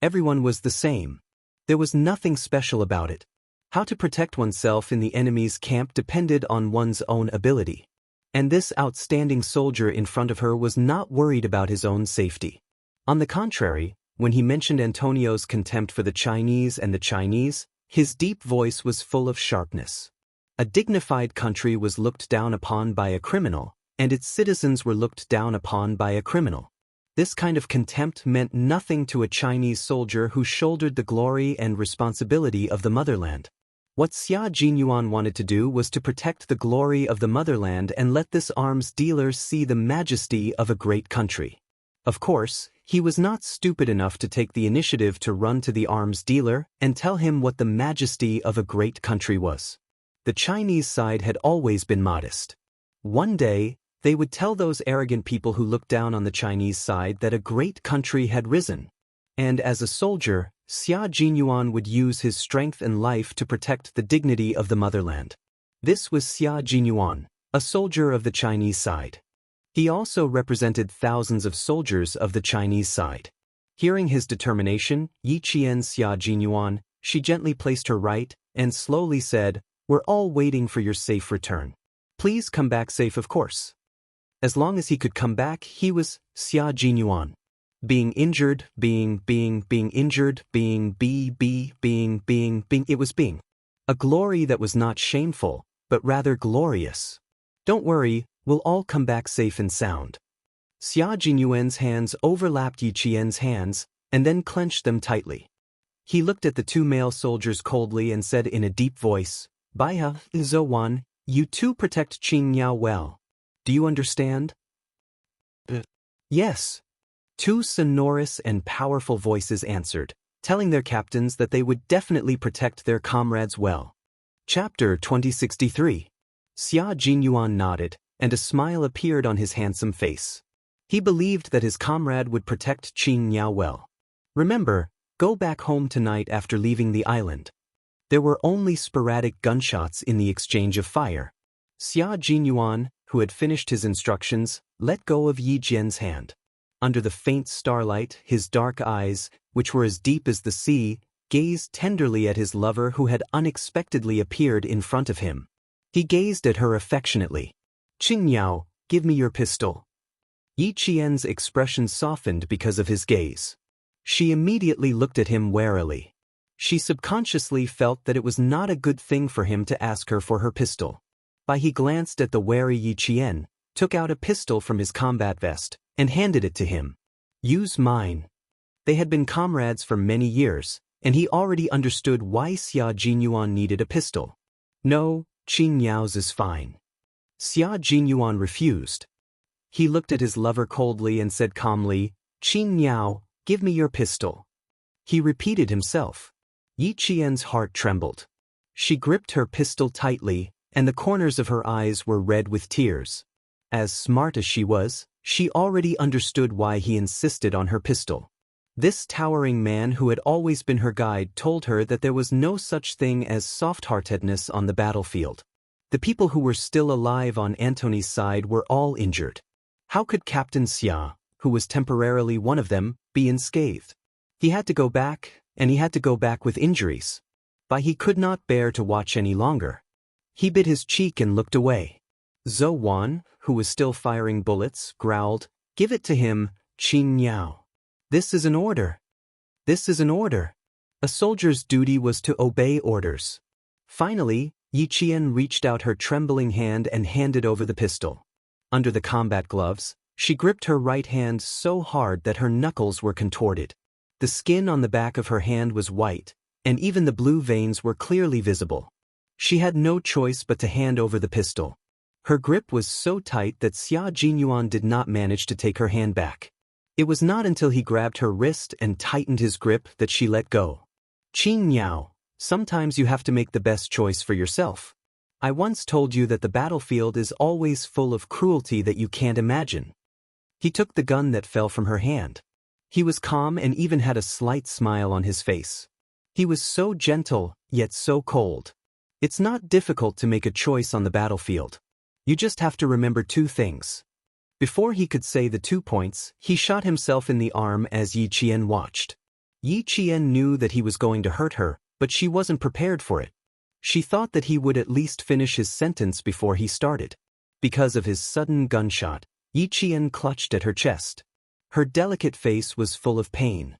Everyone was the same. There was nothing special about it. How to protect oneself in the enemy's camp depended on one's own ability. And this outstanding soldier in front of her was not worried about his own safety. On the contrary, when he mentioned Antonio's contempt for the Chinese and the Chinese, his deep voice was full of sharpness. A dignified country was looked down upon by a criminal, and its citizens were looked down upon by a criminal. This kind of contempt meant nothing to a Chinese soldier who shouldered the glory and responsibility of the motherland. What Xia Jinyuan wanted to do was to protect the glory of the motherland and let this arms dealer see the majesty of a great country. Of course, he was not stupid enough to take the initiative to run to the arms dealer and tell him what the majesty of a great country was. The Chinese side had always been modest. One day, they would tell those arrogant people who looked down on the Chinese side that a great country had risen. And as a soldier, Xia Jinyuan would use his strength and life to protect the dignity of the motherland. This was Xia Jinyuan, a soldier of the Chinese side. He also represented thousands of soldiers of the Chinese side. Hearing his determination, Yi Qian Xia Jinyuan, she gently placed her right and slowly said, "We're all waiting for your safe return. Please come back safe, of course." As long as he could come back, he was Xia Jinyuan. Being injured, being injured, it was being. A glory that was not shameful, but rather glorious. "Don't worry, we'll all come back safe and sound." Xia Jinyuan's hands overlapped Yi Qian's hands, and then clenched them tightly. He looked at the 2 male soldiers coldly and said in a deep voice, Baiha, Zouwan, you two protect Qingyao well. Do you understand? Yes. Two sonorous and powerful voices answered, telling their captains that they would definitely protect their comrades well. Chapter 2063. Xia Jinyuan nodded, and a smile appeared on his handsome face. He believed that his comrade would protect Qingyao well. Remember, go back home tonight after leaving the island. There were only sporadic gunshots in the exchange of fire. Xia Jinyuan, who had finished his instructions, let go of Yi Jian's hand. Under the faint starlight, his dark eyes, which were as deep as the sea, gazed tenderly at his lover who had unexpectedly appeared in front of him. He gazed at her affectionately. "Qingyao, give me your pistol." Yi Qian's expression softened because of his gaze. She immediately looked at him warily. She subconsciously felt that it was not a good thing for him to ask her for her pistol. But he glanced at the wary Yi Qian, took out a pistol from his combat vest, and handed it to him. "Use mine." They had been comrades for many years, and he already understood why Xia Jinyuan needed a pistol. "No, Qinyao's is fine." Xia Jinyuan refused. He looked at his lover coldly and said calmly, "Qingyao, give me your pistol." He repeated himself. Yi Qian's heart trembled. She gripped her pistol tightly, and the corners of her eyes were red with tears. As smart as she was, she already understood why he insisted on her pistol. This towering man who had always been her guide told her that there was no such thing as soft-heartedness on the battlefield. The people who were still alive on Antony's side were all injured. How could Captain Xia, who was temporarily one of them, be unscathed? He had to go back, and he had to go back with injuries. But he could not bear to watch any longer. He bit his cheek and looked away. Zouwan, who was still firing bullets, growled, "Give it to him, Qingyao. This is an order. This is an order." A soldier's duty was to obey orders. Finally, Yi Qian reached out her trembling hand and handed over the pistol. Under the combat gloves, she gripped her right hand so hard that her knuckles were contorted. The skin on the back of her hand was white, and even the blue veins were clearly visible. She had no choice but to hand over the pistol. Her grip was so tight that Xia Jinyuan did not manage to take her hand back. It was not until he grabbed her wrist and tightened his grip that she let go. "Qingyao, sometimes you have to make the best choice for yourself. I once told you that the battlefield is always full of cruelty that you can't imagine." He took the gun that fell from her hand. He was calm and even had a slight smile on his face. He was so gentle, yet so cold. It's not difficult to make a choice on the battlefield. You just have to remember two things. Before he could say the 2 points, he shot himself in the arm as Yi Qian watched. Yi Qian knew that he was going to hurt her, but she wasn't prepared for it. She thought that he would at least finish his sentence before he started. Because of his sudden gunshot, Yi Qian clutched at her chest. Her delicate face was full of pain.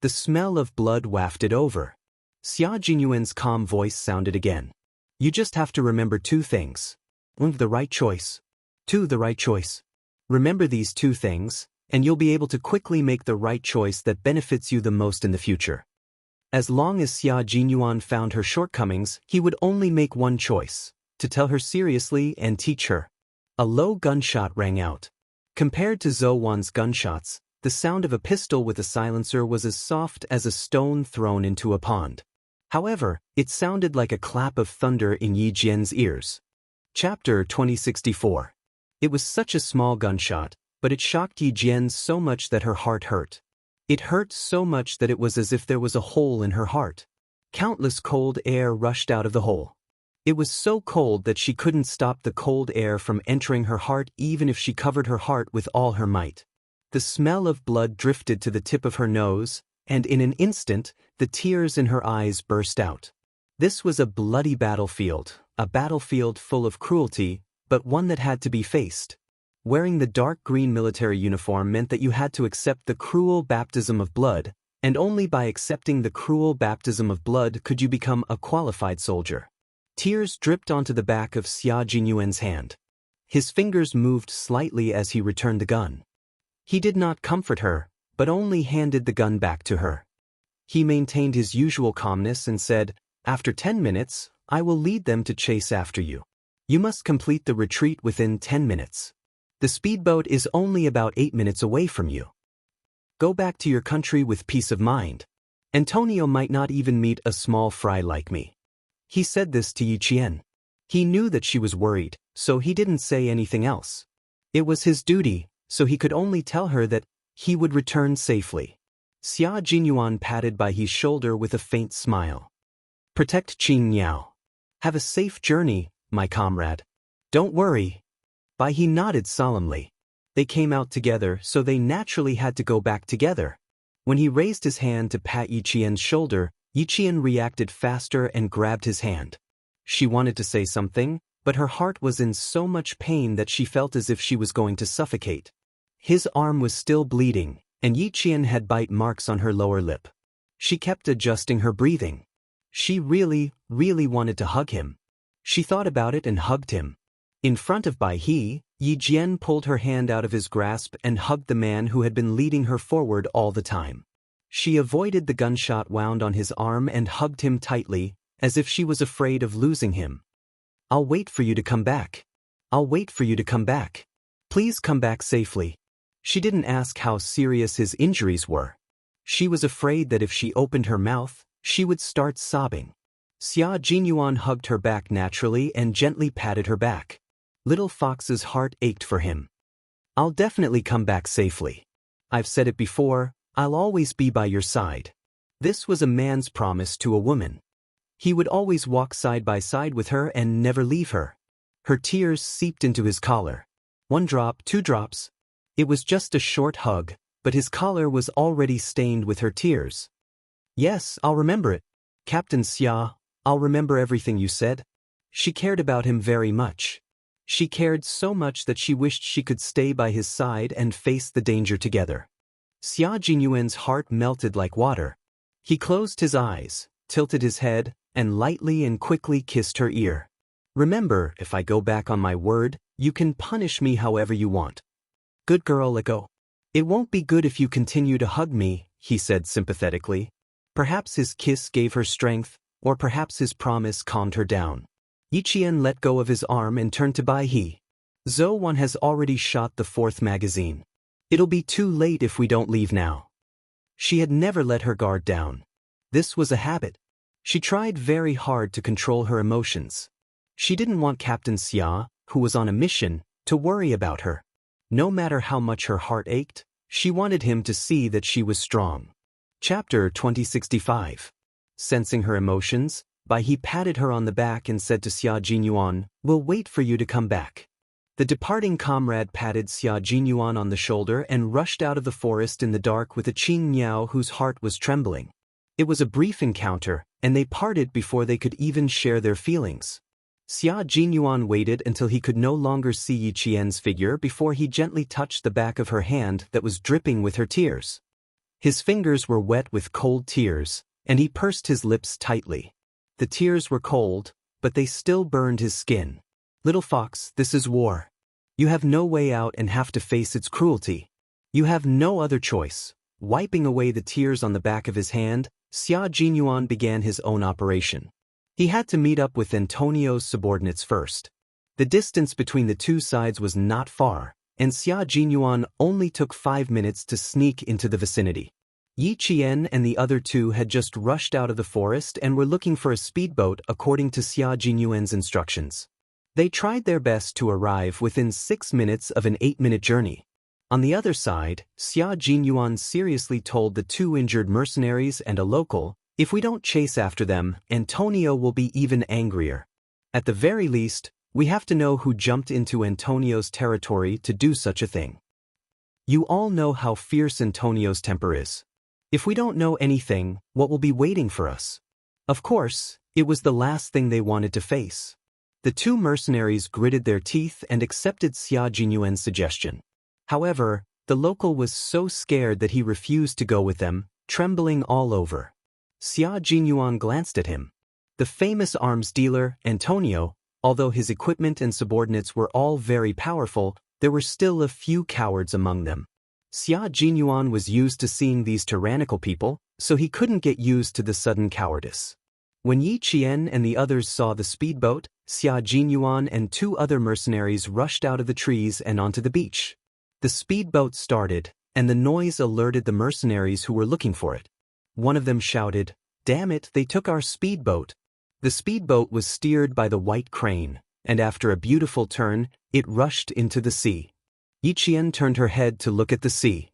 The smell of blood wafted over. Xia Jinyuan's calm voice sounded again. "You just have to remember two things. 1. The right choice. 2. The right choice. Remember these two things, and you'll be able to quickly make the right choice that benefits you the most in the future." As long as Xia Jinyuan found her shortcomings, he would only make one choice: to tell her seriously and teach her. A low gunshot rang out. Compared to Zouwan's gunshots, the sound of a pistol with a silencer was as soft as a stone thrown into a pond. However, it sounded like a clap of thunder in Yi Jian's ears. Chapter 2064. It was such a small gunshot, but it shocked Yi Jian so much that her heart hurt. It hurt so much that it was as if there was a hole in her heart. Countless cold air rushed out of the hole. It was so cold that she couldn't stop the cold air from entering her heart even if she covered her heart with all her might. The smell of blood drifted to the tip of her nose, and in an instant, the tears in her eyes burst out. This was a bloody battlefield, a battlefield full of cruelty, but one that had to be faced. Wearing the dark green military uniform meant that you had to accept the cruel baptism of blood, and only by accepting the cruel baptism of blood could you become a qualified soldier. Tears dripped onto the back of Xia Jinyuan's hand. His fingers moved slightly as he returned the gun. He did not comfort her, but only handed the gun back to her. He maintained his usual calmness and said, "After 10 minutes, I will lead them to chase after you. You must complete the retreat within 10 minutes. The speedboat is only about 8 minutes away from you. Go back to your country with peace of mind. Antonio might not even meet a small fry like me. He said this to Yi Qian. He knew that she was worried, so he didn't say anything else. It was his duty, so he could only tell her that he would return safely. Xia Jinyuan patted by his shoulder with a faint smile. Protect Qing Niao. Have a safe journey, my comrade. Don't worry. Bai He nodded solemnly. They came out together, so they naturally had to go back together. When he raised his hand to pat Yi Qian's shoulder, Yi Qian reacted faster and grabbed his hand. She wanted to say something, but her heart was in so much pain that she felt as if she was going to suffocate. His arm was still bleeding, and Yi Qian had bite marks on her lower lip. She kept adjusting her breathing. She really wanted to hug him. She thought about it and hugged him. In front of Bai He, Yi Jian pulled her hand out of his grasp and hugged the man who had been leading her forward all the time. She avoided the gunshot wound on his arm and hugged him tightly, as if she was afraid of losing him. I'll wait for you to come back. I'll wait for you to come back. Please come back safely. She didn't ask how serious his injuries were. She was afraid that if she opened her mouth, she would start sobbing. Xia Jinyuan hugged her back naturally and gently patted her back. Little Fox's heart ached for him. I'll definitely come back safely. I've said it before, I'll always be by your side. This was a man's promise to a woman. He would always walk side by side with her and never leave her. Her tears seeped into his collar. 1 drop, 2 drops. It was just a short hug, but his collar was already stained with her tears. Yes, I'll remember it. Captain Xia, I'll remember everything you said. She cared about him very much. She cared so much that she wished she could stay by his side and face the danger together. Xia Jinyuan's heart melted like water. He closed his eyes, tilted his head, and lightly and quickly kissed her ear. Remember, if I go back on my word, you can punish me however you want. Good girl, let go. It won't be good if you continue to hug me, he said sympathetically. Perhaps his kiss gave her strength, or perhaps his promise calmed her down. Yi Qian let go of his arm and turned to Bai He. Zhou Wan has already shot the 4th magazine. It'll be too late if we don't leave now. She had never let her guard down. This was a habit. She tried very hard to control her emotions. She didn't want Captain Xia, who was on a mission, to worry about her. No matter how much her heart ached, she wanted him to see that she was strong. Chapter 2065. Sensing her emotions, Bai He patted her on the back and said to Xia Jinyuan, "We'll wait for you to come back." The departing comrade patted Xia Jinyuan on the shoulder and rushed out of the forest in the dark with a Qing Niao whose heart was trembling. It was a brief encounter, and they parted before they could even share their feelings. Xia Jinyuan waited until he could no longer see Yi Qian's figure before he gently touched the back of her hand that was dripping with her tears. His fingers were wet with cold tears, and he pursed his lips tightly. The tears were cold, but they still burned his skin. Little fox, this is war. You have no way out and have to face its cruelty. You have no other choice. Wiping away the tears on the back of his hand, Xia Jinyuan began his own operation. He had to meet up with Antonio's subordinates first. The distance between the two sides was not far, and Xia Jinyuan only took 5 minutes to sneak into the vicinity. Yi Qian and the other two had just rushed out of the forest and were looking for a speedboat according to Xia Jinyuan's instructions. They tried their best to arrive within 6 minutes of an 8-minute journey. On the other side, Xia Jinyuan seriously told the 2 injured mercenaries and a local, "If we don't chase after them, Antonio will be even angrier. At the very least, we have to know who jumped into Antonio's territory to do such a thing. You all know how fierce Antonio's temper is. If we don't know anything, what will be waiting for us?" Of course, it was the last thing they wanted to face. The 2 mercenaries gritted their teeth and accepted Xia Jinyuan's suggestion. However, the local was so scared that he refused to go with them, trembling all over. Xia Jinyuan glanced at him. The famous arms dealer, Antonio, although his equipment and subordinates were all very powerful, there were still a few cowards among them. Xia Jinyuan was used to seeing these tyrannical people, so he couldn't get used to the sudden cowardice. When Yi Qian and the others saw the speedboat, Xia Jinyuan and 2 other mercenaries rushed out of the trees and onto the beach. The speedboat started, and the noise alerted the mercenaries who were looking for it. One of them shouted, "Damn it, they took our speedboat." The speedboat was steered by the white crane, and after a beautiful turn, it rushed into the sea. Yi Qian turned her head to look at the sea.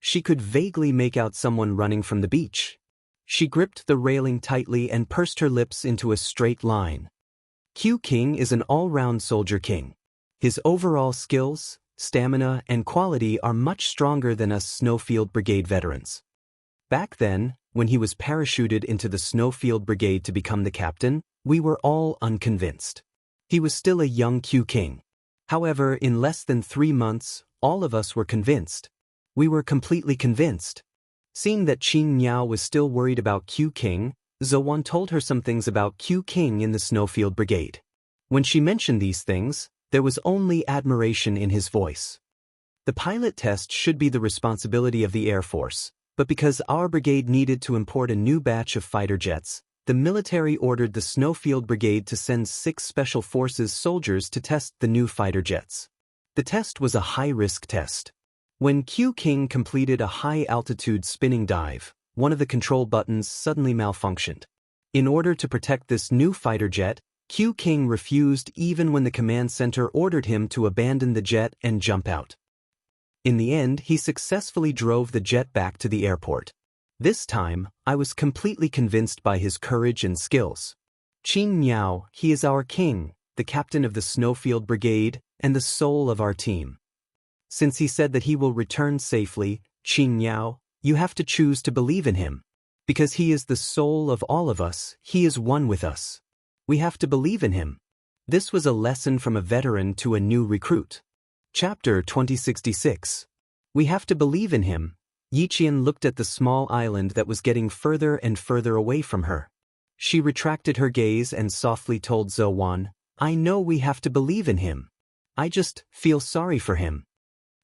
She could vaguely make out someone running from the beach. She gripped the railing tightly and pursed her lips into a straight line. Q King is an all-round soldier king. His overall skills, stamina, and quality are much stronger than us Snowfield Brigade veterans. Back then, when he was parachuted into the Snowfield Brigade to become the captain, we were all unconvinced. He was still a young Q King. However, in less than 3 months, all of us were convinced. We were completely convinced. Seeing that Qin Miao was still worried about Q King, Zhou told her some things about Q King in the Snowfield Brigade. When she mentioned these things, there was only admiration in his voice. The pilot test should be the responsibility of the Air Force, but because our brigade needed to import a new batch of fighter jets, the military ordered the Snowfield Brigade to send 6 Special Forces soldiers to test the new fighter jets. The test was a high-risk test. When Q King completed a high-altitude spinning dive, one of the control buttons suddenly malfunctioned. In order to protect this new fighter jet, Q King refused even when the command center ordered him to abandon the jet and jump out. In the end, he successfully drove the jet back to the airport. This time, I was completely convinced by his courage and skills. Qin Miao, he is our king, the captain of the Snowfield Brigade, and the soul of our team. Since he said that he will return safely, Qin Miao, you have to choose to believe in him. Because he is the soul of all of us, he is one with us. We have to believe in him. This was a lesson from a veteran to a new recruit. Chapter 2066. We have to believe in him. Yi Qian looked at the small island that was getting further and further away from her. She retracted her gaze and softly told Zhou, I know we have to believe in him. I just feel sorry for him.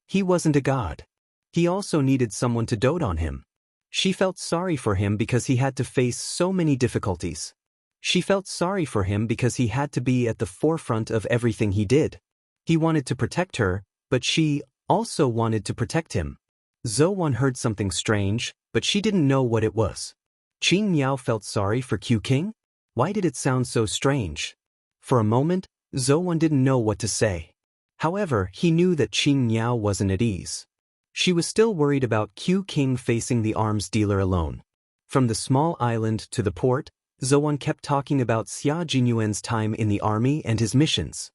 He wasn't a god. He also needed someone to dote on him. She felt sorry for him because he had to face so many difficulties. She felt sorry for him because he had to be at the forefront of everything he did. He wanted to protect her, but she also wanted to protect him. Zhou heard something strange, but she didn't know what it was. Qin Miao felt sorry for Q King? Why did it sound so strange? For a moment, Zhou didn't know what to say. However, he knew that Qin Miao wasn't at ease. She was still worried about Q King facing the arms dealer alone. From the small island to the port, Zhou kept talking about Xia Jinyuan's time in the army and his missions.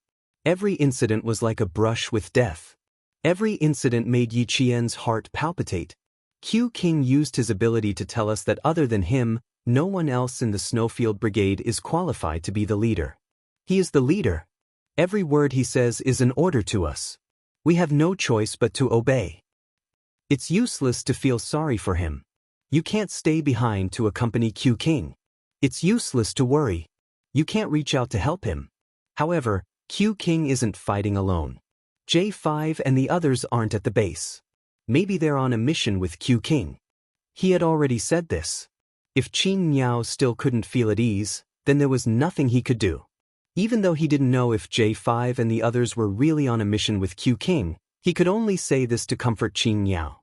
Every incident was like a brush with death. Every incident made Yi Qian's heart palpitate. Q King used his ability to tell us that other than him, no one else in the Snowfield Brigade is qualified to be the leader. He is the leader. Every word he says is an order to us. We have no choice but to obey. It's useless to feel sorry for him. You can't stay behind to accompany Q King. It's useless to worry. You can't reach out to help him. However, Q King isn't fighting alone. J5 and the others aren't at the base. Maybe they're on a mission with Q King. He had already said this. If Qin Miao still couldn't feel at ease, then there was nothing he could do. Even though he didn't know if J5 and the others were really on a mission with Q King, he could only say this to comfort Qin Miao.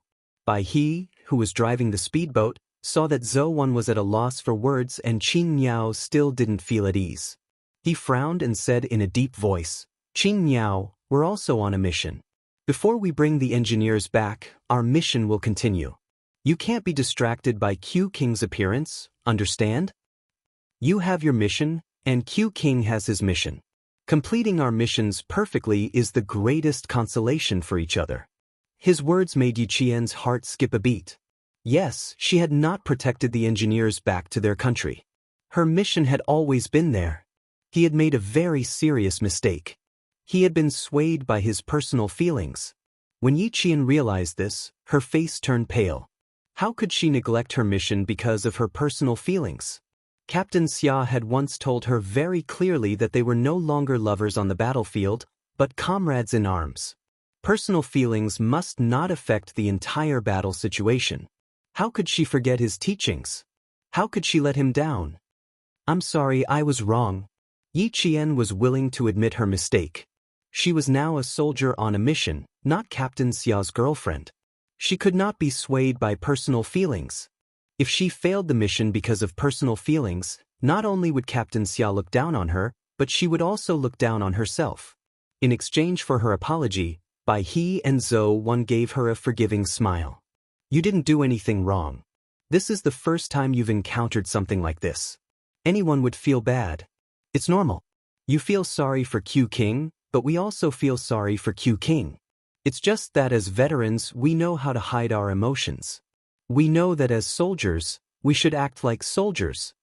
He, who was driving the speedboat, saw that Zhou was at a loss for words and Qin Miao still didn't feel at ease. He frowned and said in a deep voice, Qin Miao, we're also on a mission. Before we bring the engineers back, our mission will continue. You can't be distracted by Q King's appearance, understand? You have your mission, and Q King has his mission. Completing our missions perfectly is the greatest consolation for each other. His words made Yi Qian's heart skip a beat. Yes, she had not protected the engineers back to their country. Her mission had always been there. He had made a very serious mistake. He had been swayed by his personal feelings. When Yi Qian realized this, her face turned pale. How could she neglect her mission because of her personal feelings? Captain Xia had once told her very clearly that they were no longer lovers on the battlefield, but comrades in arms. Personal feelings must not affect the entire battle situation. How could she forget his teachings? How could she let him down? I'm sorry, I was wrong. Yi Qian was willing to admit her mistake. She was now a soldier on a mission, not Captain Xiao's girlfriend. She could not be swayed by personal feelings. If she failed the mission because of personal feelings, not only would Captain Xia look down on her, but she would also look down on herself. In exchange for her apology, Bai He and Zhou Wan gave her a forgiving smile. You didn't do anything wrong. This is the first time you've encountered something like this. Anyone would feel bad. It's normal. You feel sorry for Q King, but we also feel sorry for Q King. It's just that as veterans, we know how to hide our emotions. We know that as soldiers, we should act like soldiers.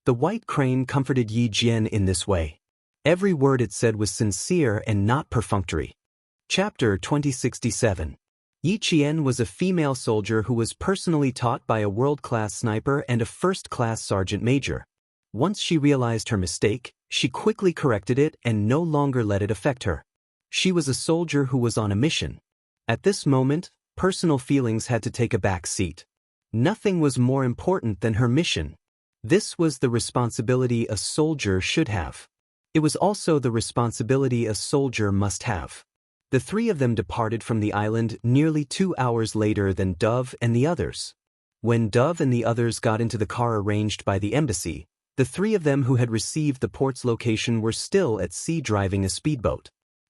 The White Crane comforted Yi Jian in this way. Every word it said was sincere and not perfunctory. Chapter 2067. Yi Qian was a female soldier who was personally taught by a world-class sniper and a first-class sergeant major. Once she realized her mistake, she quickly corrected it and no longer let it affect her. She was a soldier who was on a mission. At this moment, personal feelings had to take a back seat. Nothing was more important than her mission. This was the responsibility a soldier should have. It was also the responsibility a soldier must have. The three of them departed from the island nearly 2 hours later than Dove and the others. When Dove and the others got into the car arranged by the embassy, the three of them who had received the port's location were still at sea driving a speedboat.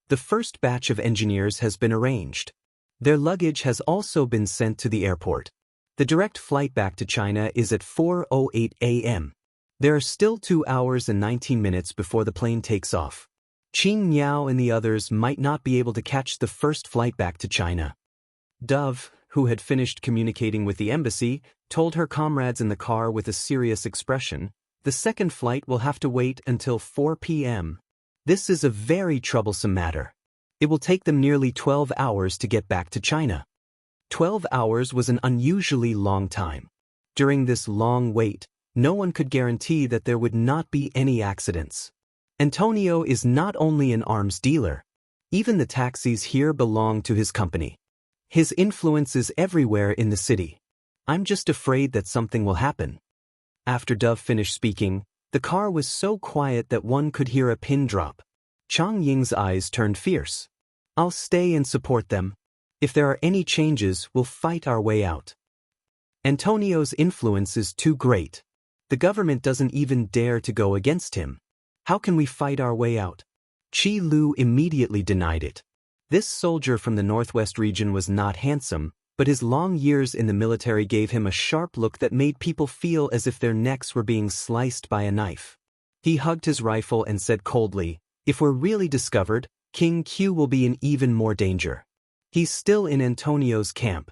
The first batch of engineers has been arranged. Their luggage has also been sent to the airport. The direct flight back to China is at 4:08 a.m. There are still 2 hours and 19 minutes before the plane takes off. Qing Miao and the others might not be able to catch the first flight back to China. Dove, who had finished communicating with the embassy, told her comrades in the car with a serious expression, "The second flight will have to wait until 4 p.m. This is a very troublesome matter. It will take them nearly 12 hours to get back to China." 12 hours was an unusually long time. During this long wait, no one could guarantee that there would not be any accidents. Antonio is not only an arms dealer. Even the taxis here belong to his company. His influence is everywhere in the city. I'm just afraid that something will happen. After Dove finished speaking, the car was so quiet that one could hear a pin drop. Chang Ying's eyes turned fierce. I'll stay and support them. If there are any changes, we'll fight our way out. Antonio's influence is too great. The government doesn't even dare to go against him. How can we fight our way out? Qi Lu immediately denied it. This soldier from the northwest region was not handsome, but his long years in the military gave him a sharp look that made people feel as if their necks were being sliced by a knife. He hugged his rifle and said coldly, "If we're really discovered, King Q will be in even more danger." He's still in Antonio's camp.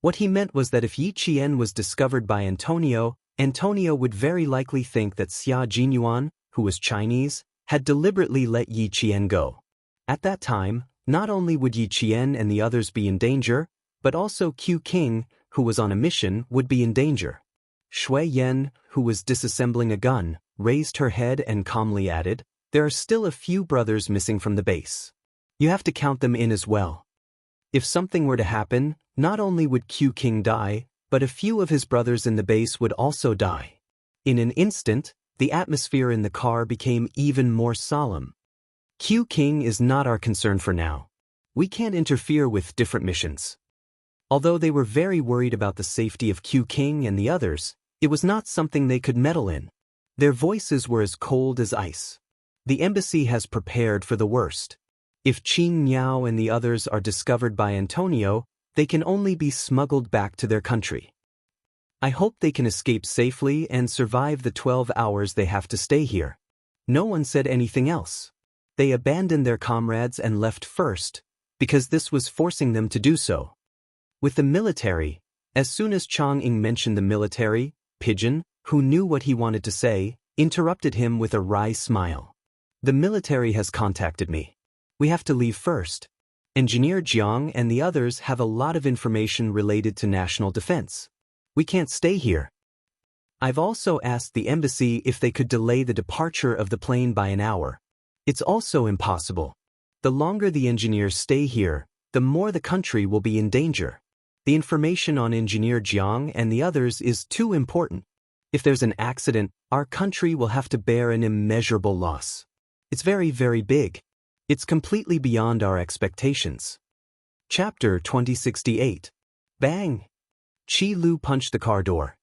What he meant was that if Yi Qian was discovered by Antonio, Antonio would very likely think that Xia Jinyuan, who was Chinese, had deliberately let Yi Qian go. At that time, not only would Yi Qian and the others be in danger, but also Q King, who was on a mission, would be in danger. Shui Yan, who was disassembling a gun, raised her head and calmly added, "There are still a few brothers missing from the base. You have to count them in as well. If something were to happen, not only would Q King die, but a few of his brothers in the base would also die." In an instant, the atmosphere in the car became even more solemn. Q King is not our concern for now. We can't interfere with different missions. Although they were very worried about the safety of Q King and the others, it was not something they could meddle in. Their voices were as cold as ice. The embassy has prepared for the worst. If Qing Miao and the others are discovered by Antonio, they can only be smuggled back to their country. I hope they can escape safely and survive the 12 hours they have to stay here. No one said anything else. They abandoned their comrades and left first, because this was forcing them to do so. With the military, as soon as Chang Ying mentioned the military, Pigeon, who knew what he wanted to say, interrupted him with a wry smile. "The military has contacted me. We have to leave first. Engineer Jiang and the others have a lot of information related to national defense. We can't stay here. I've also asked the embassy if they could delay the departure of the plane by an hour. It's also impossible. The longer the engineers stay here, the more the country will be in danger. The information on Engineer Jiang and the others is too important. If there's an accident, our country will have to bear an immeasurable loss. It's very, very big. It's completely beyond our expectations. Chapter 2068. Bang! Qi Lu punched the car door.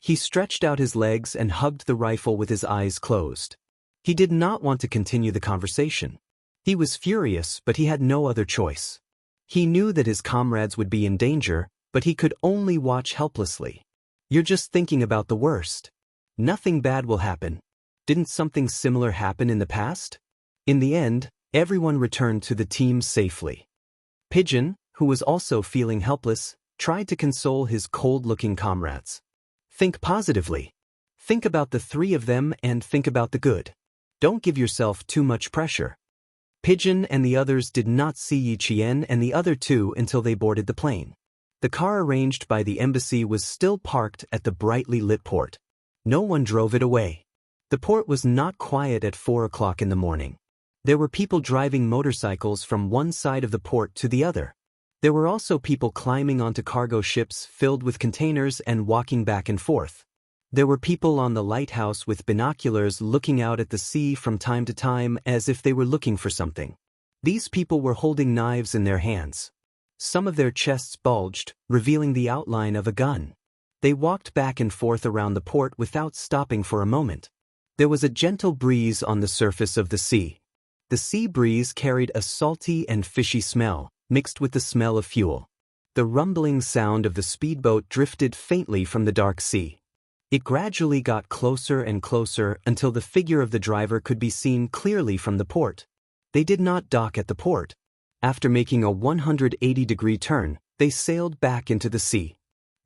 He stretched out his legs and hugged the rifle with his eyes closed. He did not want to continue the conversation. He was furious, but he had no other choice. He knew that his comrades would be in danger, but he could only watch helplessly. You're just thinking about the worst. Nothing bad will happen. Didn't something similar happen in the past? In the end, everyone returned to the team safely. Pigeon, who was also feeling helpless, tried to console his cold-looking comrades. Think positively. Think about the three of them and think about the good. Don't give yourself too much pressure. Pigeon and the others did not see Yi Qian and the other two until they boarded the plane. The car arranged by the embassy was still parked at the brightly lit port. No one drove it away. The port was not quiet at 4 o'clock in the morning. There were people driving motorcycles from one side of the port to the other. There were also people climbing onto cargo ships filled with containers and walking back and forth. There were people on the lighthouse with binoculars looking out at the sea from time to time as if they were looking for something. These people were holding knives in their hands. Some of their chests bulged, revealing the outline of a gun. They walked back and forth around the port without stopping for a moment. There was a gentle breeze on the surface of the sea. The sea breeze carried a salty and fishy smell, mixed with the smell of fuel. The rumbling sound of the speedboat drifted faintly from the dark sea. It gradually got closer and closer until the figure of the driver could be seen clearly from the port. They did not dock at the port. After making a 180-degree turn, they sailed back into the sea.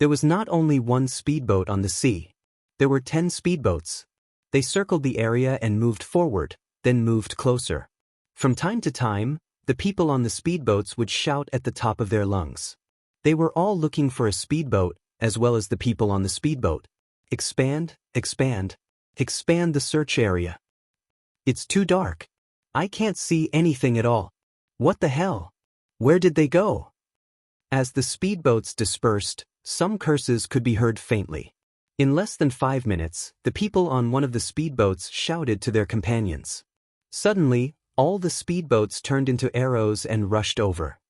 There was not only one speedboat on the sea. There were 10 speedboats. They circled the area and moved forward, then moved closer. From time to time, the people on the speedboats would shout at the top of their lungs. They were all looking for a speedboat, as well as the people on the speedboat. Expand, expand, expand the search area. It's too dark. I can't see anything at all. What the hell? Where did they go? As the speedboats dispersed, some curses could be heard faintly. In less than 5 minutes, the people on one of the speedboats shouted to their companions. Suddenly, all the speedboats turned into arrows and rushed over.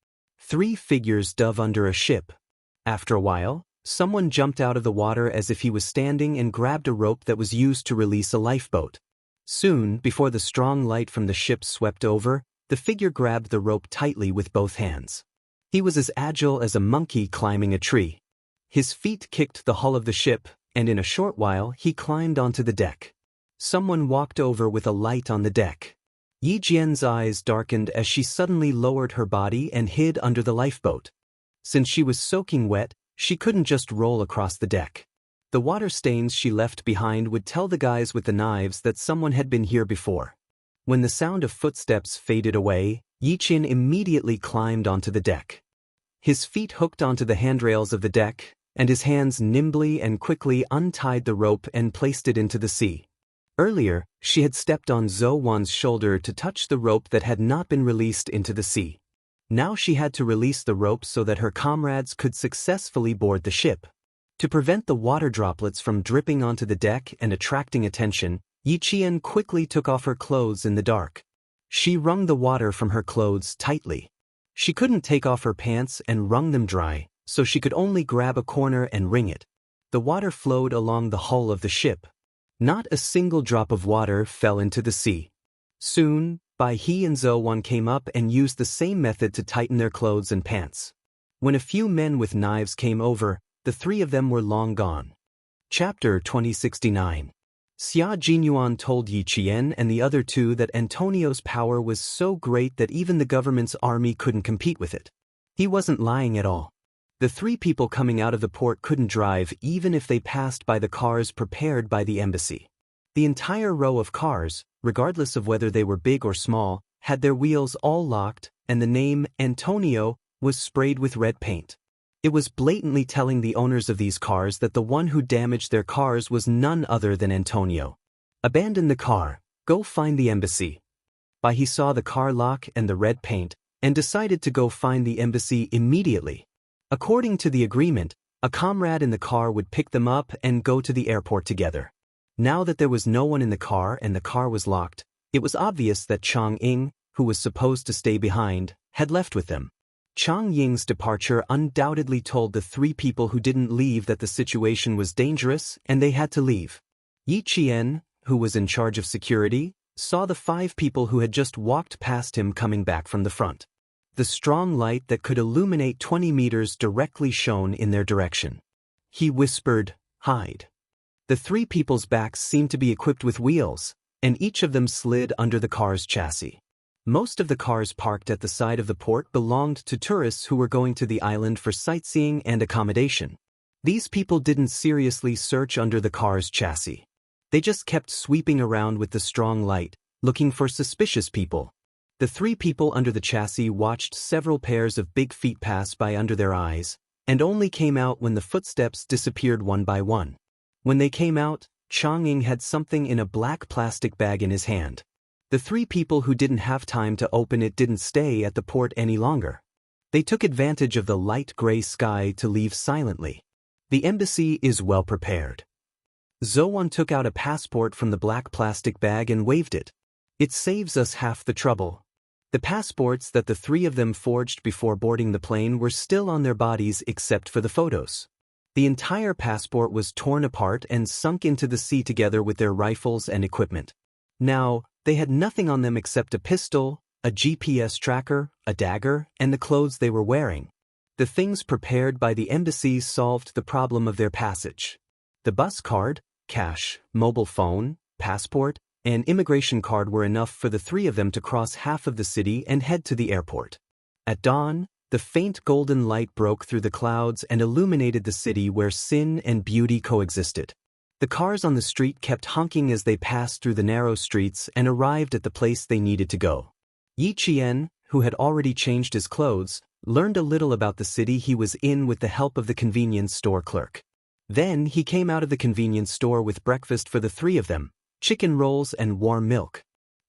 3 figures dove under a ship. After a while, someone jumped out of the water as if he was standing and grabbed a rope that was used to release a lifeboat. Soon, before the strong light from the ship swept over, the figure grabbed the rope tightly with both hands. He was as agile as a monkey climbing a tree. His feet kicked the hull of the ship, and in a short while he climbed onto the deck. Someone walked over with a light on the deck. Yi Jian's eyes darkened as she suddenly lowered her body and hid under the lifeboat. Since she was soaking wet, she couldn't just roll across the deck. The water stains she left behind would tell the guys with the knives that someone had been here before. When the sound of footsteps faded away, Yi Qian immediately climbed onto the deck. His feet hooked onto the handrails of the deck, and his hands nimbly and quickly untied the rope and placed it into the sea. Earlier, she had stepped on Zhou Wan's shoulder to touch the rope that had not been released into the sea. Now she had to release the rope so that her comrades could successfully board the ship. To prevent the water droplets from dripping onto the deck and attracting attention, Yi Qian quickly took off her clothes in the dark. She wrung the water from her clothes tightly. She couldn't take off her pants and wrung them dry, so she could only grab a corner and wring it. The water flowed along the hull of the ship. Not a single drop of water fell into the sea. Soon, Bai He and Zhou Wan came up and used the same method to tighten their clothes and pants. When a few men with knives came over, the 3 of them were long gone. Chapter 2069. Xia Jinyuan told Yi Qian and the other 2 that Antonio's power was so great that even the government's army couldn't compete with it. He wasn't lying at all. The 3 people coming out of the port couldn't drive even if they passed by the cars prepared by the embassy. The entire row of cars, regardless of whether they were big or small, had their wheels all locked, and the name Antonio was sprayed with red paint. It was blatantly telling the owners of these cars that the one who damaged their cars was none other than Antonio. Abandon the car, go find the embassy. Bai He saw the car lock and the red paint, and decided to go find the embassy immediately. According to the agreement, A comrade in the car would pick them up and go to the airport together. Now that there was no one in the car and the car was locked, it was obvious that Chang Ying, who was supposed to stay behind, had left with them. Chang Ying's departure undoubtedly told the three people who didn't leave that the situation was dangerous and they had to leave. Yi Qian, who was in charge of security, saw the 5 people who had just walked past him coming back from the front. The strong light that could illuminate 20 meters directly shone in their direction. He whispered, "Hide." The 3 people's backs seemed to be equipped with wheels, and each of them slid under the car's chassis. Most of the cars parked at the side of the port belonged to tourists who were going to the island for sightseeing and accommodation. These people didn't seriously search under the car's chassis. They just kept sweeping around with the strong light, looking for suspicious people. The 3 people under the chassis watched several pairs of big feet pass by under their eyes, and only came out when the footsteps disappeared one by one. When they came out, Chang Ying had something in a black plastic bag in his hand. The 3 people who didn't have time to open it didn't stay at the port any longer. They took advantage of the light gray sky to leave silently. The embassy is well prepared. Zhou took out a passport from the black plastic bag and waved it. It saves us half the trouble. The passports that the 3 of them forged before boarding the plane were still on their bodies except for the photos. The entire passport was torn apart and sunk into the sea together with their rifles and equipment. Now, they had nothing on them except a pistol, a GPS tracker, a dagger, and the clothes they were wearing. The things prepared by the embassies solved the problem of their passage. The bus card, cash, mobile phone, passport, and immigration card were enough for the 3 of them to cross half of the city and head to the airport. At dawn, the faint golden light broke through the clouds and illuminated the city where sin and beauty coexisted. The cars on the street kept honking as they passed through the narrow streets and arrived at the place they needed to go. Yi Qian, who had already changed his clothes, learned a little about the city he was in with the help of the convenience store clerk. Then he came out of the convenience store with breakfast for the 3 of them, chicken rolls and warm milk.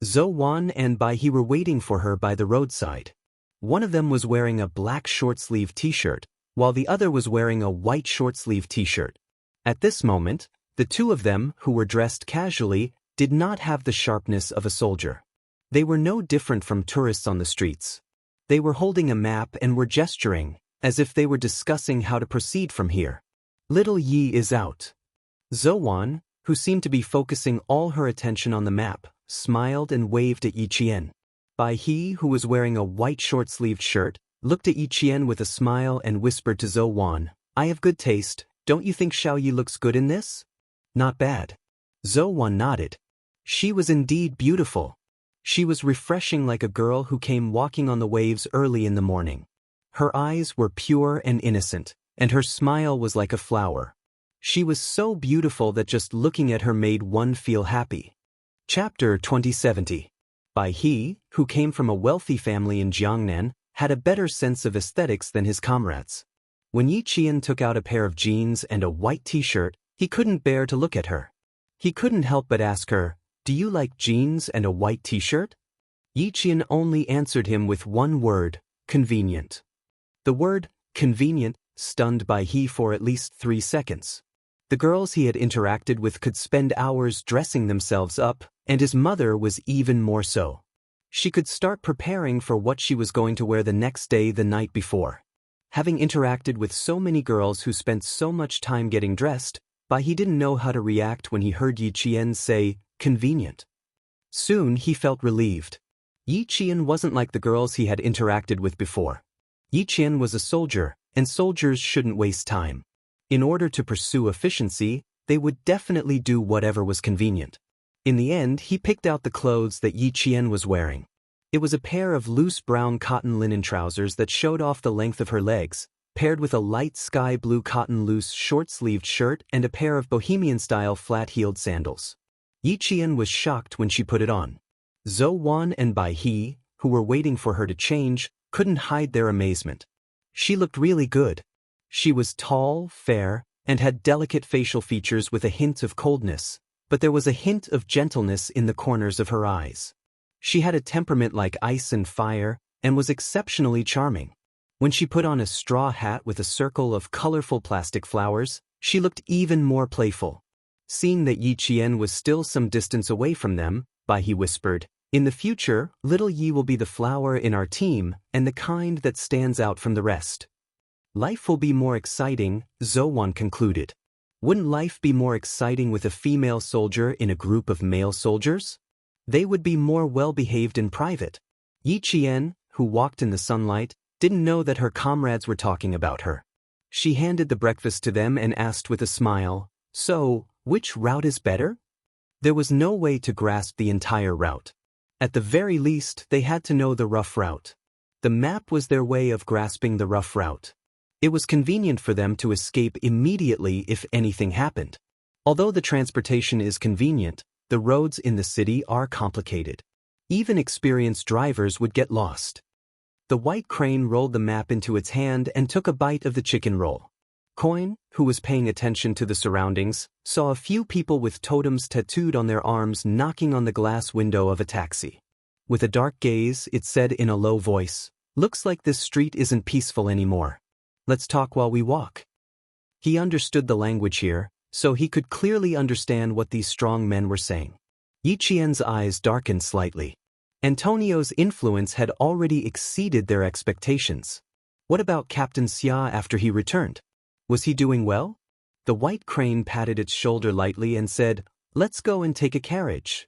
Zhou and Bai He were waiting for her by the roadside. One of them was wearing a black short-sleeved t-shirt, while the other was wearing a white short-sleeved t-shirt. At this moment, the 2 of them, who were dressed casually, did not have the sharpness of a soldier. They were no different from tourists on the streets. They were holding a map and were gesturing, as if they were discussing how to proceed from here. Little Yi is out. Zhou, who seemed to be focusing all her attention on the map, smiled and waved at Yi Qian. Bai He, who was wearing a white short-sleeved shirt, looked at Yi Qian with a smile and whispered to Zhou, "I have good taste, don't you think Xiao Yi looks good in this?" "Not bad." Zhou nodded. She was indeed beautiful. She was refreshing like a girl who came walking on the waves early in the morning. Her eyes were pure and innocent, and her smile was like a flower. She was so beautiful that just looking at her made one feel happy. Chapter 2070. Bai He, who came from a wealthy family in Jiangnan, had a better sense of aesthetics than his comrades. When Yi Qian took out a pair of jeans and a white t-shirt, he couldn't bear to look at her. He couldn't help but ask her, "Do you like jeans and a white t-shirt?" Yi Qian only answered him with one word, "Convenient." The word, "convenient," stunned Bai He for at least 3 seconds. The girls he had interacted with could spend hours dressing themselves up, and his mother was even more so. She could start preparing for what she was going to wear the next day the night before. Having interacted with so many girls who spent so much time getting dressed, Bai He didn't know how to react when he heard Yi Qian say, "convenient." Soon he felt relieved. Yi Qian wasn't like the girls he had interacted with before. Yi Qian was a soldier, and soldiers shouldn't waste time. In order to pursue efficiency, they would definitely do whatever was convenient. In the end, he picked out the clothes that Yi Qian was wearing. It was a pair of loose brown cotton linen trousers that showed off the length of her legs, paired with a light sky blue cotton loose short-sleeved shirt and a pair of bohemian-style flat-heeled sandals. Yi Qian was shocked when she put it on. Zhou and Bai He, who were waiting for her to change, couldn't hide their amazement. She looked really good. She was tall, fair, and had delicate facial features with a hint of coldness, but there was a hint of gentleness in the corners of her eyes. She had a temperament like ice and fire, and was exceptionally charming. When she put on a straw hat with a circle of colorful plastic flowers, she looked even more playful. Seeing that Yi Qian was still some distance away from them, Bai He whispered, "In the future, little Yi will be the flower in our team and the kind that stands out from the rest." Life will be more exciting, Zhou Wan concluded. Wouldn't life be more exciting with a female soldier in a group of male soldiers? They would be more well-behaved in private. Yi Qian, who walked in the sunlight, didn't know that her comrades were talking about her. She handed the breakfast to them and asked with a smile, "So, which route is better?" There was no way to grasp the entire route. At the very least, they had to know the rough route. The map was their way of grasping the rough route. It was convenient for them to escape immediately if anything happened. Although the transportation is convenient, the roads in the city are complicated. Even experienced drivers would get lost. The white crane rolled the map into its hand and took a bite of the chicken roll. Coin, who was paying attention to the surroundings, saw a few people with totems tattooed on their arms knocking on the glass window of a taxi. With a dark gaze, it said in a low voice, "Looks like this street isn't peaceful anymore. Let's talk while we walk." He understood the language here, so he could clearly understand what these strong men were saying. Yi Qian's eyes darkened slightly. Antonio's influence had already exceeded their expectations. What about Captain Xia after he returned? Was he doing well? The white crane patted its shoulder lightly and said, "Let's go and take a carriage."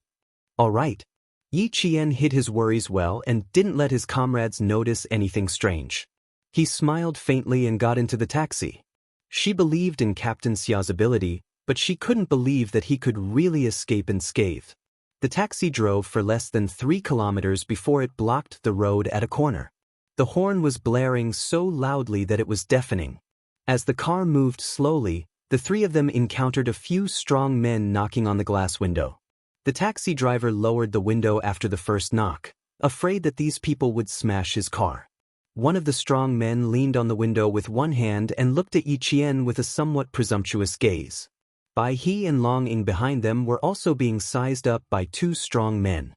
"All right." Yi Qian hid his worries well and didn't let his comrades notice anything strange. He smiled faintly and got into the taxi. She believed in Captain Xia's ability, but she couldn't believe that he could really escape unscathed. The taxi drove for less than 3 kilometers before it blocked the road at a corner. The horn was blaring so loudly that it was deafening. As the car moved slowly, the three of them encountered a few strong men knocking on the glass window. The taxi driver lowered the window after the first knock, afraid that these people would smash his car. One of the strong men leaned on the window with one hand and looked at Yi Qian with a somewhat presumptuous gaze. Bai He and Long Ying behind them were also being sized up by 2 strong men.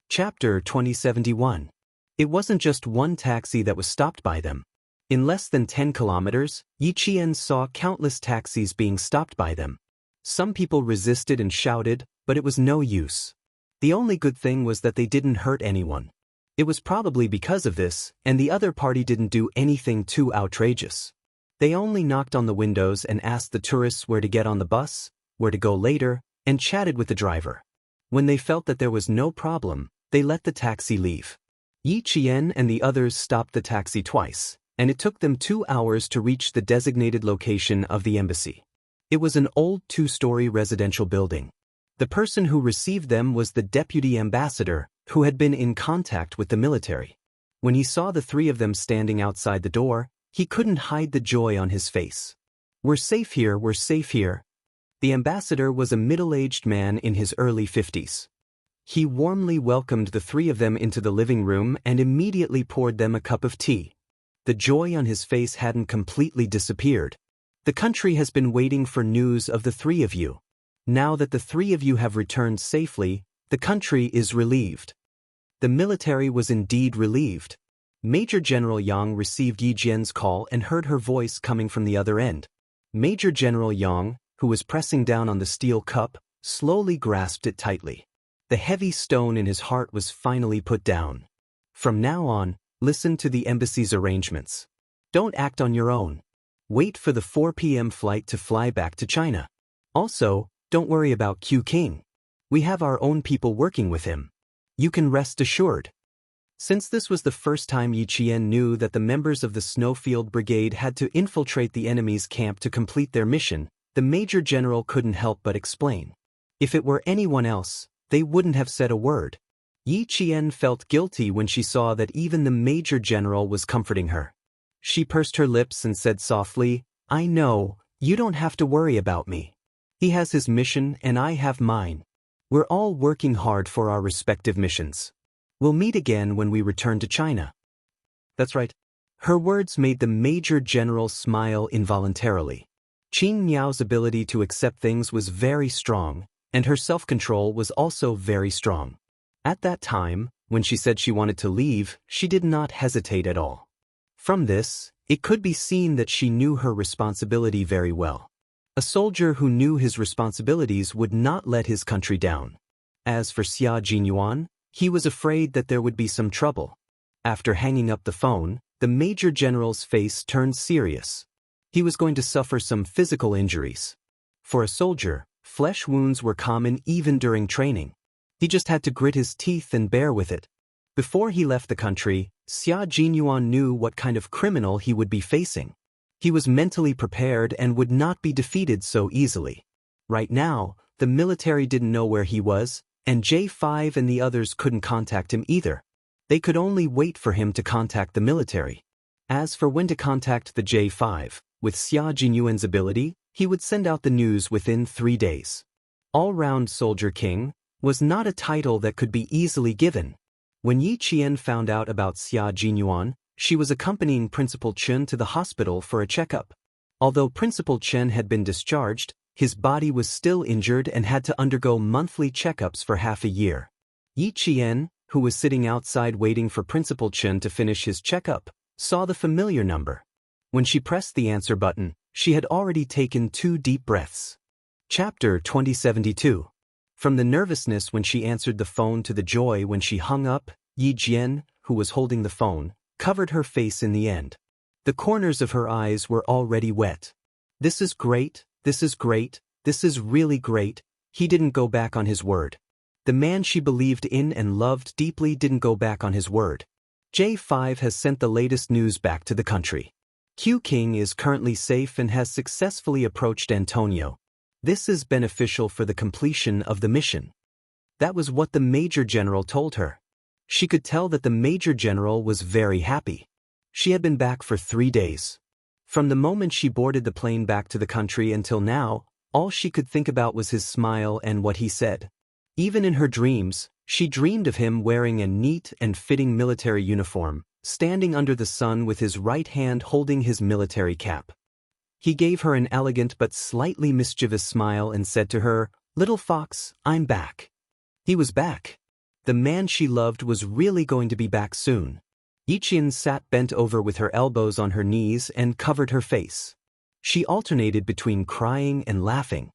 Chapter 2071. It wasn't just one taxi that was stopped by them. In less than 10 kilometers, Yi Qian saw countless taxis being stopped by them. Some people resisted and shouted, but it was no use. The only good thing was that they didn't hurt anyone. It was probably because of this, and the other party didn't do anything too outrageous. They only knocked on the windows and asked the tourists where to get on the bus, where to go later, and chatted with the driver. When they felt that there was no problem, they let the taxi leave. Yi Qian and the others stopped the taxi twice, and it took them 2 hours to reach the designated location of the embassy. It was an old 2-story residential building. The person who received them was the deputy ambassador, who had been in contact with the military. When he saw the 3 of them standing outside the door, he couldn't hide the joy on his face. "We're safe here, we're safe here." The ambassador was a middle-aged man in his early 50s. He warmly welcomed the 3 of them into the living room and immediately poured them a cup of tea. The joy on his face hadn't completely disappeared. "The country has been waiting for news of the 3 of you. Now that the 3 of you have returned safely, the country is relieved." The military was indeed relieved. Major General Yang received Yi Jian's call and heard her voice coming from the other end. Major General Yang, who was pressing down on the steel cup, slowly grasped it tightly. The heavy stone in his heart was finally put down. From now on, listen to the embassy's arrangements. Don't act on your own. Wait for the 4 p.m. flight to fly back to China. Also, don't worry about Q King. We have our own people working with him. You can rest assured. Since this was the first time Yi Qian knew that the members of the Snowfield Brigade had to infiltrate the enemy's camp to complete their mission, the Major General couldn't help but explain. If it were anyone else, they wouldn't have said a word. Yi Qian felt guilty when she saw that even the Major General was comforting her. She pursed her lips and said softly, "I know, you don't have to worry about me. He has his mission and I have mine. We're all working hard for our respective missions. We'll meet again when we return to China." That's right. Her words made the Major General smile involuntarily. Qin Miao's ability to accept things was very strong, and her self-control was also very strong. At that time, when she said she wanted to leave, she did not hesitate at all. From this, it could be seen that she knew her responsibility very well. A soldier who knew his responsibilities would not let his country down. As for Xia Jinyuan, he was afraid that there would be some trouble. After hanging up the phone, the Major General's face turned serious. He was going to suffer some physical injuries. For a soldier, flesh wounds were common even during training. He just had to grit his teeth and bear with it. Before he left the country, Xia Jinyuan knew what kind of criminal he would be facing. He was mentally prepared and would not be defeated so easily. Right now, the military didn't know where he was, and J5 and the others couldn't contact him either. They could only wait for him to contact the military. As for when to contact the J5, with Xia Jinyuan's ability, he would send out the news within 3 days. All-round Soldier King was not a title that could be easily given. When Yi Qian found out about Xia Jinyuan, she was accompanying Principal Chen to the hospital for a checkup. Although Principal Chen had been discharged, his body was still injured and had to undergo monthly checkups for half a year. Yi Qian, who was sitting outside waiting for Principal Chen to finish his checkup, saw the familiar number. When she pressed the answer button, she had already taken 2 deep breaths. Chapter 2072. From the nervousness when she answered the phone to the joy when she hung up, Yi Jian, who was holding the phone, covered her face in the end. The corners of her eyes were already wet. This is great, this is great, this is really great. He didn't go back on his word. The man she believed in and loved deeply didn't go back on his word. J5 has sent the latest news back to the country. Q King is currently safe and has successfully approached Antonio. This is beneficial for the completion of the mission. That was what the Major General told her. She could tell that the Major General was very happy. She had been back for 3 days. From the moment she boarded the plane back to the country until now, all she could think about was his smile and what he said. Even in her dreams, she dreamed of him wearing a neat and fitting military uniform, standing under the sun with his right hand holding his military cap. He gave her an elegant but slightly mischievous smile and said to her, "Little fox, I'm back." He was back. The man she loved was really going to be back soon. Yi Qian sat bent over with her elbows on her knees and covered her face. She alternated between crying and laughing.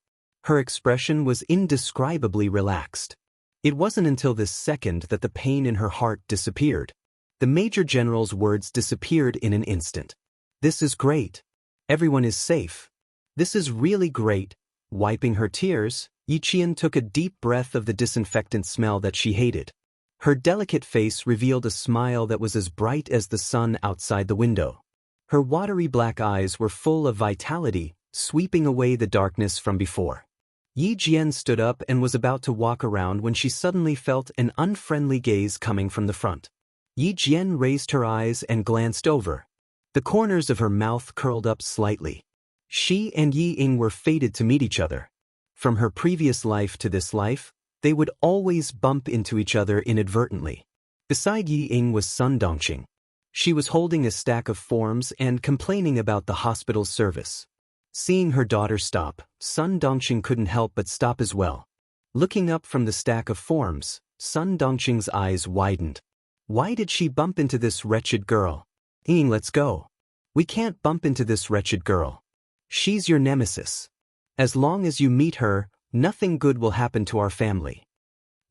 Her expression was indescribably relaxed. It wasn't until this second that the pain in her heart disappeared. The Major General's words disappeared in an instant. This is great. Everyone is safe. This is really great. Wiping her tears, Yi Qian took a deep breath of the disinfectant smell that she hated. Her delicate face revealed a smile that was as bright as the sun outside the window. Her watery black eyes were full of vitality, sweeping away the darkness from before. Yi Jian stood up and was about to walk around when she suddenly felt an unfriendly gaze coming from the front. Yi Jian raised her eyes and glanced over. The corners of her mouth curled up slightly. She and Yi Ying were fated to meet each other. From her previous life to this life, they would always bump into each other inadvertently. Beside Yi Ying was Sun Dongqing. She was holding a stack of forms and complaining about the hospital's service. Seeing her daughter stop, Sun Dongqing couldn't help but stop as well. Looking up from the stack of forms, Sun Dongqing's eyes widened. Why did she bump into this wretched girl? Ying, let's go. We can't bump into this wretched girl. She's your nemesis. As long as you meet her, nothing good will happen to our family.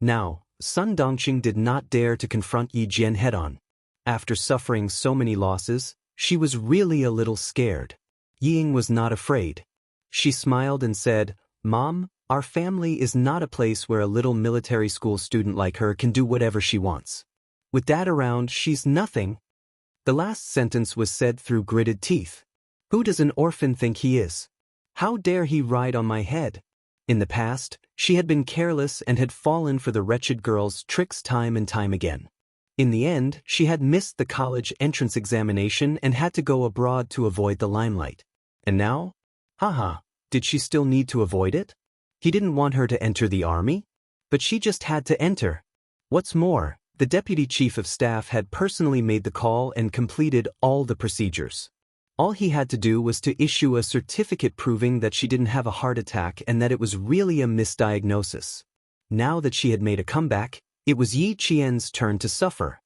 Now, Sun Dongqing did not dare to confront Yi Jian head-on. After suffering so many losses, she was really a little scared. Ying was not afraid. She smiled and said, "Mom, our family is not a place where a little military school student like her can do whatever she wants. With Dad around, she's nothing." The last sentence was said through gritted teeth. Who does an orphan think he is? How dare he ride on my head? In the past, she had been careless and had fallen for the wretched girl's tricks time and time again. In the end, she had missed the college entrance examination and had to go abroad to avoid the limelight. And now? Haha, did she still need to avoid it? He didn't want her to enter the army? But she just had to enter. What's more, the Deputy Chief of Staff had personally made the call and completed all the procedures. All he had to do was to issue a certificate proving that she didn't have a heart attack and that it was really a misdiagnosis. Now that she had made a comeback, it was Yi Qian's turn to suffer.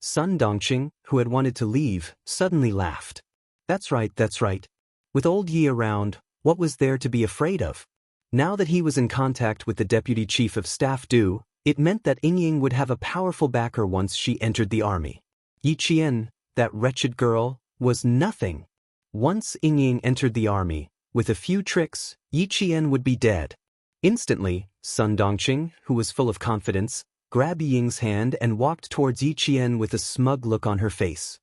Sun Dongqing, who had wanted to leave, suddenly laughed. That's right, that's right. With old Yi around, what was there to be afraid of? Now that he was in contact with the deputy chief of staff Du, it meant that Ying would have a powerful backer once she entered the army. Yi Qian, that wretched girl, was nothing. Once Ying entered the army, with a few tricks, Yi Qian would be dead. Instantly, Sun Dongqing, who was full of confidence, grabbed Ying's hand and walked towards Yi Qian with a smug look on her face.